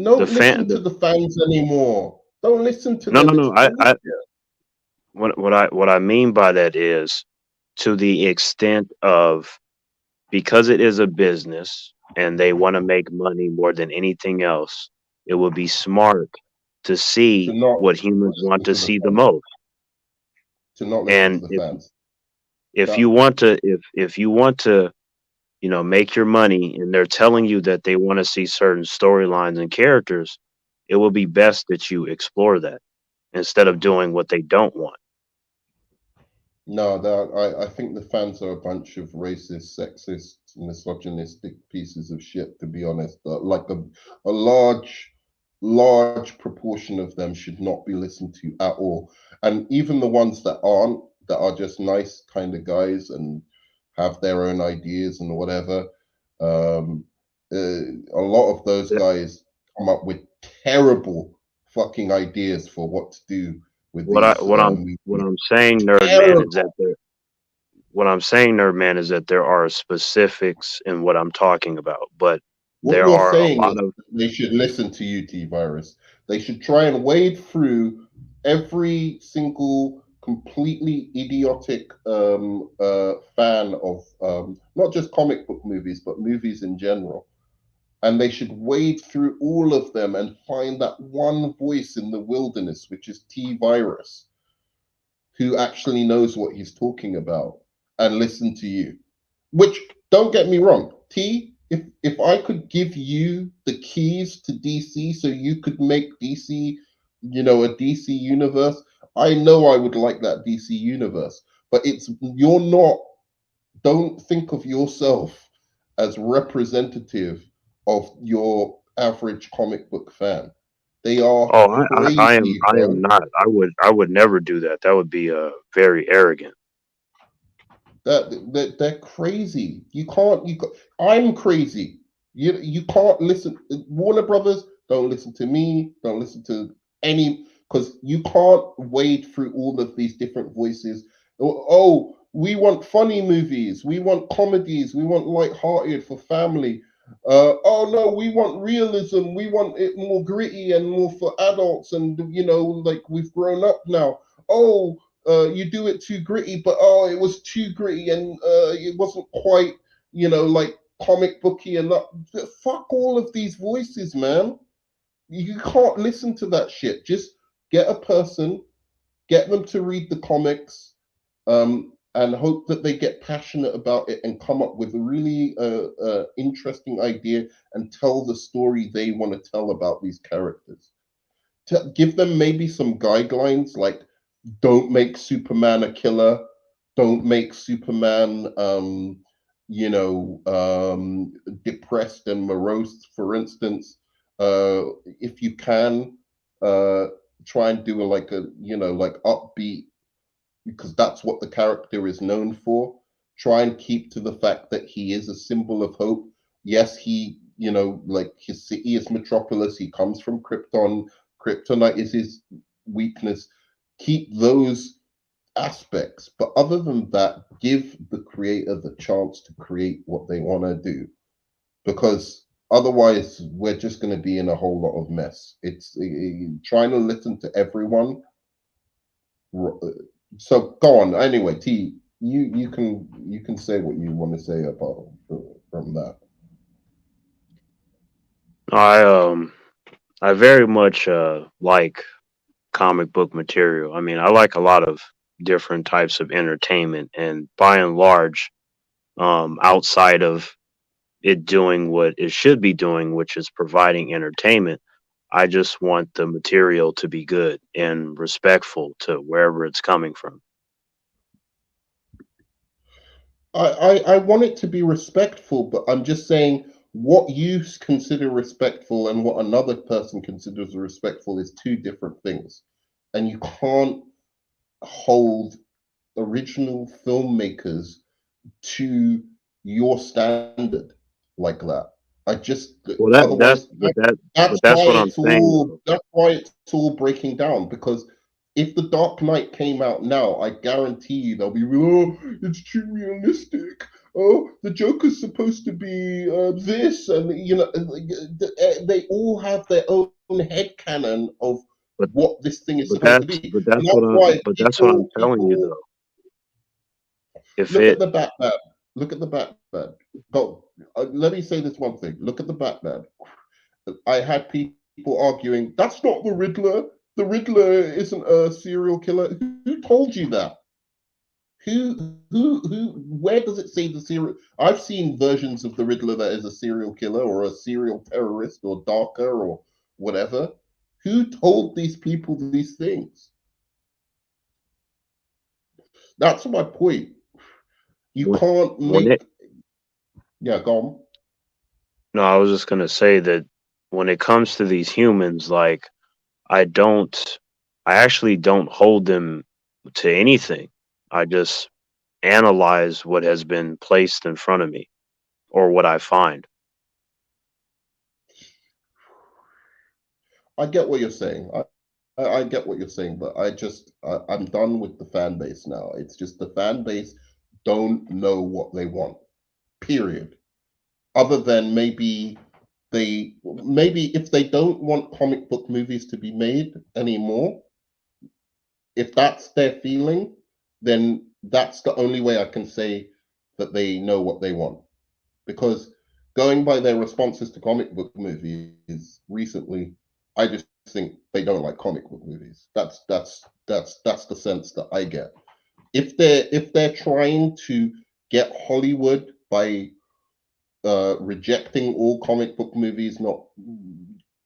Don't The fan. listen to the fans anymore. Don't listen to No, them. no, It's no. bullshit. What I mean by that is to the extent of, because it is a business and they want to make money more than anything else, it would be smart to To see not what humans want listen to to the see the fans. most. To not listen to And the fans. if That you want to, if you want to, make your money, and they're telling you that they want to see certain storylines and characters, it will be best that you explore that instead of doing what they don't want. No, I think the fans are a bunch of racist, sexist, misogynistic pieces of shit, to be honest. Like a large proportion of them should not be listened to at all. And even the ones that aren't, that are just nice kind of guys and have their own ideas and whatever, a lot of those guys come up with terrible fucking ideas for what to do with What I these what movies. I'm saying, Nerdman, is that Terrible. there are specifics in what I'm talking about, but What there you're are a saying lot is of they should listen to you, T Virus. They should try and wade through every single completely idiotic fan of not just comic book movies, but movies in general. And they should wade through all of them and find that one voice in the wilderness, which is T Virus, who actually knows what he's talking about, and listen to you. Which, don't get me wrong, T, if I could give you the keys to DC so you could make DC, a DC universe, I know I would like that DC universe. But you're not, don't think of yourself as representative of your average comic book fan. They are oh, crazy, I am bro. not. I would never do that. That would be very arrogant. They're crazy. I'm crazy. You can't listen. Warner Brothers, don't listen to me. Don't listen to any, because you can't wade through all of these different voices. Oh, we want funny movies. We want comedies. We want light-hearted for family. Oh no, we want realism. We want it more gritty and more for adults. And like we've grown up now. Oh, you do it too gritty, but oh, it was too gritty and it wasn't quite, like comic booky and that. Fuck all of these voices, man. You can't listen to that shit. Just get a person, get them to read the comics, and hope that they get passionate about it and come up with a really interesting idea and tell the story they want to tell about these characters. To give them maybe some guidelines like don't make Superman a killer. Don't make Superman, depressed and morose. For instance, if you can, uh, try and do like upbeat, because that's what the character is known for. Try and keep to the fact that he is a symbol of hope. Yes, like his city is Metropolis. He comes from Krypton. Kryptonite is his weakness. Keep those aspects. But other than that, give the creator the chance to create what they want to do. Because otherwise, we're just going to be in a whole lot of mess. It's trying to listen to everyone. So go on. Anyway, T, you can say what you want to say about from that. I I very much like comic book material. I mean, I like a lot of different types of entertainment, and by and large, outside of it doing what it should be doing, which is providing entertainment, I just want the material to be good and respectful to wherever it's coming from. I want it to be respectful, but I'm just saying what you consider respectful and what another person considers respectful is two different things. And you can't hold original filmmakers to your standard like that. I just Well, otherwise but that's what I'm saying though. that's why it's all breaking down, because if the Dark Knight came out now, I guarantee you they'll be, oh, it's too realistic. Oh, the Joker's supposed to be this, and they all have their own head canon of But what this thing is supposed to be, and that's why that's what I'm telling you people though. If look at it the Batman. Look at the Batman. Go. Let me say this one thing. Look at the Batman. I had people arguing that's not the Riddler. The Riddler isn't a serial killer. Who told you that? Who? Where does it say the serial? I've seen versions of the Riddler that is a serial killer or a serial terrorist or darker or whatever. Who told these people these things? That's my point. You When, can't when it, make. Yeah, go on. no, I was just gonna say that when it comes to these humans, like I don't, I actually don't hold them to anything. I just analyze what has been placed in front of me or what I find. I get what you're saying. I get what you're saying, but I'm done with the fan base now. It's just the fan base don't know what they want. Period. Other than maybe if they don't want comic book movies to be made anymore, if that's their feeling, then that's the only way I can say that they know what they want. Because going by their responses to comic book movies recently, I just think they don't like comic book movies. That's the sense that I get. If they're trying to get Hollywood by rejecting all comic book movies, not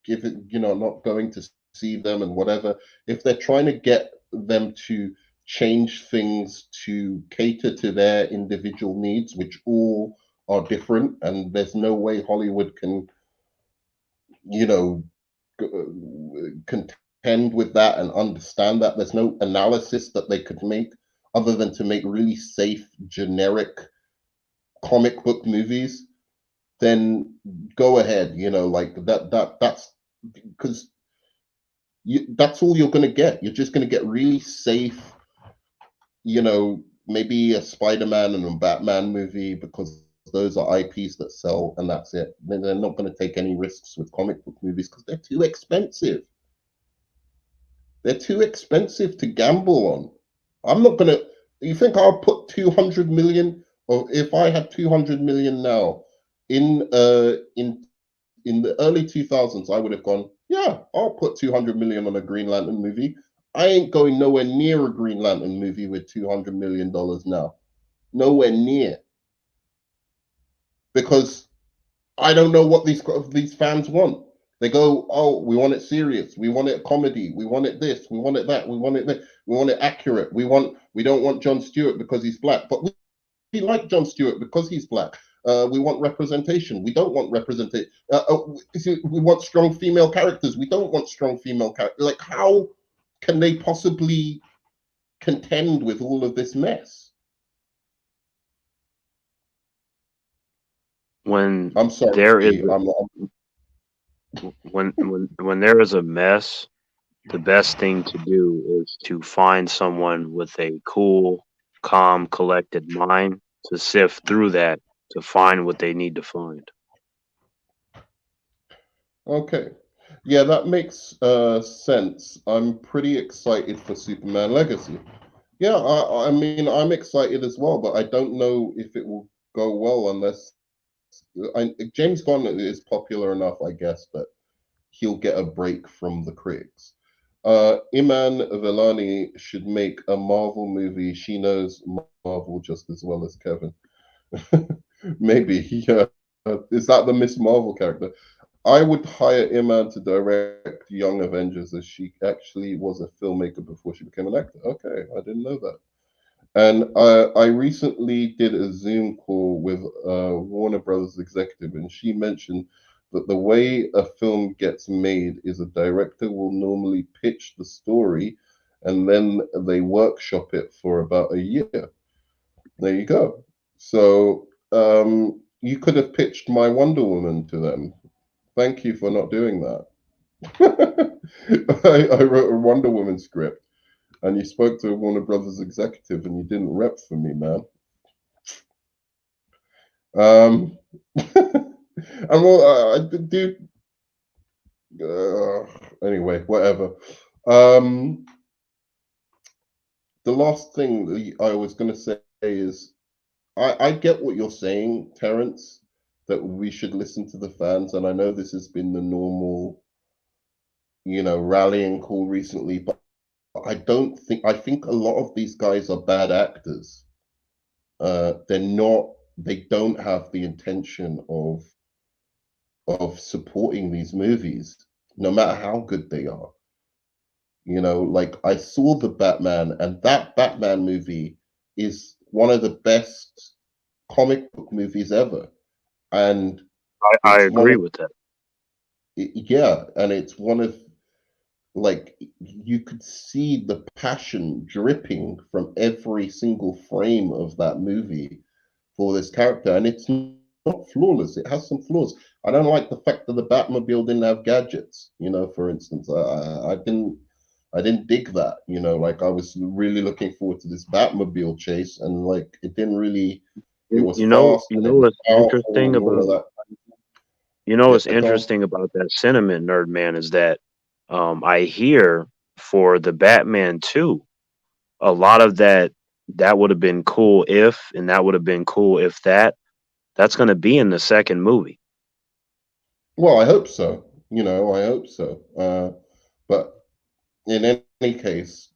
giving, not going to see them and whatever, if they're trying to get them to change things to cater to their individual needs, which all are different, and there's no way Hollywood can, you know, contend with that and understand that. There's no analysis that they could make other than to make really safe, generic comic book movies. Then go ahead, like that's because that's all you're going to get. You're just going to get really safe, maybe a Spider-Man and a Batman movie, because those are IPs that sell, and that's it. They're not going to take any risks with comic book movies because they're too expensive. They're too expensive to gamble on. I'm not going to. You think I'll put 200 million, or if I had 200 million now in the early 2000s, I would have gone, yeah, I'll put 200 million on a Green Lantern movie. I ain't going nowhere near a Green Lantern movie with $200 million now. Nowhere near. Because I don't know what these fans want. They go, oh, we want it serious. We want it comedy. We want it this. We want it that. We want it this. We want it accurate. We don't want Jon Stewart because he's black. But we like Jon Stewart because he's black. We want representation. We don't want representation. We want strong female characters. We don't want strong female characters. Like, how can they possibly contend with all of this mess? When I'm sorry. there is when there is a mess, the best thing to do is to find someone with a cool, calm, collected mind to sift through that to find what they need to find. Okay. Yeah, that makes sense. I'm pretty excited for Superman Legacy. Yeah, I mean, I'm excited as well, but I don't know if it will go well unless James Gunn is popular enough, I guess, that he'll get a break from the critics. Iman Vellani should make a Marvel movie. She knows Marvel just as well as Kevin. Maybe. Yeah. Is that the Miss Marvel character? I would hire Iman to direct Young Avengers, as she actually was a filmmaker before she became an actor. Okay, I didn't know that. And I recently did a Zoom call with Warner Brothers executive, and she mentioned that the way a film gets made is a director will normally pitch the story, and then they workshop it for about a year. There you go. So you could have pitched my Wonder Woman to them. Thank you for not doing that. I wrote a Wonder Woman script, and you spoke to a Warner Brothers executive, and you didn't rep for me, man. And well, I do. Anyway, whatever. The last thing that I was going to say is, I get what you're saying, Terence, that we should listen to the fans, and I know this has been the normal, rallying call recently, but I think a lot of these guys are bad actors. They don't have the intention of supporting these movies, no matter how good they are. Like I saw the Batman, and that Batman movie is one of the best comic book movies ever, and I it's one agree of with that. yeah, and it's one of like you could see the passion dripping from every single frame of that movie for this character, and it's not flawless. It has some flaws. I don't like the fact that the Batmobile didn't have gadgets. For instance, I didn't dig that. Like I was really looking forward to this Batmobile chase, and like it didn't really. It was fast You and it know was what's powerful interesting and all about of that. Yeah, what's go on. interesting about that sentiment, Nerdman, is that I hear for the Batman 2, a lot of that would have been cool if, and that would have been cool if that's going to be in the second movie. Well, I hope so. I hope so. But in any case,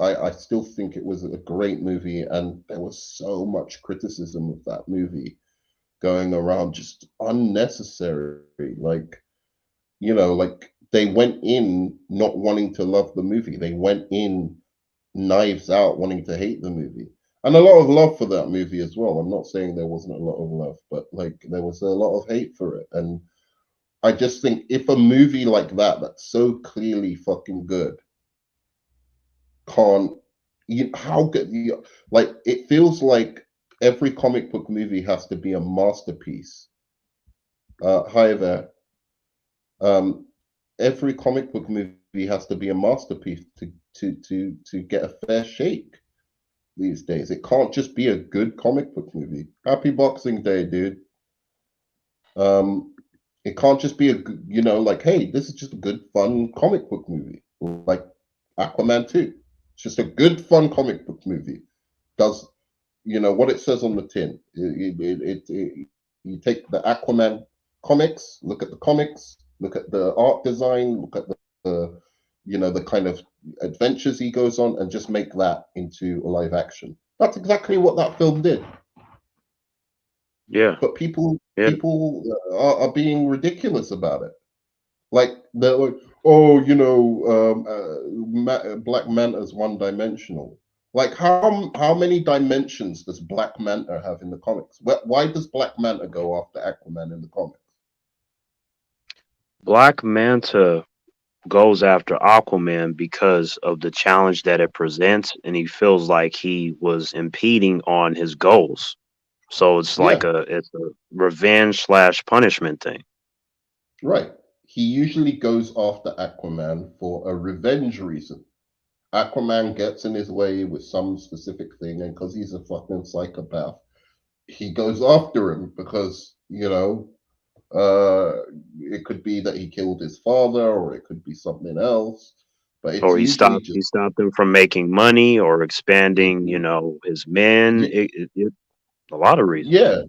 I still think it was a great movie, and there was so much criticism of that movie going around, just unnecessary. Like they went in not wanting to love the movie. They went in knives out wanting to hate the movie. And a lot of love for that movie as well. I'm not saying there wasn't a lot of love, but like there was a lot of hate for it. And I just think if a movie like that's so clearly fucking good can't how good like it feels like every comic book movie has to be a masterpiece. Hi there. Um, every comic book movie has to be a masterpiece to get a fair shake these days. It can't just be a good comic book movie. Happy Boxing Day, dude. It can't just be like, hey, this is just a good, fun comic book movie, like Aquaman 2. It's just a good, fun comic book movie. Does what it says on the tin? You take the Aquaman comics, look at the comics, look at the art design, look at the kind of adventures he goes on, and just make that into a live action. That's exactly what that film did. Yeah. But people Yeah. people are being ridiculous about it. Like they're like, oh, Black Manta's one dimensional. Like how many dimensions does Black Manta have in the comics? Why does Black Manta go after Aquaman in the comics? Black Manta goes after Aquaman because of the challenge that it presents, and he feels like he was impeding on his goals. So Yeah, it's a revenge slash punishment thing. right. He usually goes after Aquaman for a revenge reason. Aquaman gets in his way with some specific thing, and because he's a fucking psychopath, he goes after him because it could be that he killed his father, or it could be something else. But it's Or usually just he stopped him from making money or expanding, his men. A lot of reasons. yeah,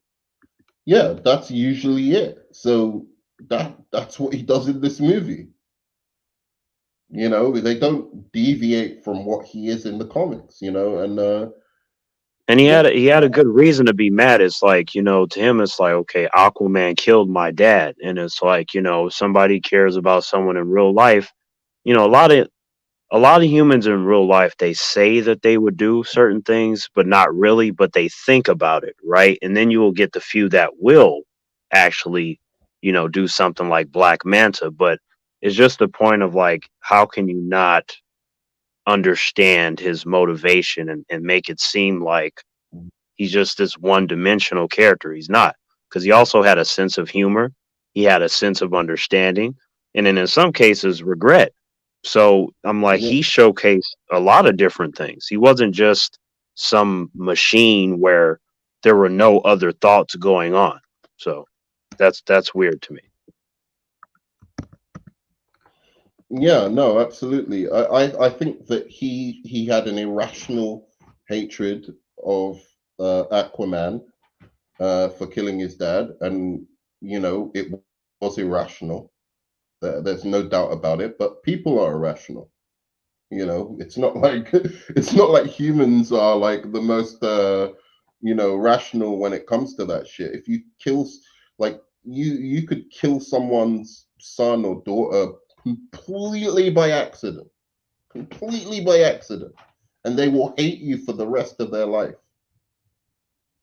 yeah. That's usually it. So that's what he does in this movie. They don't deviate from what he is in the comics. And And yeah, he had a good reason to be mad. It's like, to him, it's like, okay, Aquaman killed my dad. And it's like, if somebody cares about someone in real life, you know, a lot of a lot of humans in real life, they say that they would do certain things, but not really, but they think about it, right? And then you will get the few that will actually, do something like Black Manta. But it's just the point of like, how can you not understand his motivation and make it seem like he's just this one dimensional character? He's not, because he also had a sense of humor, he had a sense of understanding, and then in some cases, regret. So I'm like, yeah, he showcased a lot of different things. He wasn't just some machine where there were no other thoughts going on. So that's weird to me. yeah. No, absolutely. I think that he had an irrational hatred of Aquaman for killing his dad, and it was irrational. There's no doubt about it. But people are irrational. It's not like it's not like humans are like the most rational when it comes to that shit. If you kill like you could kill someone's son or daughter completely by accident, completely by accident, and they will hate you for the rest of their life.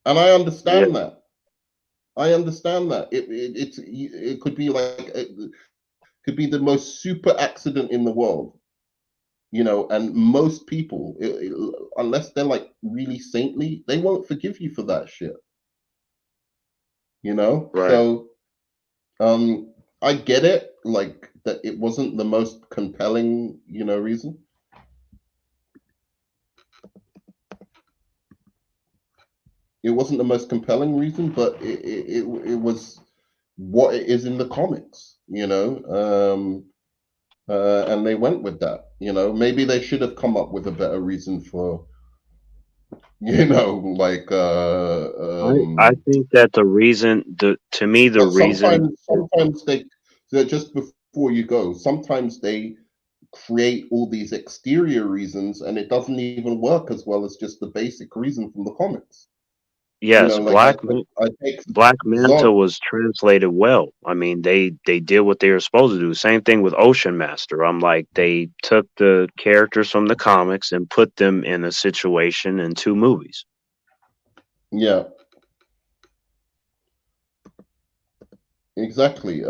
And I Yeah. understand that. I understand that. It could be like it could be the most super accident in the world, you know, and most people, unless they're like really saintly, they won't forgive you for that shit, you know. Right. So I get it, like that it wasn't the most compelling, you know, reason. It wasn't the most compelling reason, but it was what it is in the comics, you know. And they went with that, you know. Maybe they should have come up with a better reason for, you know, like I think that the reason, to me, the but reason, sometimes they just before you go, sometimes they create all these exterior reasons and it doesn't even work as well as just the basic reason from the comics. You yes, know, like I take Black Manta Zod. was translated well. I mean, they did what they were supposed to do. Same thing with Ocean Master. I'm like, they took the characters from the comics and put them in a situation in 2 movies. Yeah, exactly.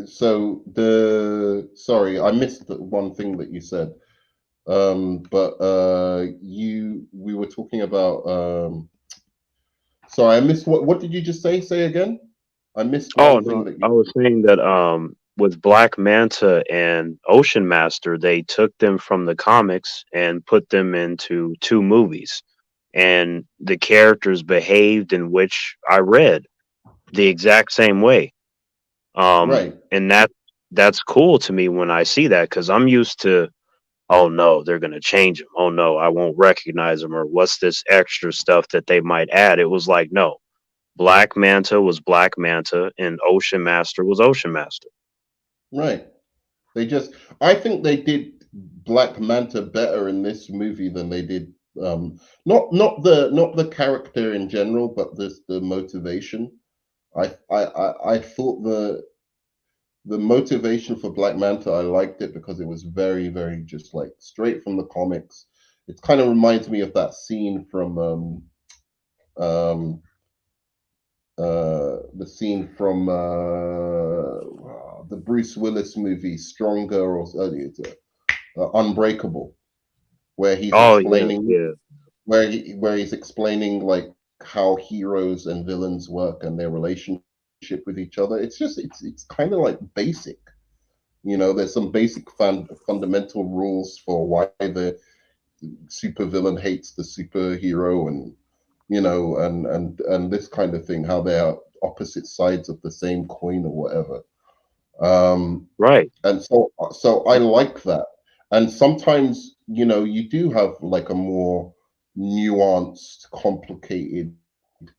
So the sorry, I missed the one thing that you said. But you we were talking about sorry, I missed what did you just say? Say again? I missed Oh one thing no, that I you was saying that with Black Manta and Ocean Master, they took them from the comics and put them into 2 movies, and the characters behaved in which I read the exact same way. right, And that's cool to me when I see that, because I'm used to, oh no, they're gonna change him. Oh no, I won't recognize him, or what's this extra stuff that they might add? It was like, no, Black Manta was Black Manta, and Ocean Master was Ocean Master. right. They just I think they did Black Manta better in this movie than they did not the character in general, but the motivation. I thought the motivation for Black Manta, I liked it because it was very, very just like straight from the comics. It kind of reminds me of that scene from um, the scene from the Bruce Willis movie Stronger or Unbreakable, where he's Oh yeah, explaining yeah, where he's explaining like how heroes and villains work and their relationship with each other. It's kind of like basic. You know, there's some basic fundamental rules for why the supervillain hates the superhero, and you know, and this kind of thing, how they are opposite sides of the same coin or whatever. Um, right. and so I like that. And sometimes, you know, you do have like a more nuanced, complicated kind of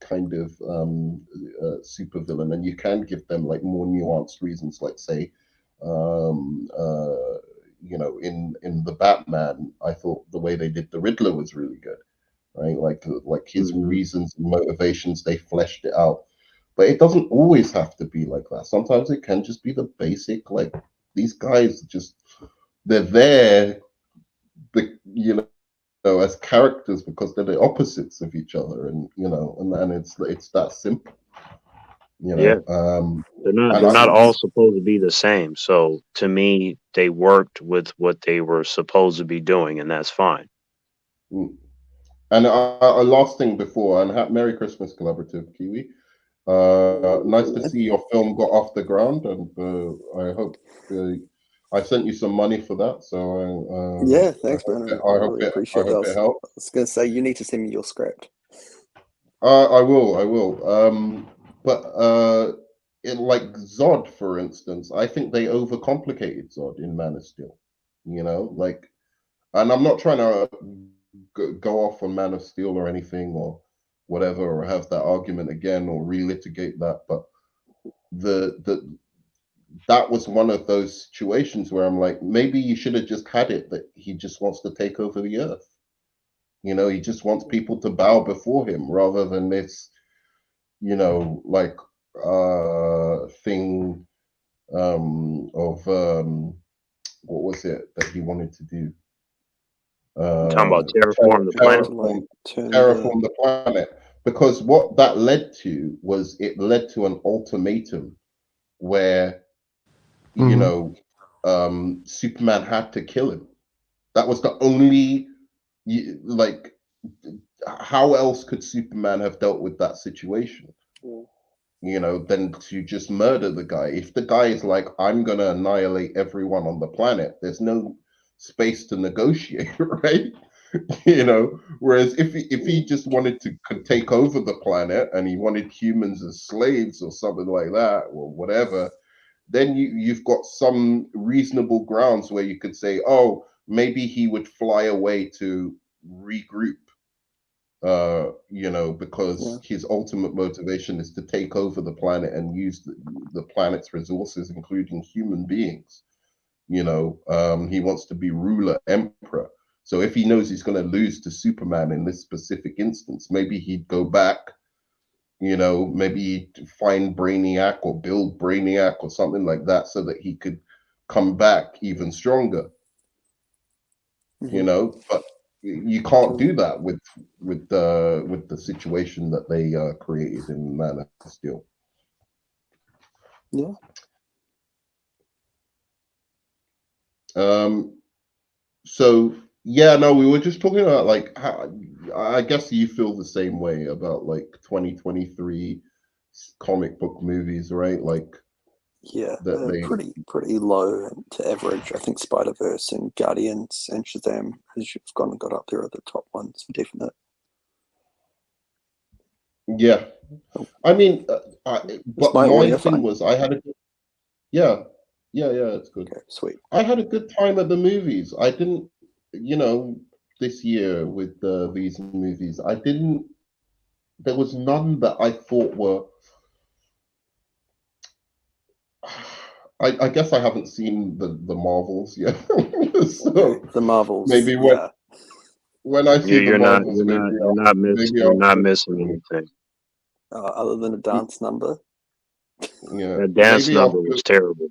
supervillain, and you can give them like more nuanced reasons, like say, um, uh, you know, in the Batman, I thought the way they did the Riddler was really good, right? Like his Hmm. reasons and motivations, they fleshed it out. But it doesn't always have to be like that. Sometimes it can just be the basic, like these guys just they're there, you know, as characters because they're the opposites of each other, and you know, and it's that simple, you Yeah, know. And they're I not all supposed to be the same. So to me, they worked with what they were supposed to be doing, and that's fine. and last thing before, and Merry Christmas, Collaborative Kiwi. Nice to see your film got off the ground, and I hope I sent you some money for that. So Yeah, thanks, Brandon. I really I appreciate that. hope it helped. I was going to say, you need to send me your script. I will, I will. But in like Zod, for instance, I think they overcomplicated Zod in Man of Steel. You know, like, and I'm not trying to go off on Man of Steel or anything or whatever, or have that argument again or relitigate that. But the that was one of those situations where I'm like, maybe you should have just had it that he just wants to take over the earth. You know, he just wants people to bow before him rather than this, you know, like thing of what was it that he wanted to do? talking about terraform the planet. Terraform the planet, because what that led to was it led to an ultimatum where you know Superman had to kill him. That was the only like how else could Superman have dealt with that situation? You know, than to just murder the guy. If the guy is like, I'm gonna annihilate everyone on the planet, there's no space to negotiate, right? You know, whereas if he just wanted to take over the planet and he wanted humans as slaves or something like that or whatever, then you've got some reasonable grounds where you could say, oh, maybe he would fly away to regroup, you know, because his ultimate motivation is to take over the planet and use the planet's resources, including human beings. You know, he wants to be ruler, emperor. So if he knows he's going to lose to Superman in this specific instance, maybe he'd go back, you know, maybe find Brainiac or build Brainiac or something like that so that he could come back even stronger. You know, but you can't do that with the situation that they created in Man of Steel. Yeah. So yeah, no, we were just talking about like how, I guess you feel the same way about like 2023 comic book movies, right? Like yeah, pretty low to average. I think Spider-Verse and Guardians and Shazam has gone and got up there at the top ones for definite. Yeah, I mean, but my thing was I had a yeah, it's good. Okay, sweet. I had a good time at the movies. I didn't, you know, this year with these movies, there was none that I thought were, I guess I haven't seen the Marvels yet. So okay. The Marvels, maybe when I see the Marvels, you're not missing anything. Other than a dance number. Yeah, that dance number was terrible.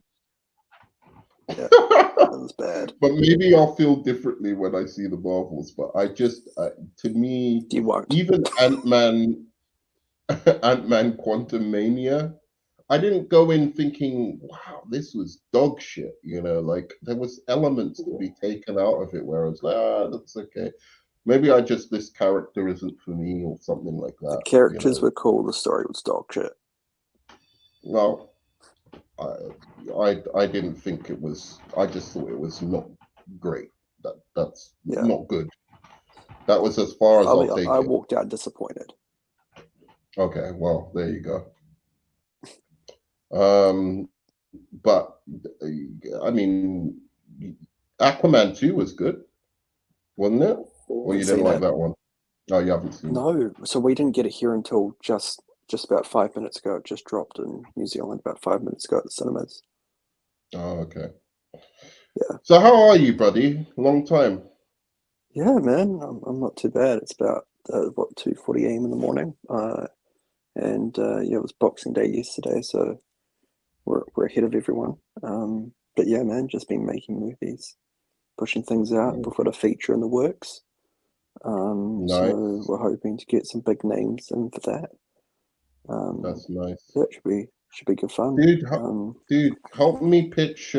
Yeah, that was bad. But maybe I'll feel differently when I see the Marvels. But I just, to me, you won't. Even Ant-Man Quantumania, I didn't go in thinking, wow, this was dog shit. You know, like there was elements to be taken out of it where I was like, that's okay. Maybe this character isn't for me or something like that. The characters were cool. The story was dog shit. Well, I didn't think it was. I just thought it was not great. That's not good. That was as far as I'll take it. I walked out disappointed. Okay, well, there you go. But I mean, Aquaman 2 was good, wasn't it? Or you didn't like that one? No, you haven't seen it. No, so we didn't get it here until just about 5 minutes ago. It just dropped in New Zealand about 5 minutes ago at the cinemas. Oh, okay. Yeah. So how are you, buddy? Long time. Yeah, man, I'm not too bad. It's about 2:40 a.m. in the morning, and it was Boxing Day yesterday, so we're ahead of everyone. But yeah, man, just been making movies, pushing things out. We've got a feature in the works. Nice. So we're hoping to get some big names in for that. That's nice. Yeah, it should be good fun. Dude, help me pitch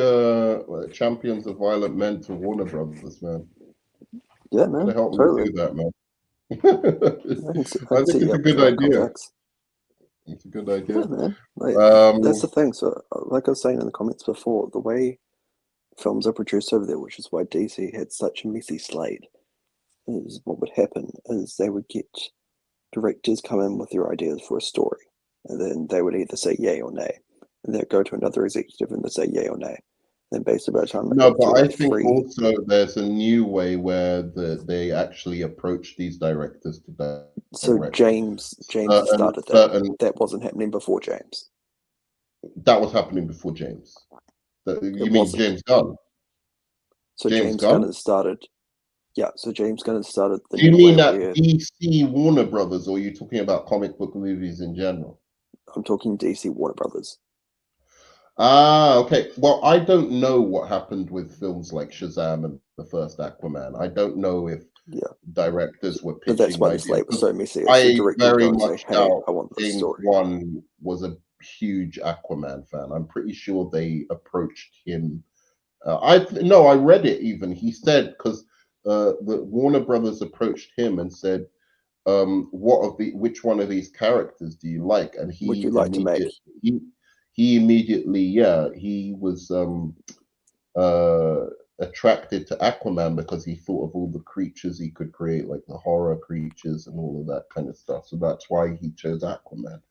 Champions of Violent Men to Warner Brothers, man. Yeah, man. Help totally. me do that, man. I think it's a good idea. It's a good idea. Yeah, man. That's the thing. So, like I was saying in the comments before, the way films are produced over there, which is why DC had such a messy slate, is what would happen is they would get directors come in with their ideas for a story, and then they would either say yay or nay, and they'd go to another executive and they'd say yay or nay. Then basically by the time I think also there's a new way where they actually approach these directors to direct. So James started that. That wasn't happening before James. That was happening before James. You mean James Gunn? So James Gunn has started. Yeah, so James Gunn has started. Do you mean at DC Warner Brothers, or are you talking about comic book movies in general? I'm talking DC Warner Brothers. Okay. Well, I don't know what happened with films like Shazam and the first Aquaman. I don't know if directors were But that's pitching why the ideas. slate was so messy. Is the I director would very go and say, much "Hey, doubt I want this James story." Wan was a huge Aquaman fan. I'm pretty sure they approached him. I read it even. He said because the Warner Brothers approached him and said, which one of these characters do you like? And Would you like to make? He immediately, he was attracted to Aquaman because he thought of all the creatures he could create, like the horror creatures and all of that kind of stuff. So that's why he chose Aquaman.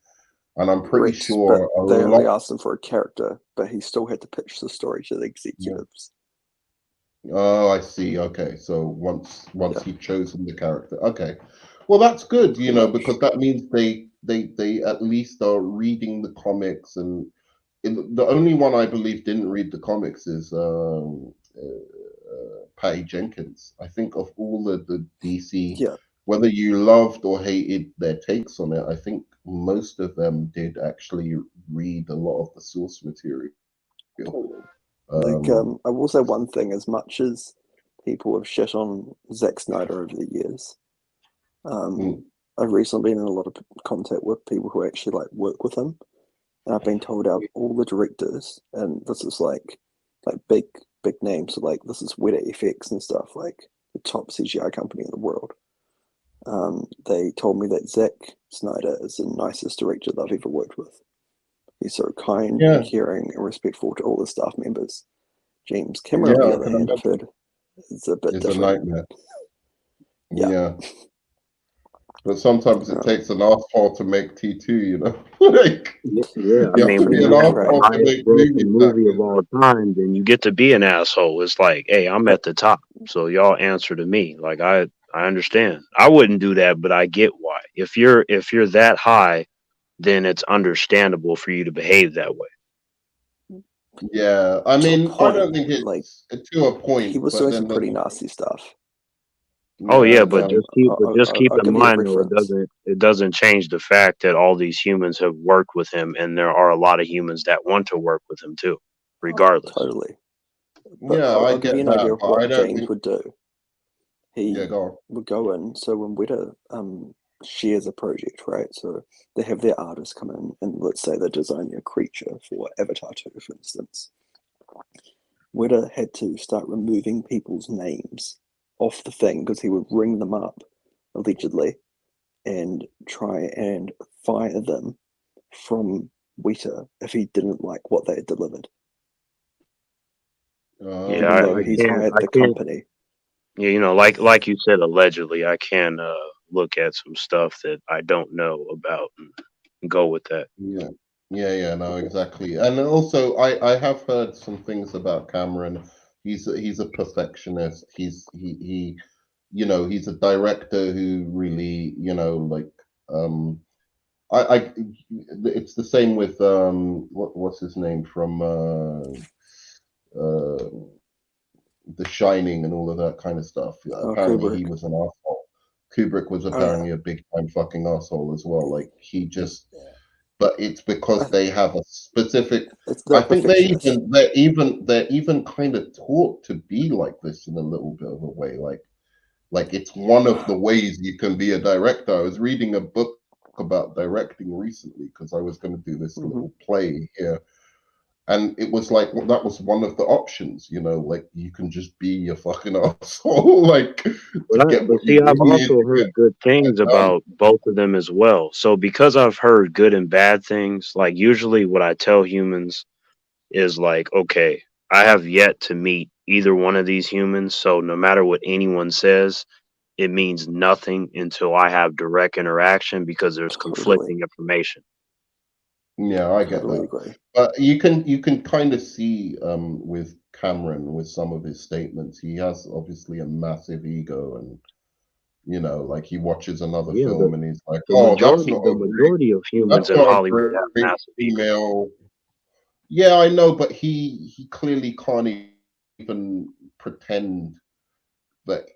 And I'm pretty sure they only asked him for a character, but he still had to pitch the story to the executives. Oh, I see. Okay, so once he'd chosen the character, okay. Well, that's good, because that means they at least are reading the comics, and the only one I believe didn't read the comics is Patty Jenkins. I think of all the DC, whether you loved or hated their takes on it, I think most of them did actually read a lot of the source material. I will say one thing: as much as people have shit on Zack Snyder over the years, I've recently been in a lot of contact with people who actually like work with him, and I've been told out all the directors, and this is like big names, so like this is Weta FX and stuff, like the top CGI company in the world. They told me that Zack Snyder is the nicest director they've ever worked with. He's so kind and caring and respectful to all the staff members. James Cameron, on the other hand, I've heard is a bit different. A nightmare. Yeah. But sometimes it takes an asshole to make T2, like, I mean, when you have the highest grossing movie of all time, then you get to be an asshole. It's like, hey, I'm at the top, so y'all answer to me. Like, I understand. I wouldn't do that, but I get why. If you're that high, then it's understandable for you to behave that way. Yeah, I mean, I don't think it's like to a point. He was doing some pretty nasty stuff. Oh yeah, but just keep in mind though, it doesn't change the fact that all these humans have worked with him, and there are a lot of humans that want to work with him too, regardless. Totally. But I'll give you an idea of what James would do. He would go in. So when Weta shares a project, right? So they have their artists come in, and let's say they're designing a creature for Avatar 2, for instance. Weta had to start removing people's names off the thing because he would ring them up, allegedly, and try and fire them from Weta if he didn't like what they had delivered. He's hired the company. Yeah, like you said, allegedly, I can look at some stuff that I don't know about and go with that. Yeah, no, exactly. And also, I have heard some things about Cameron. He's a perfectionist. He's a director who really, it's the same with what's his name from The Shining and all of that kind of stuff. Apparently, Kubrick. he was an asshole. Kubrick was apparently a big time fucking asshole as well. Like he just. But it's because they have a specific. I think they're even kind of taught to be like this in a little bit of a way. Like it's one of the ways you can be a director. I was reading a book about directing recently because I was going to do this little play here, and it was like that was one of the options. Like you can just be a fucking asshole. Like, I've also heard good things about both of them as well. So because I've heard good and bad things, like usually what I tell humans is like, okay, I have yet to meet either one of these humans, so no matter what anyone says, it means nothing until I have direct interaction because there's conflicting information. Yeah, I get that. Agree. But you can kind of see with Cameron, with some of his statements, he has obviously a massive ego, and like he watches another film and he's like, that's not the majority of humans in Hollywood have massive ego. Yeah, I know, but he clearly can't even pretend that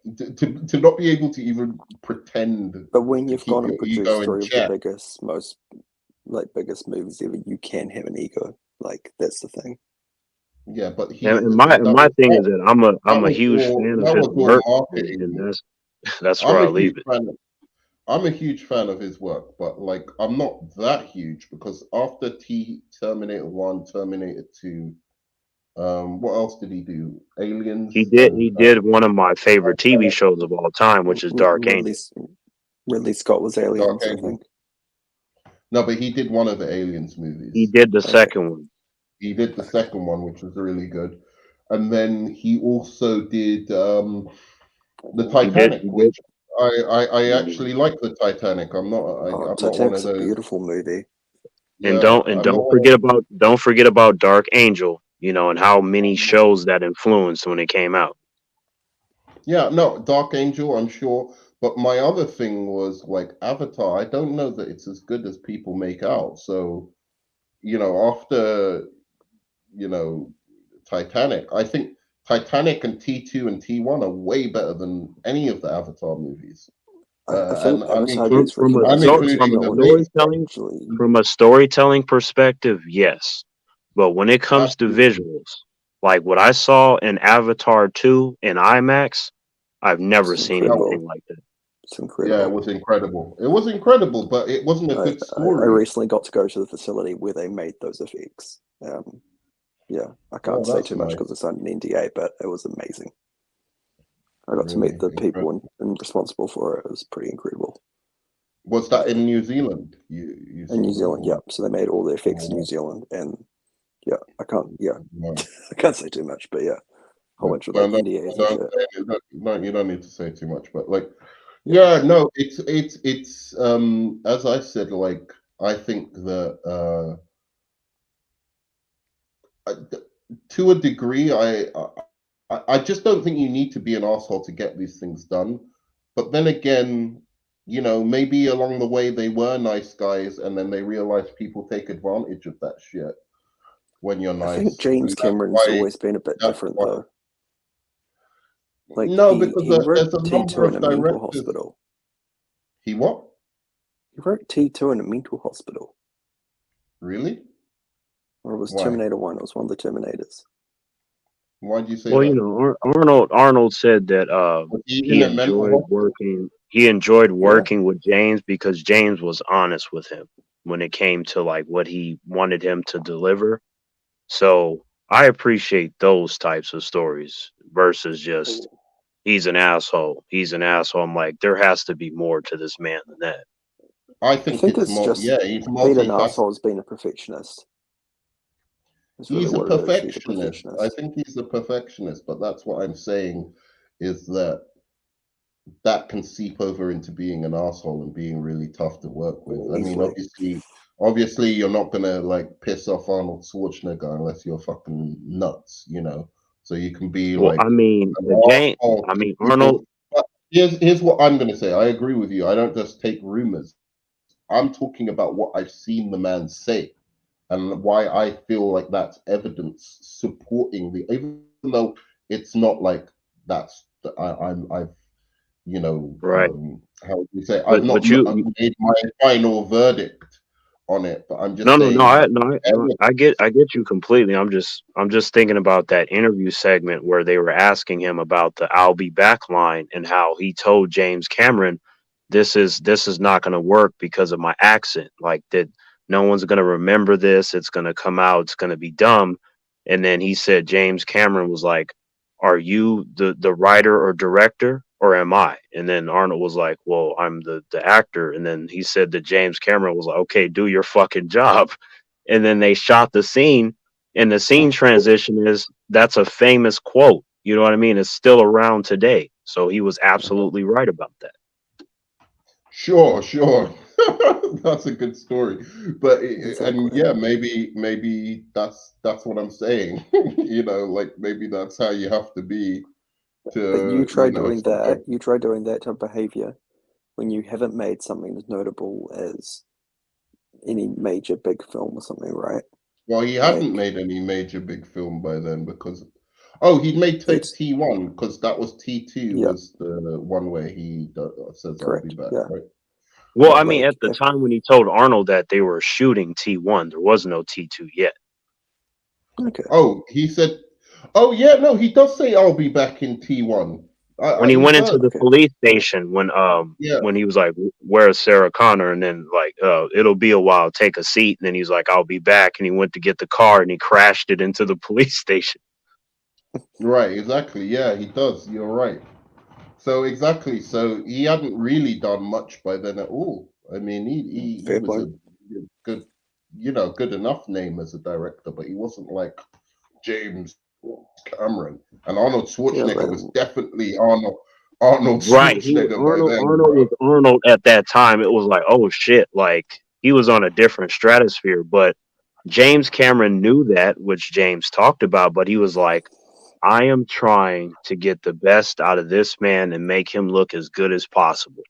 to not be able to even pretend. But when you've gone and produced three of the biggest movies ever, you can have an ego. Like that's the thing. Yeah, but And my thing is that I'm a huge fan of that his was all work, and marketing. that's where I'm I a huge leave it. fan. I'm a huge fan of his work, but like I'm not that huge because after Terminator 1, Terminator 2, what else did he do? He Aliens did and he did one of my favorite TV shows of all time, which is Dark Angel. Ridley Scott was Dark Aliens, I Angel. think. No, but he did one of the Aliens movies. He did the second one. He did the second one, which was really good. And then he also did the Titanic, which I actually like the Titanic. I'm not Titanic's one of those. a beautiful movie. And Yeah, don't forget about Dark Angel, you know, and how many shows that influenced when it came out. Yeah, no, Dark Angel, I'm sure. But my other thing was like Avatar. I don't know that it's as good as people make out. So, after, Titanic, I think Titanic and T2 and T1 are way better than any of the Avatar movies. I feel And Avatar gets I'm recognized because including no the one actually. From a storytelling perspective, yes. But when it comes to visuals, like what I saw in Avatar 2 in IMAX, I've never It's seen incredible. anything like that. It's incredible. Yeah, it was incredible. It was incredible, but it wasn't a good story. I recently got to go to the facility where they made those effects. Yeah, I can't say too much because it's signed an NDA, but it was amazing. I got to meet the people responsible for it. It was pretty incredible. Was that in New Zealand? You in New Zealand, yeah. So they made all the effects in New Zealand, and yeah, I can't say too much, but yeah, a whole bunch of like NDAs and shit. No, you don't need to say too much, but like, yeah, no, it's as I said, like I think that to a degree, I just don't think you need to be an asshole to get these things done. But then again, maybe along the way they were nice guys, and then they realized people take advantage of that shit when you're nice. I think James Cameron's always been a bit different, though. Like because he wrote there's a T2 number in of a mental directors. hospital. He what? He wrote T2 in a mental hospital. Really? Or it was Terminator 1. It was one of the Terminators. Why do you say well, that? Arnold said that he enjoyed working with James because James was honest with him when it came to like what he wanted him to deliver. So I appreciate those types of stories versus just he's an asshole. He's an asshole. I'm like, there has to be more to this man than that. I think it's more. Just yeah, he's being an asshole as being a perfectionist. He's a perfectionist. I think he's a perfectionist, but that's what I'm saying is that can seep over into being an asshole and being really tough to work with. I mean, obviously, you're not gonna like piss off Arnold Schwarzenegger unless you're fucking nuts, So you can be well, like. I mean, Arnold. But here's what I'm gonna say. I agree with you. I don't just take rumors. I'm talking about what I've seen the man say. And why I feel like that's evidence supporting even though it's not like that's I've right. How would you say I've not made my final verdict on it, but I'm just saying. I get you completely. I'm just thinking about that interview segment where they were asking him about the "I'll be back" line and how he told James Cameron, "This is not going to work because of my accent. Like that, no one's going to remember this. It's going to come out. It's going to be dumb." And then he said, James Cameron was like, "Are you the writer or director, or am I?" And then Arnold was like, "Well, I'm the actor." And then he said that James Cameron was like, "Okay, do your fucking job." And then they shot the scene, and the scene transition that's a famous quote. You know what I mean? It's still around today. So he was absolutely right about that. Sure. That's a good story. But and yeah, maybe that's what I'm saying. Like maybe that's how you have to be But you try doing that. You try doing that type of behavior when you haven't made something as notable as any major big film or something, right? Well, he hadn't made any major big film by then because he'd made T1 because that was T2 was the one where he says I'll be back, right? Well, I mean, at the time when he told Arnold that they were shooting T1, there was no T2 yet. Okay. Oh, he said, oh yeah, no, he does say I'll be back in T1. When he He went into does. the police station, Yeah, when he was like, "Where's Sarah Connor?" and then like, "It'll be a while. Take a seat." And then he's like, "I'll be back." And he went to get the car and he crashed it into the police station. right, exactly. Yeah, he does. You're right. So exactly. So he hadn't really done much by then at all. I mean, he Fair was point. a good, good enough name as a director, but he wasn't like James Cameron. And Arnold Yeah, Schwarzenegger like, was definitely Arnold Right. Schwarzenegger by Arnold then, Arnold bro. was Arnold at that time. It was like, oh shit, like he was on a different stratosphere. But James Cameron knew that, which James talked about, but he was like, I am trying to get the best out of this man and make him look as good as possible.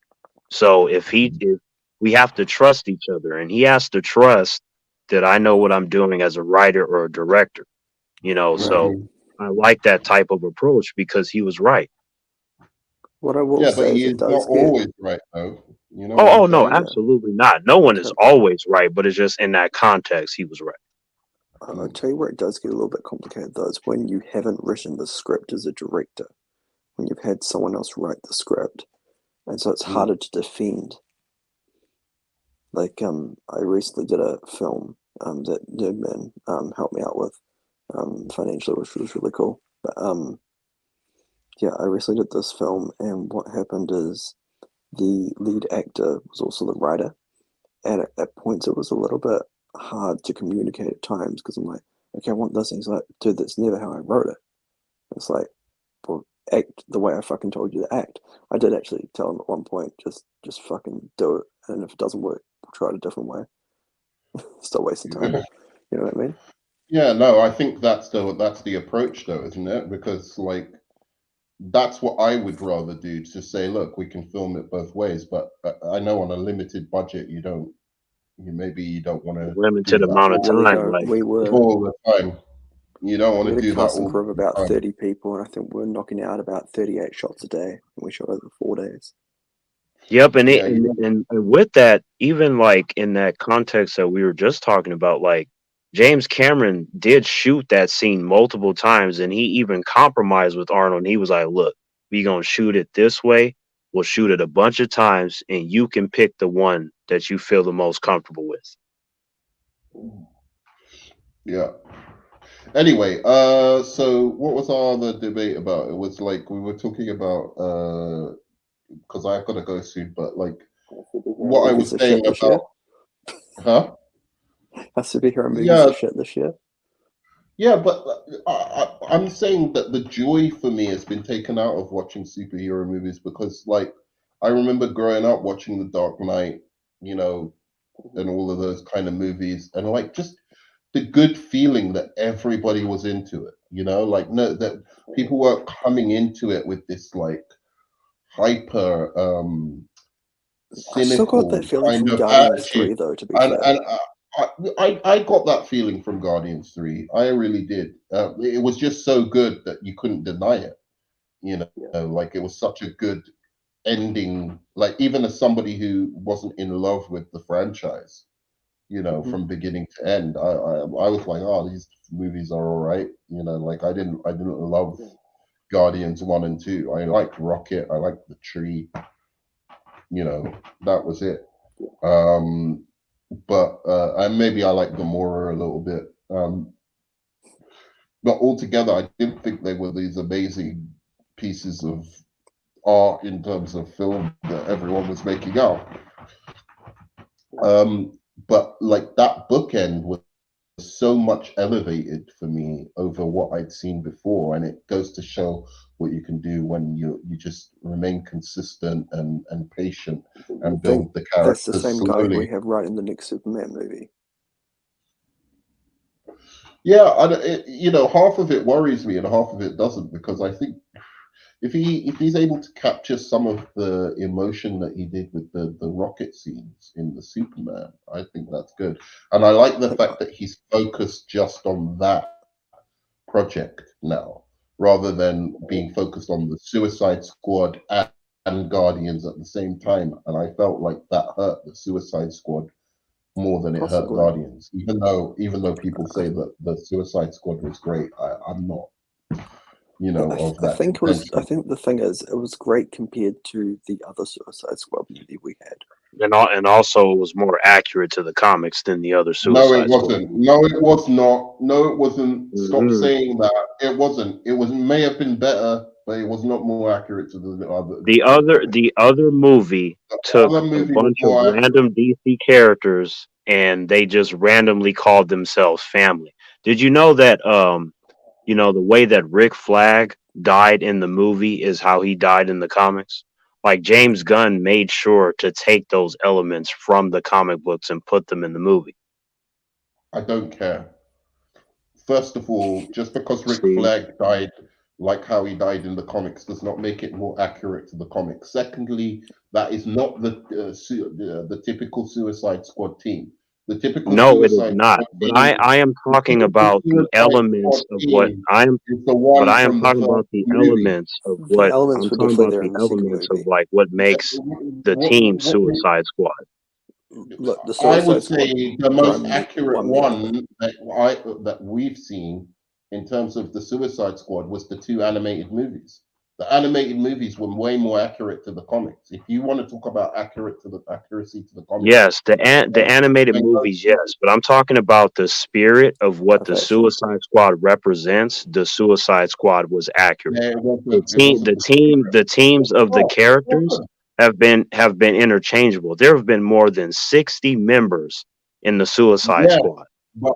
So if we have to trust each other, and he has to trust that I know what I'm doing as a writer or a director, right. so I like that type of approach because he was right. What I will Yeah, but say is he it is not does get always right, though. You know what I'm Oh no, saying? yeah. absolutely not. No one is Tell, always right, but it's just in that context he was right. I'll tell you where it does get a little bit complicated though. It's when you haven't written the script as a director, when you've had someone else write the script, and so it's Mm. harder to defend. Like I recently did a film that Nerdman helped me out with financially, which was really cool. But yeah, I recently did this film, and what happened is the lead actor was also the writer, and at points it was a little bit hard to communicate at times because I'm like, okay, I want this, and he's like, dude, that's never how I wrote it. It's like, well, act the way I fucking told you to act. I did actually tell him at one point, just fucking do it, and if it doesn't work, we'll try it a different way. Still wasting time. You know what I mean? Yeah, no, I think that's the approach though, isn't it? Because like that's what I would rather do to say, look, we can film it both ways, but I know on a limited budget you don't want to do Limited that amount of Well, we time, don't. like all the time. You don't want We to had a do that cast and all crew of about the time. 30 people, and I think we're knocking out about 38 shots a day, and we shot over 4 days. yep, and Yeah, it and with that, even like in that context that we were just talking about, like James Cameron did shoot that scene multiple times, and he even compromised with Arnold. And he was like, "Look, we gonna shoot it this way. We'll shoot it a bunch of times, and you can pick the one that you feel the most comfortable with." yeah. Anyway, so what was our other debate about? It was like we were talking about because I've got to go soon, but like what I Movies was are saying shit this about, year. huh? Our superhero movies Yeah, are shit this year. yeah, but I'm saying that the joy for me has been taken out of watching superhero movies because, like, I remember growing up watching The Dark Knight, you know, and all of those kind of movies, and like just the good feeling that everybody was into it, like no, that people were coming into it with this like hyper I still got that cynical feeling kind from of Guardians attitude. 3, though, to be And fair. I got that feeling from Guardians 3. I really did. It was just so good that you couldn't deny it. Like it was such a good ending. Like even as somebody who wasn't in love with the franchise, from beginning to end, I was like, oh, these movies are all right. Like I didn't love Guardians 1 and 2. I liked Rocket. I liked the tree. That was it. Um, but and maybe I like Gamora a little bit. But altogether, I didn't think they were these amazing pieces of art in terms of film that everyone was making out. But like that bookend was so much elevated for me over what I'd seen before, and it goes to show what you can do when you just remain consistent and patient and I think build the that's the characters same guy who we slowly. have writing the next Superman movie. Yeah, half of it worries me and half of it doesn't because I think if he's able to capture some of the emotion that he did with the rocket scenes in the Superman, I think that's good. And I like the Like, fact that he's focused just on that project now, rather than being focused on the Suicide Squad and Guardians at the same time. And I felt like that hurt the Suicide Squad more than it hurt Possibly. Guardians. Even though people say that the Suicide Squad was great, I'm not. Of that. I think the thing is, it was great compared to the other Suicide Squad movie we had. And also it was more accurate to the comics than the other Suicide No, it wasn't. Squad. No, it was not. No, it wasn't. Stop Mhm. saying that. It wasn't. It may have been better, but it was not more accurate to the other. The other movie took other movie a bunch of was more random DC characters and they just randomly called themselves family. Did you know that the way that Rick Flag died in the movie is how he died in the comics? Like James Gunn made sure to take those elements from the comic books and put them in the movie. I don't care. First of all, just because Rick See? Flag died like how he died in the comics does not make it more accurate to the comics. Secondly, that is not the typical Suicide Squad team. The typical No, it is Suicide not. Squad But team, I am talking about the elements of what I'm is the one but I am from the talking first about the movie. elements of The what elements I'm were talking definitely about there the in the second elements of movie. like what makes the team Suicide Squad. Look, the I Suicide would Squad say the most run accurate won me over. one that we've seen in terms of the Suicide Squad was the two animated movies. The animated movies were way more accurate to the comics. If you want to talk about accuracy to the comics, Yes, the animated movies, yes, but I'm talking about the spirit of what the Live action. Suicide Squad represents. The Suicide Squad was accurate. yeah, it The wasn't the teams of the Oh, characters have been interchangeable. There have been more than 60 members in the Suicide yeah, Squad. but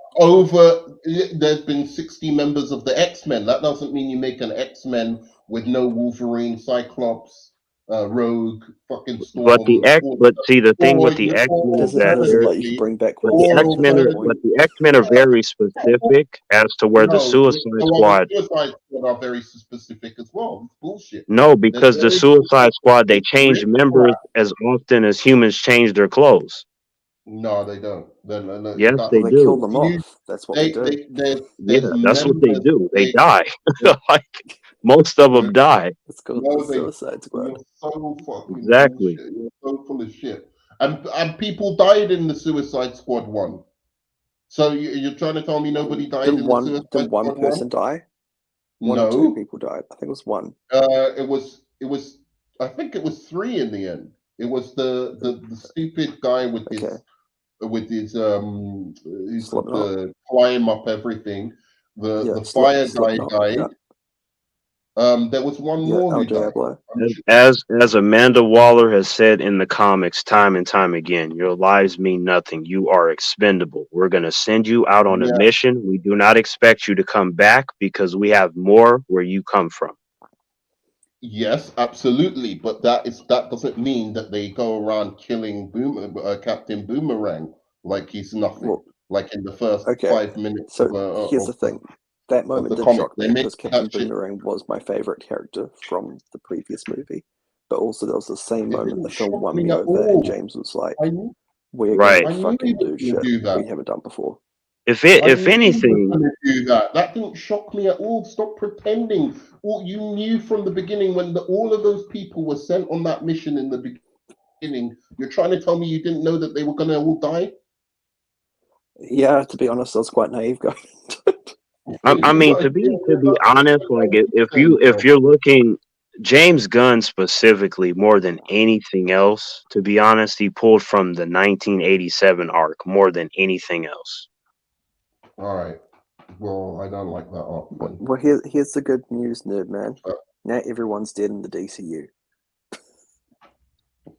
there's been 60 members of the X-Men. That doesn't mean you make an X-Men with no Wolverine, Cyclops, Rogue, fucking Storm. But see, the thing with the Or X-Men is It that doesn't let you bring back but the Wolverine at X-Men that are point. very specific as to where the Suicide Squad. Suicide Squad are very specific as well. It's bullshit. No, because the Suicide Squad, they change members as often as humans change their clothes. No, they don't. No, Yes, Well, they they do. kill them off. That's what they do. Yeah, there's that's what they members. do. They die. Like most of them die. It's called No, the Suicide Squad. You're so fucking Exactly. bullshit. You're so full of shit. And people died in the Suicide Squad one. So you're trying to tell me nobody died in the Suicide Squad Did one person die? One or two people died. I think it was one. It was. I think it was three in the end. It was the stupid guy with his climb up everything. The fire guy died. Yeah. There was one more who died. As Amanda Waller has said in the comics time and time again, your lives mean nothing. You are expendable. We're going to send you out on a mission. We do not expect you to come back because we have more where you come from. Yes, absolutely, but that doesn't mean that they go around killing Captain Boomerang like he's nothing. Like in the first 5 minutes. So here's the thing. That moment did shock me because Captain Boomerang was my favorite character from the previous movie. But also there was the same moment the film won me over and James was like, we're going to fucking do shit we haven't done before. If anything, do that didn't shock me at all. Stop pretending. You knew from the beginning when all of those people were sent on that mission in the beginning. You're trying to tell me you didn't know that they were going to all die? Yeah, to be honest, I was quite naive going into it. I mean, to be honest, like if you're looking, James Gunn specifically more than anything else, to be honest, he pulled from the 1987 arc more than anything else. All right. Well, I don't like that arc. Well, here's the good news, Nerdman. Now everyone's dead in the DCU.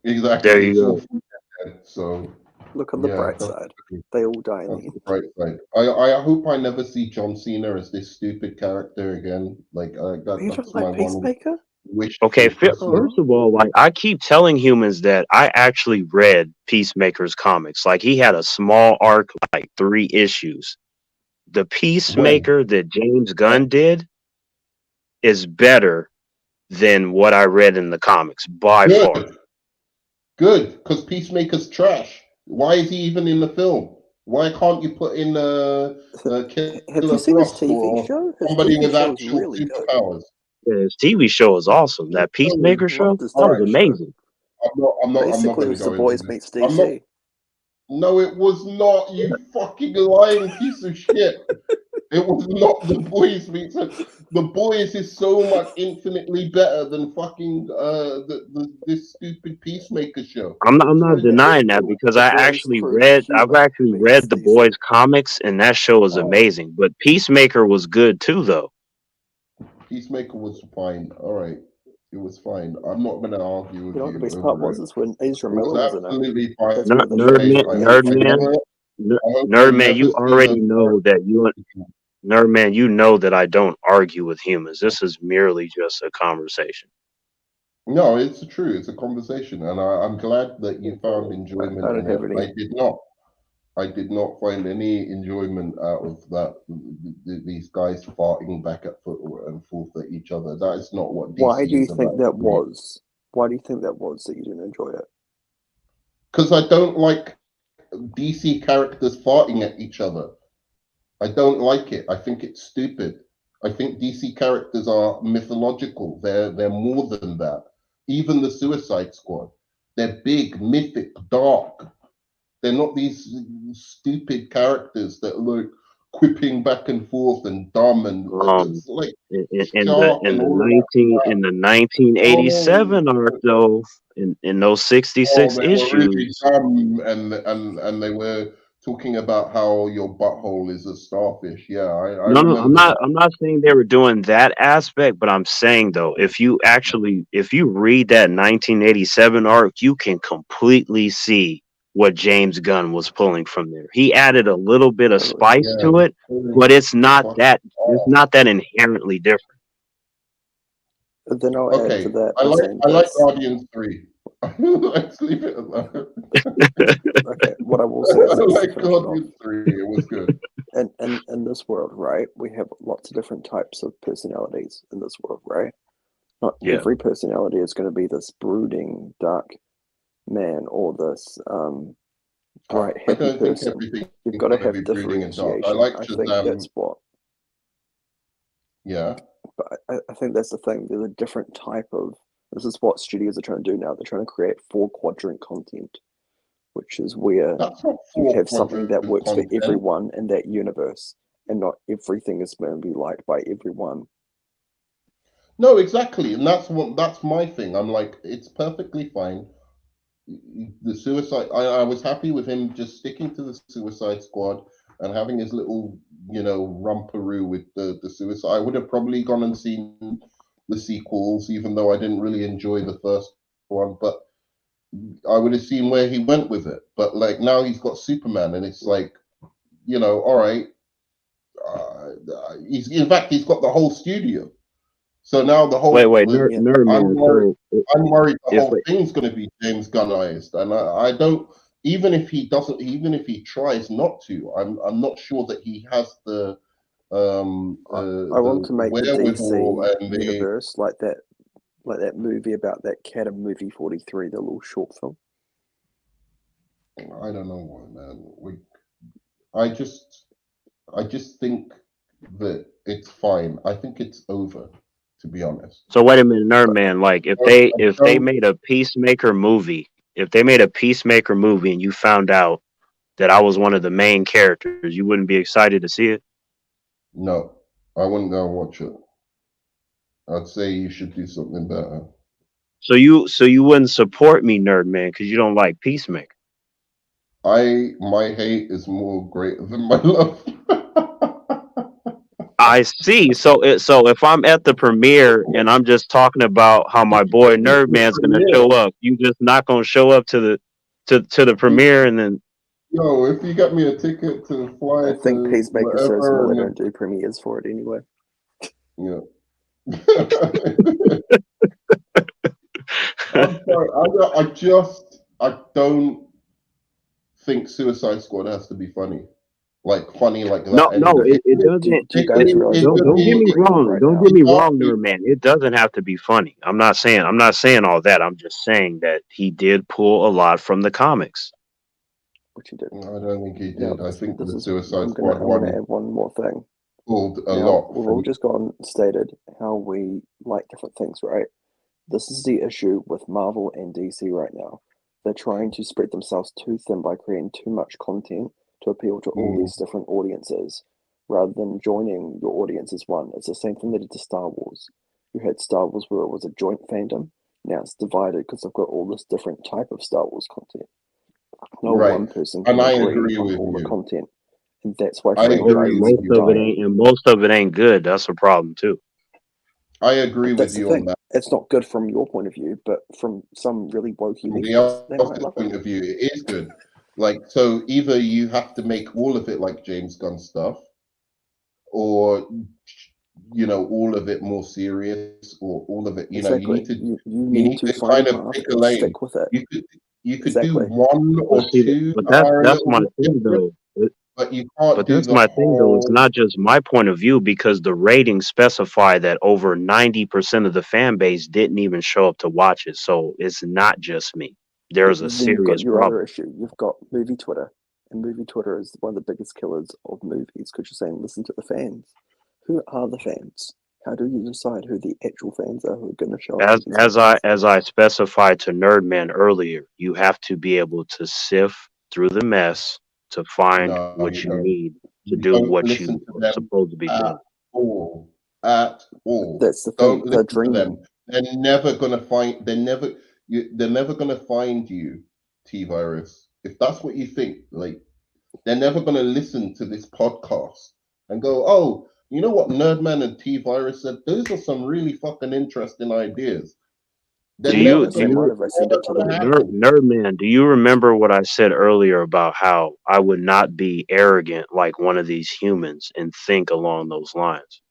Exactly. There you go. So look on the bright side. They all die in the end. Bright side. I hope I never see John Cena as this stupid character again. Like that's my Peacemaker? Wish. Okay, first of all, like I keep telling humans that I actually read Peacemaker's comics. Like he had a small arc, like 3 issues. The Peacemaker that James Gunn did is better than what I read in the comics by far. Good, because Peacemaker's trash. Why is he even in the film? Why can't you put in Have you seen his TV show? His somebody TV with show actual really superpowers? Yeah, his TV show is awesome. That Peacemaker show, that was amazing. Basically, it was The Boys meets DC. No, it was not. You fucking lying piece of shit. It was not The Boys. The Boys is so much infinitely better than fucking this stupid Peacemaker show. I'm not denying that because I've actually read The Boys comics and that show was amazing. But Peacemaker was good too, though. Peacemaker was fine. All right, it was fine. I'm not gonna argue with you. The best part was when Ezra Miller was in it. Absolutely fine. Nerdman, you already know that Nerdman, you know that I don't argue with humans. This is merely just a conversation. No, it's true. It's a conversation, and I'm glad that you found enjoyment in it. I did not. I did not find any enjoyment out of that. These guys farting back and forth at each other. That is not what DC Why do you think about. that was? Why do you think that was that you didn't enjoy it? Because I don't like DC characters farting at each other. I don't like it. I think it's stupid. I think DC characters are mythological. They're more than that. Even the Suicide Squad. They're big, mythic, dark. They're not these stupid characters that look quipping back and forth and dumb and it's like in the 1987 arc though, in those 66 issues, really dumb and they were talking about how your butthole is a starfish. Yeah, I'm not saying they were doing that aspect, but I'm saying though, if you read that 1987 arc, you can completely see what James Gunn was pulling from there. He added a little bit of spice to it, but it's not that inherently different. Then I'll add to that. I like Guardians 3. Let's leave it alone. Okay, what I will say is I like Guardians 3. It was good. And in this world, right, we have lots of different types of personalities in this world, right? Not every personality is going to be this brooding, dark man or this bright, happy person. You've got to have differentiation. I think that's what. Yeah. But I think that's the thing. There's a different type of. This is what studios are trying to do now. They're trying to create 4-quadrant content, which is where you have something that works for everyone in that universe, and not everything is going to be liked by everyone. No, exactly, and that's my thing. I'm like, it's perfectly fine. The Suicide. I was happy with him just sticking to the Suicide Squad and having his little, rumperoo with the Suicide. I would have probably gone and seen the sequels, even though I didn't really enjoy the first one, but I would have seen where he went with it. But like now he's got Superman, and it's like, all right. He's got the whole studio. So now the whole I'm worried the whole thing's going to be James Gunnized, and I don't. Even if he doesn't, even if he tries not to, I'm not sure that he has the. I want to make the DC universe like that movie about that cat in movie 43, the little short film. I don't know why, man. I just think that it's fine. I think it's over, to be honest. So wait a minute, Nerdman. Like if they made a Peacemaker movie, and you found out that I was one of the main characters, you wouldn't be excited to see it? No, I wouldn't go and watch it. I'd say you should do something better. So you wouldn't support me, Nerdman, because you don't like Peacemaker. My hate is more greater than my love. I see. So if I'm at the premiere and I'm just talking about how my boy Nerdman's gonna show up, you just not gonna show up to the premiere, and then. Yo, if you got me a ticket to fly, I think Peacemaker so small they don't do premieres for it anyway. Yeah. I'm sorry. I don't think Suicide Squad has to be funny. Like funny like that. No, it doesn't. Don't get me wrong. Don't get me wrong, Nerdman. It doesn't have to be funny. I'm not saying all that. I'm just saying that he did pull a lot from the comics. Which he did. I don't think he did. I think the Suicide I'm Squad going to add one more thing. Pulled a lot. We've all just gone stated how we like different things, right? This is the issue with Marvel and DC right now. they're trying to spread themselves too thin by creating too much content to appeal to all these different audiences, rather than joining your audience as one. It's the same thing they did to Star Wars. You had Star Wars where it was a joint fandom. Now it's divided because they've got all this different type of Star Wars content. No one person can agree on all the content, and that's why most of it ain't good. That's a problem too. I agree with you on that. It's not good from your point of view, but from some really wokey From the left point of view, it is good. Like, so either you have to make all of it like James Gunn stuff, or all of it more serious, or all of it. You know, you need to kind of pick a lane. Stick with it. You could do one or two. But that's my thing, though. But you can't. But that's my thing, though. It's not just my point of view, because the ratings specify that over 90% of the fan base didn't even show up to watch it. So it's not just me. There's a serious you've got your problem. other issue. You've got movie Twitter, and movie Twitter is one of the biggest killers of movies because you're saying listen to the fans. Who are the fans? How do you decide who the actual fans are who are going to show up? As I specified to Nerdman earlier, you have to be able to sift through the mess to find what you need to do what you are supposed to be doing. At all. That's the thing. They're dreaming. They're never gonna find. They're never gonna find you, T-Virus. If that's what you think, like, they're never gonna listen to this podcast and go, "Oh, you know what Nerdman and T-Virus said? Those are some really fucking interesting ideas." Nerdman, do you remember what I said earlier about how I would not be arrogant like one of these humans and think along those lines?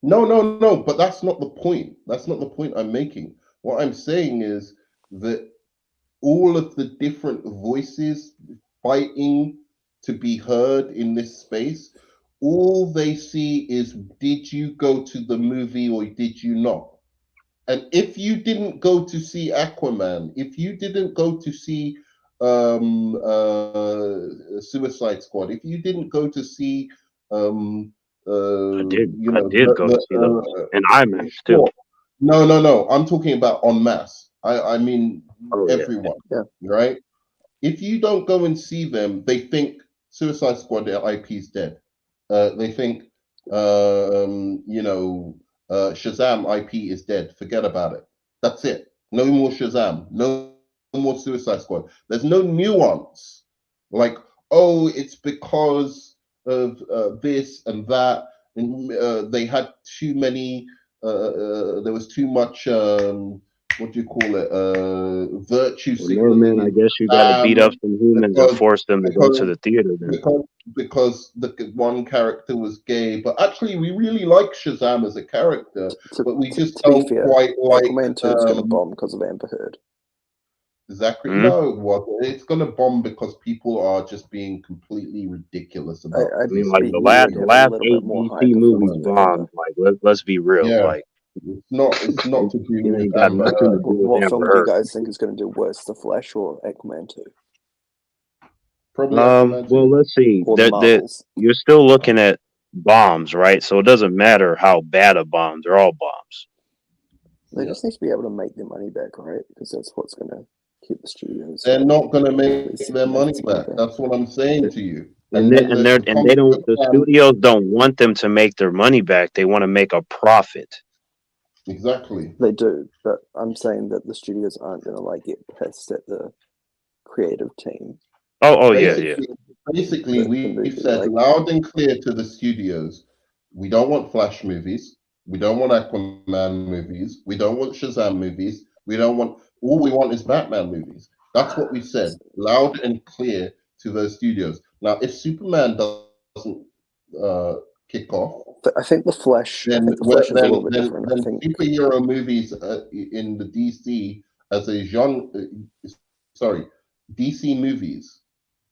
No, but that's not the point. That's not the point I'm making. What I'm saying is that all of the different voices fighting to be heard in this space, all they see is, did you go to the movie or did you not? And if you didn't go to see Aquaman, if you didn't go to see Suicide Squad, if you didn't go to see I did go to see those in IMAX too. No. I'm talking about en masse. I mean everyone, right? If you don't go and see them, they think Suicide Squad, their IP is dead. They think Shazam IP is dead. Forget about it. That's it. No more Shazam. No more Suicide Squad. There's no nuance. Like, oh, it's because of this and that, and they had too many. There was too much. What do you call it? Virtue signaling. Man, I guess you got to beat up some humans and force them to go to the theater. Then. Because the one character was gay, but actually we really like Shazam as a character, but we just don't quite like. Aquaman 2 is going to bomb because of Amber Heard. Exactly. No, it wasn't. It's going to bomb because people are just being completely ridiculous about it. I mean, like the last 8 DC movies bombed. Like, let's be real. Yeah. Like, it's not to do with what film do you guys think is going to do worse, The Flash or Aquaman 2? Probably well, let's see. You're still looking at bombs, right? So it doesn't matter how bad a bomb; they're all bombs. They just need to be able to make their money back, right? Because that's what's going to keep the studios. They're not going to make their money back. That's what I'm saying to you. And they don't. The studios don't want them to make their money back. They want to make a profit. Exactly. They do, but I'm saying that the studios aren't going to get pissed at the creative team. Basically, we said loud and clear to the studios, we don't want Flash movies, we don't want Aquaman movies, we don't want Shazam movies, all we want is Batman movies. That's what we said, loud and clear to those studios. Now, if Superman doesn't kick off, I think the Flash. Then superhero movies in the DC as a genre. DC movies.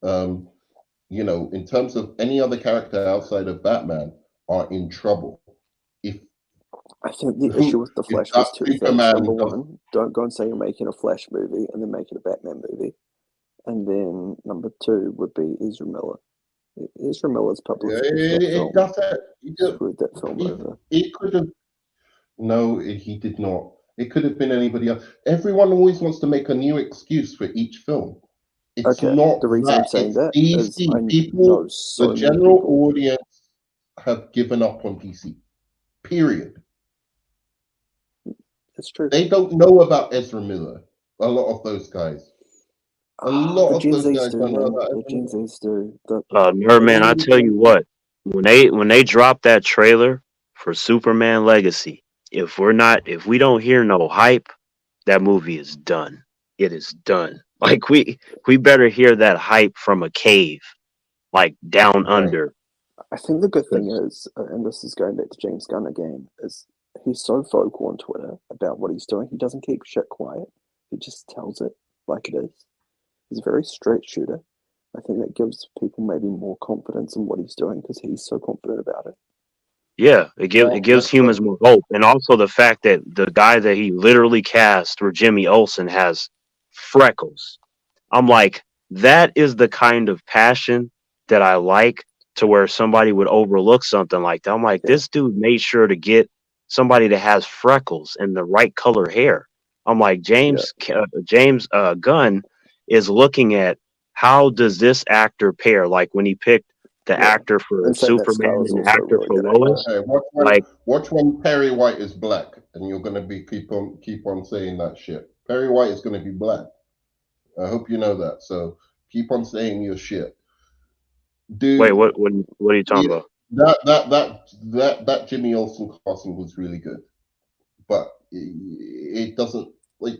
In terms of any other character outside of Batman, are in trouble. I think the issue with the Flash was two things. Number one, don't go and say you're making a Flash movie and then make it a Batman movie. And then number two would be Ezra Miller. Ezra Miller's publicity screwed that film over. It could have. No, he did not. It could have been anybody else. Everyone always wants to make a new excuse for each film. It's not the reason that. I'm saying It's that is DC. I know People, so the many general people. audience have given up on DC. Period. It's true. They don't know about Ezra Miller. A lot of those guys. A lot The of Gen those Zs guys do, don't know man. about The Ezra Gen Miller. Zs do. Nerdman, I tell you what, when they drop that trailer for Superman Legacy, if we don't hear no hype, that movie is done. It is done. Like we better hear that hype from a cave, like down Right. under. I think the good thing is, and this is going back to James Gunn again, is he's so vocal on Twitter about what he's doing. He doesn't keep shit quiet. He just tells it like it is. He's a very straight shooter. I think that gives people maybe more confidence in what he's doing because he's so confident about it. Yeah, it gives humans more hope, and also the fact that the guy that he literally cast for Jimmy Olsen has freckles. I'm like, that is the kind of passion that I like, to where somebody would overlook something like that. I'm like, this dude made sure to get somebody that has freckles and the right color hair. I'm like, James Gunn is looking at how does this actor pair, like when he picked the actor for And saying that Superman Scarlett's and the also a actor really for good actor. Lois. Hey, watch when Perry White is black, and you're gonna keep on saying that shit. Perry White is gonna be black. I hope you know that. So keep on saying your shit, dude. Wait, what are you talking about? That Jimmy Olsen casting was really good, but it doesn't like.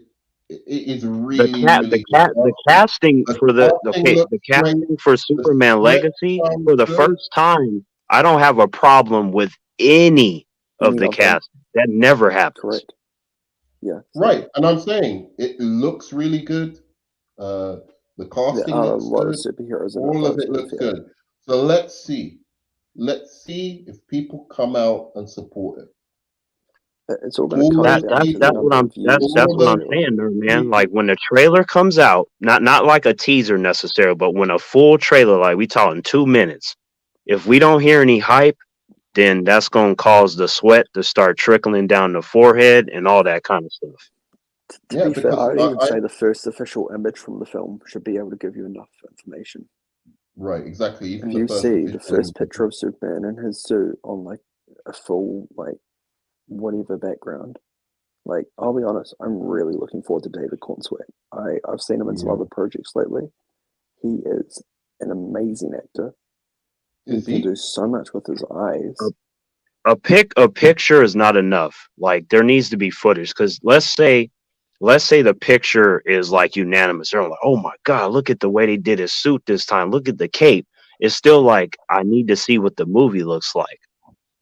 It is really The casting for the casting for Superman Legacy for the first time. I don't have a problem with any of the cast. That never happens. Correct. Yeah. Right, and I'm saying it looks really good. The casting looks good. Superheroes all of it looks good. So let's see if people come out and support it. It's all going to come down to that's what I'm saying there, man. Like when the trailer comes out, not like a teaser necessarily, but when a full trailer, like we talking 2 minutes, if we don't hear any hype, then that's going to cause the sweat to start trickling down the forehead and all that kind of stuff. To be fair, I would even say the first official image from the film should be able to give you enough information. Right, exactly. If you see the first picture of Superman in his suit on like a full like whatever background, like I'll be honest, I'm really looking forward to David Cornsweet. I've seen him in some other projects lately. He is an amazing actor. He can do so much with his eyes. A picture is not enough. Like there needs to be footage, because let's say the picture is like unanimous. They're like, oh my god, look at the way they did his suit this time. Look at the cape. It's still like, I need to see what the movie looks like.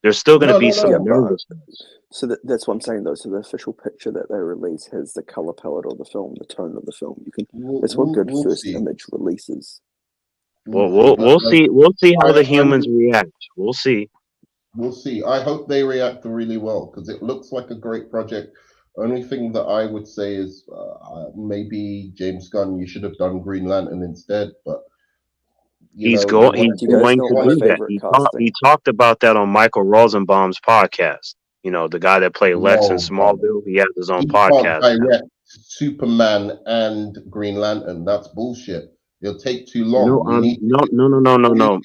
There's still going to be some nervousness. So that's what I'm saying, though. So the official picture that they release has the color palette of the film, the tone of the film. You can. That's what good first image releases. Well, we'll see. We'll see how the humans react. We'll see. We'll see. I hope they react really well, because it looks like a great project. Only thing that I would say is maybe James Gunn, you should have done Green Lantern instead, but. He's going to do that. He talked about that on Michael Rosenbaum's podcast. You know, the guy that played Lex in Smallville. He has his own podcast. Direct Superman and Green Lantern. That's bullshit. It'll take too long.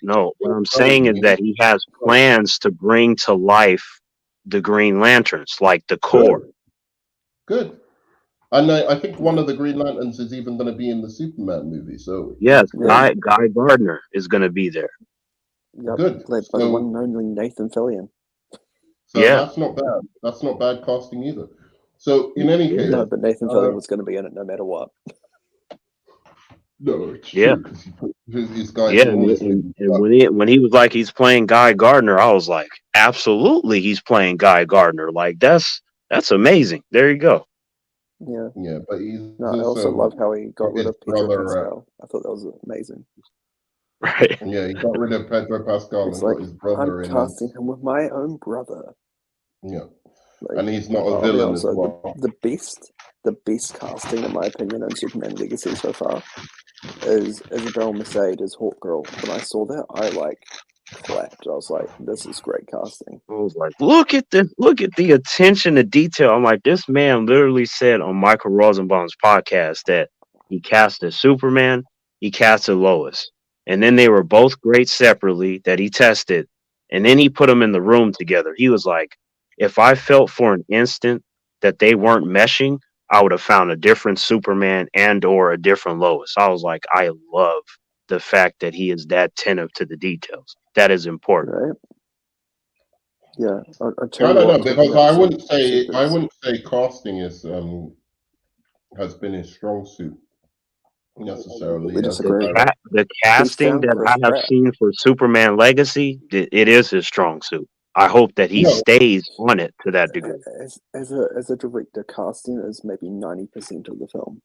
No. What I'm saying is that he has plans to bring to life the Green Lanterns, like the core. Good. And I think one of the Green Lanterns is even going to be in the Superman movie. So yes, Guy Gardner is going to be there. Yep. Good. Played by the one and only Nathan Fillion. So that's not bad. That's not bad casting either. So in any case, no, but Nathan Fillion was going to be in it no matter what. No, it's true. His guy. And when he was like he's playing Guy Gardner, I was like, absolutely, he's playing Guy Gardner. Like that's amazing. There you go. Yeah, but I also love how he got rid of Pedro Pascal. I thought that was amazing. Right. Yeah, he got rid of Pedro Pascal and got his brother in. I'm casting him with my own brother. Yeah, and he's not a villain as well. The best casting, in my opinion, in Superman Legacy so far is Isabel Merced as Hawkgirl. When I saw that, I clapped. I was like, this is great casting. I was like, look at the attention to detail. I'm like, this man literally said on Michael Rosenbaum's podcast that he casted Superman, he casted Lois, and then they were both great separately that he tested, and then he put them in the room together. He was like, if I felt for an instant that they weren't meshing, I would have found a different Superman and or a different Lois. I was like, I love the fact that he is that attentive to the details. That is important. Right? Yeah, I'll I tell you don't know what. because I wouldn't say casting is has been his strong suit necessarily. We disagree. The casting that I have seen for Superman Legacy, it is his strong suit. I hope that he stays on it to that degree. As a director, casting is maybe 90% of the film.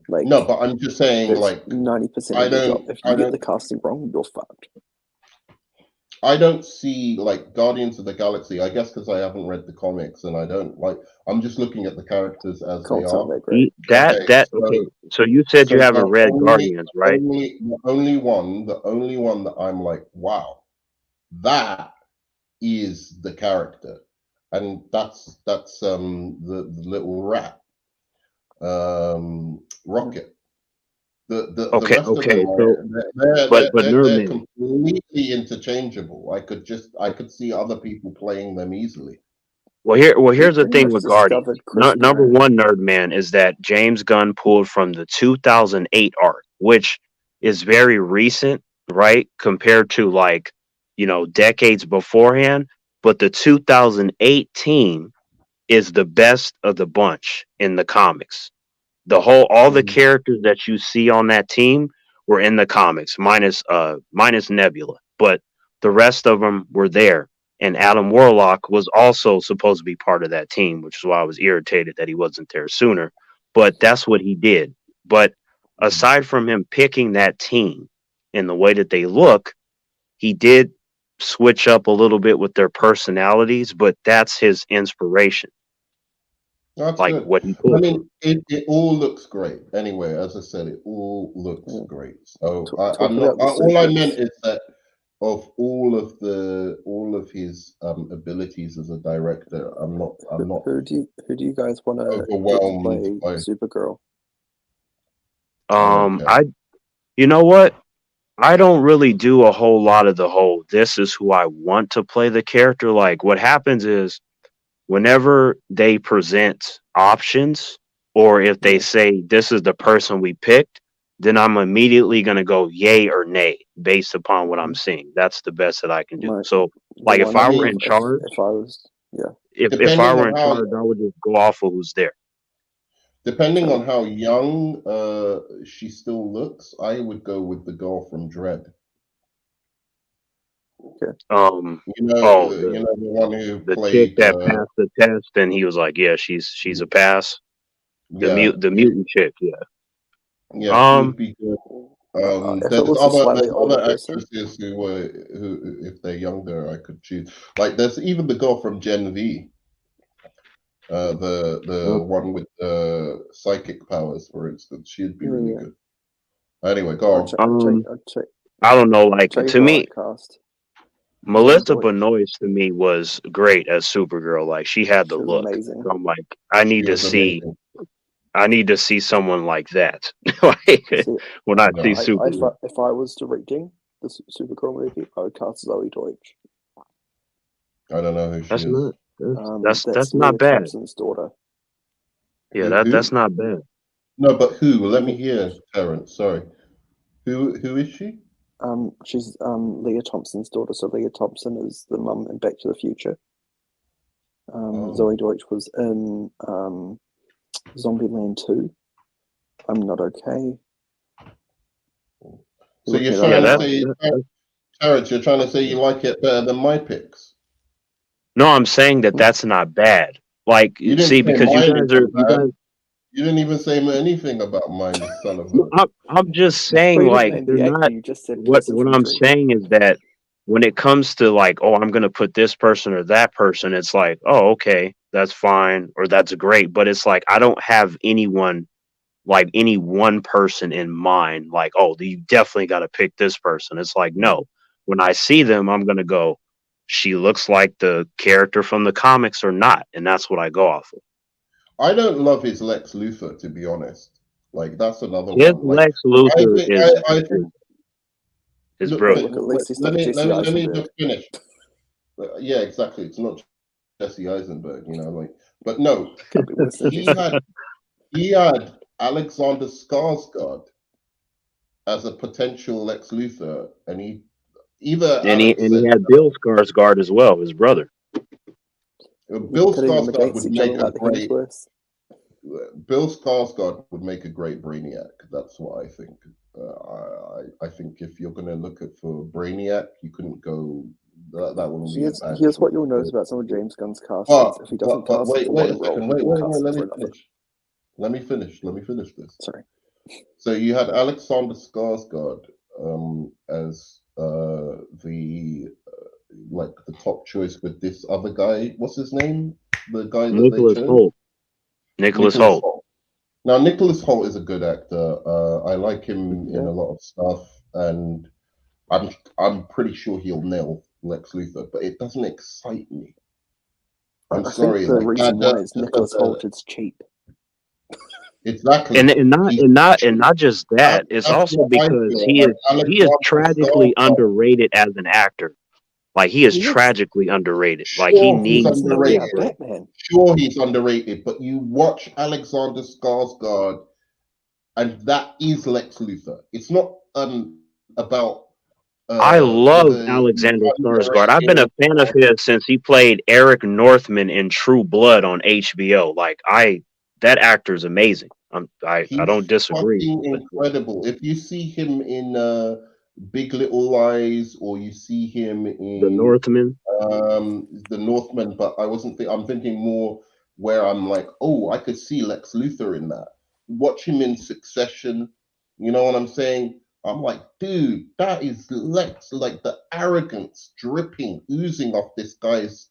Like, no, but I'm just saying, like 90% of the job. If you get the casting wrong, you're fucked. I don't see like Guardians of the Galaxy. I guess because I haven't read the comics and I don't like. I'm just looking at the characters as they are. So you said you haven't read Guardians, right? The only one that I'm like, wow, that is the character, and that's the little rat, Rocket. The rest of them they're completely interchangeable. I could see other people playing them easily. Well, here's the thing with Guardians. Number one, Nerdman, is that James Gunn pulled from the 2008 arc, which is very recent, right, compared to like decades beforehand. But the 2008 team is the best of the bunch in the comics. All the characters that you see on that team were in the comics, minus Nebula, but the rest of them were there. And Adam Warlock was also supposed to be part of that team, which is why I was irritated that he wasn't there sooner. But that's what he did. But aside from him picking that team and the way that they look, he did switch up a little bit with their personalities, but that's his inspiration. That's like good. What he pulled. I mean, it all looks great. Anyway, as I said, it all looks great. So all I meant is that of all of his abilities as a director, I'm not. Who do you guys want to overwhelmed play Supergirl? You know what? I don't really do a whole lot of the whole. This is who I want to play the character. Like what happens is, whenever they present options, or if they say this is the person we picked, then I'm immediately going to go yay or nay based upon what I'm seeing. That's the best that I can do. So, like, if I were in charge, if I were in charge, I would just go off of who's there. Depending on how young she still looks, I would go with the girl from Dread. Okay. The one who the played chick that passed the test, and he was like, "Yeah, she's a pass." The mutant chick, yeah. Yeah, she would be good. There's other actresses who, if they're younger, I could choose. Like, there's even the girl from Gen V, the one with the psychic powers, for instance. She'd be really good. Anyway, go on. I don't know. Like, to me, Melissa Benoist to me was great as Supergirl. Like, she had the look. So I'm like, I need to see someone like that. When I see Supergirl. If I was directing the Supergirl movie, I would cast Zoe Deutsch. I don't know who she is. That's not bad. Thompson's daughter. Yeah, that's not bad. No, but who? Let me hear, Terrence. Sorry. Who is she? She's Leah Thompson's daughter. So Leah Thompson is the mum in Back to the Future. Zoe Deutsch was in Zombieland 2. I'm Not Okay. So you're trying to say, Terrence, you're trying to say you like it better than my picks? No, I'm saying that's not bad. Like, you see, because you guys you didn't even say anything about mine, son of a. I'm just saying, like, they're not. What I'm saying is that when it comes to like, oh, I'm gonna put this person or that person, it's like, oh, okay, that's fine or that's great, but it's like I don't have anyone, like any one person in mind. Like, oh, you definitely got to pick this person. It's like, no, when I see them, I'm gonna go, she looks like the character from the comics or not, and that's what I go off of. I don't love his Lex Luthor, to be honest. Like that's another His one. Like Lex Luthor I think is look, brilliant. Look, at least he's let not me Jesse let me Eisenberg. just finish. Yeah, exactly. It's not Jesse Eisenberg, like, but no, Can't be worse than Jesse. he had Alexander Skarsgård as a potential Lex Luthor, and he either And he Alex said had Bill Skarsgård as well, his brother. Bill Putting them Skarsgård against would each other make a like the great Hemsworths. Bill Skarsgård would make a great Brainiac. That's what I think. I think if you're going to look at for Brainiac, you couldn't go. That wouldn't be a bad. Here's what you'll notice about some of James Gunn's castings. But, If he doesn't but cast wait, for wait a one role, second. he will Wait. cast Let for me another. finish. Let me finish this. Sorry. So you had Alexander Skarsgård as the like the top choice with this other guy. What's his name? The guy that Nicholas they chose. Hoult. Nicholas Hoult. Now Nicholas Hoult is a good actor. I like him in a lot of stuff, and I'm pretty sure he'll nail Lex Luthor, but it doesn't excite me. I'm sorry. Think the reason why is Nicholas Hoult is cheap. Exactly, and not just that. It's also because he is tragically underrated as an actor. Like he is tragically underrated. Like he needs underrated. Batman. Sure, he's underrated, but you watch Alexander Skarsgård, and that is Lex Luthor. It's not about. I love Alexander Skarsgård. I've been a fan of his since he played Eric Northman in True Blood on HBO. Like that actor is amazing. I don't disagree. Incredible. If you see him in Big Little Lies, or you see him in The Northman, but I'm thinking more where I'm like, oh, I could see Lex Luthor in that. Watch him in Succession. You know what I'm saying? I'm like, dude, that is Lex. Like the arrogance dripping, oozing off this guy's,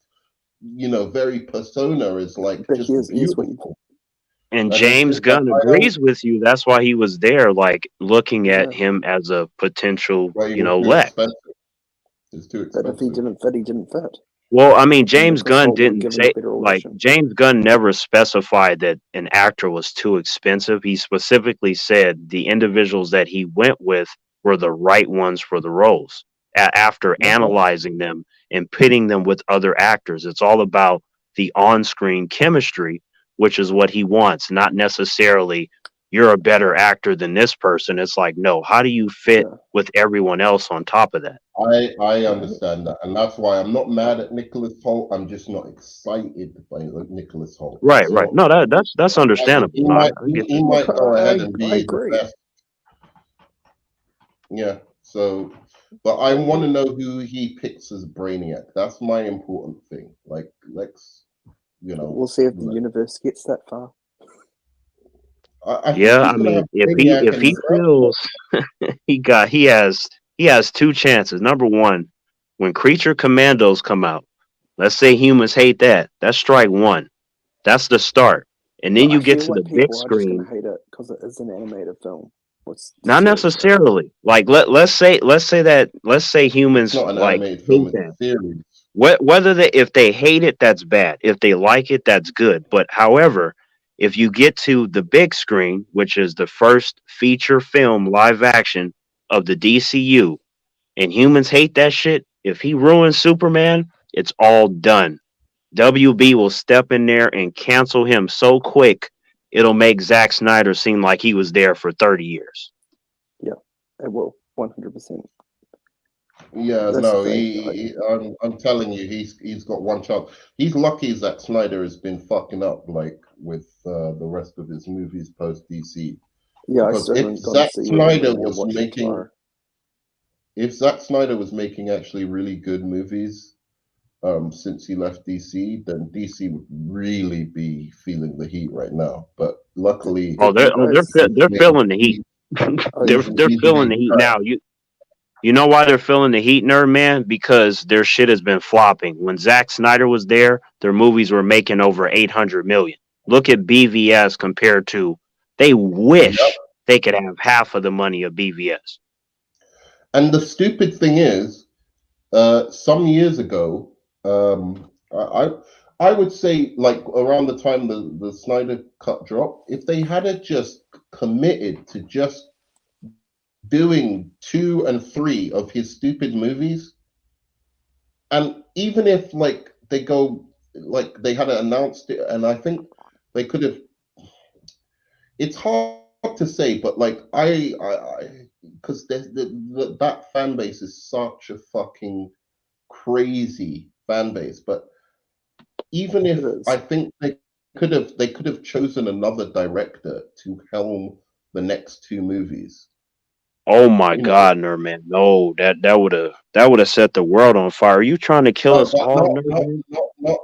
very persona is like just beautiful. And James Gunn agrees with you. That's why he was there, like looking at him as a potential, Lex. It's too expensive. But if he didn't fit, he didn't fit. Well, I mean, James Gunn didn't say, like, James Gunn never specified that an actor was too expensive. He specifically said the individuals that he went with were the right ones for the roles. After analyzing them and pitting them with other actors, it's all about the on-screen chemistry, which is what he wants, not necessarily you're a better actor than this person. It's like, no, how do you fit with everyone else on top of that? I understand that, and that's why I'm not mad at Nicholas Hoult. I'm just not excited by Nicholas Hoult. Right. No, that's understandable. He might go ahead and be the best. Yeah. So, but I want to know who he picks as Brainiac. That's my important thing. Like, let's, we'll see if the universe gets that far. I mean, if he feels he has two chances. Number one, when Creature Commandos come out, let's say humans hate that. That's strike one. That's the start, and then you get to the big screen. Hate it because it is an animated film. Not necessarily. Like let's say humans like hate that. Whether if they hate it, that's bad. If they like it, that's good. But however, if you get to the big screen, which is the first feature film live action of the DCU, and humans hate that shit, if he ruins Superman, it's all done. WB will step in there and cancel him so quick, it'll make Zack Snyder seem like he was there for 30 years. Yeah, it will, 100%. Yeah, I'm telling you, he's got one chance. He's lucky Zack Snyder has been fucking up like with the rest of his movies post DC. Yeah, because if Zack Snyder was making actually really good movies since he left DC, then DC would really be feeling the heat right now. But luckily, they're feeling the heat. They're feeling the heat now. You know why they're feeling the heat, Nerdman? Because their shit has been flopping. When Zack Snyder was there, their movies were making over 800 million. Look at BVS compared to, they wish they could have half of the money of BVS. And the stupid thing is, Some years ago, I would say like around the time the Snyder Cut dropped, if they had just committed to just doing 2 and 3 of his stupid movies, and even if like they go like they had announced it, and I think they could have. It's hard to say, but like because that fan base is such a fucking crazy fan base. But even if I think they could have chosen another director to helm the next 2 movies. Oh my You know, God, Nerdman! No, that would have set the world on fire. Are you trying to kill us but all, Nerdman?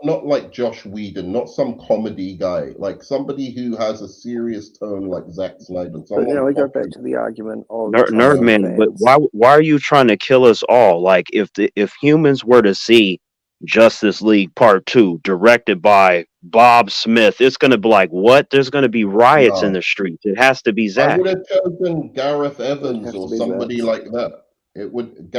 not like Josh Whedon, not some comedy guy, like somebody who has a serious tone like Zack Snyder. But Someone we go back popular. to the argument of trusting Nerdman, but fans. why are you trying to kill us all? Like if humans were to see Justice League Part 2 directed by Bob Smith, it's gonna be like what? There's gonna be riots in No, the streets. It has to be I would Zach. have chosen Gareth It would Evans have to or be somebody Zack's. like that. It would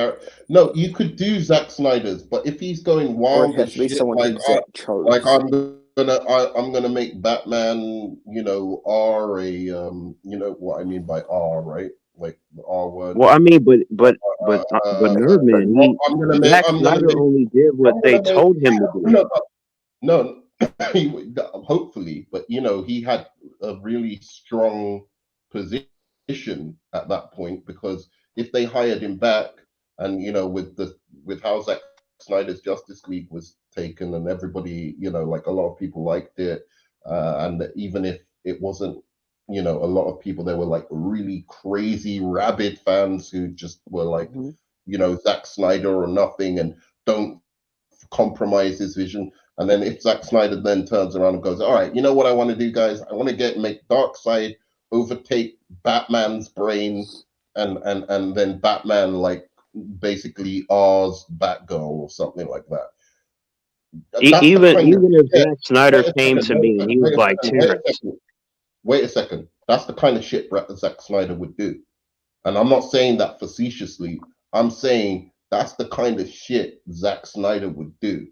No, you could do Zack Snyder's, but if he's going Or it wild has as to be shit, someone who Zack like chose. I'm gonna make Batman, R a you know what I mean by R, right? Like the R word. Well, I mean, but but Uh, but uh, but uh, But Nerdman, he Zack I'm gonna Snyder make only did what I'm they gonna make told him to do. no no hopefully, but he had a really strong position at that point, because if they hired him back, and with how Zack Snyder's Justice League was taken, and everybody, like a lot of people liked it, and even if it wasn't, a lot of people, there were like really crazy rabid fans who just were like, Zack Snyder or nothing, and don't compromise his vision. And then if Zack Snyder then turns around and goes, all right, you know what I want to do, guys? I want to make Darkseid overtake Batman's brain, and then Batman like basically R's Batgirl or something like that. That's the Even kind of even if shit. Zack Snyder Wait a came second, to me and he was like, Terrence, wait a second. That's the kind of shit Zack Snyder would do. And I'm not saying that facetiously. I'm saying that's the kind of shit Zack Snyder would do.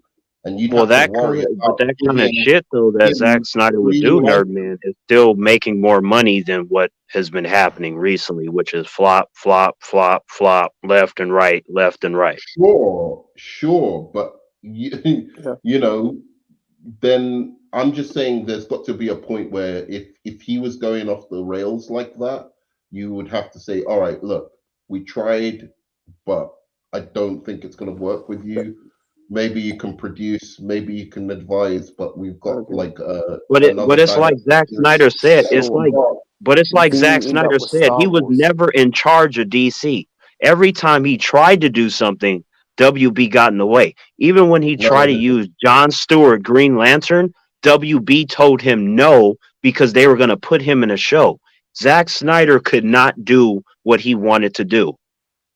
And you'd well, have to worry but about that kind of giving shit though that Zack him Snyder would free do, license. Nerdman, is still making more money than what has been happening recently, which is flop, flop, flop, flop, left and right, left and right. Sure, but yeah. you know, then I'm just saying there's got to be a point where if he was going off the rails like that, you would have to say, all right, look, we tried, but I don't think it's going to work with you. Maybe you can produce, maybe you can advise, but we've got like But another it's like Zack director. Snyder said. Sean, But it's like Zack then end up Snyder with said. Star He was Wars. never in charge of DC. Every time he tried to do something, WB got in the way. Even when he tried to use John Stewart Green Lantern, WB told him no because they were going to put him in a show. Zack Snyder could not do what he wanted to do.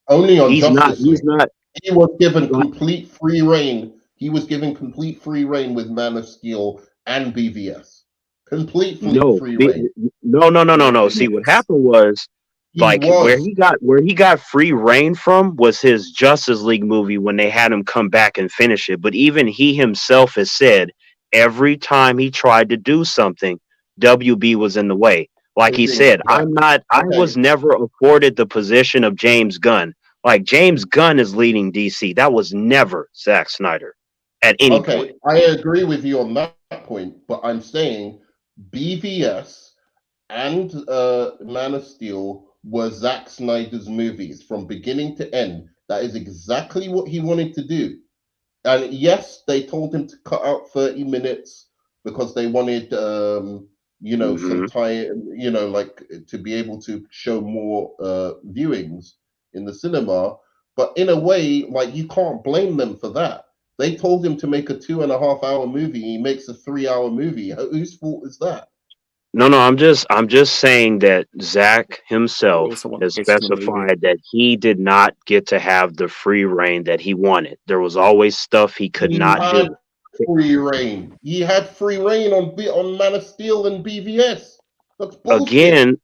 Only on He's not. Justice He's League. not. He was given complete free reign. He was given complete free reign with Man of Steel and BVS. Complete No, free reign. no. See, what happened was He like where was. he got free reign from was his Justice League movie when they had him come back and finish it. But even he himself has said every time he tried to do something, WB was in the way. Like he said, I Okay. was never afforded the position of James Gunn. Like James Gunn is leading DC. That was never Zack Snyder at any point. Okay, I agree with you on that point, but I'm saying BVS and Man of Steel were Zack Snyder's movies from beginning to end. That is exactly what he wanted to do. And yes, they told him to cut out 30 minutes because they wanted, some time, like to be able to show more viewings in the cinema. But in a way, like you can't blame them for that. They told him to make a 2.5 hour movie. He makes a 3 hour movie. Whose fault is that? No. I'm just saying that Zach They himself also want the has best in the movie. specified that he did not get to have the free reign that he wanted. There was always stuff he could He not had do. free reign. He had free reign on Man of Steel and BVS. That's bullshit.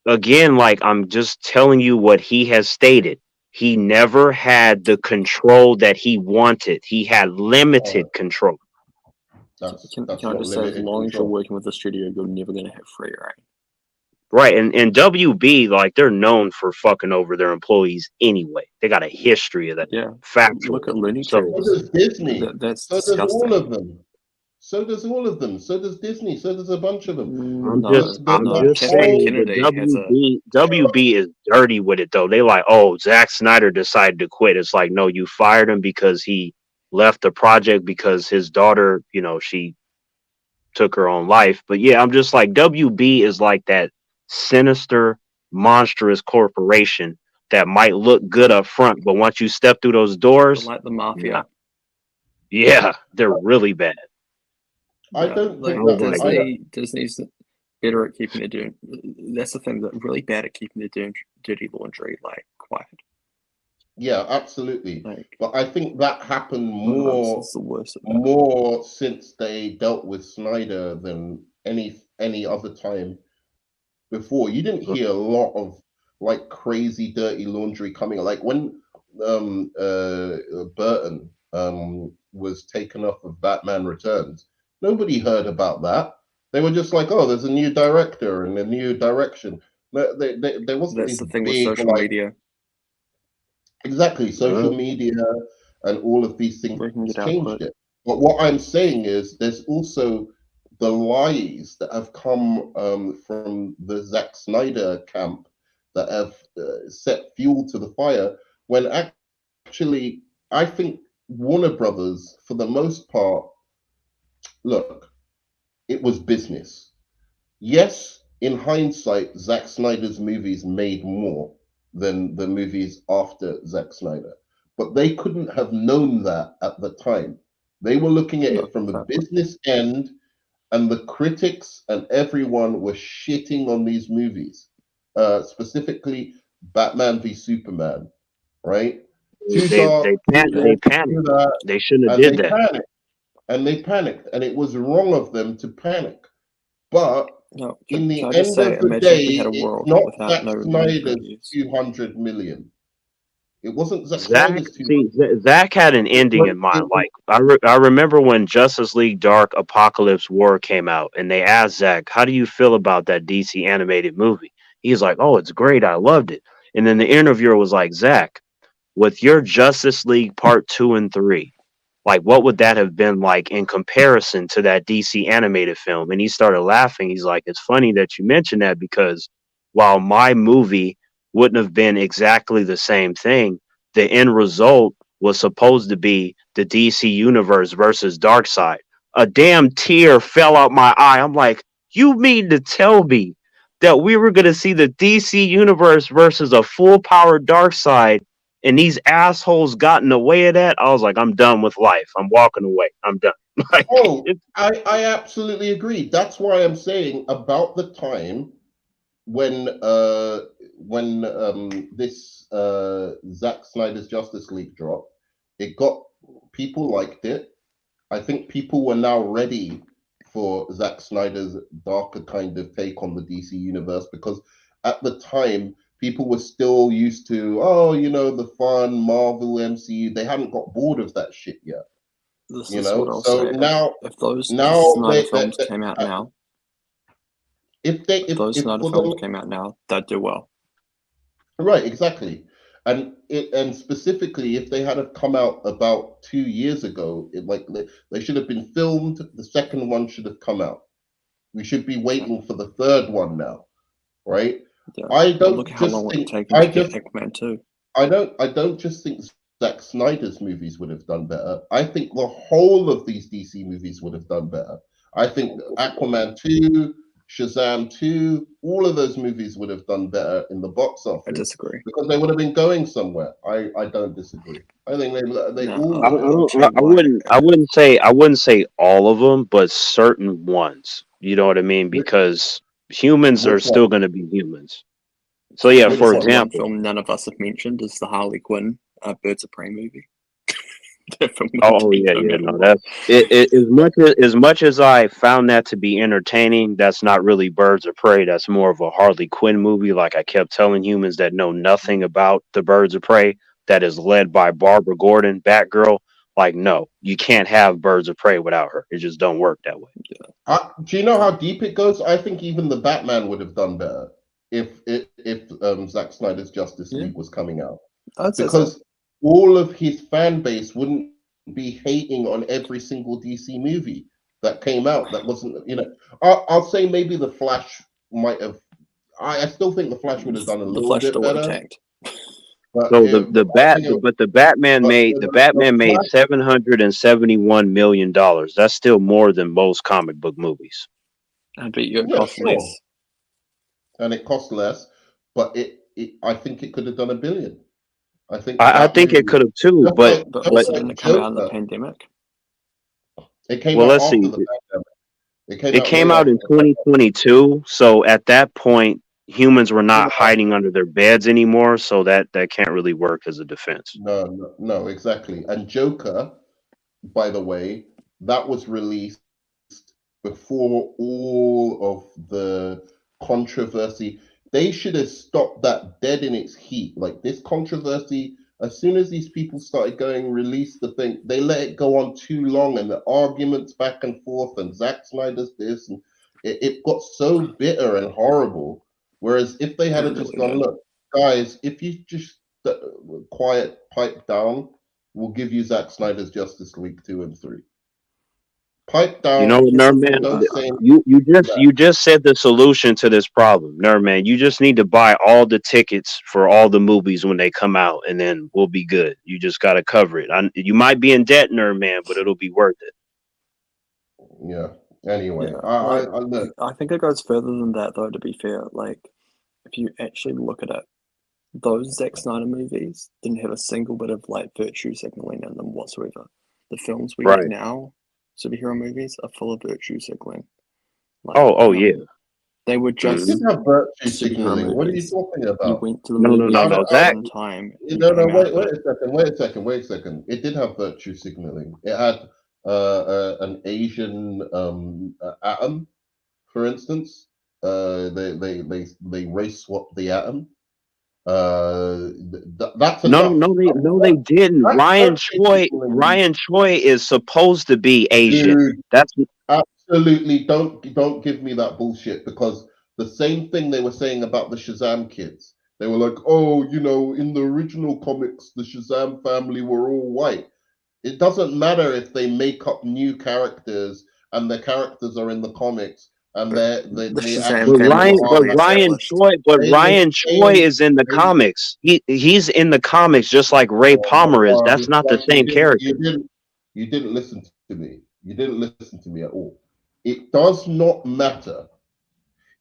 Again, like I'm just telling you what he has stated. he never had the control that he wanted. He had limited control. That's Can I what just say, as limited long as you're control. working with the studio, you're never going to have free reign. Right, and WB, like, they're known for fucking over their employees anyway. They got a history of that. Yeah, Factual. look at Looney So Tunes. So does Disney. That's So does all disgusting. of them. So does all of them. So does Disney. So does a bunch of them. I'm just Kathleen saying Kennedy has the WB is dirty with it though. They like, oh, Zack Snyder decided to quit. It's like, no, you fired him because he left the project because his daughter, you know, she took her own life. But yeah, I'm just like, WB is like that sinister, monstrous corporation that might look good up front, but once you step through those doors, like the mafia. Yeah, they're really bad. I don't like think that. Disney's better at keeping their that's the thing, that really bad at keeping their dirty laundry like quiet. Yeah, absolutely. Like, but I think that happened more since they dealt with Snyder than any other time before. You didn't hear a lot of like crazy dirty laundry coming. Like when Burton was taken off of Batman Returns, nobody heard about that. They were just like, oh, there's a new director and a new direction. There wasn't that's this the thing big, with social media. Exactly, social media and all of these things changed it. But what I'm saying is, there's also the lies that have come from the Zack Snyder camp that have set fuel to the fire. When actually, I think Warner Brothers, for the most part, look, it was business. Yes, in hindsight, Zack Snyder's movies made more than the movies after Zack Snyder. But they couldn't have known that at the time. They were looking at it from the business end, and the critics and everyone were shitting on these movies, specifically Batman v Superman, right? They panicked. They shouldn't have did that. They panicked, and it was wrong of them to panic. But in the end of the day, it's not Zack Snyder's 200 million. It wasn't Zack Snyder's 200. Zack had an ending in mind. Like I remember when Justice League Dark Apocalypse War came out, and they asked Zack, "How do you feel about that DC animated movie?" He's like, "Oh, it's great. I loved it." And then the interviewer was like, "Zack, with your Justice League Part 2 and 3, like what would that have been like in comparison to that DC animated film?" And he started laughing. He's like, "It's funny that you mentioned that, because while my movie wouldn't have been exactly the same thing, the end result was supposed to be the DC universe versus Darkseid." A damn tear fell out my eye. I'm like, you mean to tell me that we were going to see the DC universe versus a full power Darkseid, and these assholes got in the way of that? I was like, I'm done with life. I'm walking away. I'm done. Like, I absolutely agree. That's why I'm saying about the time when this Zack Snyder's Justice League dropped, it got, people liked it. I think people were now ready for Zack Snyder's darker kind of take on the DC universe, because at the time people were still used to, oh, you know, the fun Marvel MCU. They hadn't got bored of that shit yet. This you is know, what I'll so say. now if those now Snyder films came out now, if those Snyder films came out now, they'd do well. Right, exactly. And specifically, if they had have come out about 2 years ago, they should have been filmed. The second one should have come out. We should be waiting for the third one now, right? Yeah. I don't look how just long think. it taken to get Aquaman 2. I don't just think Zack Snyder's movies would have done better. I think the whole of these DC movies would have done better. I think Aquaman 2, Shazam 2, all of those movies would have done better in the box office. I disagree. Because they would have been going somewhere. I don't disagree. I think they all. I wouldn't say all of them, but certain ones. You know what I mean? Because humans are still going to be humans. So yeah, for example, one film none of us have mentioned is the Harley Quinn Birds of Prey movie. Oh yeah, yeah. No, that's it. As much as I found that to be entertaining, that's not really Birds of Prey. That's more of a Harley Quinn movie. Like I kept telling humans that know nothing about the Birds of Prey, that is led by Barbara Gordon, Batgirl. Like, no, you can't have Birds of Prey without her. It just don't work that way. Do you know how deep it goes? I think even the Batman would have done better if Zack Snyder's Justice League was coming out, because all of his fan base wouldn't be hating on every single DC movie that came out. That wasn't, I'll say maybe the Flash might have. I still think the Flash would have done a little bit better. But so the Batman made $771 million. That's still more than most comic book movies. I bet you it cost less. And it cost less, but I think it could have done $1 billion. I think it could have too, but didn't it come out in the pandemic? It came out after the pandemic. It came out in 2022, so at that point, humans were not hiding under their beds anymore, so that can't really work as a defense. No, exactly. And Joker, by the way, that was released before all of the controversy. They should have stopped that dead in its heat. Like this controversy, as soon as these people started going, release the thing, they let it go on too long, and the arguments back and forth, and Zack Snyder's this, and it got so bitter and horrible. Whereas if they had just gone, look, guys, if you just quiet, pipe down, we'll give you Zack Snyder's Justice League 2 and 3. Pipe down. You know, Nerdman, you just said the solution to this problem, Nerdman. You just need to buy all the tickets for all the movies when they come out, and then we'll be good. You just got to cover it. You might be in debt, Nerdman, but it'll be worth it. Yeah. Anyway, I think it goes further than that, though. To be fair, like if you actually look at it, those Zack Snyder movies didn't have a single bit of like virtue signaling in them whatsoever. The films we get now, superhero movies, are full of virtue signaling. Like, yeah. They were just have virtue signaling. What are you talking about? You went to the movie one time. Wait a second. It did have virtue signaling. It had an Asian atom, for instance. They race swapped the atom. That's no, they didn't. Ryan Choi is supposed to be Asian. Dude, that's absolutely don't give me that bullshit, because the same thing they were saying about the Shazam kids. They were like, oh, in the original comics, the Shazam family were all white. It doesn't matter if they make up new characters and the characters are in the comics. And Ryan Choi is in the comics. He's in the comics just like Ray Palmer is. That's not the same character. You didn't listen to me. You didn't listen to me at all. It does not matter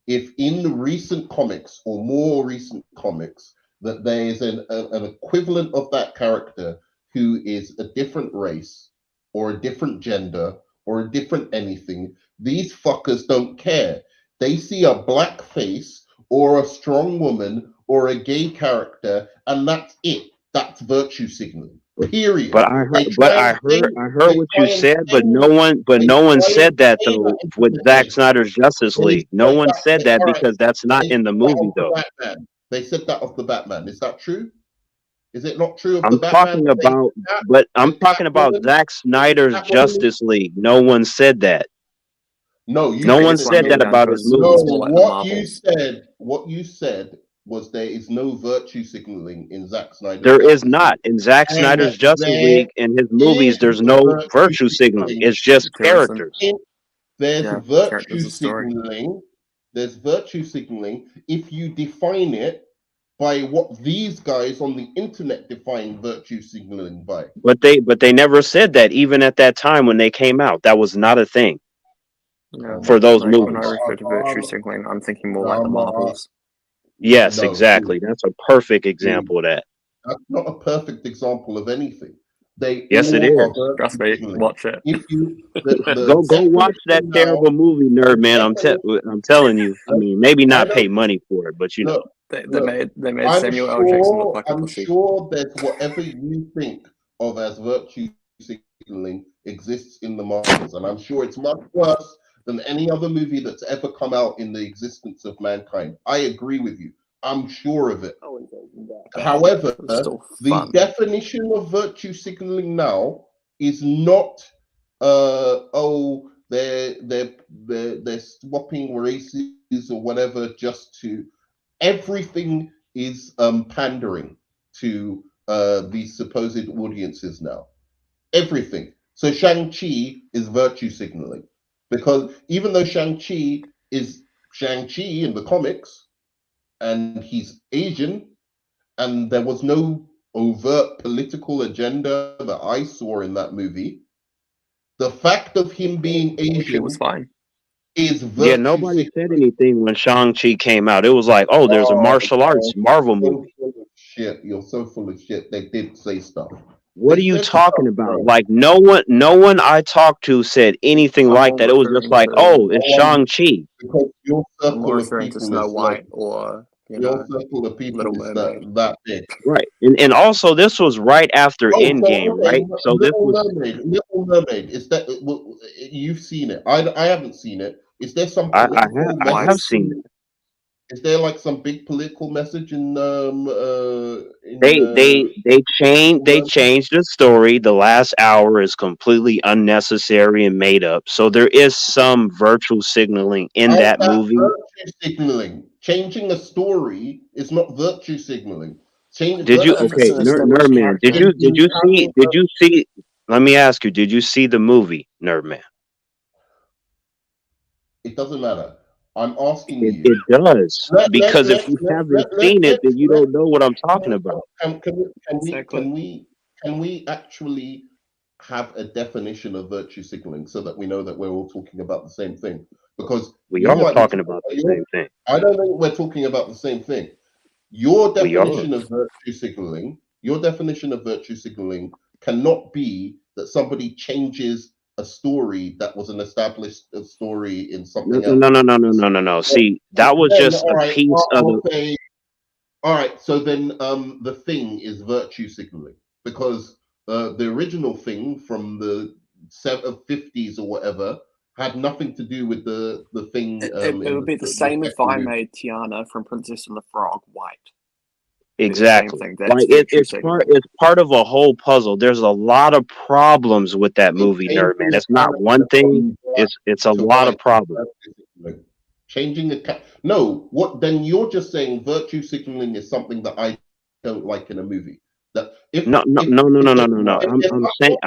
if in the recent comics or more recent comics that there is an equivalent of that character who is a different race or a different gender or a different anything. These fuckers don't care. They see a black face or a strong woman or a gay character, and that's it. That's virtue signaling. Period. But I heard what you said, but no one said that though with Zack Snyder's Justice League. No one said that because that's not in the movie though. They said that of the Batman. Is that true? Is it not true of I'm the Batman? I'm talking about Zack Snyder's Justice League. No one said that. No, no one said that about his movie. No, what you said was there is no virtue signaling in Zack Snyder's There is not. In Zack Snyder's Justice League and his movies, there's no virtue signaling. It's just characters. There's virtue signaling. There's virtue signaling if you define it by what these guys on the internet define virtue signaling by. But they never said that even at that time when they came out. That was not a thing. For those movies. When I refer to virtue signaling, I'm thinking more like the Marvels. Yes, exactly. That's a perfect example of that. That's not a perfect example of anything. Yes, it is. Trust me, watch it. Go watch that terrible movie, Nerdman. I'm telling you. I mean, maybe not pay money for it, but they made Samuel L. Jackson look like a pussy. I'm sure there's whatever you think of as virtue signaling exists in the Marvels, and I'm sure it's much worse than any other movie that's ever come out in the existence of mankind. I agree with you. I'm sure of it. However, the definition of virtue signaling now is not they're swapping races or whatever just to everything is pandering to these supposed audiences now. Everything. So Shang-Chi is virtue signaling because even though Shang-Chi is Shang-Chi in the comics and he's Asian and there was no overt political agenda that I saw in that movie, the fact of him being Asian was fine. Is virtue nobody said anything when Shang-Chi came out. It was like, oh, there's a martial arts Marvel movie. Shit, you're so full of shit. They did say stuff. What are you talking about? Like no one I talked to said anything like that. It was just like, oh, it's Shang-Chi. Because your circle of people people Snow is White or your circle of people Little is Mermaid. that big. Right. And also this was right after Endgame, right? So this was Little Mermaid. Is that you've seen it? I haven't seen it. Is there some I political have seen it. Is there like some big political message in they changed the story. The last hour is completely unnecessary and made up. So there is some virtual signaling in that movie. Virtue signaling. Changing a story is not virtue signaling. Did you Nerdman? Did you see? Let me ask you. Did you see the movie Nerdman? It doesn't matter. I'm asking you. It does because if you haven't seen it, then you don't know what I'm talking about. Can we actually have a definition of virtue signaling so that we know that we're all talking about the same thing? Because we are talking about the same thing. I don't think we're talking about the same thing. Your definition of virtue signaling, cannot be that somebody changes a story that was an established story in something else. No. See, that was just a piece of the. All right, so then the Thing is virtue signaling because the original Thing from the 50s or whatever had nothing to do with the Thing. It would be the same if I made Tiana from Princess and the Frog white. Exactly. Like it's part of a whole puzzle. There's a lot of problems with that movie, Nerdman. It's not one thing. It's a lot of problems. Changing the no. What then? You're just saying virtue signaling is something that I don't like in a movie. That if no. I'm saying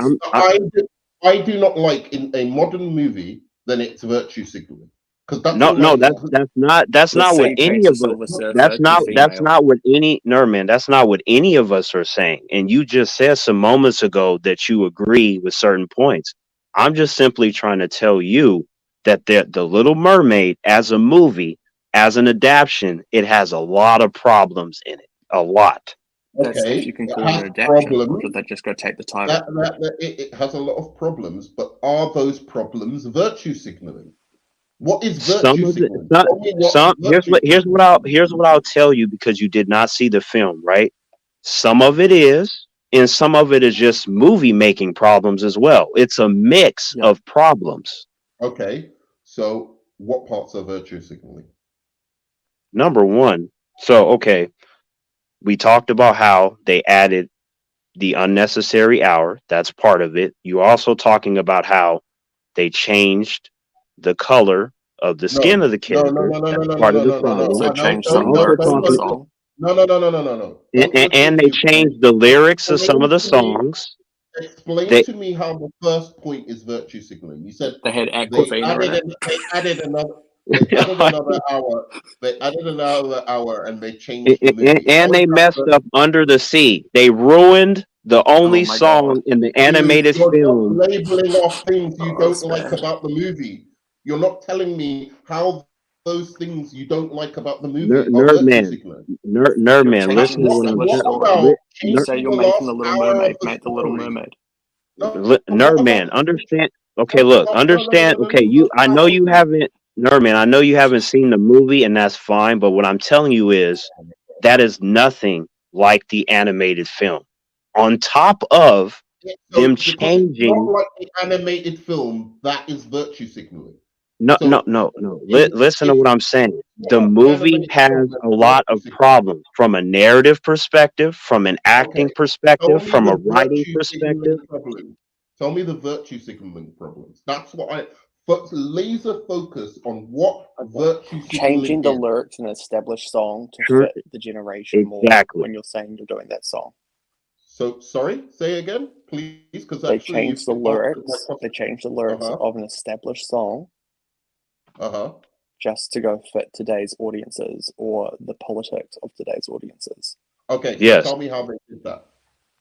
I do not like in a modern movie, then it's virtue signaling. That's not what any of us. That's not what any Nerdman. That's not what any of us are saying. And you just said some moments ago that you agree with certain points. I'm just simply trying to tell you that the Little Mermaid as a movie, as an adaptation, it has a lot of problems in it. A lot. Okay, if you can call it an adaptation, or did they just go take the title? It has a lot of problems, but are those problems virtue signaling? What is virtue signaling? Here's what I'll tell you because you did not see the film, right? Some of it is, and some of it is just movie making problems as well. It's a mix of problems. Okay, so what parts are virtue signaling? Number one, we talked about how they added the unnecessary hour. That's part of it. You're also talking about how they changed the color of the skin of the character. That's part of the problem. So changed some lyrics in the song. No. And they changed the lyrics of some of the songs. Explain to me how the first point is virtue signaling. You said they had Aquafina in it. They added another hour. They added another hour and they changed the movie. And they messed up Under the Sea. They ruined the only song in the animated film. You're labeling off things you don't like about the movie. You're not telling me how those things you don't like about the movie Nerdman, listen to what I'm saying. You say you're making the Little Mermaid, make the Little Mermaid. Nerdman, understand. Okay, look, understand. Okay, I know you haven't seen the movie, and that's fine. But what I'm telling you is that is nothing like the animated film. On top of them because it's not changing. like the animated film that is virtue signaling. No, no, So no, no. in Listen to if what I'm saying. The not the movie animated has film, then a it's lot of virtue signaling. problems from a narrative perspective, from an acting Okay, tell perspective, me from a the writing virtue perspective. signaling problem. Tell me the virtue signaling problems. That's what but laser focus on what virtue signaling Changing the is. lyrics in an established song to Sure, fit the generation more exactly. when you're saying you're doing that song. So sorry, say again, please, because They actually changed the you've answered my lyrics. They question. changed the lyrics Uh-huh. of an established song Uh-huh. just to go fit today's audiences or the politics of today's audiences. Okay, so Yes. tell me how they did that.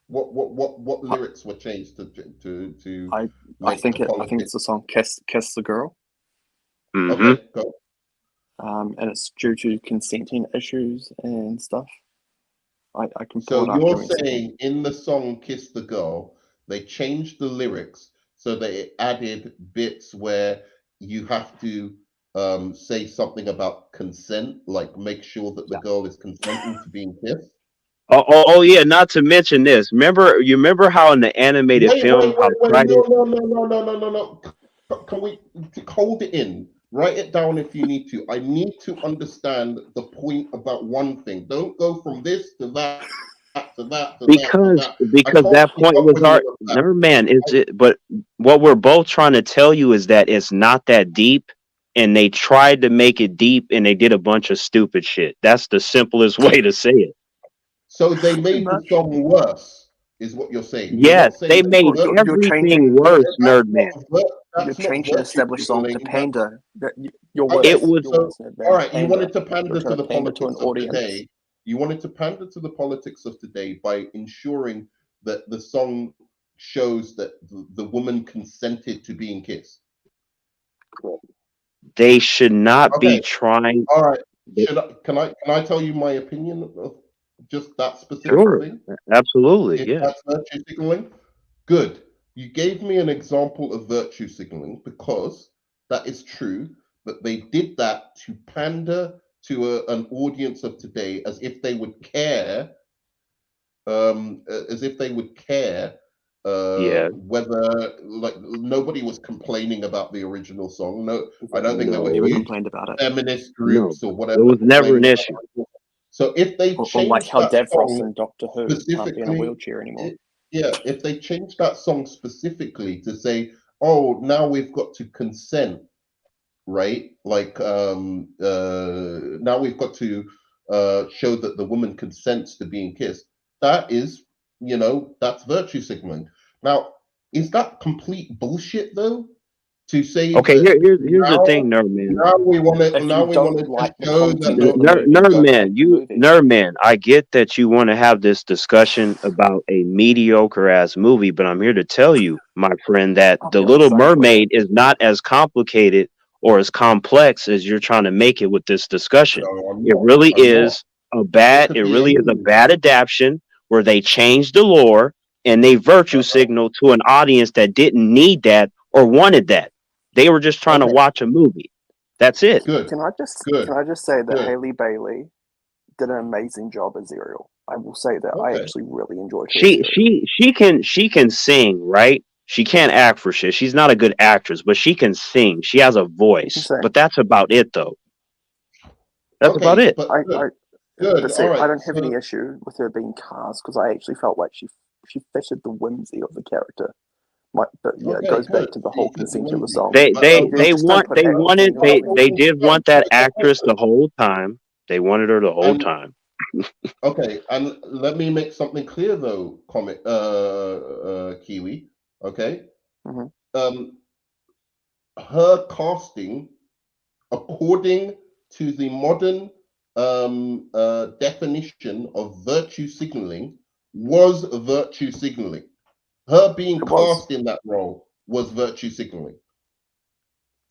What lyrics were changed to I make think the I think it's the song "Kiss the Girl," Mm-hmm. Okay, go. and it's due to consenting issues and stuff. I can pull So it up. you're Give me a second. saying in the song "Kiss the Girl," they changed the lyrics so they added bits where you have to say something about consent, like make sure that the girl is consenting to being kissed. Oh, yeah. Not to mention this. You remember how in the animated film, how Wait. Friday. No. Can we hold it in? Write it down if you need to. I need to understand the point about one thing. Don't go from this to that to that to that to Because that. I can't that keep point up was with our all of that. never man. It's it. But what we're both trying to tell you is that it's not that deep, and they tried to make it deep, and they did a bunch of stupid shit. That's the simplest way to say it. So they Pretty made the much. song worse, is what you're saying. You're Yes, not they saying made that You're everything changing. worse, that's Nerdman. You're that's not changing an virtue established song to signaling. That's pander. Your okay. It words. was Your So words, all Nerdman. right, you Pander. wanted to You're pander to trying to the pander to an politics of audience. today. You wanted to pander to the politics of today by ensuring that the song shows that the woman consented to being kissed. they should not be Okay, trying. all right. Can I tell you my opinion of just that specific Sure, thing? absolutely, If yeah. that's virtue signaling, good. You gave me an example of virtue signaling because that is true, but they did that to pander to an audience of today as if they would care, as if they would care Yeah, whether like nobody was complaining about the original song. No, I don't think there were They were no, huge complained about it, feminist no, groups or it whatever was never complaining an about issue. it. So if they or like changed how that Davros song and Doctor Who can't be in a specifically, wheelchair anymore. yeah, if they change that song specifically to say, oh, now we've got to consent, right? Like now we've got to show that the woman consents to being kissed. That is, that's virtue signaling. Now, is that complete bullshit though? To say Okay, that here's the thing, now Nerdman. now we want to If now you we want don't to just like the show that content of the movie, don't Nerdman, make the movie. Nerdman, I get that you want to have this discussion about a mediocre ass movie, but I'm here to tell you, my friend, that I'll The be on the Little side with it. Mermaid is not as complicated or as complex as you're trying to make it with this discussion. no, I'm It not. really I'm not. is It could it be really is a anything. bad adaptation where they changed the lore and they virtue Uh-huh. signal to an audience that didn't need that or wanted that. They were just trying to Okay, watch a movie. That's it. good, Can good, I just say that good. Haley Bailey did an amazing job as Ariel. I will say that I Okay. actually really enjoyed her as She Ariel. she she can sing, right? She can't act for shit. She's not a good actress, but she can sing. She has a She can voice. sing. But that's about it though. That's about Okay, it. but I, good, I good. but see, All I right. don't have So any issue with her being cast because I actually felt like she fitted the whimsy of the character. But yeah, it okay, goes back good. to the You whole fit the consent of the whimsy. song. But Just don't put everything on they everything. did want that actress the whole time. They wanted her the whole and time. okay, and let me make something clear though, comic Kiwi. Okay. Hmm. Um, her casting, according to the modern definition of virtue signaling, was virtue signaling. Her being It was. cast in that role was virtue signaling.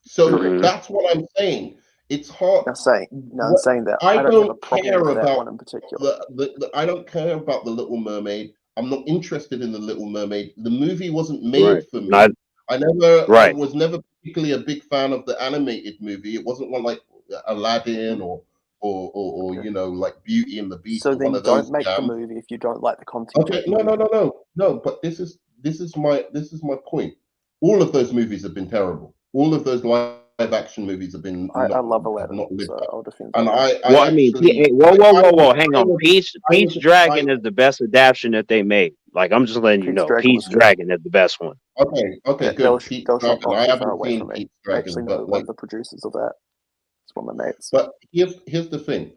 So Correct. Hmm. that's what I'm saying. It's hard. Now in What saying that, I I don't have a don't problem care with that about one in particular. I don't care about the Little Mermaid. I'm not interested in the Little Mermaid. The movie wasn't Right. made for Not me. I right. was never particularly a big fan of the animated movie. It wasn't one like Aladdin Mhm. or Okay. like Beauty and the Beast So or one then of don't those make the jams. movie if you don't like the content Okay, of the movie. no. But this is my point. All of those movies have been terrible. All of those live action movies have been I love have Aladdin, not lived so up. I'll defend And that. Well, I mean, whoa, hang on. Pete's Dragon is the best adaptation that they made. Like, I'm just letting you Pete's know, Dragon Pete's was good. Dragon is the best one. Okay, They good. were Pete's shot Dragon. not I too far haven't away seen from me. Pete's I actually Dragon, know but one like, of the producers of that. It's one of my mates. but here's the thing.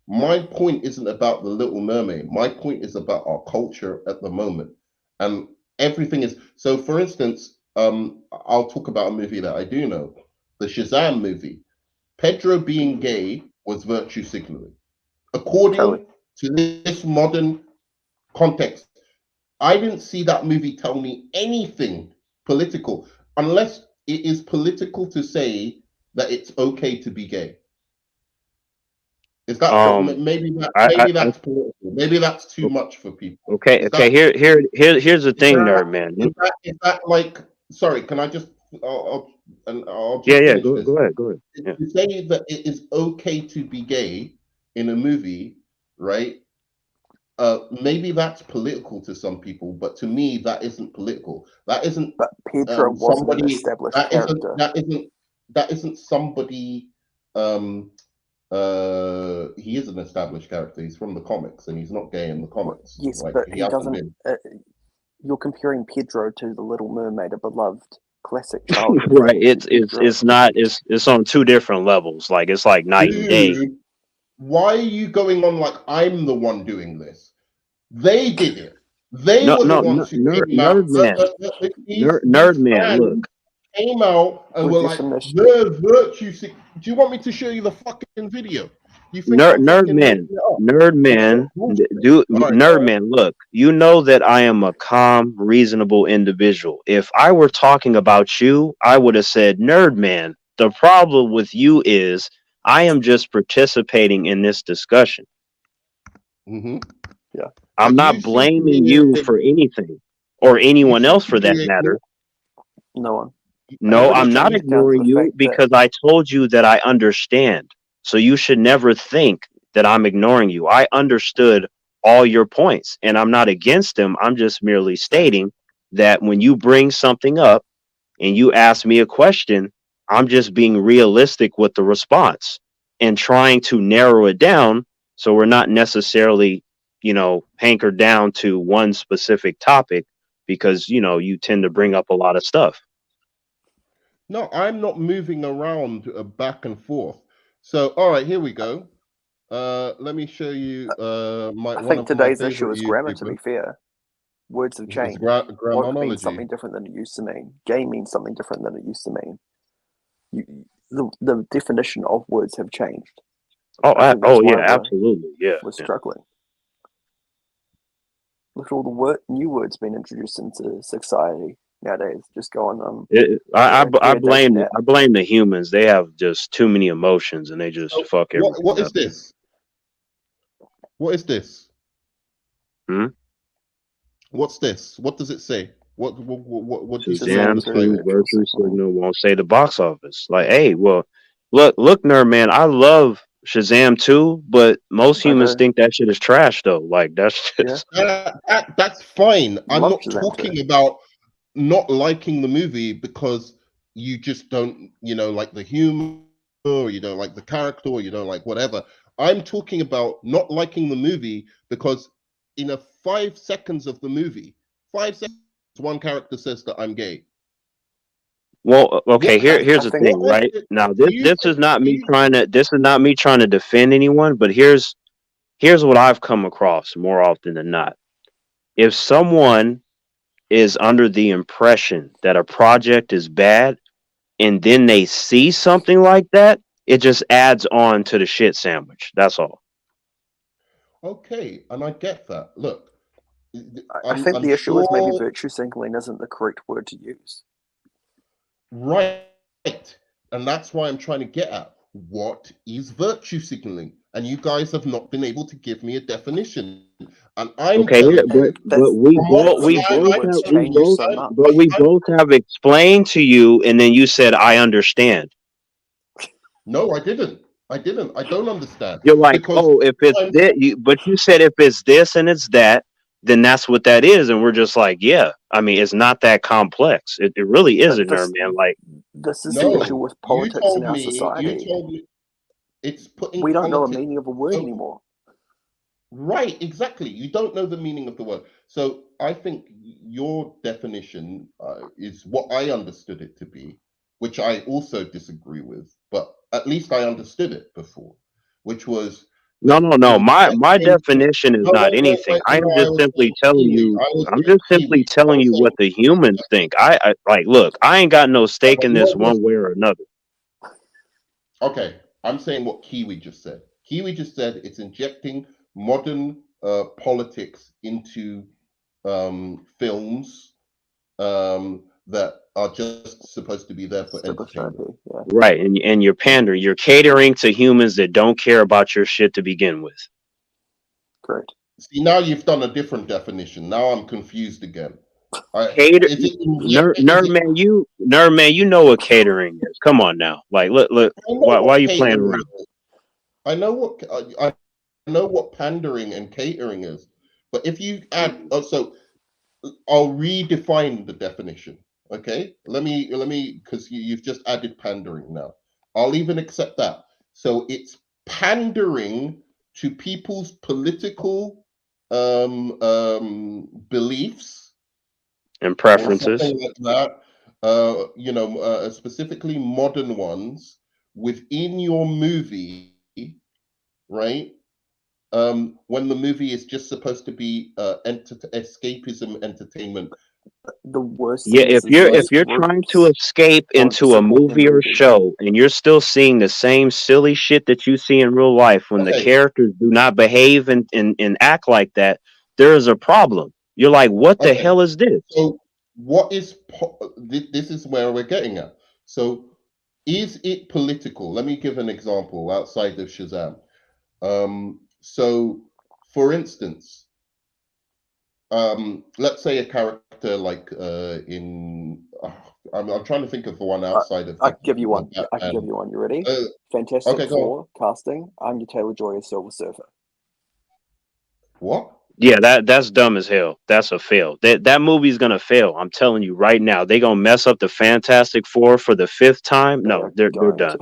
My point isn't about the Little Mermaid. My point is about our culture at the moment, and everything is. So, for instance, I'll talk about a movie that I do know, the Shazam movie. Pedro being gay was virtue signaling, according to this modern context. I didn't see that movie tell me anything political, unless it is political to say that it's okay to be gay. Is that maybe that's political? Maybe that's too much for people. Okay. Here's the thing, Nerdman. Is that like? Sorry, can I just? I'll just Yeah. finish this. Go ahead. Yeah. To say that it is okay to be gay in a movie, right? Maybe that's political to some people, but to me, that isn't political. That isn't. But Pedro wasn't an established character. That isn't somebody. He is an established character. He's from the comics, and he's not gay in the comics. Yes, like, but he doesn't. You're comparing Pedro to the Little Mermaid, a beloved classic childhood. Right. It's not. It's on two different levels. Like, it's like night and day. Why are you going on like I'm the one doing this? They did it. They were the ones who came out. Nerdman, look. Came out and were like, the virtue. Do you want me to show you the fucking video? You think Nerdman, look, you know that I am a calm, reasonable individual. If I were talking about you, I would have said, Nerdman, the problem with you is I am just participating in this discussion. Mm-hmm. Yeah. I'm not blaming you for anything or anyone else for that matter. No one. No, I'm not ignoring you because I told you that I understand. So you should never think that I'm ignoring you. I understood all your points and I'm not against them. I'm just merely stating that when you bring something up and you ask me a question, I'm just being realistic with the response and trying to narrow it down so we're not necessarily, hankered down to one specific topic because, you tend to bring up a lot of stuff. No, I'm not moving around back and forth. So, all right, here we go. Let me show you I think today's issue is grammar, to be fair. Words have changed. Woke means something different than it used to mean. Gay means something different than it used to mean. The definition of words have changed. Yeah, absolutely. Yeah. We're struggling. Look at all the new words being introduced into society nowadays. Just going on. I blame the humans. They have just too many emotions and they just fuck everything. What is this? What is this? What's this? What does it say? What does Shazam 2 virtue signal won't say the box office. Like, hey, well, look, Nerdman, I love Shazam 2, but most humans think that shit is trash though. Like, that's just that's fine. I'm not talking about not liking the movie because you just don't, like the humor, or you don't like the character, or you don't like whatever. I'm talking about not liking the movie because in 5 seconds of the movie, 5 seconds, one character says that I'm gay. Well, okay. Here's the thing, right? Now, this is not me trying to defend anyone, but here's what I've come across more often than not. If someone is under the impression that a project is bad, and then they see something like that, it just adds on to the shit sandwich. That's all. Okay, and I get that. Look, I think the issue is maybe virtue signaling isn't the correct word to use. Right. And that's why I'm trying to get at what is virtue signaling. And you guys have not been able to give me a definition. And I'm okay, but we both have explained to you, and then you said I understand. No, I didn't. I don't understand. You're like, if it's this, but you said if it's this and it's that, then that's what that is. And we're just like, yeah, I mean, it's not that complex. It really isn't, Nerdman. Like, this is the issue with you politics in told our me. society. You told me it's putting. We don't know the politics. meaning of a word anymore. Right, exactly. You don't know the meaning of the word. So I think your definition is what I understood it to be, which I also disagree with, but at least I understood it before, which was no. My injecting. definition is No, not no, anything. wait, I am no, just simply telling you. I'm just simply I telling was you what saying, the humans think. I like. Look, I ain't got no stake in this one way or another. okay, I'm saying what Kiwi just said. Kiwi just said it's injecting modern politics into films that are just supposed to be there for entertainment. Yeah. Right, and you're pandering. You're catering to humans that don't care about your shit to begin with. Correct. See, now you've done a different definition. Now I'm confused again. Nerdman, you know what catering is. Come on now, like look, why are you playing around? I know what pandering and catering is, but if you add, so I'll redefine the definition. Okay, let me, because you've just added pandering now. I'll even accept that. So it's pandering to people's political beliefs and preferences, something like that. Specifically modern ones within your movie, right? When the movie is just supposed to be escapism, entertainment. The worst. Yeah, if you're trying to escape into a movie or show, and you're still seeing the same silly shit that you see in real life, when the characters do not behave and act like that, there is a problem. You're like, what the hell is this? So what is this is where we're getting at. So is it political? Let me give an example outside of Shazam. So for instance, let's say a character like I'm trying to think of the one outside of. I can give you one. You ready? Fantastic Four casting. Anya Taylor-Joy as Silver Surfer. What? Yeah, that's dumb as hell. That's a fail. That movie's gonna fail. I'm telling you right now. They gonna mess up the Fantastic Four for the 5th time. No, they're done.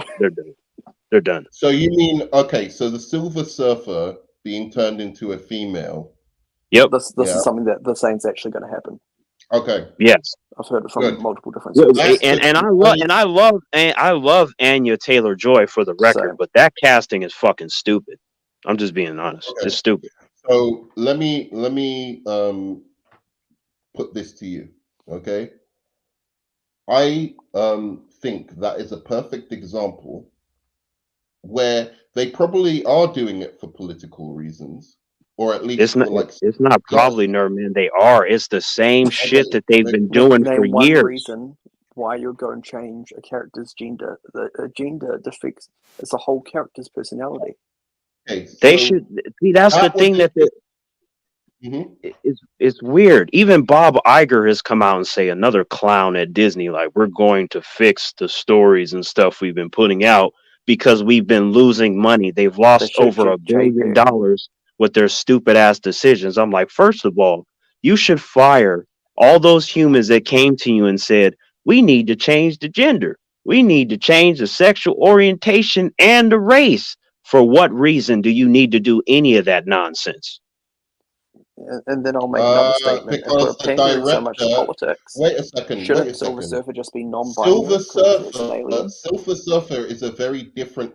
They're done. So you mean so the Silver Surfer being turned into a female? Yep. This is something that they're saying is actually going to happen. Okay. Yes, I've heard it from multiple different sources. And I love Anya Taylor-Joy for the record, but that casting is fucking stupid. I'm just being honest. Okay. It's stupid. So let me put this to you, okay? I think that is a perfect example where they probably are doing it for political reasons, or at least it's not probably, Nerdman. They are. It's the same shit that they've been doing for years. Reason why you're going to change a character's gender. The gender defects it's a whole character's personality. Okay, they should see. That's the thing that it's weird. Even Bob Iger has come out and say, another clown at Disney, like, we're going to fix the stories and stuff we've been putting out because we've been losing money. They've lost over $1 billion with their stupid ass decisions. I'm like, first of all, you should fire all those humans that came to you and said, we need to change the gender. We need to change the sexual orientation and the race. For what reason do you need to do any of that nonsense? And then I'll make another statement. If we're pandering so much to politics, wait a second. Shouldn't Silver Surfer just be Silver non-binary? Surfer is a very different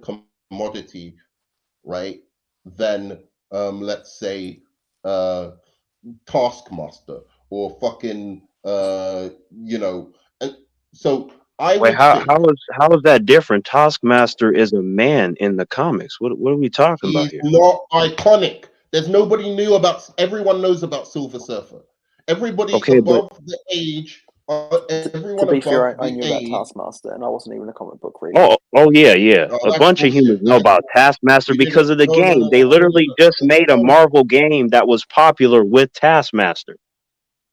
commodity, right? Than let's say Taskmaster or fucking And so I wait. How is that different? Taskmaster is a man in the comics. What are we talking about here? He's not iconic. There's nobody new about. Everyone knows about Silver Surfer. Everybody above the age. Everyone to be fair, I knew about Taskmaster, and I wasn't even a comic book reader. Oh yeah. A bunch of humans know about Taskmaster because of the game. They literally just made a Marvel game that was popular with Taskmaster.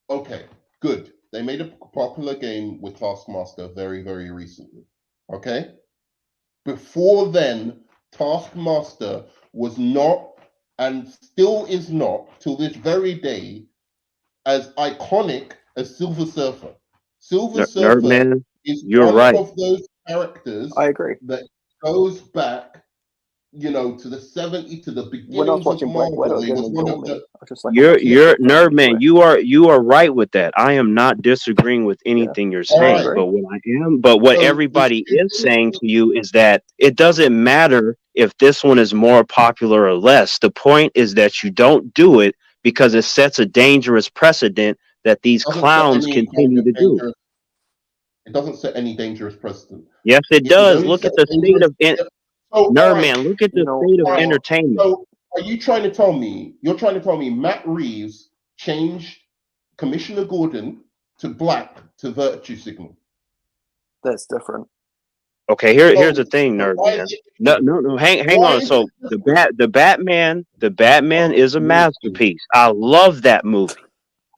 Okay, good. They made a popular game with Taskmaster very, very recently. Okay? Before then, Taskmaster was not, and still is not, till this very day, as iconic as Silver Surfer. Silver Surfer Nerdman, is you're one right. of those characters I agree. that goes back, to the 70s, to the When I was beginnings of watching Black Marvel. Widow, it He didn't was one endure of me. the. I was just like, You're I'm watching a good film Nerdman. anyway. You are right with that. I am not disagreeing with anything you're All saying, right. but what So everybody is saying to you is that it doesn't matter if this one is more popular or less. The point is that you don't do it because it sets a dangerous precedent that these doesn't set clowns any kind continue of to do. dangerous. It doesn't set any dangerous precedent. Yes, it It would does. only Look set at the state dangerous. of So, all right. Nerdman. Look at You the know, state of All right. entertainment. So, are you trying to tell me? You're trying to tell me Matt Reeves changed Commissioner Gordon to black to virtue signal? that's different. Okay, here's the thing, So why Nerdman. is it No, different? no, hang Why on. is So it the Batman is a different? masterpiece. I love that movie,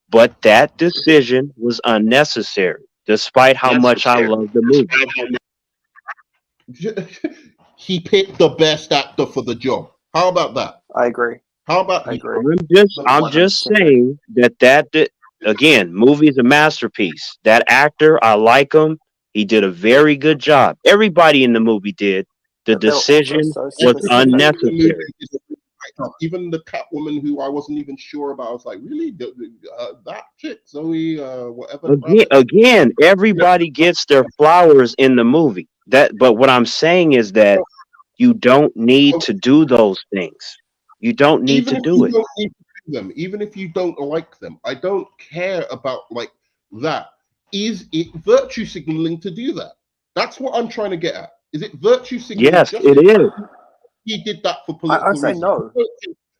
but that decision was unnecessary, despite how much I love the movie. He picked the best actor for the job. How about that? I agree. How about I agree. I'm just 100% agree. saying again, movie is a masterpiece. That actor, I like him. He did a very good job. Everybody in the movie did. The But they're also decision so was specific. unnecessary. Even the Catwoman, who I wasn't even sure about, I was like, really, that chick, Zoe, whatever. Again, everybody gets their flowers in the movie. But what I'm saying is that you don't need to do those things. You don't need Even to if do you it. don't need to do them, even if you don't like them, I don't care about like that. Is it virtue signaling to do that? That's what I'm trying to get at. Is it virtue signaling Yes, just it is. he did that for I political say reasons? no.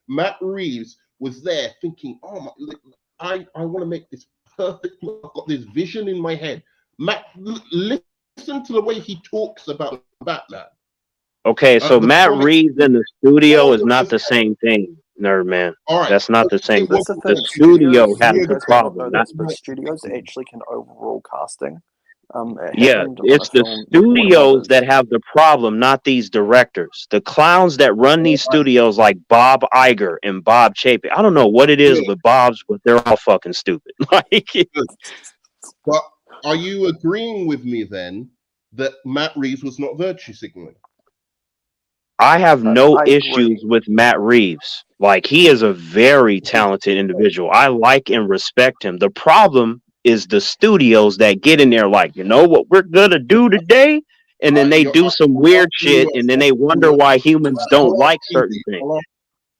Matt Reeves was there thinking, oh my, I want to make this perfect. I've got this vision in my head. Matt, listen to the way he talks about Batman. Okay, so The Matt comic, Reeves in the studio all is the not the rest. same thing, Nerdman. All right, That's not the same it thing. That's the The thing. studio has You the guys might not know problem. this, but studios actually can overrule casting. It Yeah, happened on a it's the film with Warner studios Brothers. that have the problem, not these directors. The clowns that run these studios, like Bob Iger and Bob Chapin. I don't know what it is with Bob's, but they're all fucking stupid. Like, but are you agreeing with me then that Matt Reeves was not virtue signaling? I have no I issues agree. with Matt Reeves. Like, he is a very talented individual. I like and respect him. The problem is the studios that get in there like, you know what we're gonna do today? And then they do some weird shit, and then they wonder why humans don't like certain things.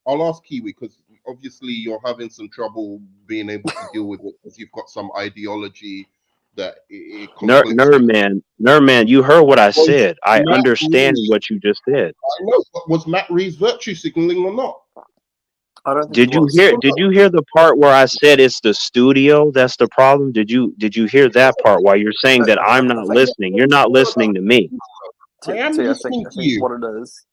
I'll ask Kiwi, because obviously you're having some trouble being able to deal with it because you've got some ideology that it conflicts with. Nerdman, you heard what I said. I Matt understand Reeves- what you just said. I know, but was Matt Reeves virtue signaling or not? I don't think Did it you was. hear? Did you hear the part where I said it's the studio that's the problem? Did you hear that part? While you're saying that I'm not listening, you're not listening to me. I am listening to you. What it is.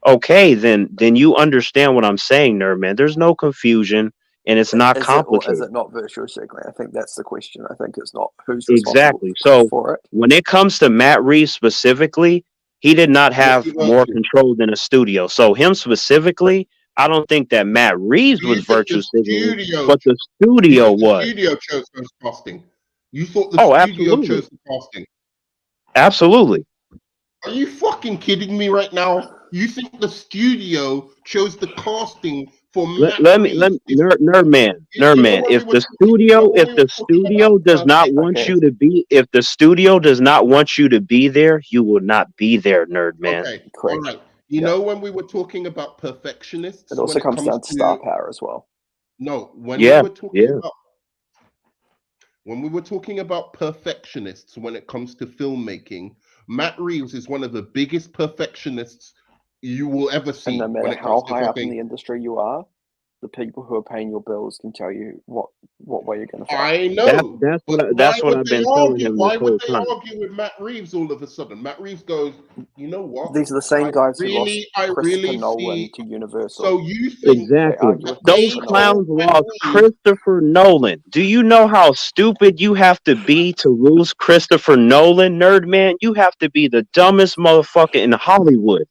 Okay, then you understand what I'm saying, Nerdman. There's no confusion, and it's not Is it or complicated. is it not virtual signaling? I think that's the question. I think it's not who's responsible Exactly. So for it. when it comes to Matt Reeves specifically, he did not have more control than a studio. So him specifically, I don't think that Matt Reeves was virtue signaling, but the studio was. The studio chose the casting. You thought the studio absolutely. chose the casting. Absolutely. Are you fucking kidding me right now? You think the studio chose the casting for Matt Reeves? Nerdman. If the studio does not want you to be, if the studio does not want you to be there, you will not be there, Nerdman. Okay, all right. You know when we were talking about perfectionists, it also comes down to star power as well. No, when we were talking about perfectionists when it comes to filmmaking, Matt Reeves is one of the biggest perfectionists you will ever see. And no matter how high up in the industry you are, the people who are paying your bills can tell you what way you're going to fight. I know. That's what I've been telling him Why this whole would they time. argue with Matt Reeves all of a sudden? Matt Reeves goes, you know what? These are the same guys who lost Christopher Nolan see. to Universal. So you think exactly those clowns lost Christopher Nolan? Do you know how stupid you have to be to lose Christopher Nolan, Nerdman? You have to be the dumbest motherfucker in Hollywood.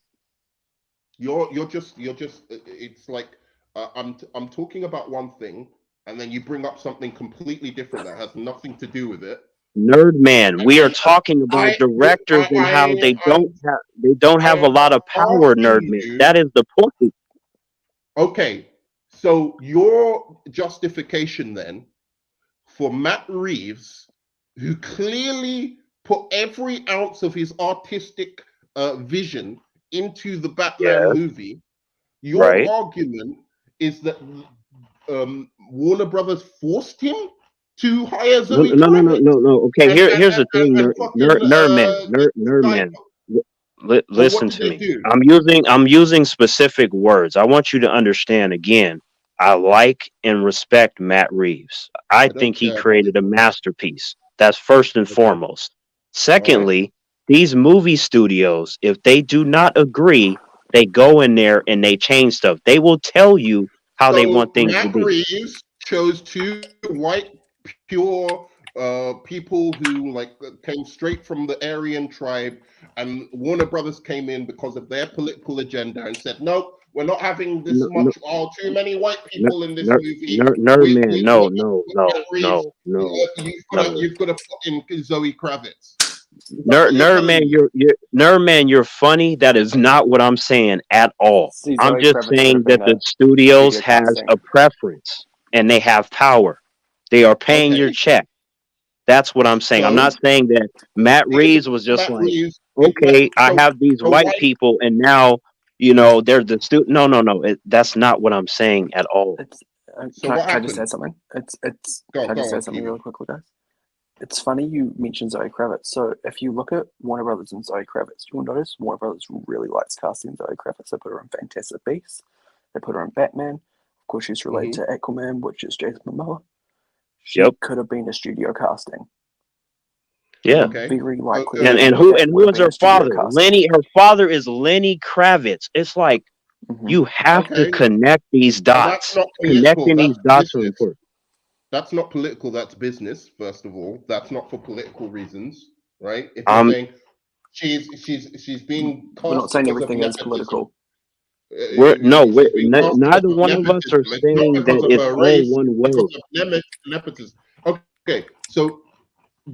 You're just. It's like I'm talking about one thing, and then you bring up something completely different that has nothing to do with it. Nerdman, we are talking about directors and how they don't have a lot of power, Nerdman. That is the point. Okay, so your justification then for Matt Reeves, who clearly put every ounce of his artistic vision into the Batman movie, your argument is that Warner Brothers forced him to hire Zoe Kravitz? No. Okay, here's the thing, Nerdman. Listen to me. I'm using specific words. I want you to understand again. I like and respect Matt Reeves. I think he created a masterpiece. That's first and foremost. Secondly, these movie studios, if they do not agree, they go in there and they change stuff. They will tell you how they want things to be. Matt Reeves chose two white, pure people who came straight from the Aryan tribe, and Warner Brothers came in because of their political agenda and said, nope, we're not having this too many white people in this movie. Nerdman, no. You've got to put in Zoe Kravitz. Nerdman, you're funny. That is not what I'm saying at all. I'm just saying that the studios has a preference and they have power. They are paying your check. That's what I'm saying. I'm not saying that Matt Reeves was just I have these white people and now, they're the student. No. That's not what I'm saying at all. Can I just say something? Can I just say something really quickly, guys? It's funny you mentioned Zoe Kravitz. So if you look at Warner Brothers and Zoe Kravitz, you will notice Warner Brothers really likes casting Zoe Kravitz. They put her in Fantastic Beasts. They put her in Batman. Of course, she's related to Aquaman, which is Jason Momoa. She could have been a studio casting. Yeah, very likely. And who is her father? Lenny. Her father is Lenny Kravitz. It's like you have to connect these dots. Connecting these dots are important. That's not political. That's business. First of all, that's not for political reasons, right? If you're saying she's being cast, we're not saying everything is political. Neither one of us are saying that it's all one way. Nepotism. Okay, so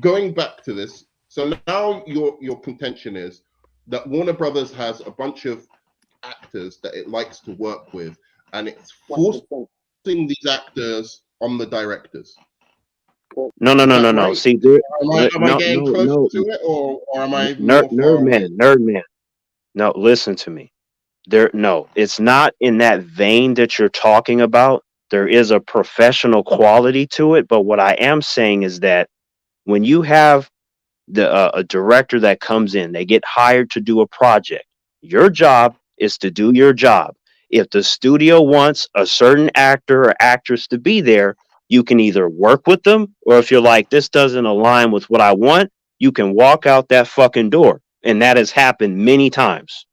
going back to this, so now your contention is that Warner Brothers has a bunch of actors that it likes to work with, and it's forcing these actors on the directors. No. Right? See, am I getting close to it, or am I Nerdman? No, listen to me. It's not in that vein that you're talking about. There is a professional quality to it, but what I am saying is that when you have a director that comes in, they get hired to do a project. Your job is to do your job. If the studio wants a certain actor or actress to be there, you can either work with them, or if you're like, this doesn't align with what I want, you can walk out that fucking door. And that has happened many times.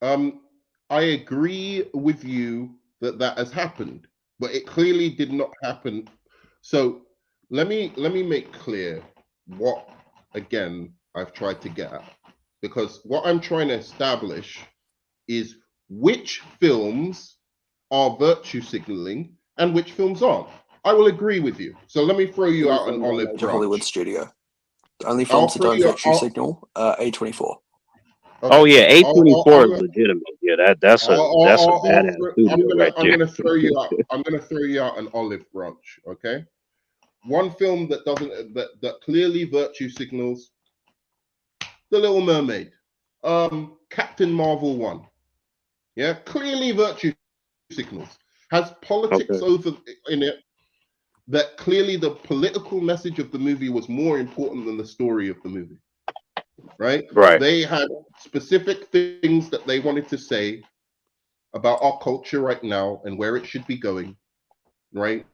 I agree with you that has happened, but it clearly did not happen. So let me make clear what, again, I've tried to get at. Because what I'm trying to establish is which films are virtue signaling and which films aren't. I will agree with you. So let me throw you out an olive branch. Hollywood studio. The only films that don't virtue signal are A24. Okay. Oh yeah, A24 is legitimate. Yeah, that's a badass studio right there. I'm gonna throw you out an olive branch. Okay. One film that doesn't that clearly virtue signals: The Little Mermaid, Captain Marvel 1. Yeah, clearly virtue signals. Has politics over in it. That clearly the political message of the movie was more important than the story of the movie. Right? They had specific things that they wanted to say about our culture right now and where it should be going, right?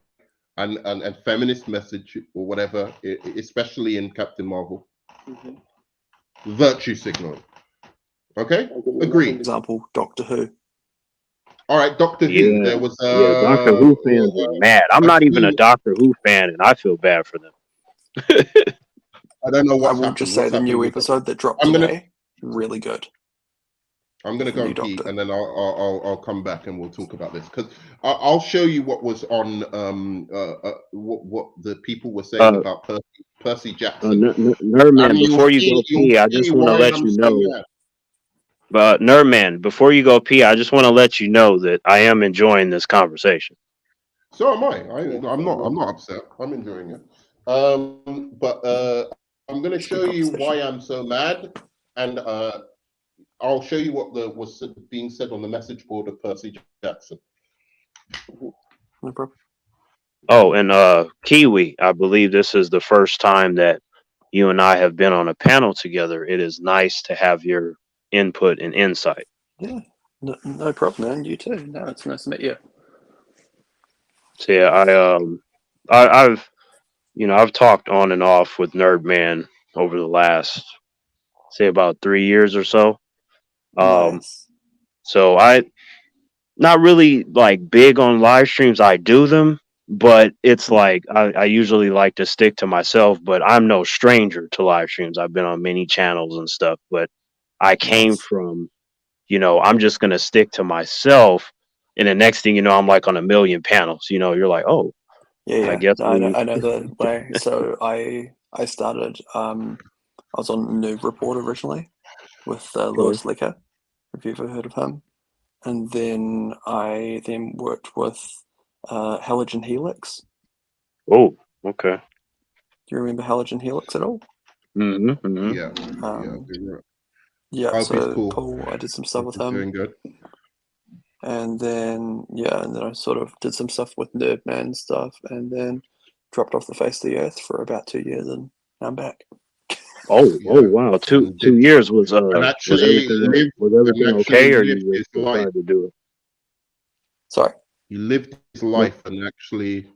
And feminist message or whatever, especially in Captain Marvel. Virtue signaling. Okay? Agreed. Example, Doctor Who. All right, Doctor Who. There was Doctor Who fans are mad. I'm not even a Doctor Who fan, and I feel bad for them. I don't know what. I will just say the new episode that dropped today, really good. I'm gonna go and pee, and then I'll come back and we'll talk about this, because I'll show you what was on what the people were saying about Percy Jackson. Nerdman, before you go pee, I just want to let you know. But Nerdman, before you go pee, I just want to let you know that I am enjoying this conversation. So am I. I'm not upset. I'm enjoying it. But I'm going to show you why I'm so mad, and I'll show you what was being said on the message board of Percy Jackson. No problem. Oh, and Kiwi, I believe this is the first time that you and I have been on a panel together. It is nice to have your input and insight. Yeah, no problem, man. You too. No, it's nice to meet you. So yeah, I've talked on and off with Nerdman over the last, say, about 3 years or so. Nice. So I not really like big on live streams. I do them, but it's like I usually like to stick to myself. But I'm no stranger to live streams. I've been on many channels and stuff, but I came from, I'm just gonna stick to myself. And the next thing you know, I'm like on a million panels. You're like, oh, Yeah. I guess I know the way. So I started. I was on the New Report originally with Lewis Lecker. Have you ever heard of him? And then I worked with Halogen Helix. Oh, okay. Do you remember Halogen Helix at all? Mm-hmm. Yeah. So cool. Paul, I did some stuff with him. Doing good. And then I sort of did some stuff with Nerdman stuff, and then dropped off the face of the earth for about 2 years, and now I'm back. Oh wow! Two years was everything okay, or you were trying to do it? Sorry, he lived his life and actually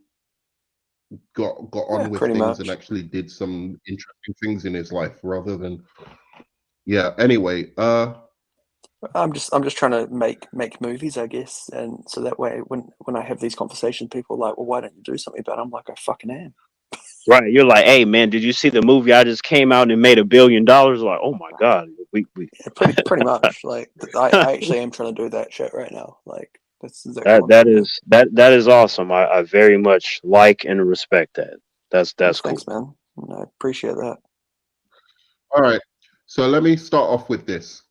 got on with things and actually did some interesting things in his life rather than Anyway, I'm just trying to make movies, I guess, and so that way when I have these conversations, people are like, well, why don't you do something about it? I'm like, I fucking am. Right, you're like, hey man, did you see the movie I just came out and made $1 billion? Like, oh my god, we yeah, pretty much. Like, I actually am trying to do that shit right now. Like, that's exactly that is awesome. I very much like and respect that. That's Thanks, cool. Man. I appreciate that. All right, so let me start off with this.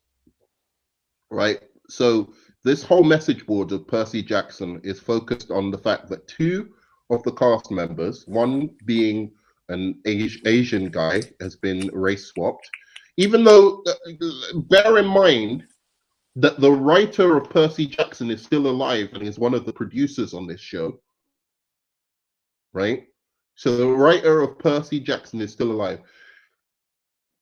Right, so this whole message board of Percy Jackson is focused on the fact that 2 of the cast members, one being an Asian guy, has been race swapped. Even though, bear in mind that the writer of Percy Jackson is still alive and is one of the producers on this show. Right? So the writer of Percy Jackson is still alive.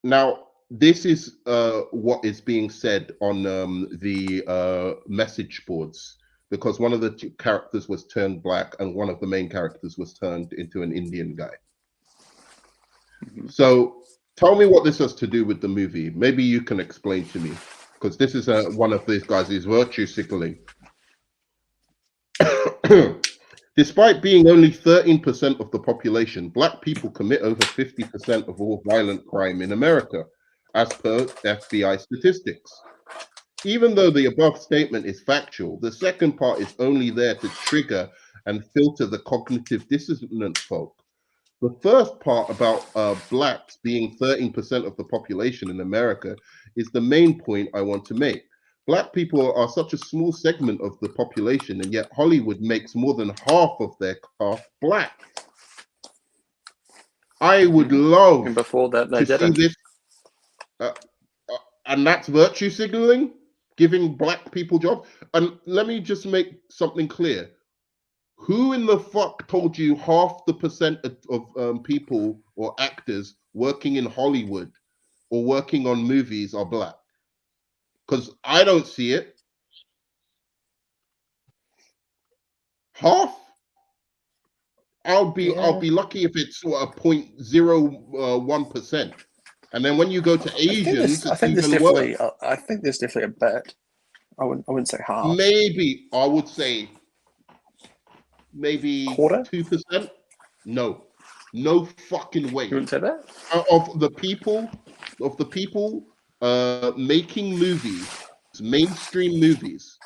Now, this is what is being said on the message boards, because one of the 2 characters was turned black and one of the main characters was turned into an Indian guy. So tell me what this has to do with the movie. Maybe you can explain to me, because this is one of these guys is virtue signaling. Despite being only 13% of the population, black people commit over 50% of all violent crime in America, as per FBI statistics. Even though the above statement is factual, the second part is only there to trigger and filter the cognitive dissonant folk. The first part about blacks being 13% of the population in America is the main point I want to make. Black people are such a small segment of the population, and yet Hollywood makes more than half of their cast black. I would love before that to see this. And that's virtue signaling, giving black people jobs. And let me just make something clear. Who in the fuck told you half the percent of people or actors working in Hollywood or working on movies are black? Because I don't see it. Half? I'll be lucky if it's 0.01%. And then when you go to Asians, I think there's definitely a bit. I wouldn't say half. Maybe I would say maybe quarter? 2%. No fucking way. You wouldn't say that? Of the people making movies, mainstream movies,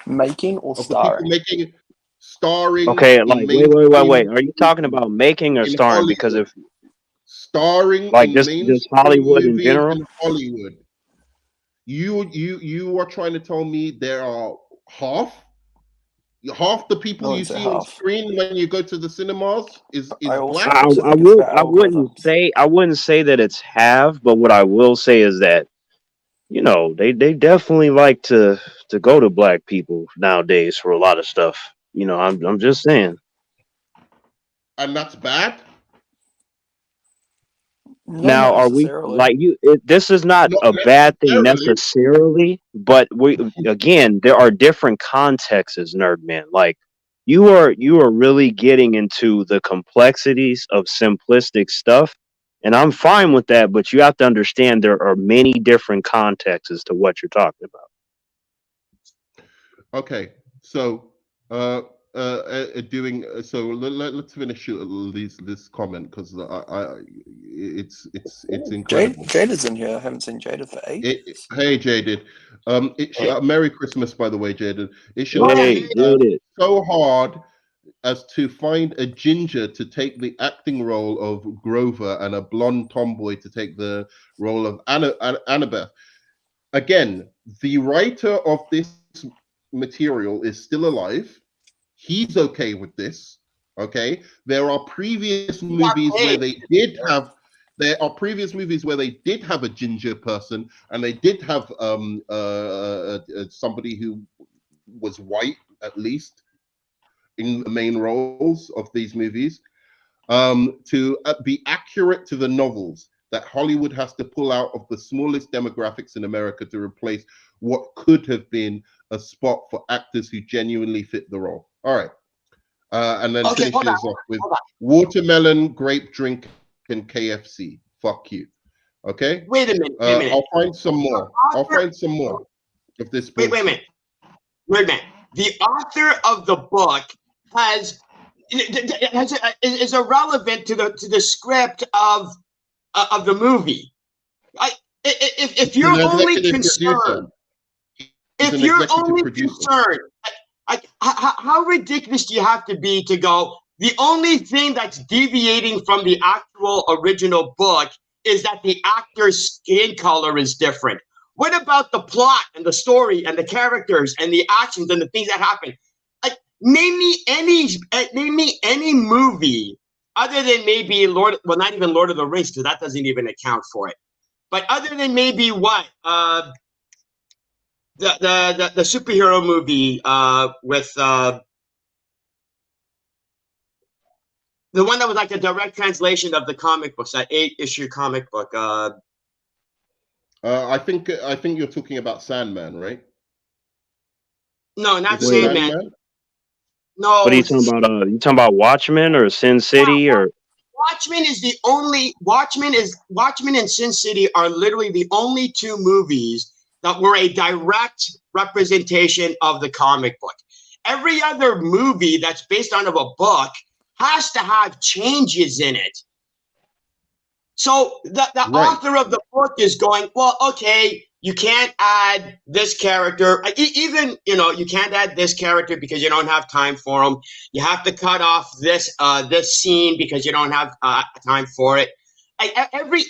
making or of the people starring? starring Okay, in like mainstream wait. Are you talking movies about making or in starring? Because Hollywood, if starring like in just mainstream Hollywood in movies general. in Hollywood. You are trying to tell me there are half the I people you wouldn't say see on half. screen when you go to the cinemas I is also black? think it's about I wouldn't say that it's half, but what I will say is that they definitely like to go to black people nowadays for a lot of stuff. I'm just saying. And that's bad? No, Now, not are we necessarily. like you? This is not Not a bad thing necessarily. necessarily, but there are different contexts, Nerdman. Like you are really getting into the complexities of simplistic stuff, and I'm fine with that. But you have to understand there are many different contexts as to what you're talking about. Okay, so doing so. Let's finish this comment because it's incredible. Jade is in here. I haven't seen Jada for ages. Hey, Jaded. Merry Christmas, by the way, Jaded. It should not Hey, be did it? so hard as to find a ginger to take the acting role of Grover and a blonde tomboy to take the role of Annabeth. Again, the writer of this material is still alive. He's okay with this. Okay, there are previous movies where they did have. There are previous movies where they did have a ginger person, and they did have somebody who was white at least in the main roles of these movies. To be accurate to the novels that Hollywood has to pull out of the smallest demographics in America to replace what could have been a spot for actors who genuinely fit the role. All right. And then finishes off with watermelon, grape drink, and KFC. Fuck you. Okay? Wait a minute. I'll find some more. I'll find some more of this bullshit. Wait a minute. The author of the book is irrelevant to the script of the movie. If you're only concerned, how ridiculous do you have to be to go? The only thing that's deviating from the actual original book is that the actor's skin color is different. What about the plot and the story and the characters and the actions and the things that happen? Like, name me any movie other than maybe not even Lord of the Rings, because that doesn't even account for it. But other than maybe what the superhero movie with the one that was like a direct translation of the comic books, that 8-issue comic book. I think you're talking about Sandman, right? No, not Sandman. No. What are you talking about? You talking about Watchmen or Sin City or? Watchmen and Sin City are literally the only two movies that were a direct representation of the comic book. Every other movie that's based on a book has to have changes in it. So the author of the book is going, well, okay, you can't add this character. Even, you can't add this character because you don't have time for him. You have to cut off this scene because you don't have time for it.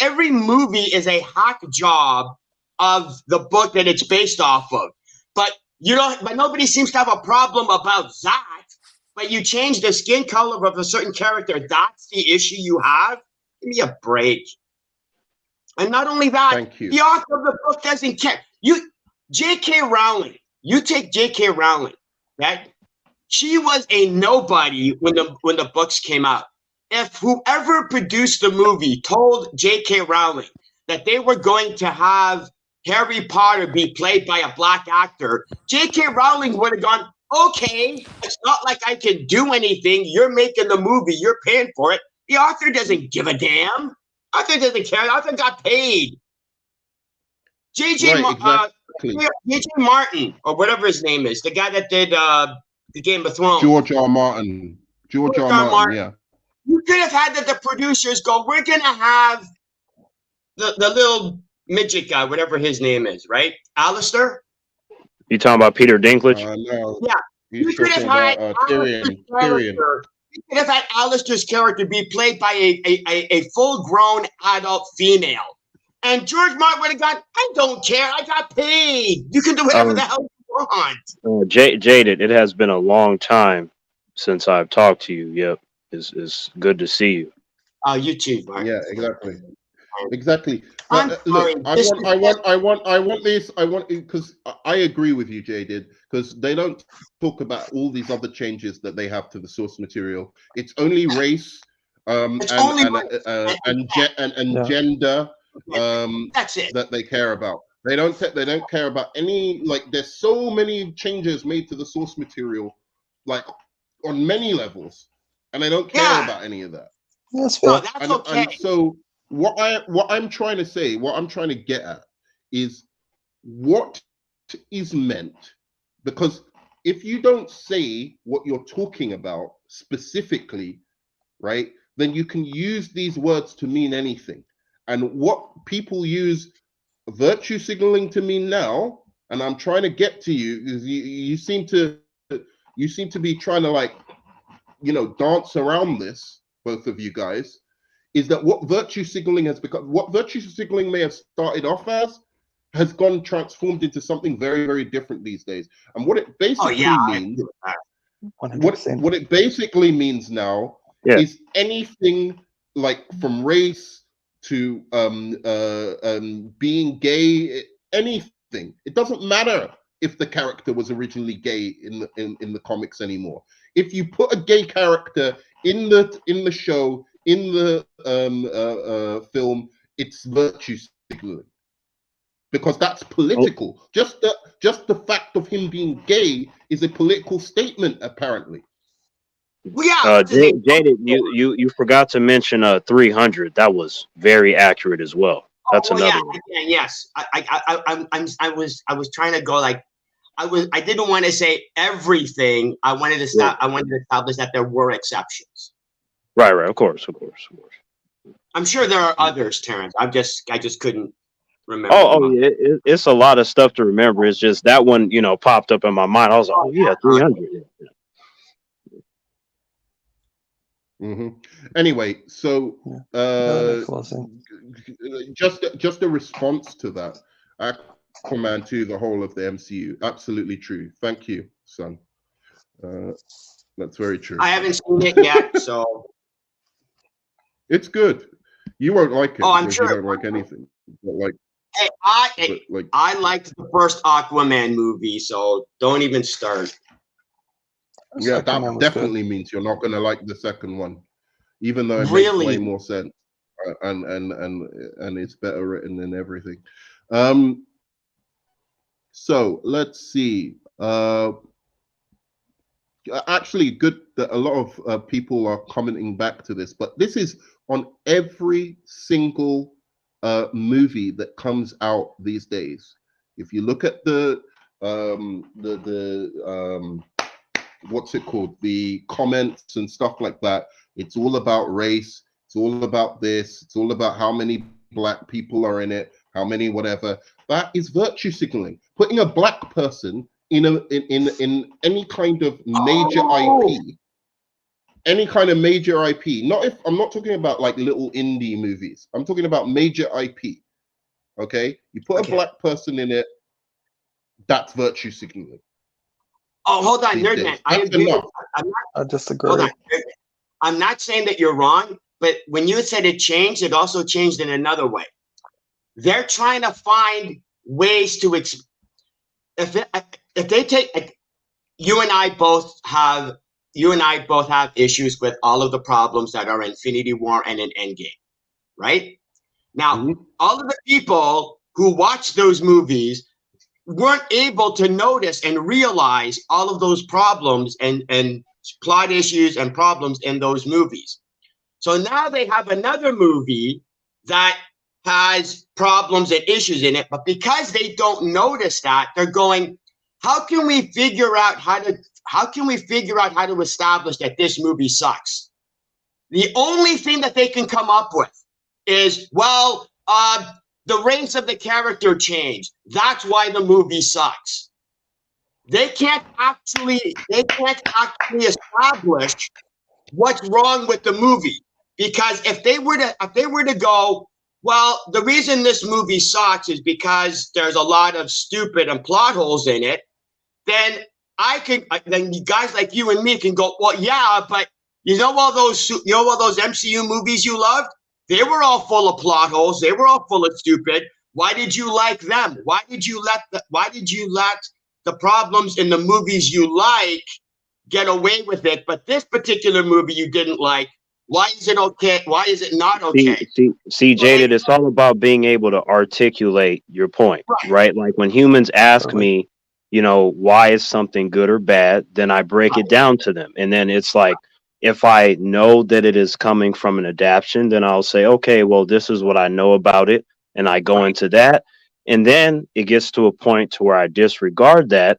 Every movie is a hack job of the book that it's based off of. But nobody seems to have a problem about that. But you change the skin color of a certain character. That's the issue you have. Give me a break. And not only that, the author of the book doesn't care. J.K. Rowling, you take J.K. Rowling, right? She was a nobody when the books came out. If whoever produced the movie told J.K. Rowling that they were going to have Harry Potter be played by a black actor, J.K. Rowling would have gone, okay, it's not like I can do anything. You're making the movie. You're paying for it. The author doesn't give a damn. The author doesn't care. The author got paid. J.J. Martin, or whatever his name is, the guy that did the Game of Thrones. George R. Martin. George R. Martin, yeah. You could have had the producers go, we're going to have the little midget guy, whatever his name is, right? Alistair? You talking about Peter Dinklage? No. Yeah. He's You could have talking had about Alistair's Tyrion. character. You could have had Alistair's character be played by a full-grown adult female. And George Martin would have gone, I don't care. I got paid. You can do whatever the hell you want. Jaded, it has been a long time since I've talked to you. Yep. It's good to see you. Oh, you too, Mark. Yeah, exactly. Exactly. I'm But, sorry. look, I want this. I want because I agree with you, Jaded, because they don't talk about all these other changes that they have to the source material. It's only race, and gender, that's it. that they care about. They don't care about any, like, there's so many changes made to the source material, like on many levels, and they don't care about any of that. That's fair. No, that's okay. And so what I'm trying to say, what I'm trying to get at is what is meant, because if you don't say what you're talking about specifically, right, then you can use these words to mean anything. And what people use virtue signaling to mean now, and I'm trying to get to you, is you seem to be trying to, like, dance around this, both of you guys, is that what virtue signaling has become, what virtue signaling may have started off as, has gone transformed into something very, very different these days. And what it basically means, what it basically means now is anything, like, from race to being gay, anything. It doesn't matter if the character was originally gay in the comics anymore. If you put a gay character in the show, in the film, it's virtue signaling, because that's political. Just the fact of him being gay is a political statement, apparently. Jaded, you forgot to mention 300. That was very accurate as well. That's another one. Yes, I was trying to go, like, I didn't want to say everything. I wanted to establish that there were exceptions. Right. Of course. I'm sure there are others, Terrence. I just couldn't remember. Yeah. It's a lot of stuff to remember. It's just that one, popped up in my mind. I was like, 300. Anyway, so just a response to that. Aquaman 2, the whole of the MCU. Absolutely true. Thank you, son. That's very true. I haven't seen it yet, so it's good. You won't like it. Oh, I'm sure. You don't like anything. But, like, I liked the first Aquaman movie, so don't even start. Yeah, that definitely means you're not going to like the second one, even though it makes way more sense, and it's better written than everything. So let's see. Actually, good that a lot of people are commenting back to this, but this is on every single movie that comes out these days. If you look at the what's it called, the comments and stuff like that, it's all about race, it's all about this, it's all about how many black people are in it, how many whatever. That is virtue signaling. Putting a black person in any kind of major IP, any kind of major IP. I'm not talking about like little indie movies. I'm talking about major IP. Okay, you put a black person in it, that's virtue signaling. Oh, hold on, Nerdman. I agree. I disagree. Hold on. I'm not saying that you're wrong, but when you said it changed, it also changed in another way. They're trying to find ways to if they take, you and I both have issues with all of the problems that are in Infinity War and in Endgame, right? Now, all of the people who watch those movies weren't able to notice and realize all of those problems and plot issues and problems in those movies. So now they have another movie that has problems and issues in it, but because they don't notice that, they're going, how can we figure out how to establish that this movie sucks? The only thing that they can come up with is, well, the race of the character changed. That's why the movie sucks. They can't actually establish what's wrong with the movie, because if they were to go, well, the reason this movie sucks is because there's a lot of stupid and plot holes in it, then then guys like you and me can go, well, yeah, but all those MCU movies you loved, they were all full of plot holes, they were all full of stupid. Why did you like them? Why did you let the problems in the movies you like get away with it, but this particular movie you didn't like? Why is it okay? Why is it not okay? See, Jaded, it's all about being able to articulate your point, right? Like when humans ask me, why is something good or bad, then I break it down to them. And then it's like, if I know that it is coming from an adaptation, then I'll say, okay, well, this is what I know about it. And I go into that. And then it gets to a point to where I disregard that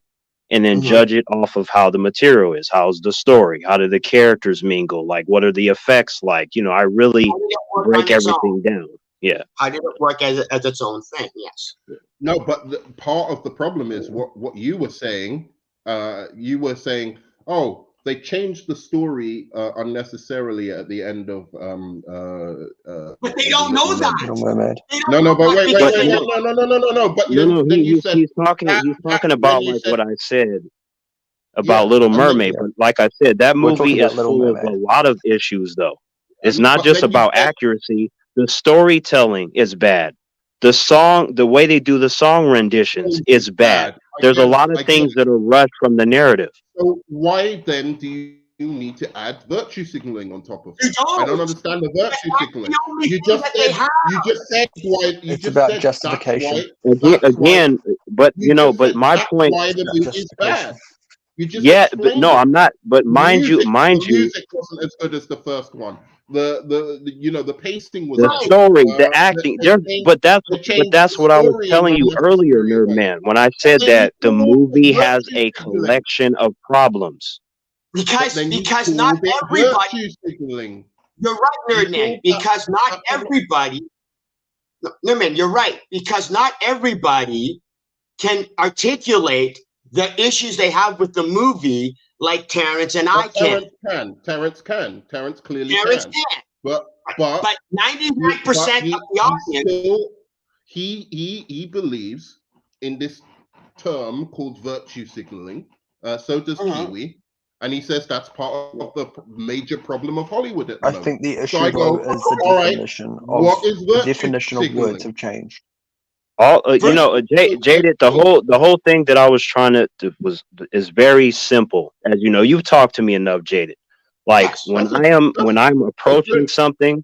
and then judge it off of how the material is. How's the story? How do the characters mingle? Like, what are the effects like? I really break everything down. Yeah. How did it work as its own thing? Yes. No, but part of the problem is what you were saying. You were saying, oh, they changed the story unnecessarily at the end of. But they don't know that. No, but wait, no. But then you said he's talking about like what I said about Little Mermaid. But like I said, that movie is full of a lot of issues, though. It's not just about accuracy. The storytelling is bad. The way they do the song renditions is bad. There's a lot of things that are rushed from the narrative. So why then do you need to add virtue signaling on top of it? I don't understand the virtue signaling. You just said why. It's about justification. Again, but my point. Why the movie is bad. But no, I'm not. But mind you, the music wasn't as good as the first one. The pasting was the story, the acting. But that's what I was telling you earlier, Nerdman, when I said that the movie has a collection of problems. Because not everybody. You're right, Nerdman. Because not everybody. Nerdman, you're right. Because not everybody can articulate the issues they have with the movie, like Terrence and I can. Terrence clearly can. But 99% of the audience. He believes in this term called virtue signaling. So does Kiwi. And he says that's part of the major problem of Hollywood at the moment. I think the issue is the definition of words have changed. Jaded, the whole thing that I was trying to is very simple. As you know, you've talked to me enough, Jaded. Like when I'm approaching something,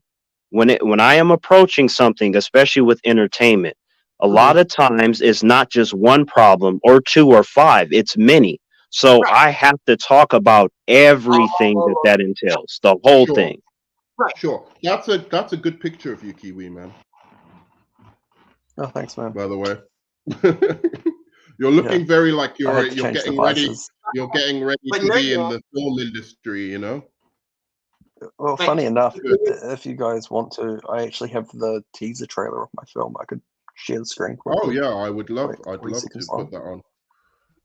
when I am approaching something, especially with entertainment, a lot of times it's not just one problem or two or five, it's many. So I have to talk about everything that entails, the whole thing. Right. Sure. That's a good picture of you, Kiwi, man. Oh, thanks, man. By the way, you're looking very like you're getting ready. You're getting ready to be in the film industry, Well, funny enough, if you guys want to, I actually have the teaser trailer of my film. I could share the screen quickly. Oh yeah, I'd love to put that on.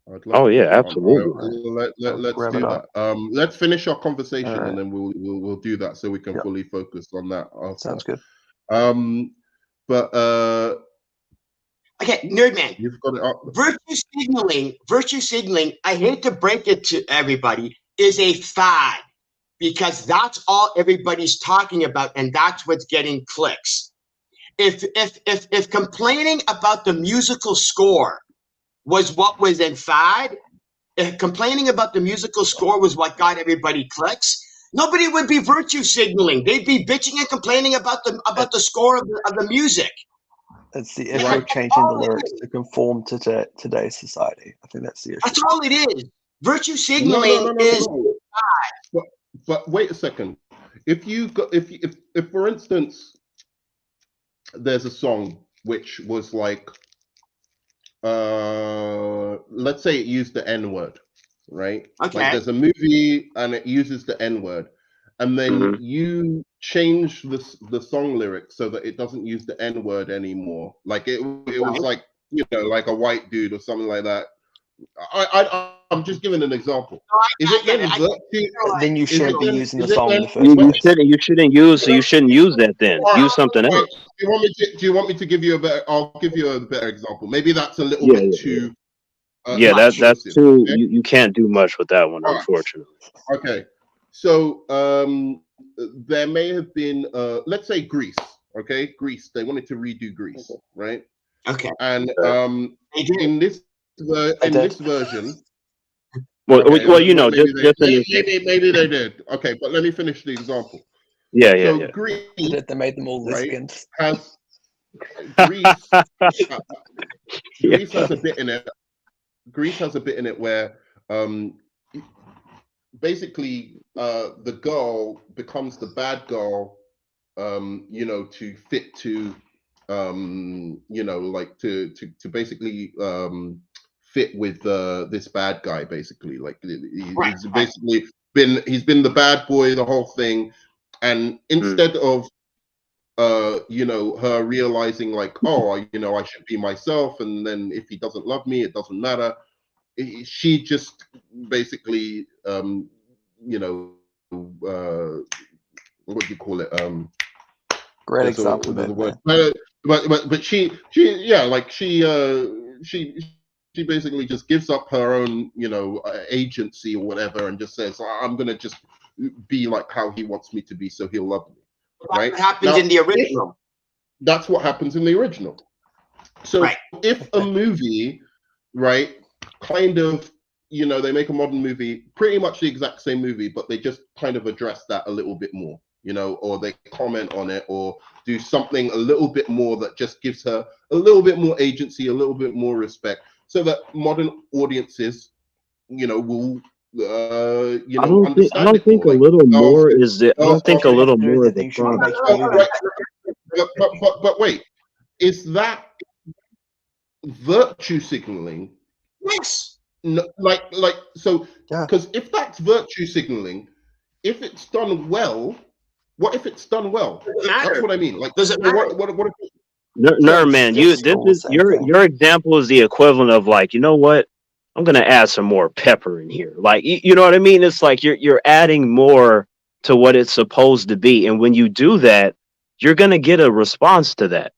Absolutely. Let's do that. Let's finish our conversation and then we'll do that so we can fully focus on that. Sounds good. But okay, Nerdman. You've got it up. Virtue signaling, I hate to break it to everybody, is a fad, because that's all everybody's talking about, and that's what's getting clicks. If complaining about the musical score was what was in fad, if complaining about the musical score was what got everybody clicks, nobody would be virtue signaling. They'd be bitching and complaining about the score of the music. It's the issue of changing the lyrics to conform to today's society. I think that's the issue. That's all it is. Virtue signaling is. But wait a second. If for instance, there's a song which was like, let's say it used the N-word, right? Okay. Like there's a movie and it uses the N-word, and then you change the song lyrics so that it doesn't use the N word anymore. Like it was like, you know, like a white dude or something like that. I'm just giving an example. Is it then virtue? Then you shouldn't be using the song in the first You place. shouldn't use that then. Use something else. Do you want me to give you a better? I'll give you a better example. Maybe that's a little bit too. That's too. Okay? You can't do much with that one, unfortunately. Okay, so there may have been let's say Greece. Okay, Greece. They wanted to redo Greece, right? Okay. And in this version. Well, you know, maybe they did. Okay, but let me finish the example. Yeah. Greece, they made them all lesbians. Right, Greece has a bit in it. Greece has a bit in it where basically the girl becomes the bad girl, you know, to fit to you know, like to basically fit with this bad guy, basically. Like he's basically been the bad boy the whole thing, and instead of you know, her realizing like, oh, you know, I should be myself, and then if he doesn't love me, it doesn't matter. She just basically you know, what do you call it? Great example. But she yeah, like she basically just gives up her own, you know, agency or whatever, and just says, I'm gonna just be like how he wants me to be, so he'll love me. Right? What happens in the original? That's what happens in the original. So if a movie, right, kind of, you know, they make a modern movie, pretty much the exact same movie, but they just kind of address that a little bit more, you know, or they comment on it, or do something a little bit more that just gives her a little bit more agency, a little bit more respect, so that modern audiences, you know, will you know, understand. I don't think a little more is the. I don't think a little more is the problem. But wait, is that virtue signaling? Yes. No, like so, because if that's virtue signaling, if it's done well, what if it's done well? That's what I mean. Like, does it matter? What if Nerdman, your example is the equivalent of like, you know what? I'm gonna add some more pepper in here. Like, you know what I mean? It's like you're adding more to what it's supposed to be, and when you do that, you're gonna get a response to that.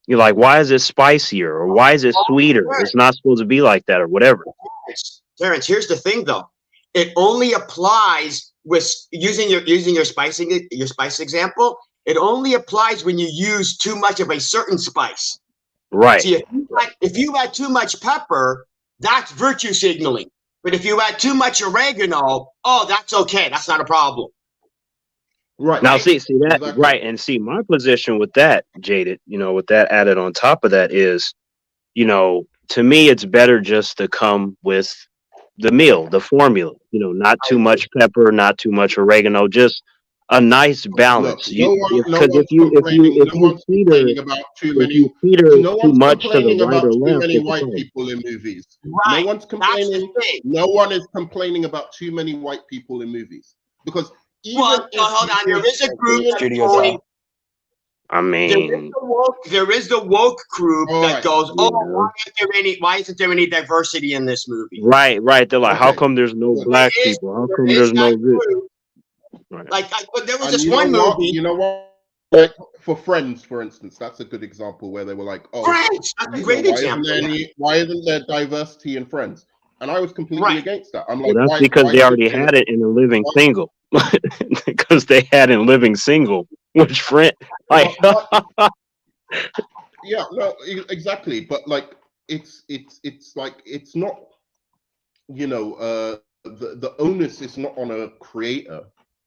You're like, why is it spicier, or why is it sweeter? It's not supposed to be like that, or whatever. Terrence, here's the thing, though. It only applies with using your spice example. It only applies when you use too much of a certain spice. Right. See, if you add too much pepper, that's virtue signaling. But if you add too much oregano, oh, that's okay. That's not a problem. Right. Now, see that, exactly. Right. And see, my position with that, Jaded, you know, with that added on top of that is, you know, to me, it's better just to come with the meal, the formula, you know, not too much pepper, not too much oregano, just a nice balance. Because if you feed her too much to the right or left, too many white people in movies. Right. No one's complaining. No one is complaining about too many white people in movies, because hold on, there is a group I mean, there is the woke group that goes, why isn't there any diversity in this movie? Right. They're like, how come there's no black people? How come there's no this? Right. Like, but there was this one movie. You know what? Like for Friends, for instance, that's a good example where they were like, "Oh, Friends, that's a great example. Why isn't there diversity in Friends?" And I was completely against that. I'm like, well, that's because they already had it in a Living Single. Because they had in Living Single, which friend, like, yeah, no, exactly. But like, it's like it's not, you know, the onus is not on a creator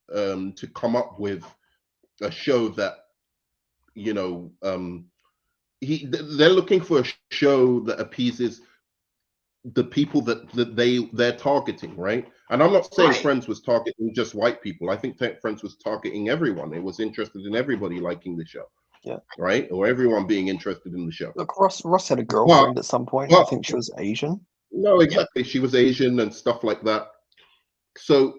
to come up with a show that, you know, they're looking for a show that appeases the people that they're targeting, right? And I'm not saying Friends was targeting just white people. I think Friends was targeting everyone. It was interested in everybody liking the show, right? Or everyone being interested in the show. Look, Ross had a girlfriend at some point. I think she was Asian. No, exactly. She was Asian and stuff like that. So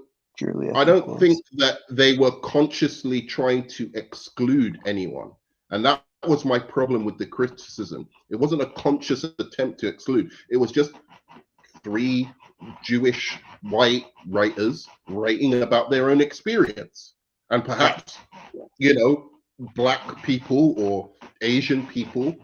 I don't think that they were consciously trying to exclude anyone. And that was my problem with the criticism. It wasn't a conscious attempt to exclude. It was just 3 Jewish white writers writing about their own experience. And perhaps, black people or Asian people,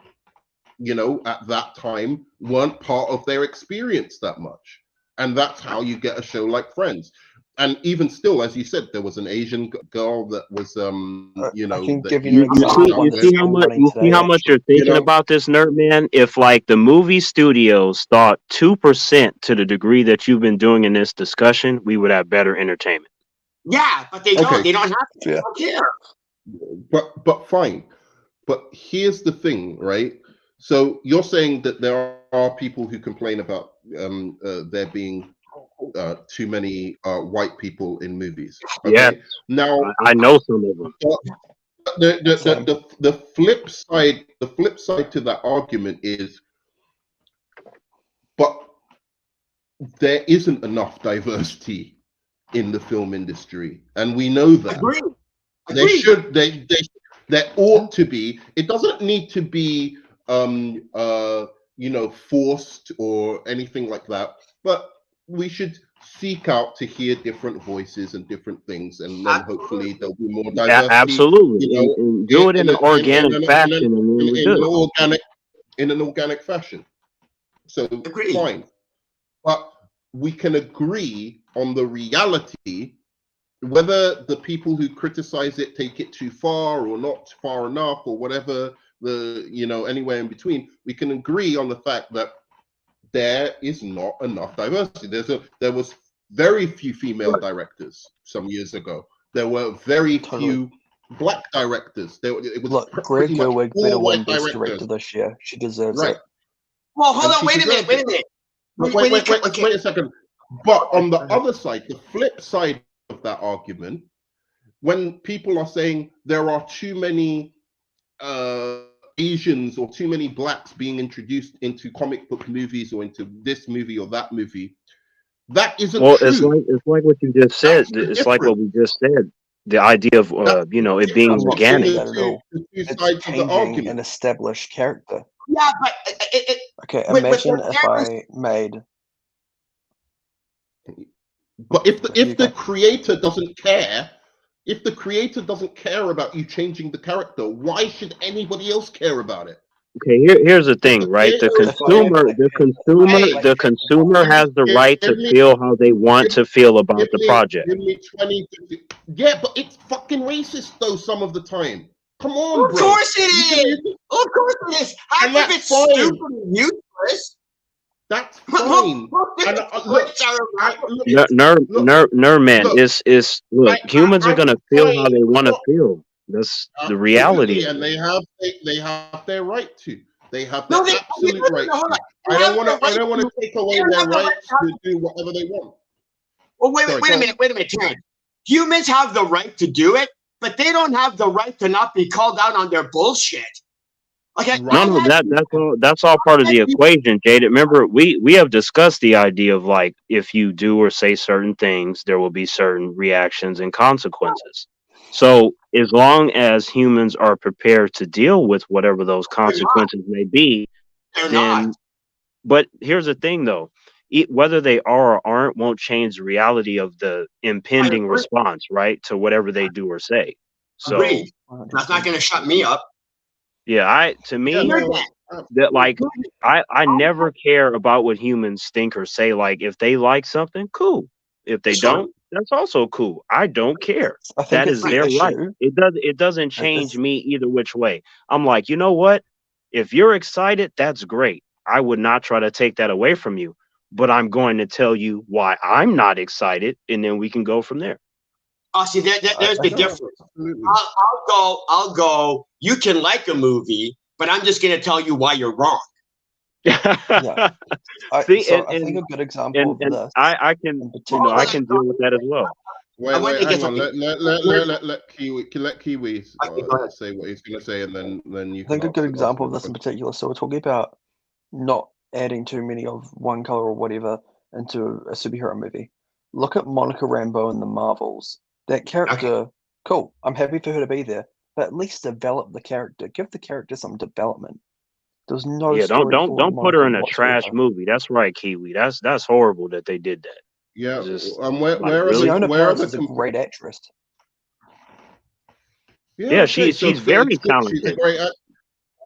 at that time weren't part of their experience that much. And that's how you get a show like Friends. And even still, as you said, there was an Asian girl that was, I can that give you an example. You see how much you're thinking about this, Nerdman? If like the movie studios thought 2% to the degree that you've been doing in this discussion, we would have better entertainment. Yeah, but they don't. They don't have to. They don't care. But fine. But here's the thing, right? So you're saying that there are people who complain about there being too many white people in movies. Okay? Yeah. Now I know some of them. The flip side to that argument is, but there isn't enough diversity in the film industry, and we know that. Agreed. There ought to be. It doesn't need to be forced or anything like that, but we should seek out to hear different voices and different things, and then hopefully there'll be more diversity. Absolutely. Do it in an organic fashion, in an organic fashion. So fine, but we can agree on the reality. Whether the people who criticize it take it too far or not far enough or whatever, anywhere in between, we can agree on the fact that there is not enough diversity. There was very few female directors some years ago. There were very few black directors. It was Greta Gerwig better win Best Director this year. She deserves it. Well, hold on. Wait a minute. Wait a second. But on the other side, the flip side of that argument, when people are saying there are too many Asians or too many blacks being introduced into comic book movies or into this movie or that movie, that isn't true. It's like what you just said. It's like what we just said. The idea of it being organic. It's changing an established character. Yeah, but okay. Imagine if I made. But if the creator doesn't care, about you changing the character, why should anybody else care about it? Okay, here's the thing, right? The consumer has the right to feel how they want to feel about the project. Yeah, but it's fucking racist though some of the time. Come on, bro. Of course it is. Of course it is. Half of it's stupid and useless. That's fine. Nerdman, look, humans are gonna feel how they want to feel. That's the reality. And they have their right to. They have their absolute right to. I don't want to take away their rights to do whatever they want. Well, wait a minute, Terrence. Humans have the right to do it, but they don't have the right to not be called out on their bullshit. Okay. No, that's all part of the equation, Jade. Remember, we have discussed the idea of like if you do or say certain things, there will be certain reactions and consequences. So as long as humans are prepared to deal with whatever those consequences may be, then. But here's the thing, though. Whether they are or aren't won't change the reality of the impending response, right, to whatever they do or say. So agreed. That's not going to shut me up. Yeah, that like I never care about what humans think or say. Like if they like something, cool. If they don't, that's also cool. I don't care. That is their right. It doesn't change me either which way. I'm like, you know what? If you're excited, that's great. I would not try to take that away from you, but I'm going to tell you why I'm not excited, and then we can go from there. Oh, see, there's the difference. I'll go. You can like a movie, but I'm just going to tell you why you're wrong. I think a good example of this. I can deal with that as well. Hang on. Let Kiwi say what he's going to say, and then you. I think a good example of this in particular. So we're talking about not adding too many of one color or whatever into a superhero movie. look at Monica Rambeau in the Marvels. That character, cool. I'm happy for her to be there, but at least develop the character. Give the character some development. There's no story for don't put her in a whatsoever. trash movie. That's right, Kiwi. That's horrible that they did that. Yeah, Just, where really? Fiona where are Paris the is a great actress. Yeah, she's very talented. She's a great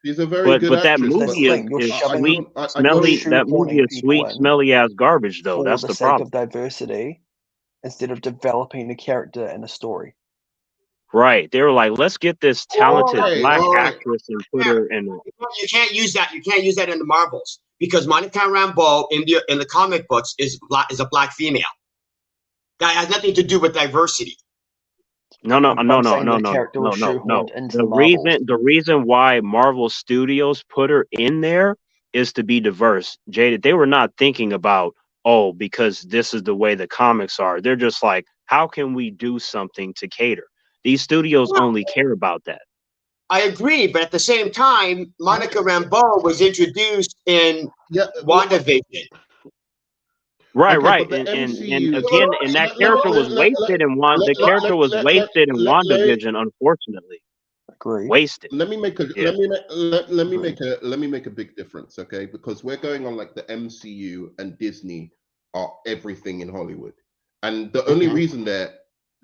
she's a very good but that actress. movie is sweet, smelly. That movie is sweet, smelly ass garbage, though. That's the sake problem. of diversity, instead of developing a character and a story. Right. They were like, let's get this talented black actress and put her in. You can't use that. You can't use that in the Marvels because Monica Rambeau in the comic books is a black female. That has nothing to do with diversity. No. The reason why Marvel Studios put her in there is to be diverse. Jada, they were not thinking about, because this is the way the comics are. They're just like, how can we do something to cater? These studios only care about that. I agree, but at the same time, Monica Rambeau was introduced in WandaVision. Right. And again, and that character was wasted in WandaVision, unfortunately. Agree. Wasted. Let me make a big difference, okay? Because we're going on like the MCU and Disney are everything in Hollywood, and the only reason they're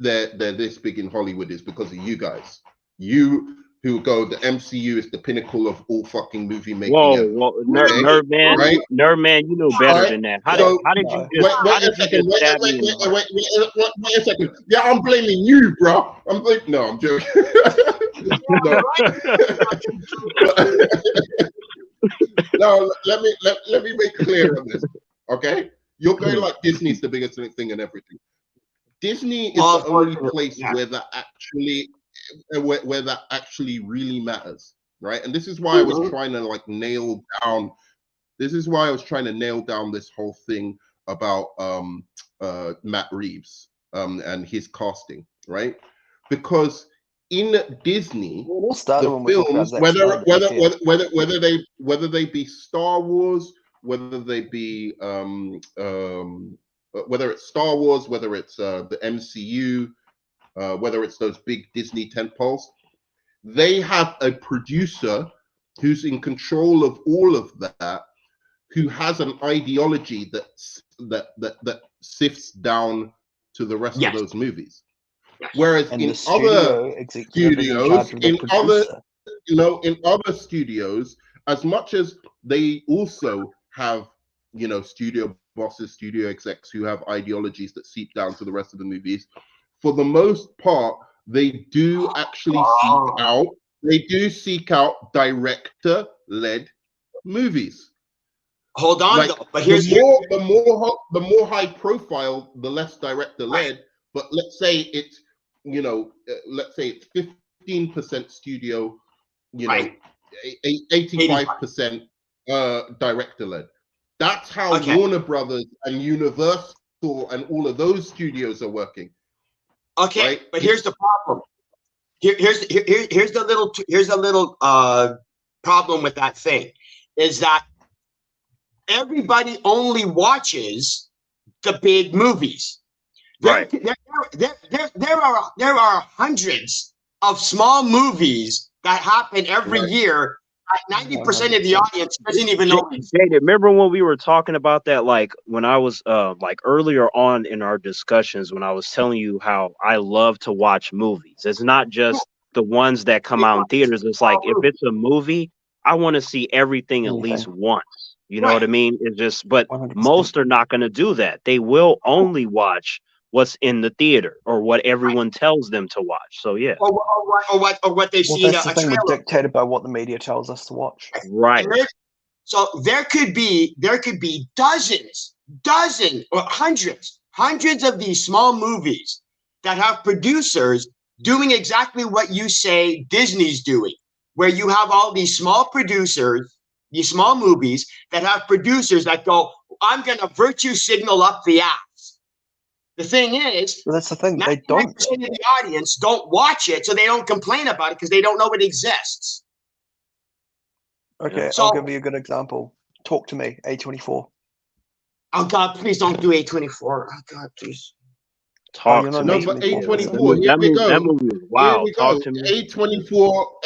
this big in Hollywood is because of you guys. You who go, the MCU is the pinnacle of all fucking movie making. Nerdman, right? Nerdman, you know better than that. How did you just stab me? Wait a second. Yeah, I'm blaming you, bro. I'm joking. No, let me make clear on this. Okay, you're going like Disney's the biggest thing and everything. Disney is the only place where that actually really matters, right? And this is why I was trying to nail down this whole thing about Matt Reeves and his casting, right? Because in Disney, the films, whether they be Star Wars, whether they be whether it's Star Wars, whether it's the MCU, whether it's those big Disney tentpoles, they have a producer who's in control of all of that, who has an ideology that sifts down to the rest of those movies. Whereas in other studios, as much as they also have studio bosses, studio execs who have ideologies that seep down to the rest of the movies, for the most part, they do actually seek out director-led movies. Hold on, but here's the more high profile, the less director-led. But let's say it's 15% studio, 85% director-led. That's how Warner Brothers and Universal and all of those studios are working. Okay, right? But here's the problem. Here's the little problem with that thing, is that everybody only watches the big movies. Right. There are hundreds of small movies that happen every year. 90% of the audience doesn't even know. Jada, remember when we were talking about that, when I was earlier on in our discussions, when I was telling you how I love to watch movies. It's not just the ones that come out in theaters. It's like, if it's a movie, I want to see everything at least once. You know what I mean? It's just, but 100%. Most are not going to do that. They will only watch what's in the theater or what everyone tells them to watch. So yeah, or what they've seen. That's the thing, we're dictated by what the media tells us to watch. Right. So there could be dozens or hundreds of these small movies that have producers doing exactly what you say Disney's doing, where you have all these small producers, these small movies that have producers that go, I'm going to virtue signal up the ass. The thing is, that's the thing. They don't. 90% of the audience don't watch it, so they don't complain about it because they don't know it exists. Okay, so, I'll give you a good example. Talk to Me, A24. Oh God, please don't do A24. Oh God, please. Talk you're to not me. No, but mentioning A24, here That we movie, that go. movie was Here wild. we go. Talk to me.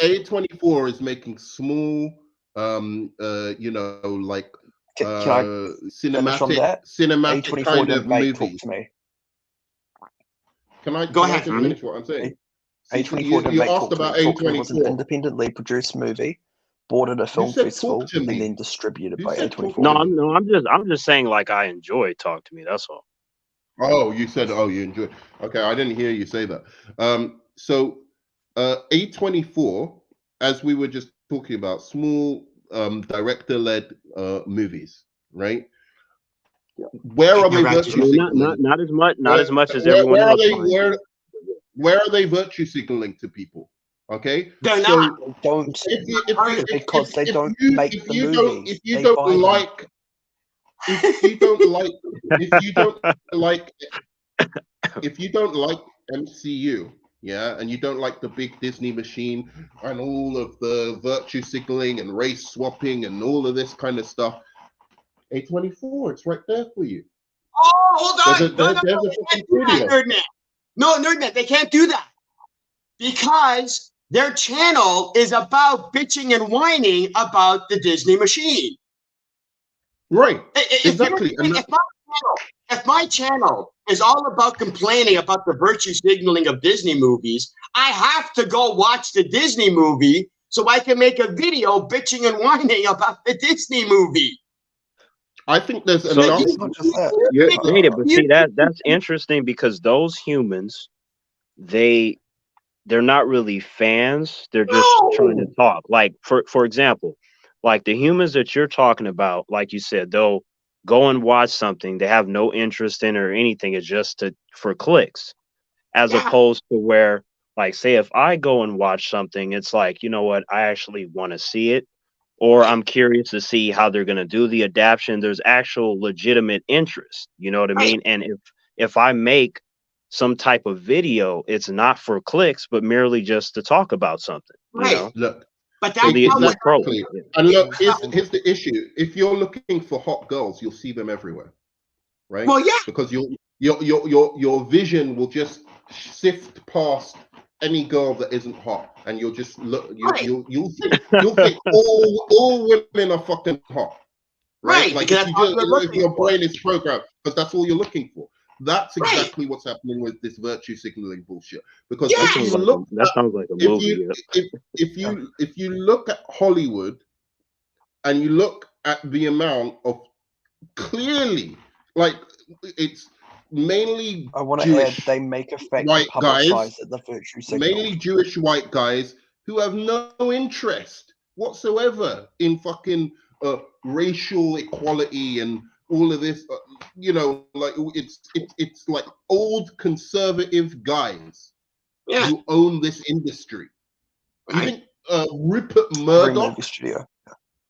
A24 is making small, like Can I finish on that? cinematic A24 kind of didn't make Talk movies. to Me. Can I Go ahead. just finish what I'm saying? A24 didn't You make asked Talk to Me. about Talk to Me was an A24. independently produced movie, bought at a You film said festival, talk to and me. then distributed You by said talk A24. to me. I'm just saying like I enjoy Talk to Me. That's all. Oh, you said, oh, you enjoy. Okay, I didn't hear you say that. So A24, as we were just talking about, small director-led movies, right? Where are they virtue signaling? Not as much, as Where everyone are else. they? Where are they virtue signaling to people? Okay, They're so not. They don't, because they don't if make the you movies. if you They don't buy them. like if you don't like if you don't like if you don't like MCU, yeah, and you don't like the big Disney machine and all of the virtue signaling and race swapping and all of this kind of stuff, A24, it's right there for you. Oh, hold on. There's No, a they fucking can't do that, studio. Nerdman. No, Nerdman, they can't do that. Because their channel is about bitching and whining about the Disney machine. Right. If Exactly. if my channel is all about complaining about the virtue signaling of Disney movies, I have to go watch the Disney movie so I can make a video bitching and whining about the Disney movie. I think there's So enough. It's not just that. You're native, but see that's interesting because those humans, they're not really fans. They're just trying to talk. Like for example, like the humans that you're talking about, like you said, they'll go and watch something they have no interest in or anything. It's just for clicks, as opposed to where, like, say if I go and watch something, it's like, you know what, I actually want to see it, or I'm curious to see how they're going to do the adaptation. There's actual legitimate interest, you know what I mean? And if I make some type of video, it's not for clicks, but merely just to talk about something, you know? Look, but that's exactly. And look, here's the issue. If you're looking for hot girls, you'll see them everywhere, right? Well, yeah, because your vision will just sift past any girl that isn't hot, and you'll just look. You'll think all women are fucking hot, right? Like if your brain is programmed, because that's all you're looking for. That's exactly what's happening with this virtue signaling bullshit. Because if you look, that sounds like a movie. If you look at Hollywood, and you look at the amount of clearly, like, it's mainly I want to Jewish add, they make a fact white guys, the virtue signal. mainly Jewish white guys who have no interest whatsoever in fucking racial equality and all of this. Like it's like old conservative guys who own this industry. You think Rupert Murdoch, studio,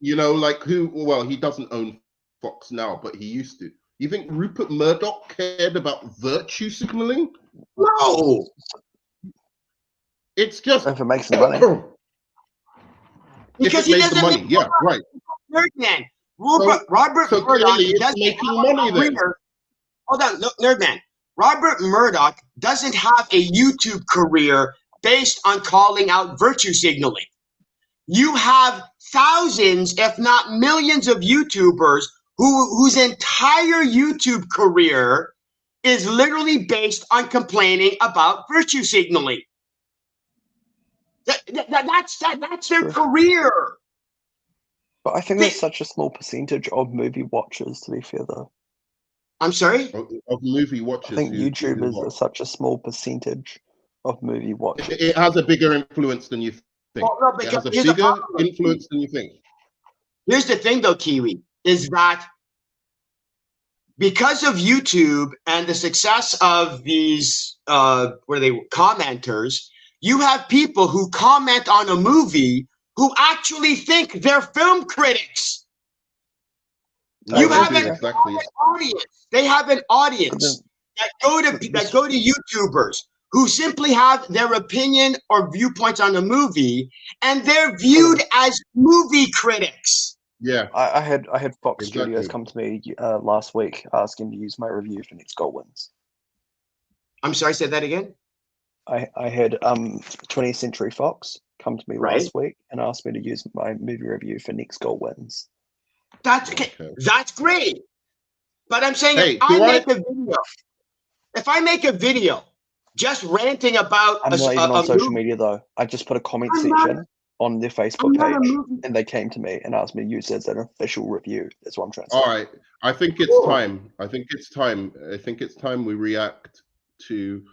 like who? Well, he doesn't own Fox now, but he used to. You think Rupert Murdoch cared about virtue signaling? No. It's just if it makes the money. Because he doesn't money, yeah, right. Nerdman. Robert Murdoch doesn't making have money a career. Hold on, look, Nerdman. Robert Murdoch doesn't have a YouTube career based on calling out virtue signaling. You have thousands, if not millions, of YouTubers whose entire YouTube career is literally based on complaining about virtue signaling. That's their career. But I think that's such a small percentage of movie watchers, to be fair, though. I'm sorry? Of movie watchers. I think YouTubers are such a small percentage of movie watchers. It has a bigger influence than you think. Well, no, it has a bigger influence than you think. Here's the thing, though, Kiwi, is that because of YouTube and the success of these, commenters, you have people who comment on a movie who actually think they're film critics. You have an audience. They have an audience that go to YouTubers who simply have their opinion or viewpoints on a movie, and they're viewed as movie critics. Yeah, I had Fox exactly. Studios come to me last week asking to use my review for Next Goal Wins. I'm sorry, say that again. I had 20th Century Fox come to me Right. last week and asked me to use my movie review for Next Goal Wins. That's okay. That's great. But I'm saying Hey, if I make a video just ranting about I'm not even on social movie, media though. I just put a comment section on their Facebook page, and they came to me and asked me to use it as an official review. That's what I'm trying to say. All right, I think it's time. I think it's time we react to.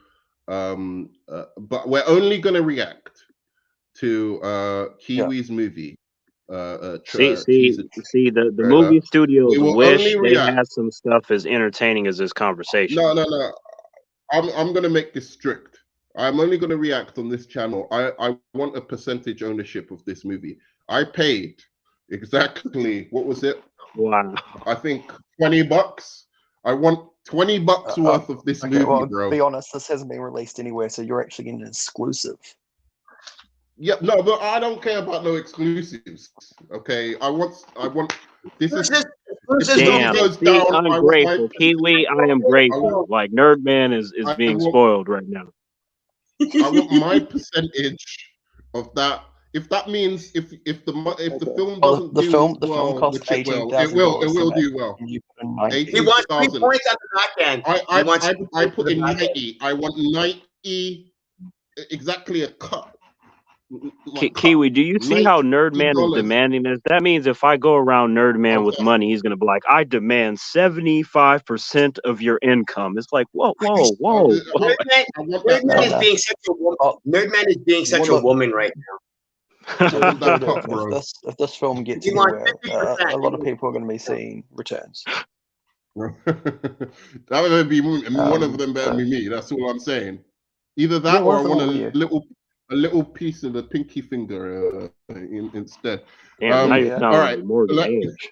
But we're only going to react to Kiwi's movie. See, the movie studios wish they had some stuff as entertaining as this conversation. No. I'm going to make this strict. I'm only going to react on this channel. I want a percentage ownership of this movie. I paid exactly, what was it? Wow. I think $20. I want $20 worth of this movie, well, bro. To be honest, this hasn't been released anywhere, so you're actually getting an exclusive. Yeah, no, but I don't care about no exclusives. Okay, I want. This is. Damn, I'm grateful, Kiwi. I am grateful. Like Nerdman is being spoiled right now. I want my percentage of that. If that means if the film doesn't do well, the film costs $18,000. It will do well. He wants 3 points on the back end. I put in 90. I want 90, exactly a cut. Kiwi, do you see how Nerdman is demanding this? That means if I go around Nerdman with money, he's gonna be like, I demand 75% of your income. It's like, whoa. Nerdman is being such a woman. Nerdman is being such a woman right now. If this film gets anywhere, a lot of people are going to be seeing returns. That would be one of them better be me. That's all I'm saying. Either that or I want a little piece of the pinky finger instead. Damn, now you're all right, more than age.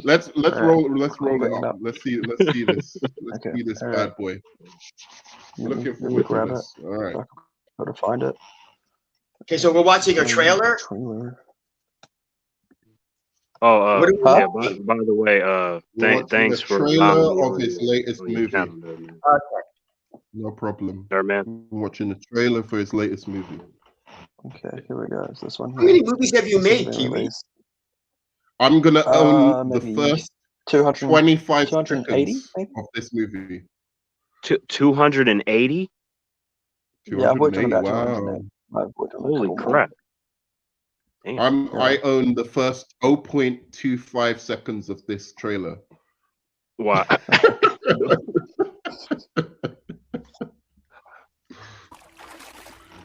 let's roll it up. Let's see this. Let's see this bad boy. Looking forward to this. All right. Got to find it. Okay, so we're watching a trailer. Oh, yeah. By the way, thanks for trailer of his latest movie. Okay. No problem. Nerdman. Watching the trailer for his latest movie. Okay, here we go. Is this one? How many movies have you made, Kiwi? I'm gonna own the first 25 280 seconds of this movie. 280? Yeah, I've worked on about 280. Wow. Holy crap. I own the first 0.25 seconds of this trailer. Wow.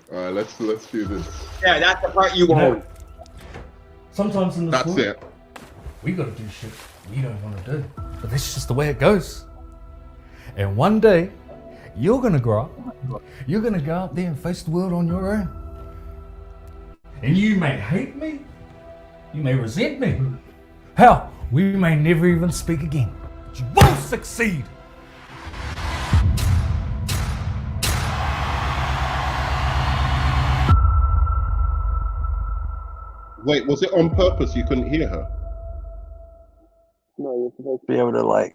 All right, let's do this. Yeah, that's the part you own. Sometimes in the school, we gotta do shit we don't want to do, but that's just the way it goes. And one day, you're gonna grow up. You're gonna go out there and face the world on your own. And you may hate me. You may resent me. Hell, we may never even speak again. But you won't succeed. Wait, was it on purpose you couldn't hear her? No, you're supposed to be able to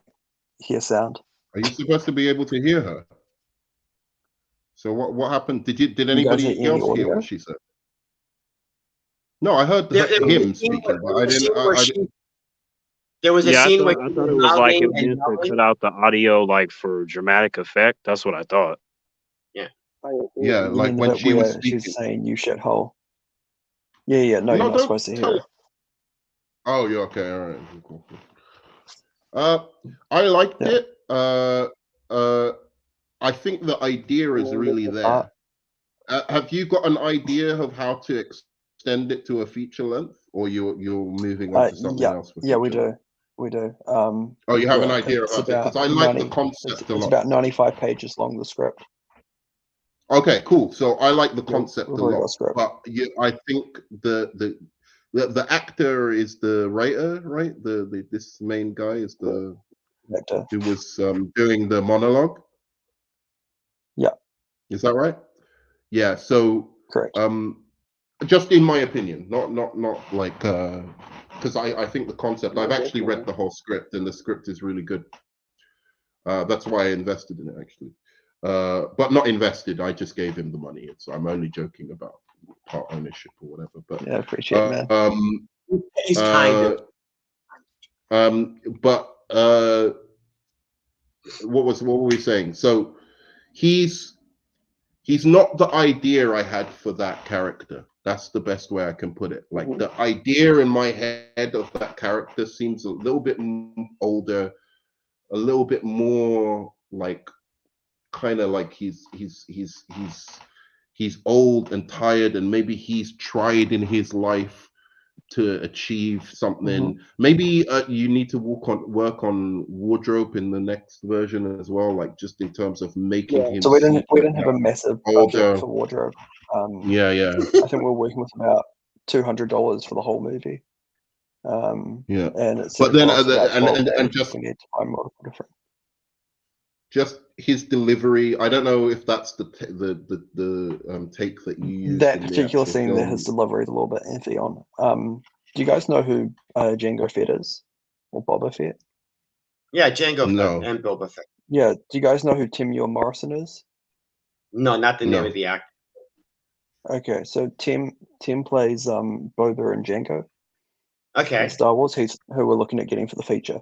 hear sound. Are you supposed to be able to hear her? So what happened? Did anybody else hear what she said? No, I heard him speaking, but I didn't. There was a scene where I thought it was like it was to cut out the audio, like for dramatic effect. That's what I thought. Yeah. Yeah, like when she was speaking. She's saying "you shithole." Yeah. No, you're not supposed to hear it. Oh, you're okay. All right, cool. I liked it. I think the idea is really there. Have you got an idea of how to extend it to a feature length, or you're moving on to something else? Yeah, we do. You have an idea about it? Because I like the concept a lot. It's about 95 pages long, the script. Okay, cool. So I like the concept a lot, but I think the actor is the writer, right? This main guy is the actor who was doing the monologue. Yeah, is that right? Yeah. So correct. just in my opinion, not like because I think the concept. I've actually read the whole script, and the script is really good. That's why I invested in it, actually. But not invested. I just gave him the money. I'm only joking about part ownership or whatever. But yeah, I appreciate it, man. He's kind of. But what were we saying? So he's not the idea I had for that character. That's the best way I can put it. Like the idea in my head of that character seems a little bit older, a little bit more like kind of like he's old and tired, and maybe he's tried in his life to achieve something. Maybe you need to work on wardrobe in the next version as well, like just in terms of making him. So we didn't have a massive budget for wardrobe. Yeah. I think we're working with about $200 for the whole movie. Yeah, and it's but then and just we need to find multiple different. Just his delivery. I don't know if that's the take that you use. That particular scene there, his delivery is a little bit iffy on. Do you guys know who Jango Fett is, or Boba Fett? Yeah, Jango Fett and Boba Fett. Yeah, do you guys know who Tim Morrison is? No, not the name of the actor. Okay, so Tim plays Boba and Jango. Okay. In Star Wars, he's who we're looking at getting for the feature.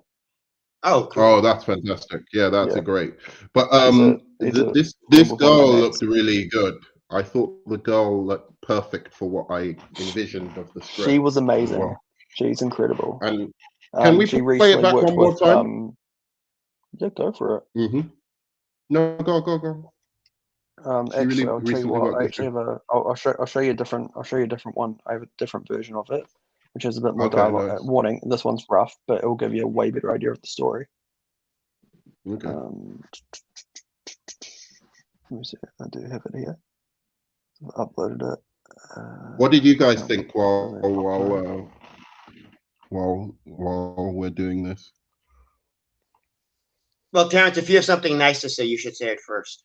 Oh, cool. Oh, that's fantastic. Yeah, that's a great. But this girl looked really good. I thought the girl looked perfect for what I envisioned of the script. She was amazing. Well. She's incredible. And can we play it back one more time? Yeah, go for it. Mm-hmm. No, go. Actually, I'll tell you what. I actually have I'll show you a different. I'll show you a different one. I have a different version of it, which has a bit more dialogue. Nice. Warning: this one's rough, but it will give you a way better idea of the story. Okay. Let me see. I do have it here. I've uploaded it. What did you guys think while we're doing this? Well, Terrence, if you have something nice to say, you should say it first.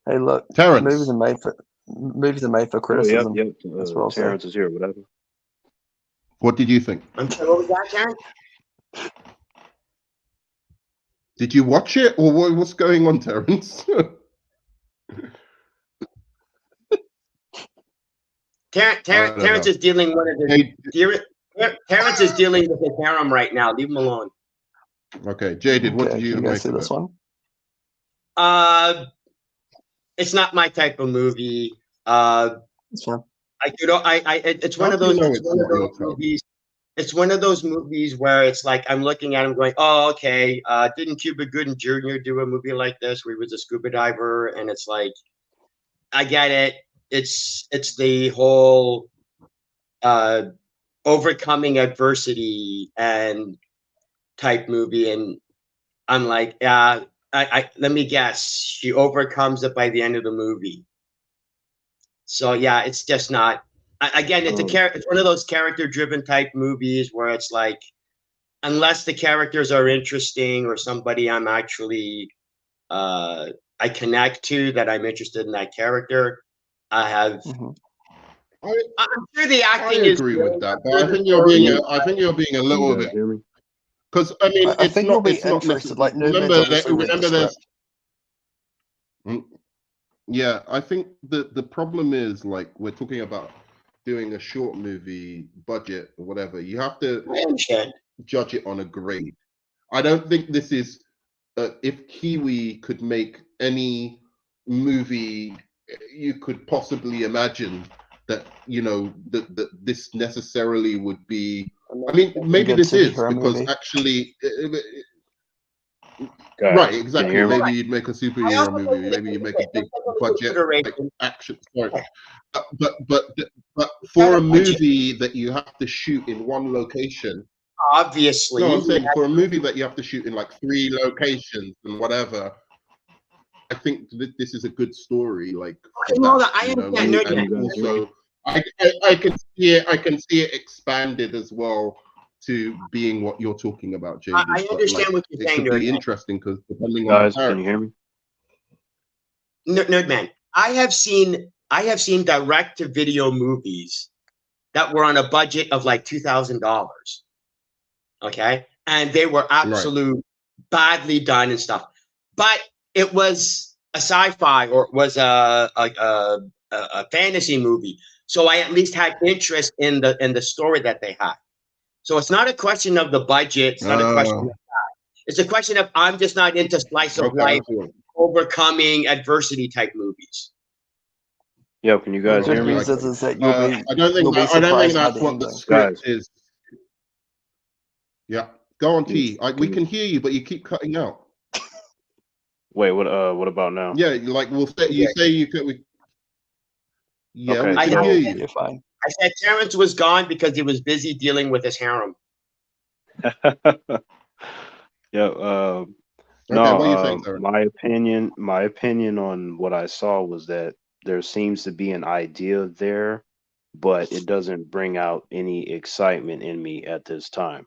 Hey, look, Terrence. Movies are made for criticism. Yep. That's what I'll say. Terrence is here. Whatever. What did you think? I'm sorry, what was that, Terrence? Did you watch it, or what's going on, Terrence? Terrence is dealing Terrence is dealing with his harem right now. Leave him alone. Okay, Jaded, what did you make see of this one? It's not my type of movie. It's fine. It's one of those movies. It's one of those movies where it's like I'm looking at him going, oh, okay. Didn't Cuba Gooding Jr. do a movie like this where he was a scuba diver? And it's like, I get it. It's the whole overcoming adversity and type movie. And I'm like, let me guess. She overcomes it by the end of the movie. So yeah, it's just not. Again, it's it's one of those character-driven type movies where it's like, unless the characters are interesting or somebody I'm actually I connect to, that I'm interested in that character, I have. I'm sure the acting is. I agree with that, but I think you're being a little bit. Because I mean, I think you'll be interested. Like, remember there's. Yeah, I think the problem is, like, we're talking about doing a short movie budget or whatever. You have to judge it on a grade. I don't think this is if Kiwi could make any movie you could possibly imagine, that that this necessarily would be. I mean, maybe this is because actually. Right, exactly. Maybe you'd make a superhero movie. Maybe you make a big budget like action. Sorry, but for a movie that you have to shoot in one location, obviously. No, I'm saying for a movie that you have to shoot in like 3 locations and whatever. I think this is a good story. Like, I understand. Also, I can see it expanded as well to being what you're talking about, James. I understand what you're saying. It could be interesting because depending on the can you hear me? Nerdman, I have seen direct to video movies that were on a budget of like $2,000. Okay, and they were absolute badly done and stuff, but it was a sci-fi or it was a fantasy movie, so I at least had interest in the story that they had. So it's not a question of the budget. It's not a question of that. It's a question of I'm just not into slice of life, overcoming adversity type movies. Yo, can you guys hear me? I don't think that's what the script is. Yeah, go on, T. We can hear you, but you keep cutting out. Wait, what about now? Yeah, like you say you could. Yeah, okay, we can hear you. You're fine. I said Terrence was gone because he was busy dealing with his harem. Yeah. Okay, what are you saying, sir? My opinion on what I saw was that there seems to be an idea there, but it doesn't bring out any excitement in me at this time.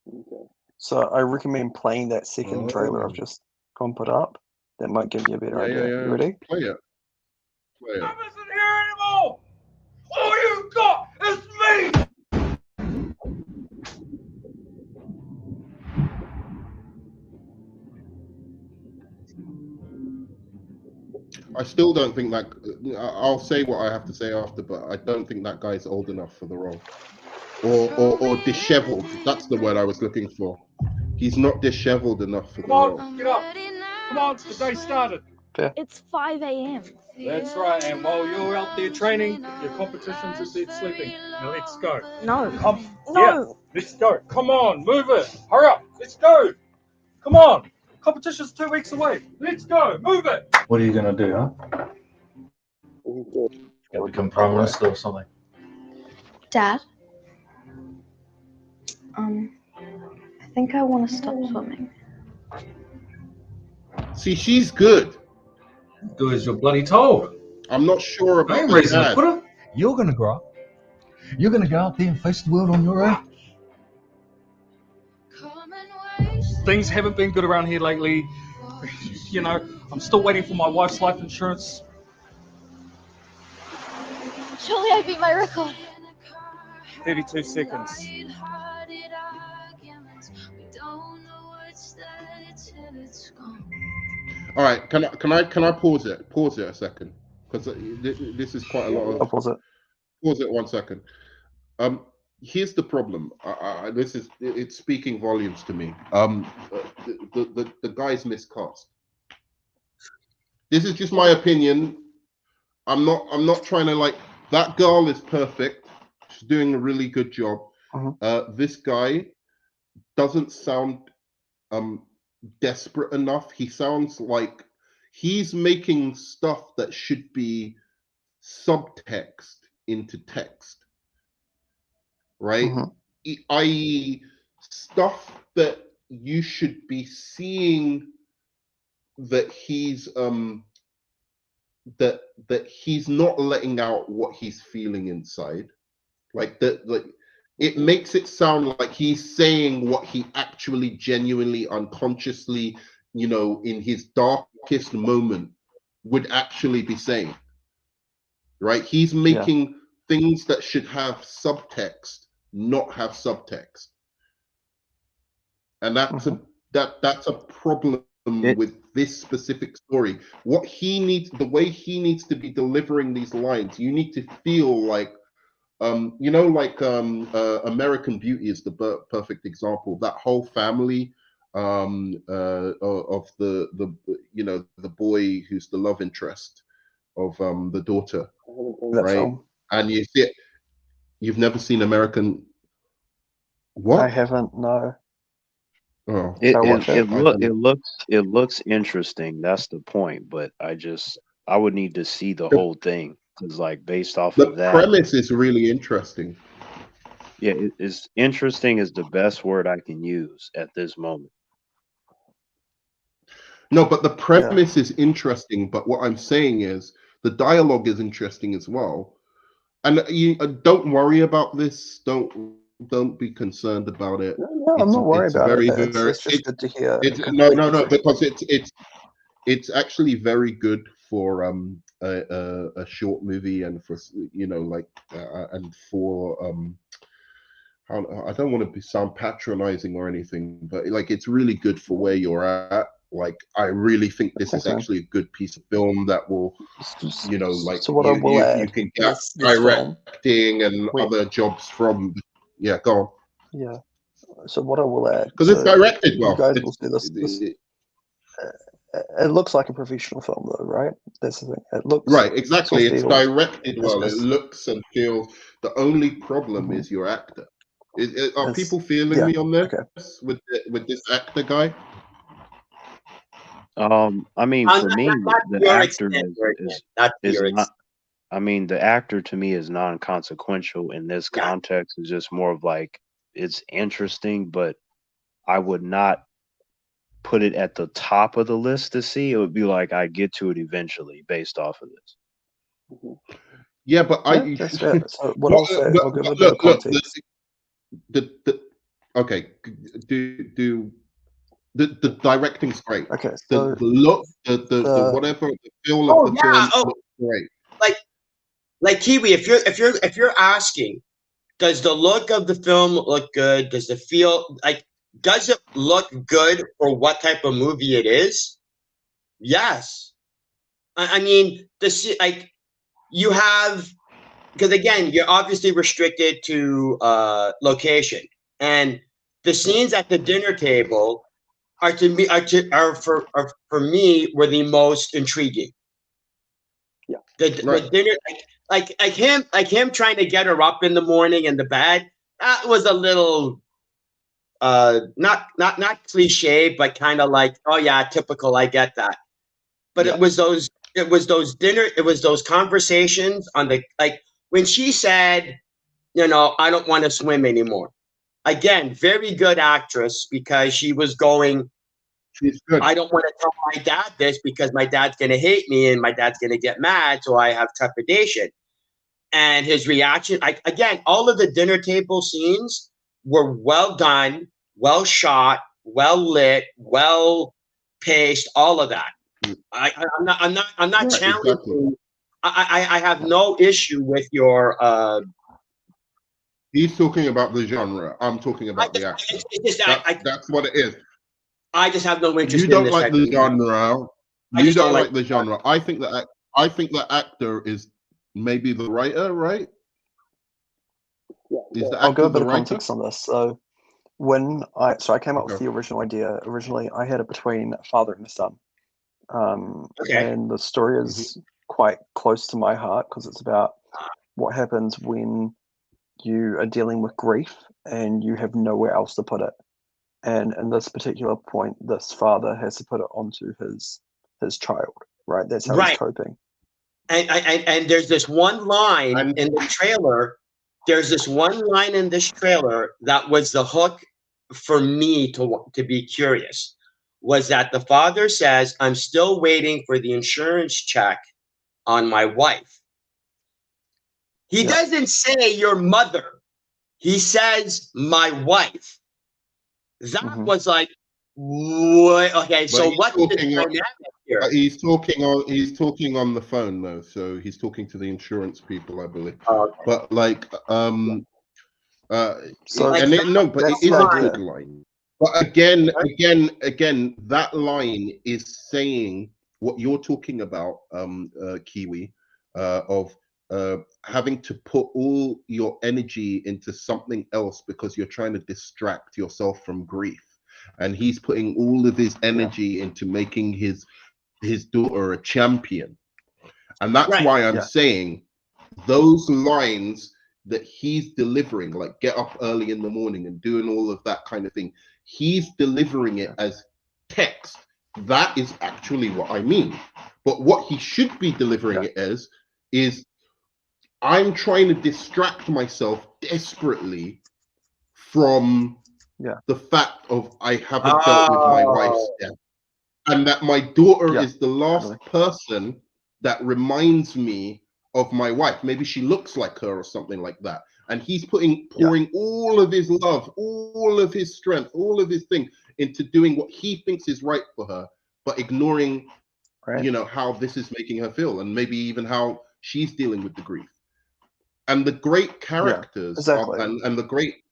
Okay. So I recommend playing that second trailer I've just put up. That might give you a better idea. Yeah. You ready? Play it. I isn't here anymore. All you got is me. I still don't think that. I'll say what I have to say after, but I don't think that guy's old enough for the role, or disheveled. That's the word I was looking for. He's not disheveled enough for the role. Get up. Come on, the day started. Yeah. It's 5 a.m. That's right, and while you're out there training, your competition's in bed sleeping. Now let's go. No. No. Yeah, let's go. Come on, move it. Hurry up. Let's go. Come on. Competition's 2 weeks away. Let's go. Move it. What are you going to do, huh? You're going to become Prime Minister or something? Dad? I think I want to stop swimming. See, she's good. Do as you're bloody told. I'm not sure about Main reason to put it. You're going to grow up. You're going to go out there and face the world on your own. Things haven't been good around here lately. You know, I'm still waiting for my wife's life insurance. Surely I beat my record. 32 seconds. All right, can I pause it? Pause it a second, because this is quite a lot of. I'll pause it. Pause it 1 second. Here's the problem. It's speaking volumes to me. The guy's miscast. This is just my opinion. I'm not trying to like. That girl is perfect. She's doing a really good job. This guy doesn't sound desperate enough. He sounds like he's making stuff that should be subtext into text, right? I.e., stuff that you should be seeing that he's that he's not letting out what he's feeling inside, like that. Like it makes it sound like he's saying what he actually genuinely, unconsciously, you know, in his darkest moment would actually be saying. Right? He's making things that should have subtext not have subtext, and that's a problem with this specific story. What he needs, the way he needs to be delivering these lines, you need to feel like, you know, like American Beauty is the perfect example. That whole family of the you know, the boy who's the love interest of the daughter, right? And you see it. You've never seen American? What? I haven't. No. Oh, it looks interesting. That's the point. But I would need to see the whole thing, because like based off of that, the premise is really interesting. Yeah, it's interesting is the best word I can use at this moment. No, but the premise is interesting. But what I'm saying is the dialogue is interesting as well. And you don't worry about this. Don't be concerned about it. No, I'm not worried about it. It's just good to hear. No, because it's actually very good for a short movie, and for and for I don't want to sound patronizing or anything, but like it's really good for where you're at. Like I really think this is actually a good piece of film that will, So what I will add, you can get this film, directing and other jobs from. Yeah, go on. Yeah. So what I will add, because it's directed well. You guys will see this. It looks like a professional film, though, right? That's the thing. It looks right, exactly. It's directed well. It looks and feels. The only problem is your actor. Are people feeling me on this with this actor guy? I mean, for me, the actor is not. I mean, the actor to me is non-consequential in this context. It's just more of like it's interesting, but I would not put it at the top of the list to see. It would be like I get to it eventually based off of this. Yeah, but that's fair. So what I'll say, I'll give a bit of context. The directing's great. Okay, so the look, the whatever, the feel of the film looks great. Like Kiwi, if you're asking, does the look of the film look good? Does it feel like? Does it look good for what type of movie it is? Yes. I mean, you have, because again, you're obviously restricted to location, and the scenes at the dinner table are for me were the most intriguing. Yeah. The dinner, like him trying to get her up in the morning in the bed, that was a little not cliche, but kind of like, oh yeah, typical, I get that. But it was those conversations on the, like when she said, I don't want to swim anymore. Again, very good actress, because she was going, she's good. I don't want to tell my dad this because my dad's going to hate me and my dad's going to get mad, so I have trepidation. And his reaction, again, all of the dinner table scenes were well done, well shot, well lit, well paced, all of that. I'm not challenging. Exactly. I have no issue with your. He's talking about the genre. I'm talking about the actor. That's what it is. I just have no interest. You don't like the genre. You don't like the genre. I think the actor is maybe the writer, right? Yeah. I'll give a bit of context on this. So I came up with the original idea. Originally, I had it between a father and a son. And the story is quite close to my heart because it's about what happens when you are dealing with grief and you have nowhere else to put it. And in this particular point, this father has to put it onto his child, right? That's how he's coping. And there's this one line in the trailer. There's this one line in this trailer that was the hook for me to be curious. Was that the father says, "I'm still waiting for the insurance check on my wife." He doesn't say your mother. He says my wife. That was like, what? Okay, but so what's the dynamic here? He's talking on the phone though, so he's talking to the insurance people, I believe. But like, it is a good line. But again, that line is saying what you're talking about, Kiwi, of having to put all your energy into something else because you're trying to distract yourself from grief. And he's putting all of his energy into making his daughter a champion. And that's why I'm saying those lines that he's delivering, like get up early in the morning and doing all of that kind of thing, he's delivering it as text. That is actually what I mean. But what he should be delivering it as is, I'm trying to distract myself desperately from the fact of I haven't dealt with my wife's death. And that my daughter is the last person that reminds me of my wife. Maybe she looks like her or something like that. And he's pouring all of his love, all of his strength, all of his thing into doing what he thinks is right for her, but ignoring right. you know, how this is making her feel, and maybe even how she's dealing with the grief. And the great characters exactly. and the great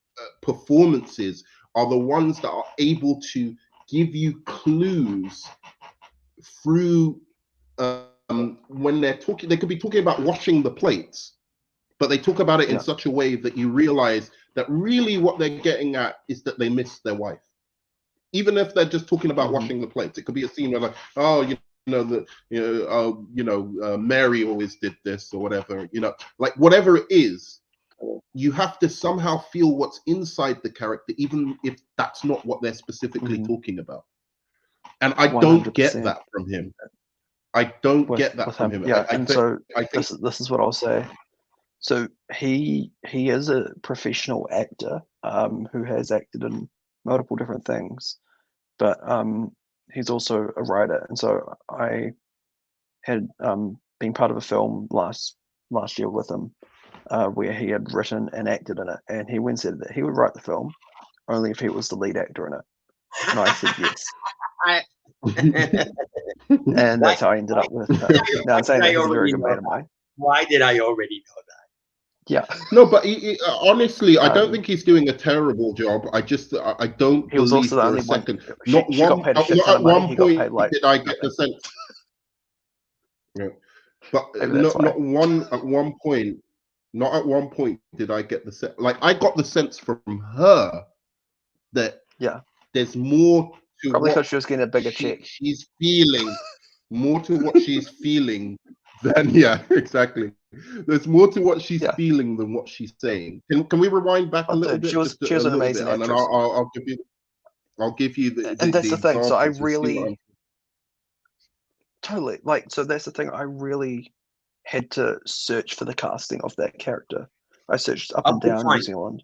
performances are the ones that are able to give you clues through when they're talking. They could be talking about washing the plates, but they talk about it in such a way that you realize that really what they're getting at is that they miss their wife. Even if they're just talking about washing the plates, it could be a scene where like, oh, Mary always did this or whatever, like whatever it is, you have to somehow feel what's inside the character, even if that's not what they're specifically talking about. And I don't get that from him. I don't get that from him. Yeah, this is what I'll say. So he is a professional actor who has acted in multiple different things, but he's also a writer. And so I had been part of a film last year with him where he had written and acted in it, and he went said that he would write the film only if he was the lead actor in it. And I said yes. And that's how I ended up with now I'm saying that he's a very good mate of mine. Why did I already know that? Yeah. No, but honestly, I don't think he's doing a terrible job. I don't he was believe also the for only a second. Not at one point did I get the sense. Yeah. But not at one point did I get the sense. Like I got the sense from her that there's more to probably what because she was getting a bigger check. She's feeling more to what she's feeling than exactly. There's more to what she's feeling than what she's saying. Can we rewind back a little bit? She was an amazing actress. And I'll give you the and that's the thing. So I examples really totally so that's the thing. I really had to search for the casting of that character. I searched up and down New Zealand.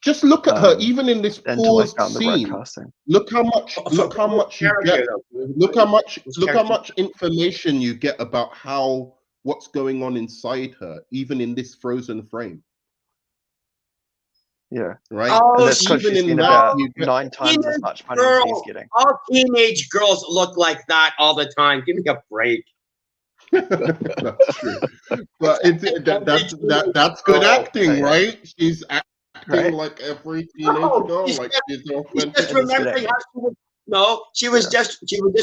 Just look at her, even in this paused scene. Look how much you get. Look how much information you get about what's going on inside her, even in this frozen frame. Yeah. Right. Oh, and that's because she's getting about 9 times as much money as he's getting. All teenage girls look like that all the time. Give me a break. That's true. But that's good acting, right? She's acting like every teenage girl. Like she's just remembering how she was. No, she was just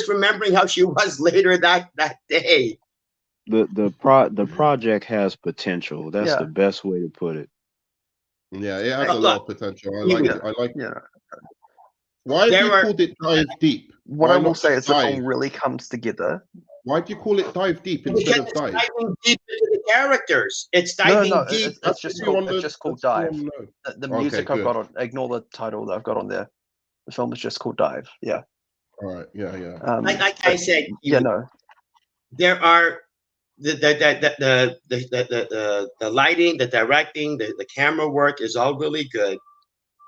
remembering how she was later that day. The project has potential. That's the best way to put it. Yeah, it has a lot of potential. I like it. Why have you called it Dive Deep? What I will say is the film really comes together. Why do you call it Dive Deep instead of Dive? It's diving deep into the characters. It's diving deep. It's just called Dive. The music I've got on, ignore the title that I've got on there. The film is just called Dive. Yeah. All right. Yeah. Like I said, there are the lighting, the directing, the camera work is all really good.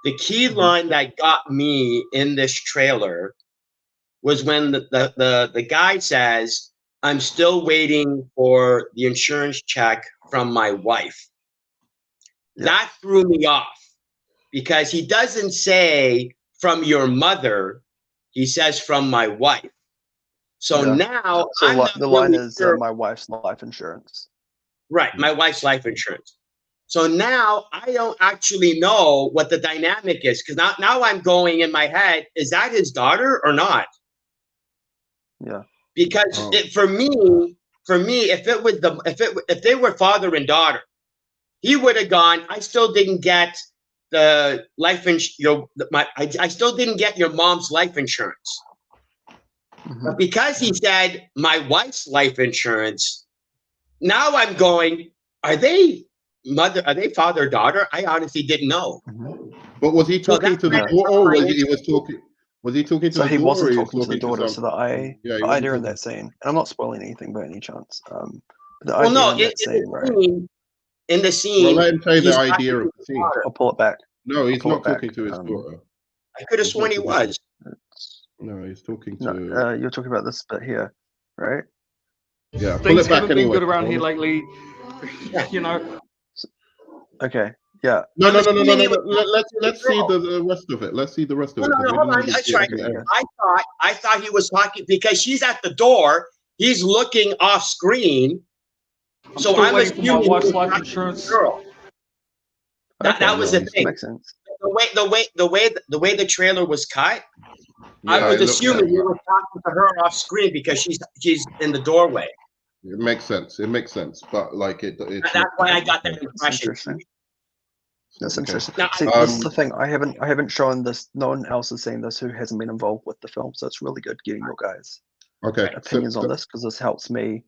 The key line that got me in this trailer was when the guy says, "I'm still waiting for the insurance check from my wife." That threw me off because he doesn't say from your mother, he says from my wife. So now the line is my wife's life insurance. Right, my wife's life insurance. So now I don't actually know what the dynamic is because now I'm going in my head, is that his daughter or not? Yeah. Because for me, if they were father and daughter, he would have gone, I still didn't get the life insurance. I still didn't get your mom's life insurance. But because he said my wife's life insurance, now I'm going, are they father daughter? I honestly didn't know. But was he talking to the daughter, or was he talking? Was he talking to the daughter? He wasn't talking to the daughter. So the idea in that scene, and I'm not spoiling anything by any chance. In the scene. Well, let him tell you the idea of the scene. I'll pull it back. No, he's not talking to his daughter. I could have sworn he was. No, he's talking to. No, you're talking about this bit here, right? Yeah, pull it back anyway. Good around here lately, you know. Okay, Yeah. No. Let's see the rest of it. Let's see the rest of it. No, hold on. That's right. I thought he was talking because she's at the door. He's looking off screen. So I'm waiting for my assuming wife's life insurance. Girl. That was the thing. Makes sense. The way the trailer was cut, I was assuming you were talking to her off screen because she's in the doorway. It makes sense. But like it's that's why I got that impression. That's interesting. See, this is the thing. I haven't shown this. No one else has seen this who hasn't been involved with the film, so it's really good getting your guys' opinions on this because this helps me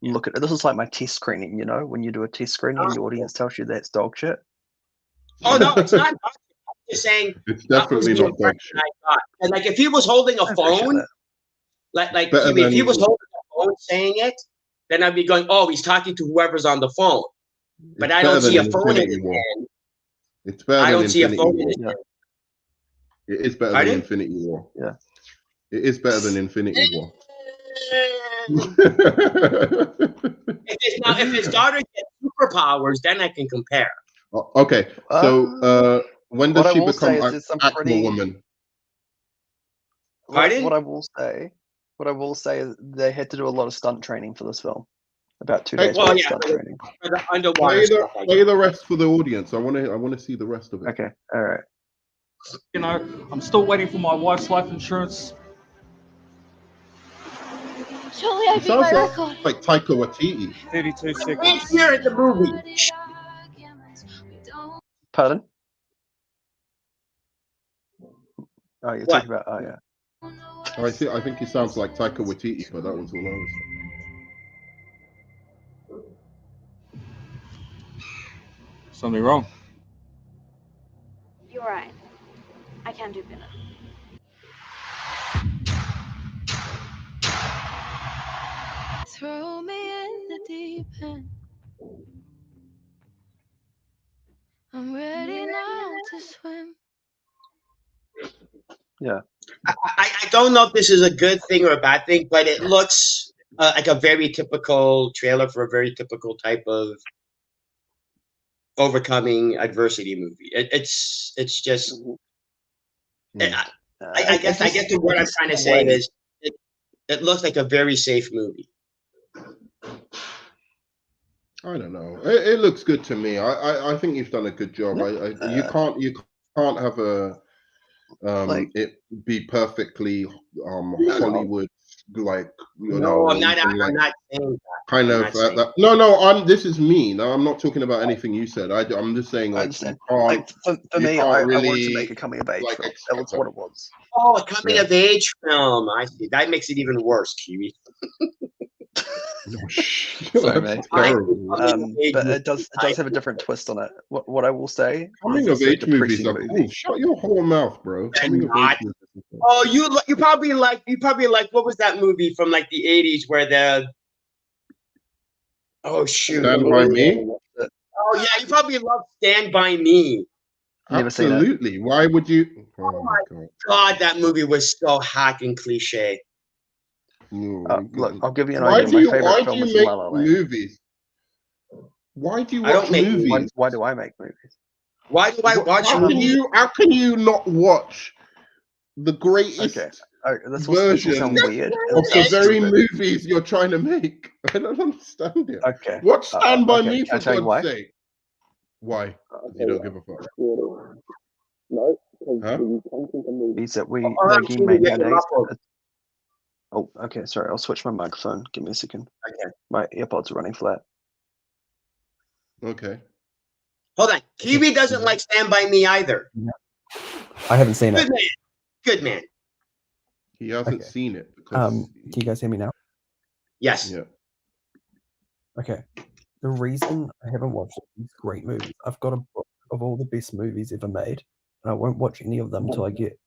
look at it. This is like my test screening. You know, when you do a test screening and the audience tells you that's dog shit. Oh no, it's not. I'm just saying it's definitely not dog shit. And like if he was holding a phone, like if he was holding a phone saying it, then I'd be going, oh, he's talking to whoever's on the phone. But I don't see a phone in his hand. It's better I don't than see a Infinity phone War. in his hand. It is better than Infinity War. Yeah. It is better than Infinity War. If his daughter gets superpowers, then I can compare. Okay, so when does she become Aquawoman? Pardon? What I will say is they had to do a lot of stunt training for this film. About 2 days of stunt training. Play the rest for the audience. I want to see the rest of it. Okay, all right. You know, I'm still waiting for my wife's life insurance. Surely I beat my record. Like Taika Waititi. 32 seconds. It's here at the movie. Pardon? Oh, you're talking about. Oh, yeah. I think he sounds like Taika Waititi, but that was all I was saying. Something wrong? You're right. I can do better. Throw me in the deep end. I'm ready now to swim. Yeah. I don't know if this is a good thing or a bad thing, but it looks like a very typical trailer for a very typical type of overcoming adversity movie. It's just. I guess what I'm trying to say is it looks like a very safe movie. I don't know. It looks good to me. I think you've done a good job. You can't have it be perfectly Hollywood like I'm not saying that. Kind of that. No. This is me. No, I'm not talking about anything you said. I'm just saying like for me, I wanted to make a coming of age film. That was what it was. Oh, a coming of age film. I see. That makes it even worse, Kiwi. Sorry, mate. But it does have a different twist on it. What I will say, coming of age movies are cool. Shut your whole mouth, bro. Coming of age movies. Oh, you probably like what was that movie from like the 80s where the Stand By Me? Oh yeah, you probably love Stand By Me. Absolutely. Why would you? Oh my God, that movie was so hack and cliche. Look, I'll give you an idea. Why do you make movies? Why do you watch movies? Why do I make movies? Why do I watch movies? How can you not watch the greatest version of the very movies you're trying to make? I don't understand it. Okay. Watch Stand By Me for God's sake. Why? You don't give a fuck. No. Huh? Movies that we made nowadays. Oh, okay. Sorry, I'll switch my microphone. Give me a second. Okay. My AirPods are running flat. Okay. Hold on. Kiwi doesn't like Stand By Me either. I haven't seen it. Good man. He hasn't seen it. Can you guys hear me now? Yes. Yeah. Okay. The reason I haven't watched these great movies, I've got a book of all the best movies ever made, and I won't watch any of them until I get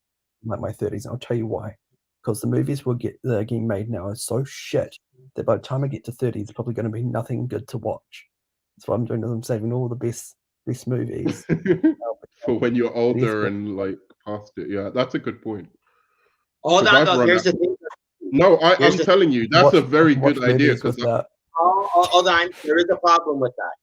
like my 30s. And I'll tell you why. Because the movies that are getting made now are so shit that by the time I get to 30, there's probably going to be nothing good to watch. That's what I'm doing. I'm saving all the best movies for when you're older and like past it. Yeah, that's a good point. Hold on, though. Here's the thing. No, I'm telling you, that's a very good idea. Hold on. There is a problem with that.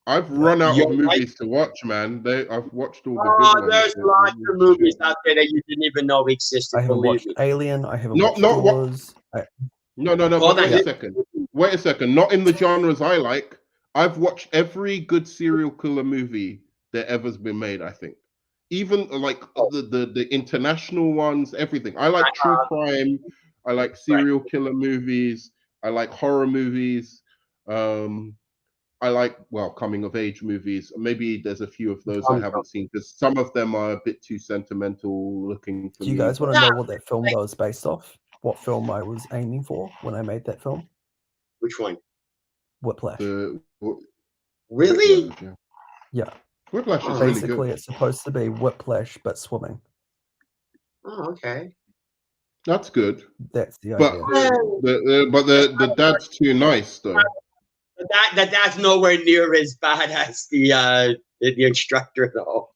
I've run out You're of right. movies to watch, man. I've watched all the good ones. There's lots of movies out there that you didn't even know existed. I haven't Believe watched me. Alien. I haven't Not watched what. Jaws. No. Hold But on. wait a second. Wait a second. Not in the genres I like. I've watched every good serial killer movie that ever's been made. I think, even like the international ones. Everything. I like true crime. I like serial killer movies. I like horror movies. I like coming of age movies. Maybe there's a few of those I haven't seen because some of them are a bit too sentimental looking for me. Do you guys want to know what that film was based off? What film I was aiming for when I made that film? Which one? Whiplash. Really? Whiplash, yeah. Whiplash is Basically, really good. it's supposed to be Whiplash but swimming. Oh, okay. That's good. That's the but idea. the dad's too nice though. That's nowhere near as bad as the instructor though.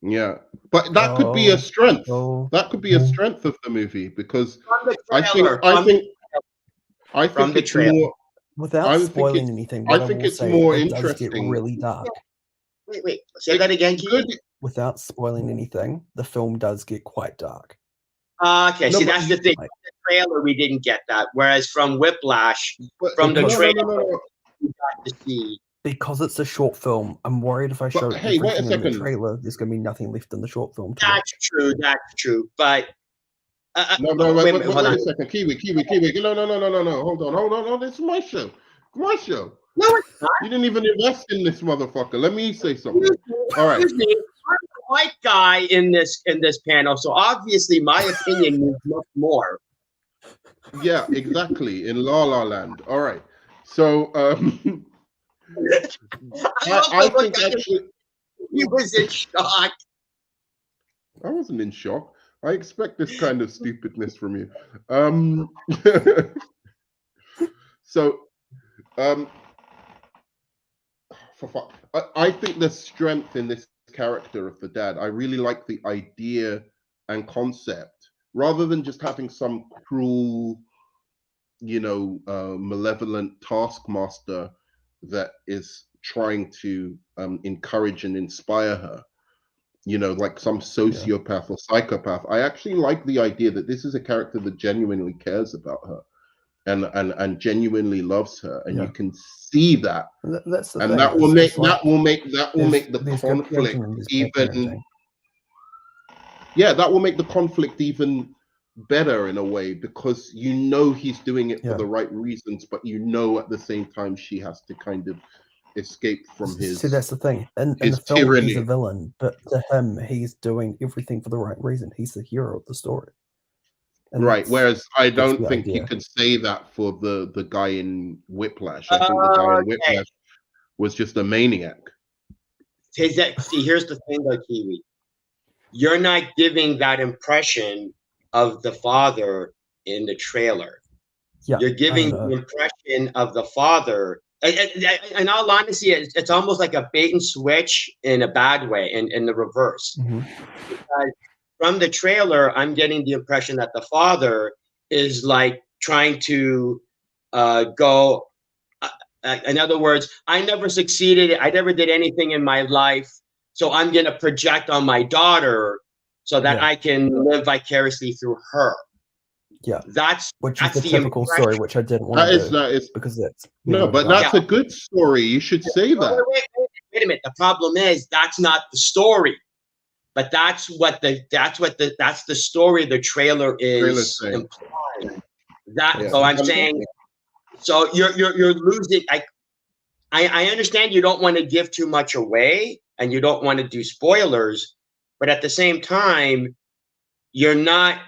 Yeah, but that could be a strength. That could be a strength of the movie because I think it's more. Without spoiling anything, what I think it's say, more it interesting. does get really dark. Wait. Say that again, Keith. Without spoiling anything, the film does get quite dark. Okay, see, that's the thing. From the trailer, we didn't get that. Whereas from Whiplash, from the trailer, we got to see. Because it's a short film, I'm worried if I show everything in the trailer, there's going to be nothing left in the short film. That's true. But wait a second, Kiwi. No. Hold on. This is my show. My show. No, it's not. You didn't even invest in this motherfucker. Let me say something. All right. Excuse me. I'm the white guy in this panel, so obviously my opinion means much more. Yeah, exactly. In La La Land. All right. So I think actually he was in shock. I wasn't in shock. I expect this kind of stupidness from you. I think there's strength in this character of the dad. I really like the idea and concept, rather than just having some cruel, malevolent taskmaster that is trying to encourage and inspire her. Like some sociopath or psychopath. I actually like the idea that this is a character that genuinely cares about her and genuinely loves her, and you can see that. That's the and thing. that will make the conflict even. Yeah, that will make the conflict even better in a way, because he's doing it for the right reasons, but at the same time she has to kind of escape from his. See, that's the thing. In the film, tyranny. He's a villain, but to him, he's doing everything for the right reason. He's the hero of the story. And right. Whereas I don't think you could say that for the guy in Whiplash. I think the guy in Whiplash was just a maniac. See, here's the thing, though, Kiwi. You're not giving that impression of the father in the trailer. Yeah, you're giving the impression of the father. In all honesty, it's almost like a bait and switch in a bad way, in the reverse. Mm-hmm. Because from the trailer, I'm getting the impression that the father is like trying to go. In other words, I never succeeded. I never did anything in my life. So I'm going to project on my daughter so that I can live vicariously through her. Yeah, that's the typical story, which I didn't want to do. That is because that's but that's a good story. You should say that. Wait a minute. The problem is that's not the story, but that's the story the trailer is implying. So I'm saying, so you're losing. I understand you don't want to give too much away and you don't want to do spoilers, but at the same time, you're not.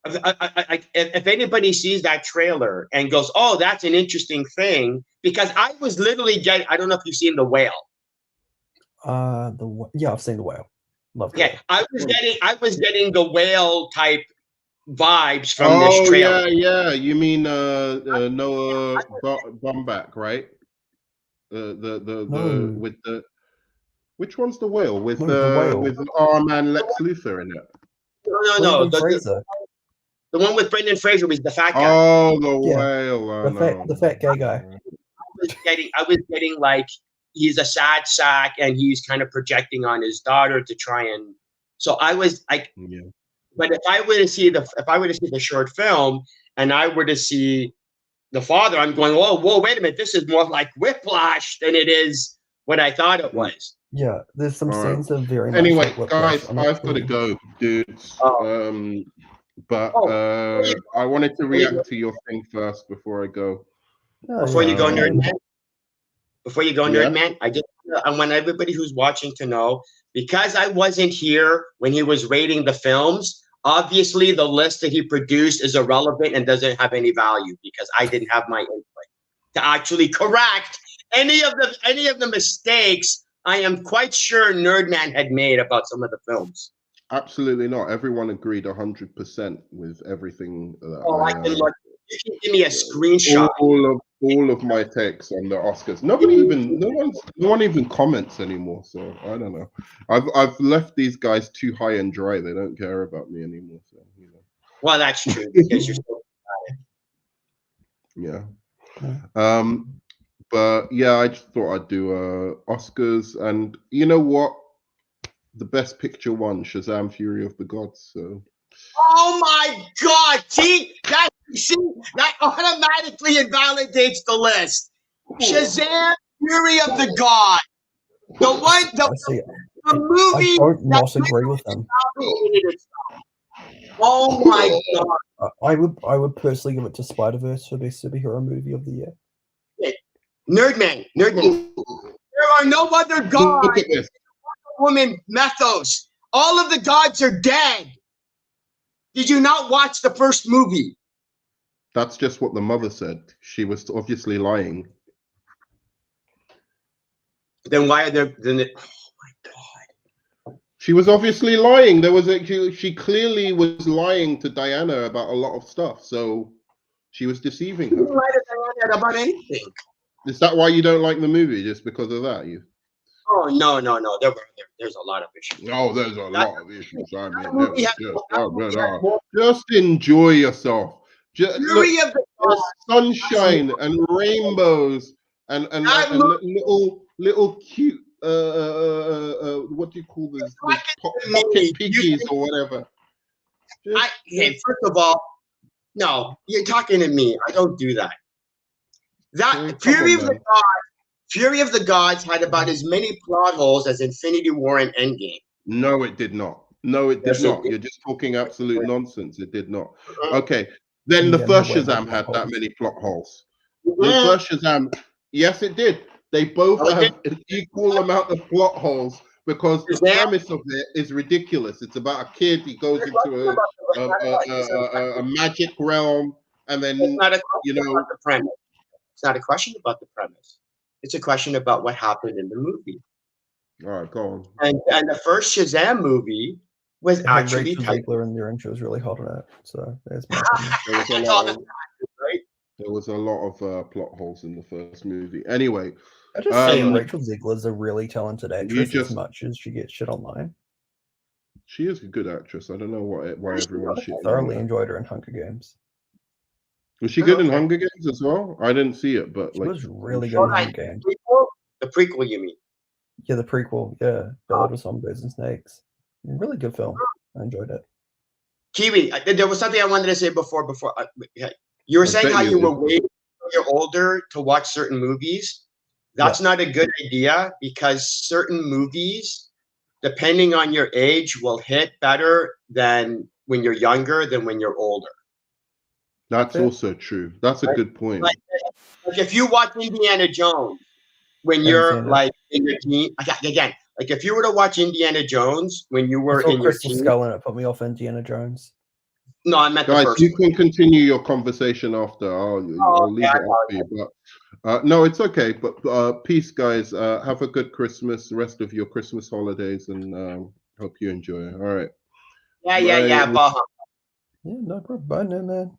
If anybody sees that trailer and goes, "Oh, that's an interesting thing," because I was literally getting. I don't know if you've seen The Whale. I've seen The Whale. Love. Okay, I was getting the Whale type vibes from this trailer. Yeah. You mean Noah Baumbach, right? With the which one's The Whale with our man Lex Luthor in it? No. The one with Brendan Fraser was the fat guy. Oh, The Whale. The fat gay guy. I was getting like he's a sad sack and he's kind of projecting on his daughter to try and. So I was like, but if I were to see the short film and I were to see the father, I'm going, whoa, wait a minute, this is more like Whiplash than it is what I thought it was. Yeah, there's some scenes that are very much anyway, like Whiplash. guys, I've got to go, dudes. But I wanted to react to your thing first before I go. Before you go, Nerdman. Before you go, Nerdman, I want everybody who's watching to know, because I wasn't here when he was rating the films, obviously the list that he produced is irrelevant and doesn't have any value because I didn't have my input to actually correct any of the mistakes I am quite sure Nerdman had made about some of the films. Absolutely not. Everyone agreed 100% with everything. I can look. You can give me a screenshot. All of my takes on the Oscars. No one even comments anymore. So I don't know. I've left these guys too high and dry. They don't care about me anymore. So Well, that's true because you're still. Yeah. But yeah, I just thought I'd do Oscars, and you know what? The Best Picture won Shazam: Fury of the Gods. So. Oh my God! See that automatically invalidates the list. Shazam: Fury of the God. The movie. I don't not agree with them. Oh my God! I would personally give it to Spider-Verse for best superhero movie of the year. Nerdman. There are no other gods. Woman mythos. All of the gods are dead. Did you not watch the first movie? That's just what the mother said. She was obviously lying. Then why are there? Oh my God! She was obviously lying. She clearly was lying to Diana about a lot of stuff. So she was deceiving her. You lie to Diana about anything. Is that why you don't like the movie? Just because of that? Oh no! There's a lot of issues. No, there's a lot of issues. I mean, just enjoy yourself. Look, sunshine and rainbows and little cute what do you call this pocket piggies or whatever. First of all, no, you're talking to me. I don't do that. Fury of the Gods had about as many plot holes as Infinity War and Endgame. No, it did not. You're just talking absolute nonsense. It did not. Okay. Then the first Shazam had that many plot holes. The first Shazam, yes, it did. They both have an equal amount of plot holes because the premise of it is ridiculous. It's about a kid. He goes into a magic realm, and then It's not a question about the premise. It's a question about what happened in the movie. All right, go on. And the first Shazam movie was actually Rachel Ziegler in the intro was really hot on it. So there's my There was a lot of plot holes in the first movie. Anyway, I just say Rachel Ziegler's a really talented actress as much as she gets shit online. She is a good actress. I don't know why everyone shit. Thoroughly enjoyed her in Hunger Games. Was she good in Hunger Games as well? I didn't see it, but she was really good in Hunger Games. The prequel, you mean? Yeah, the prequel. Yeah, Ballad of Songbirds and Snakes. Really good film. I enjoyed it. Kiwi, there was something I wanted to say before. You were saying how you were waiting until you're older to watch certain movies. That's not a good idea because certain movies, depending on your age, will hit better than when you're younger than when you're older. That's also true. That's a good point. Like if you watch Indiana Jones when you're like in your teen, again, like if you were to watch Indiana Jones when you were in your Crystal Skull and it put me off Indiana Jones. No, I meant guys. the first You can continue your conversation after. I'll leave it up to you. But no, it's okay. But peace, guys. Have a good Christmas. The rest of your Christmas holidays, and hope you enjoy. All right. Yeah. Yeah, no problem. Bye, no man.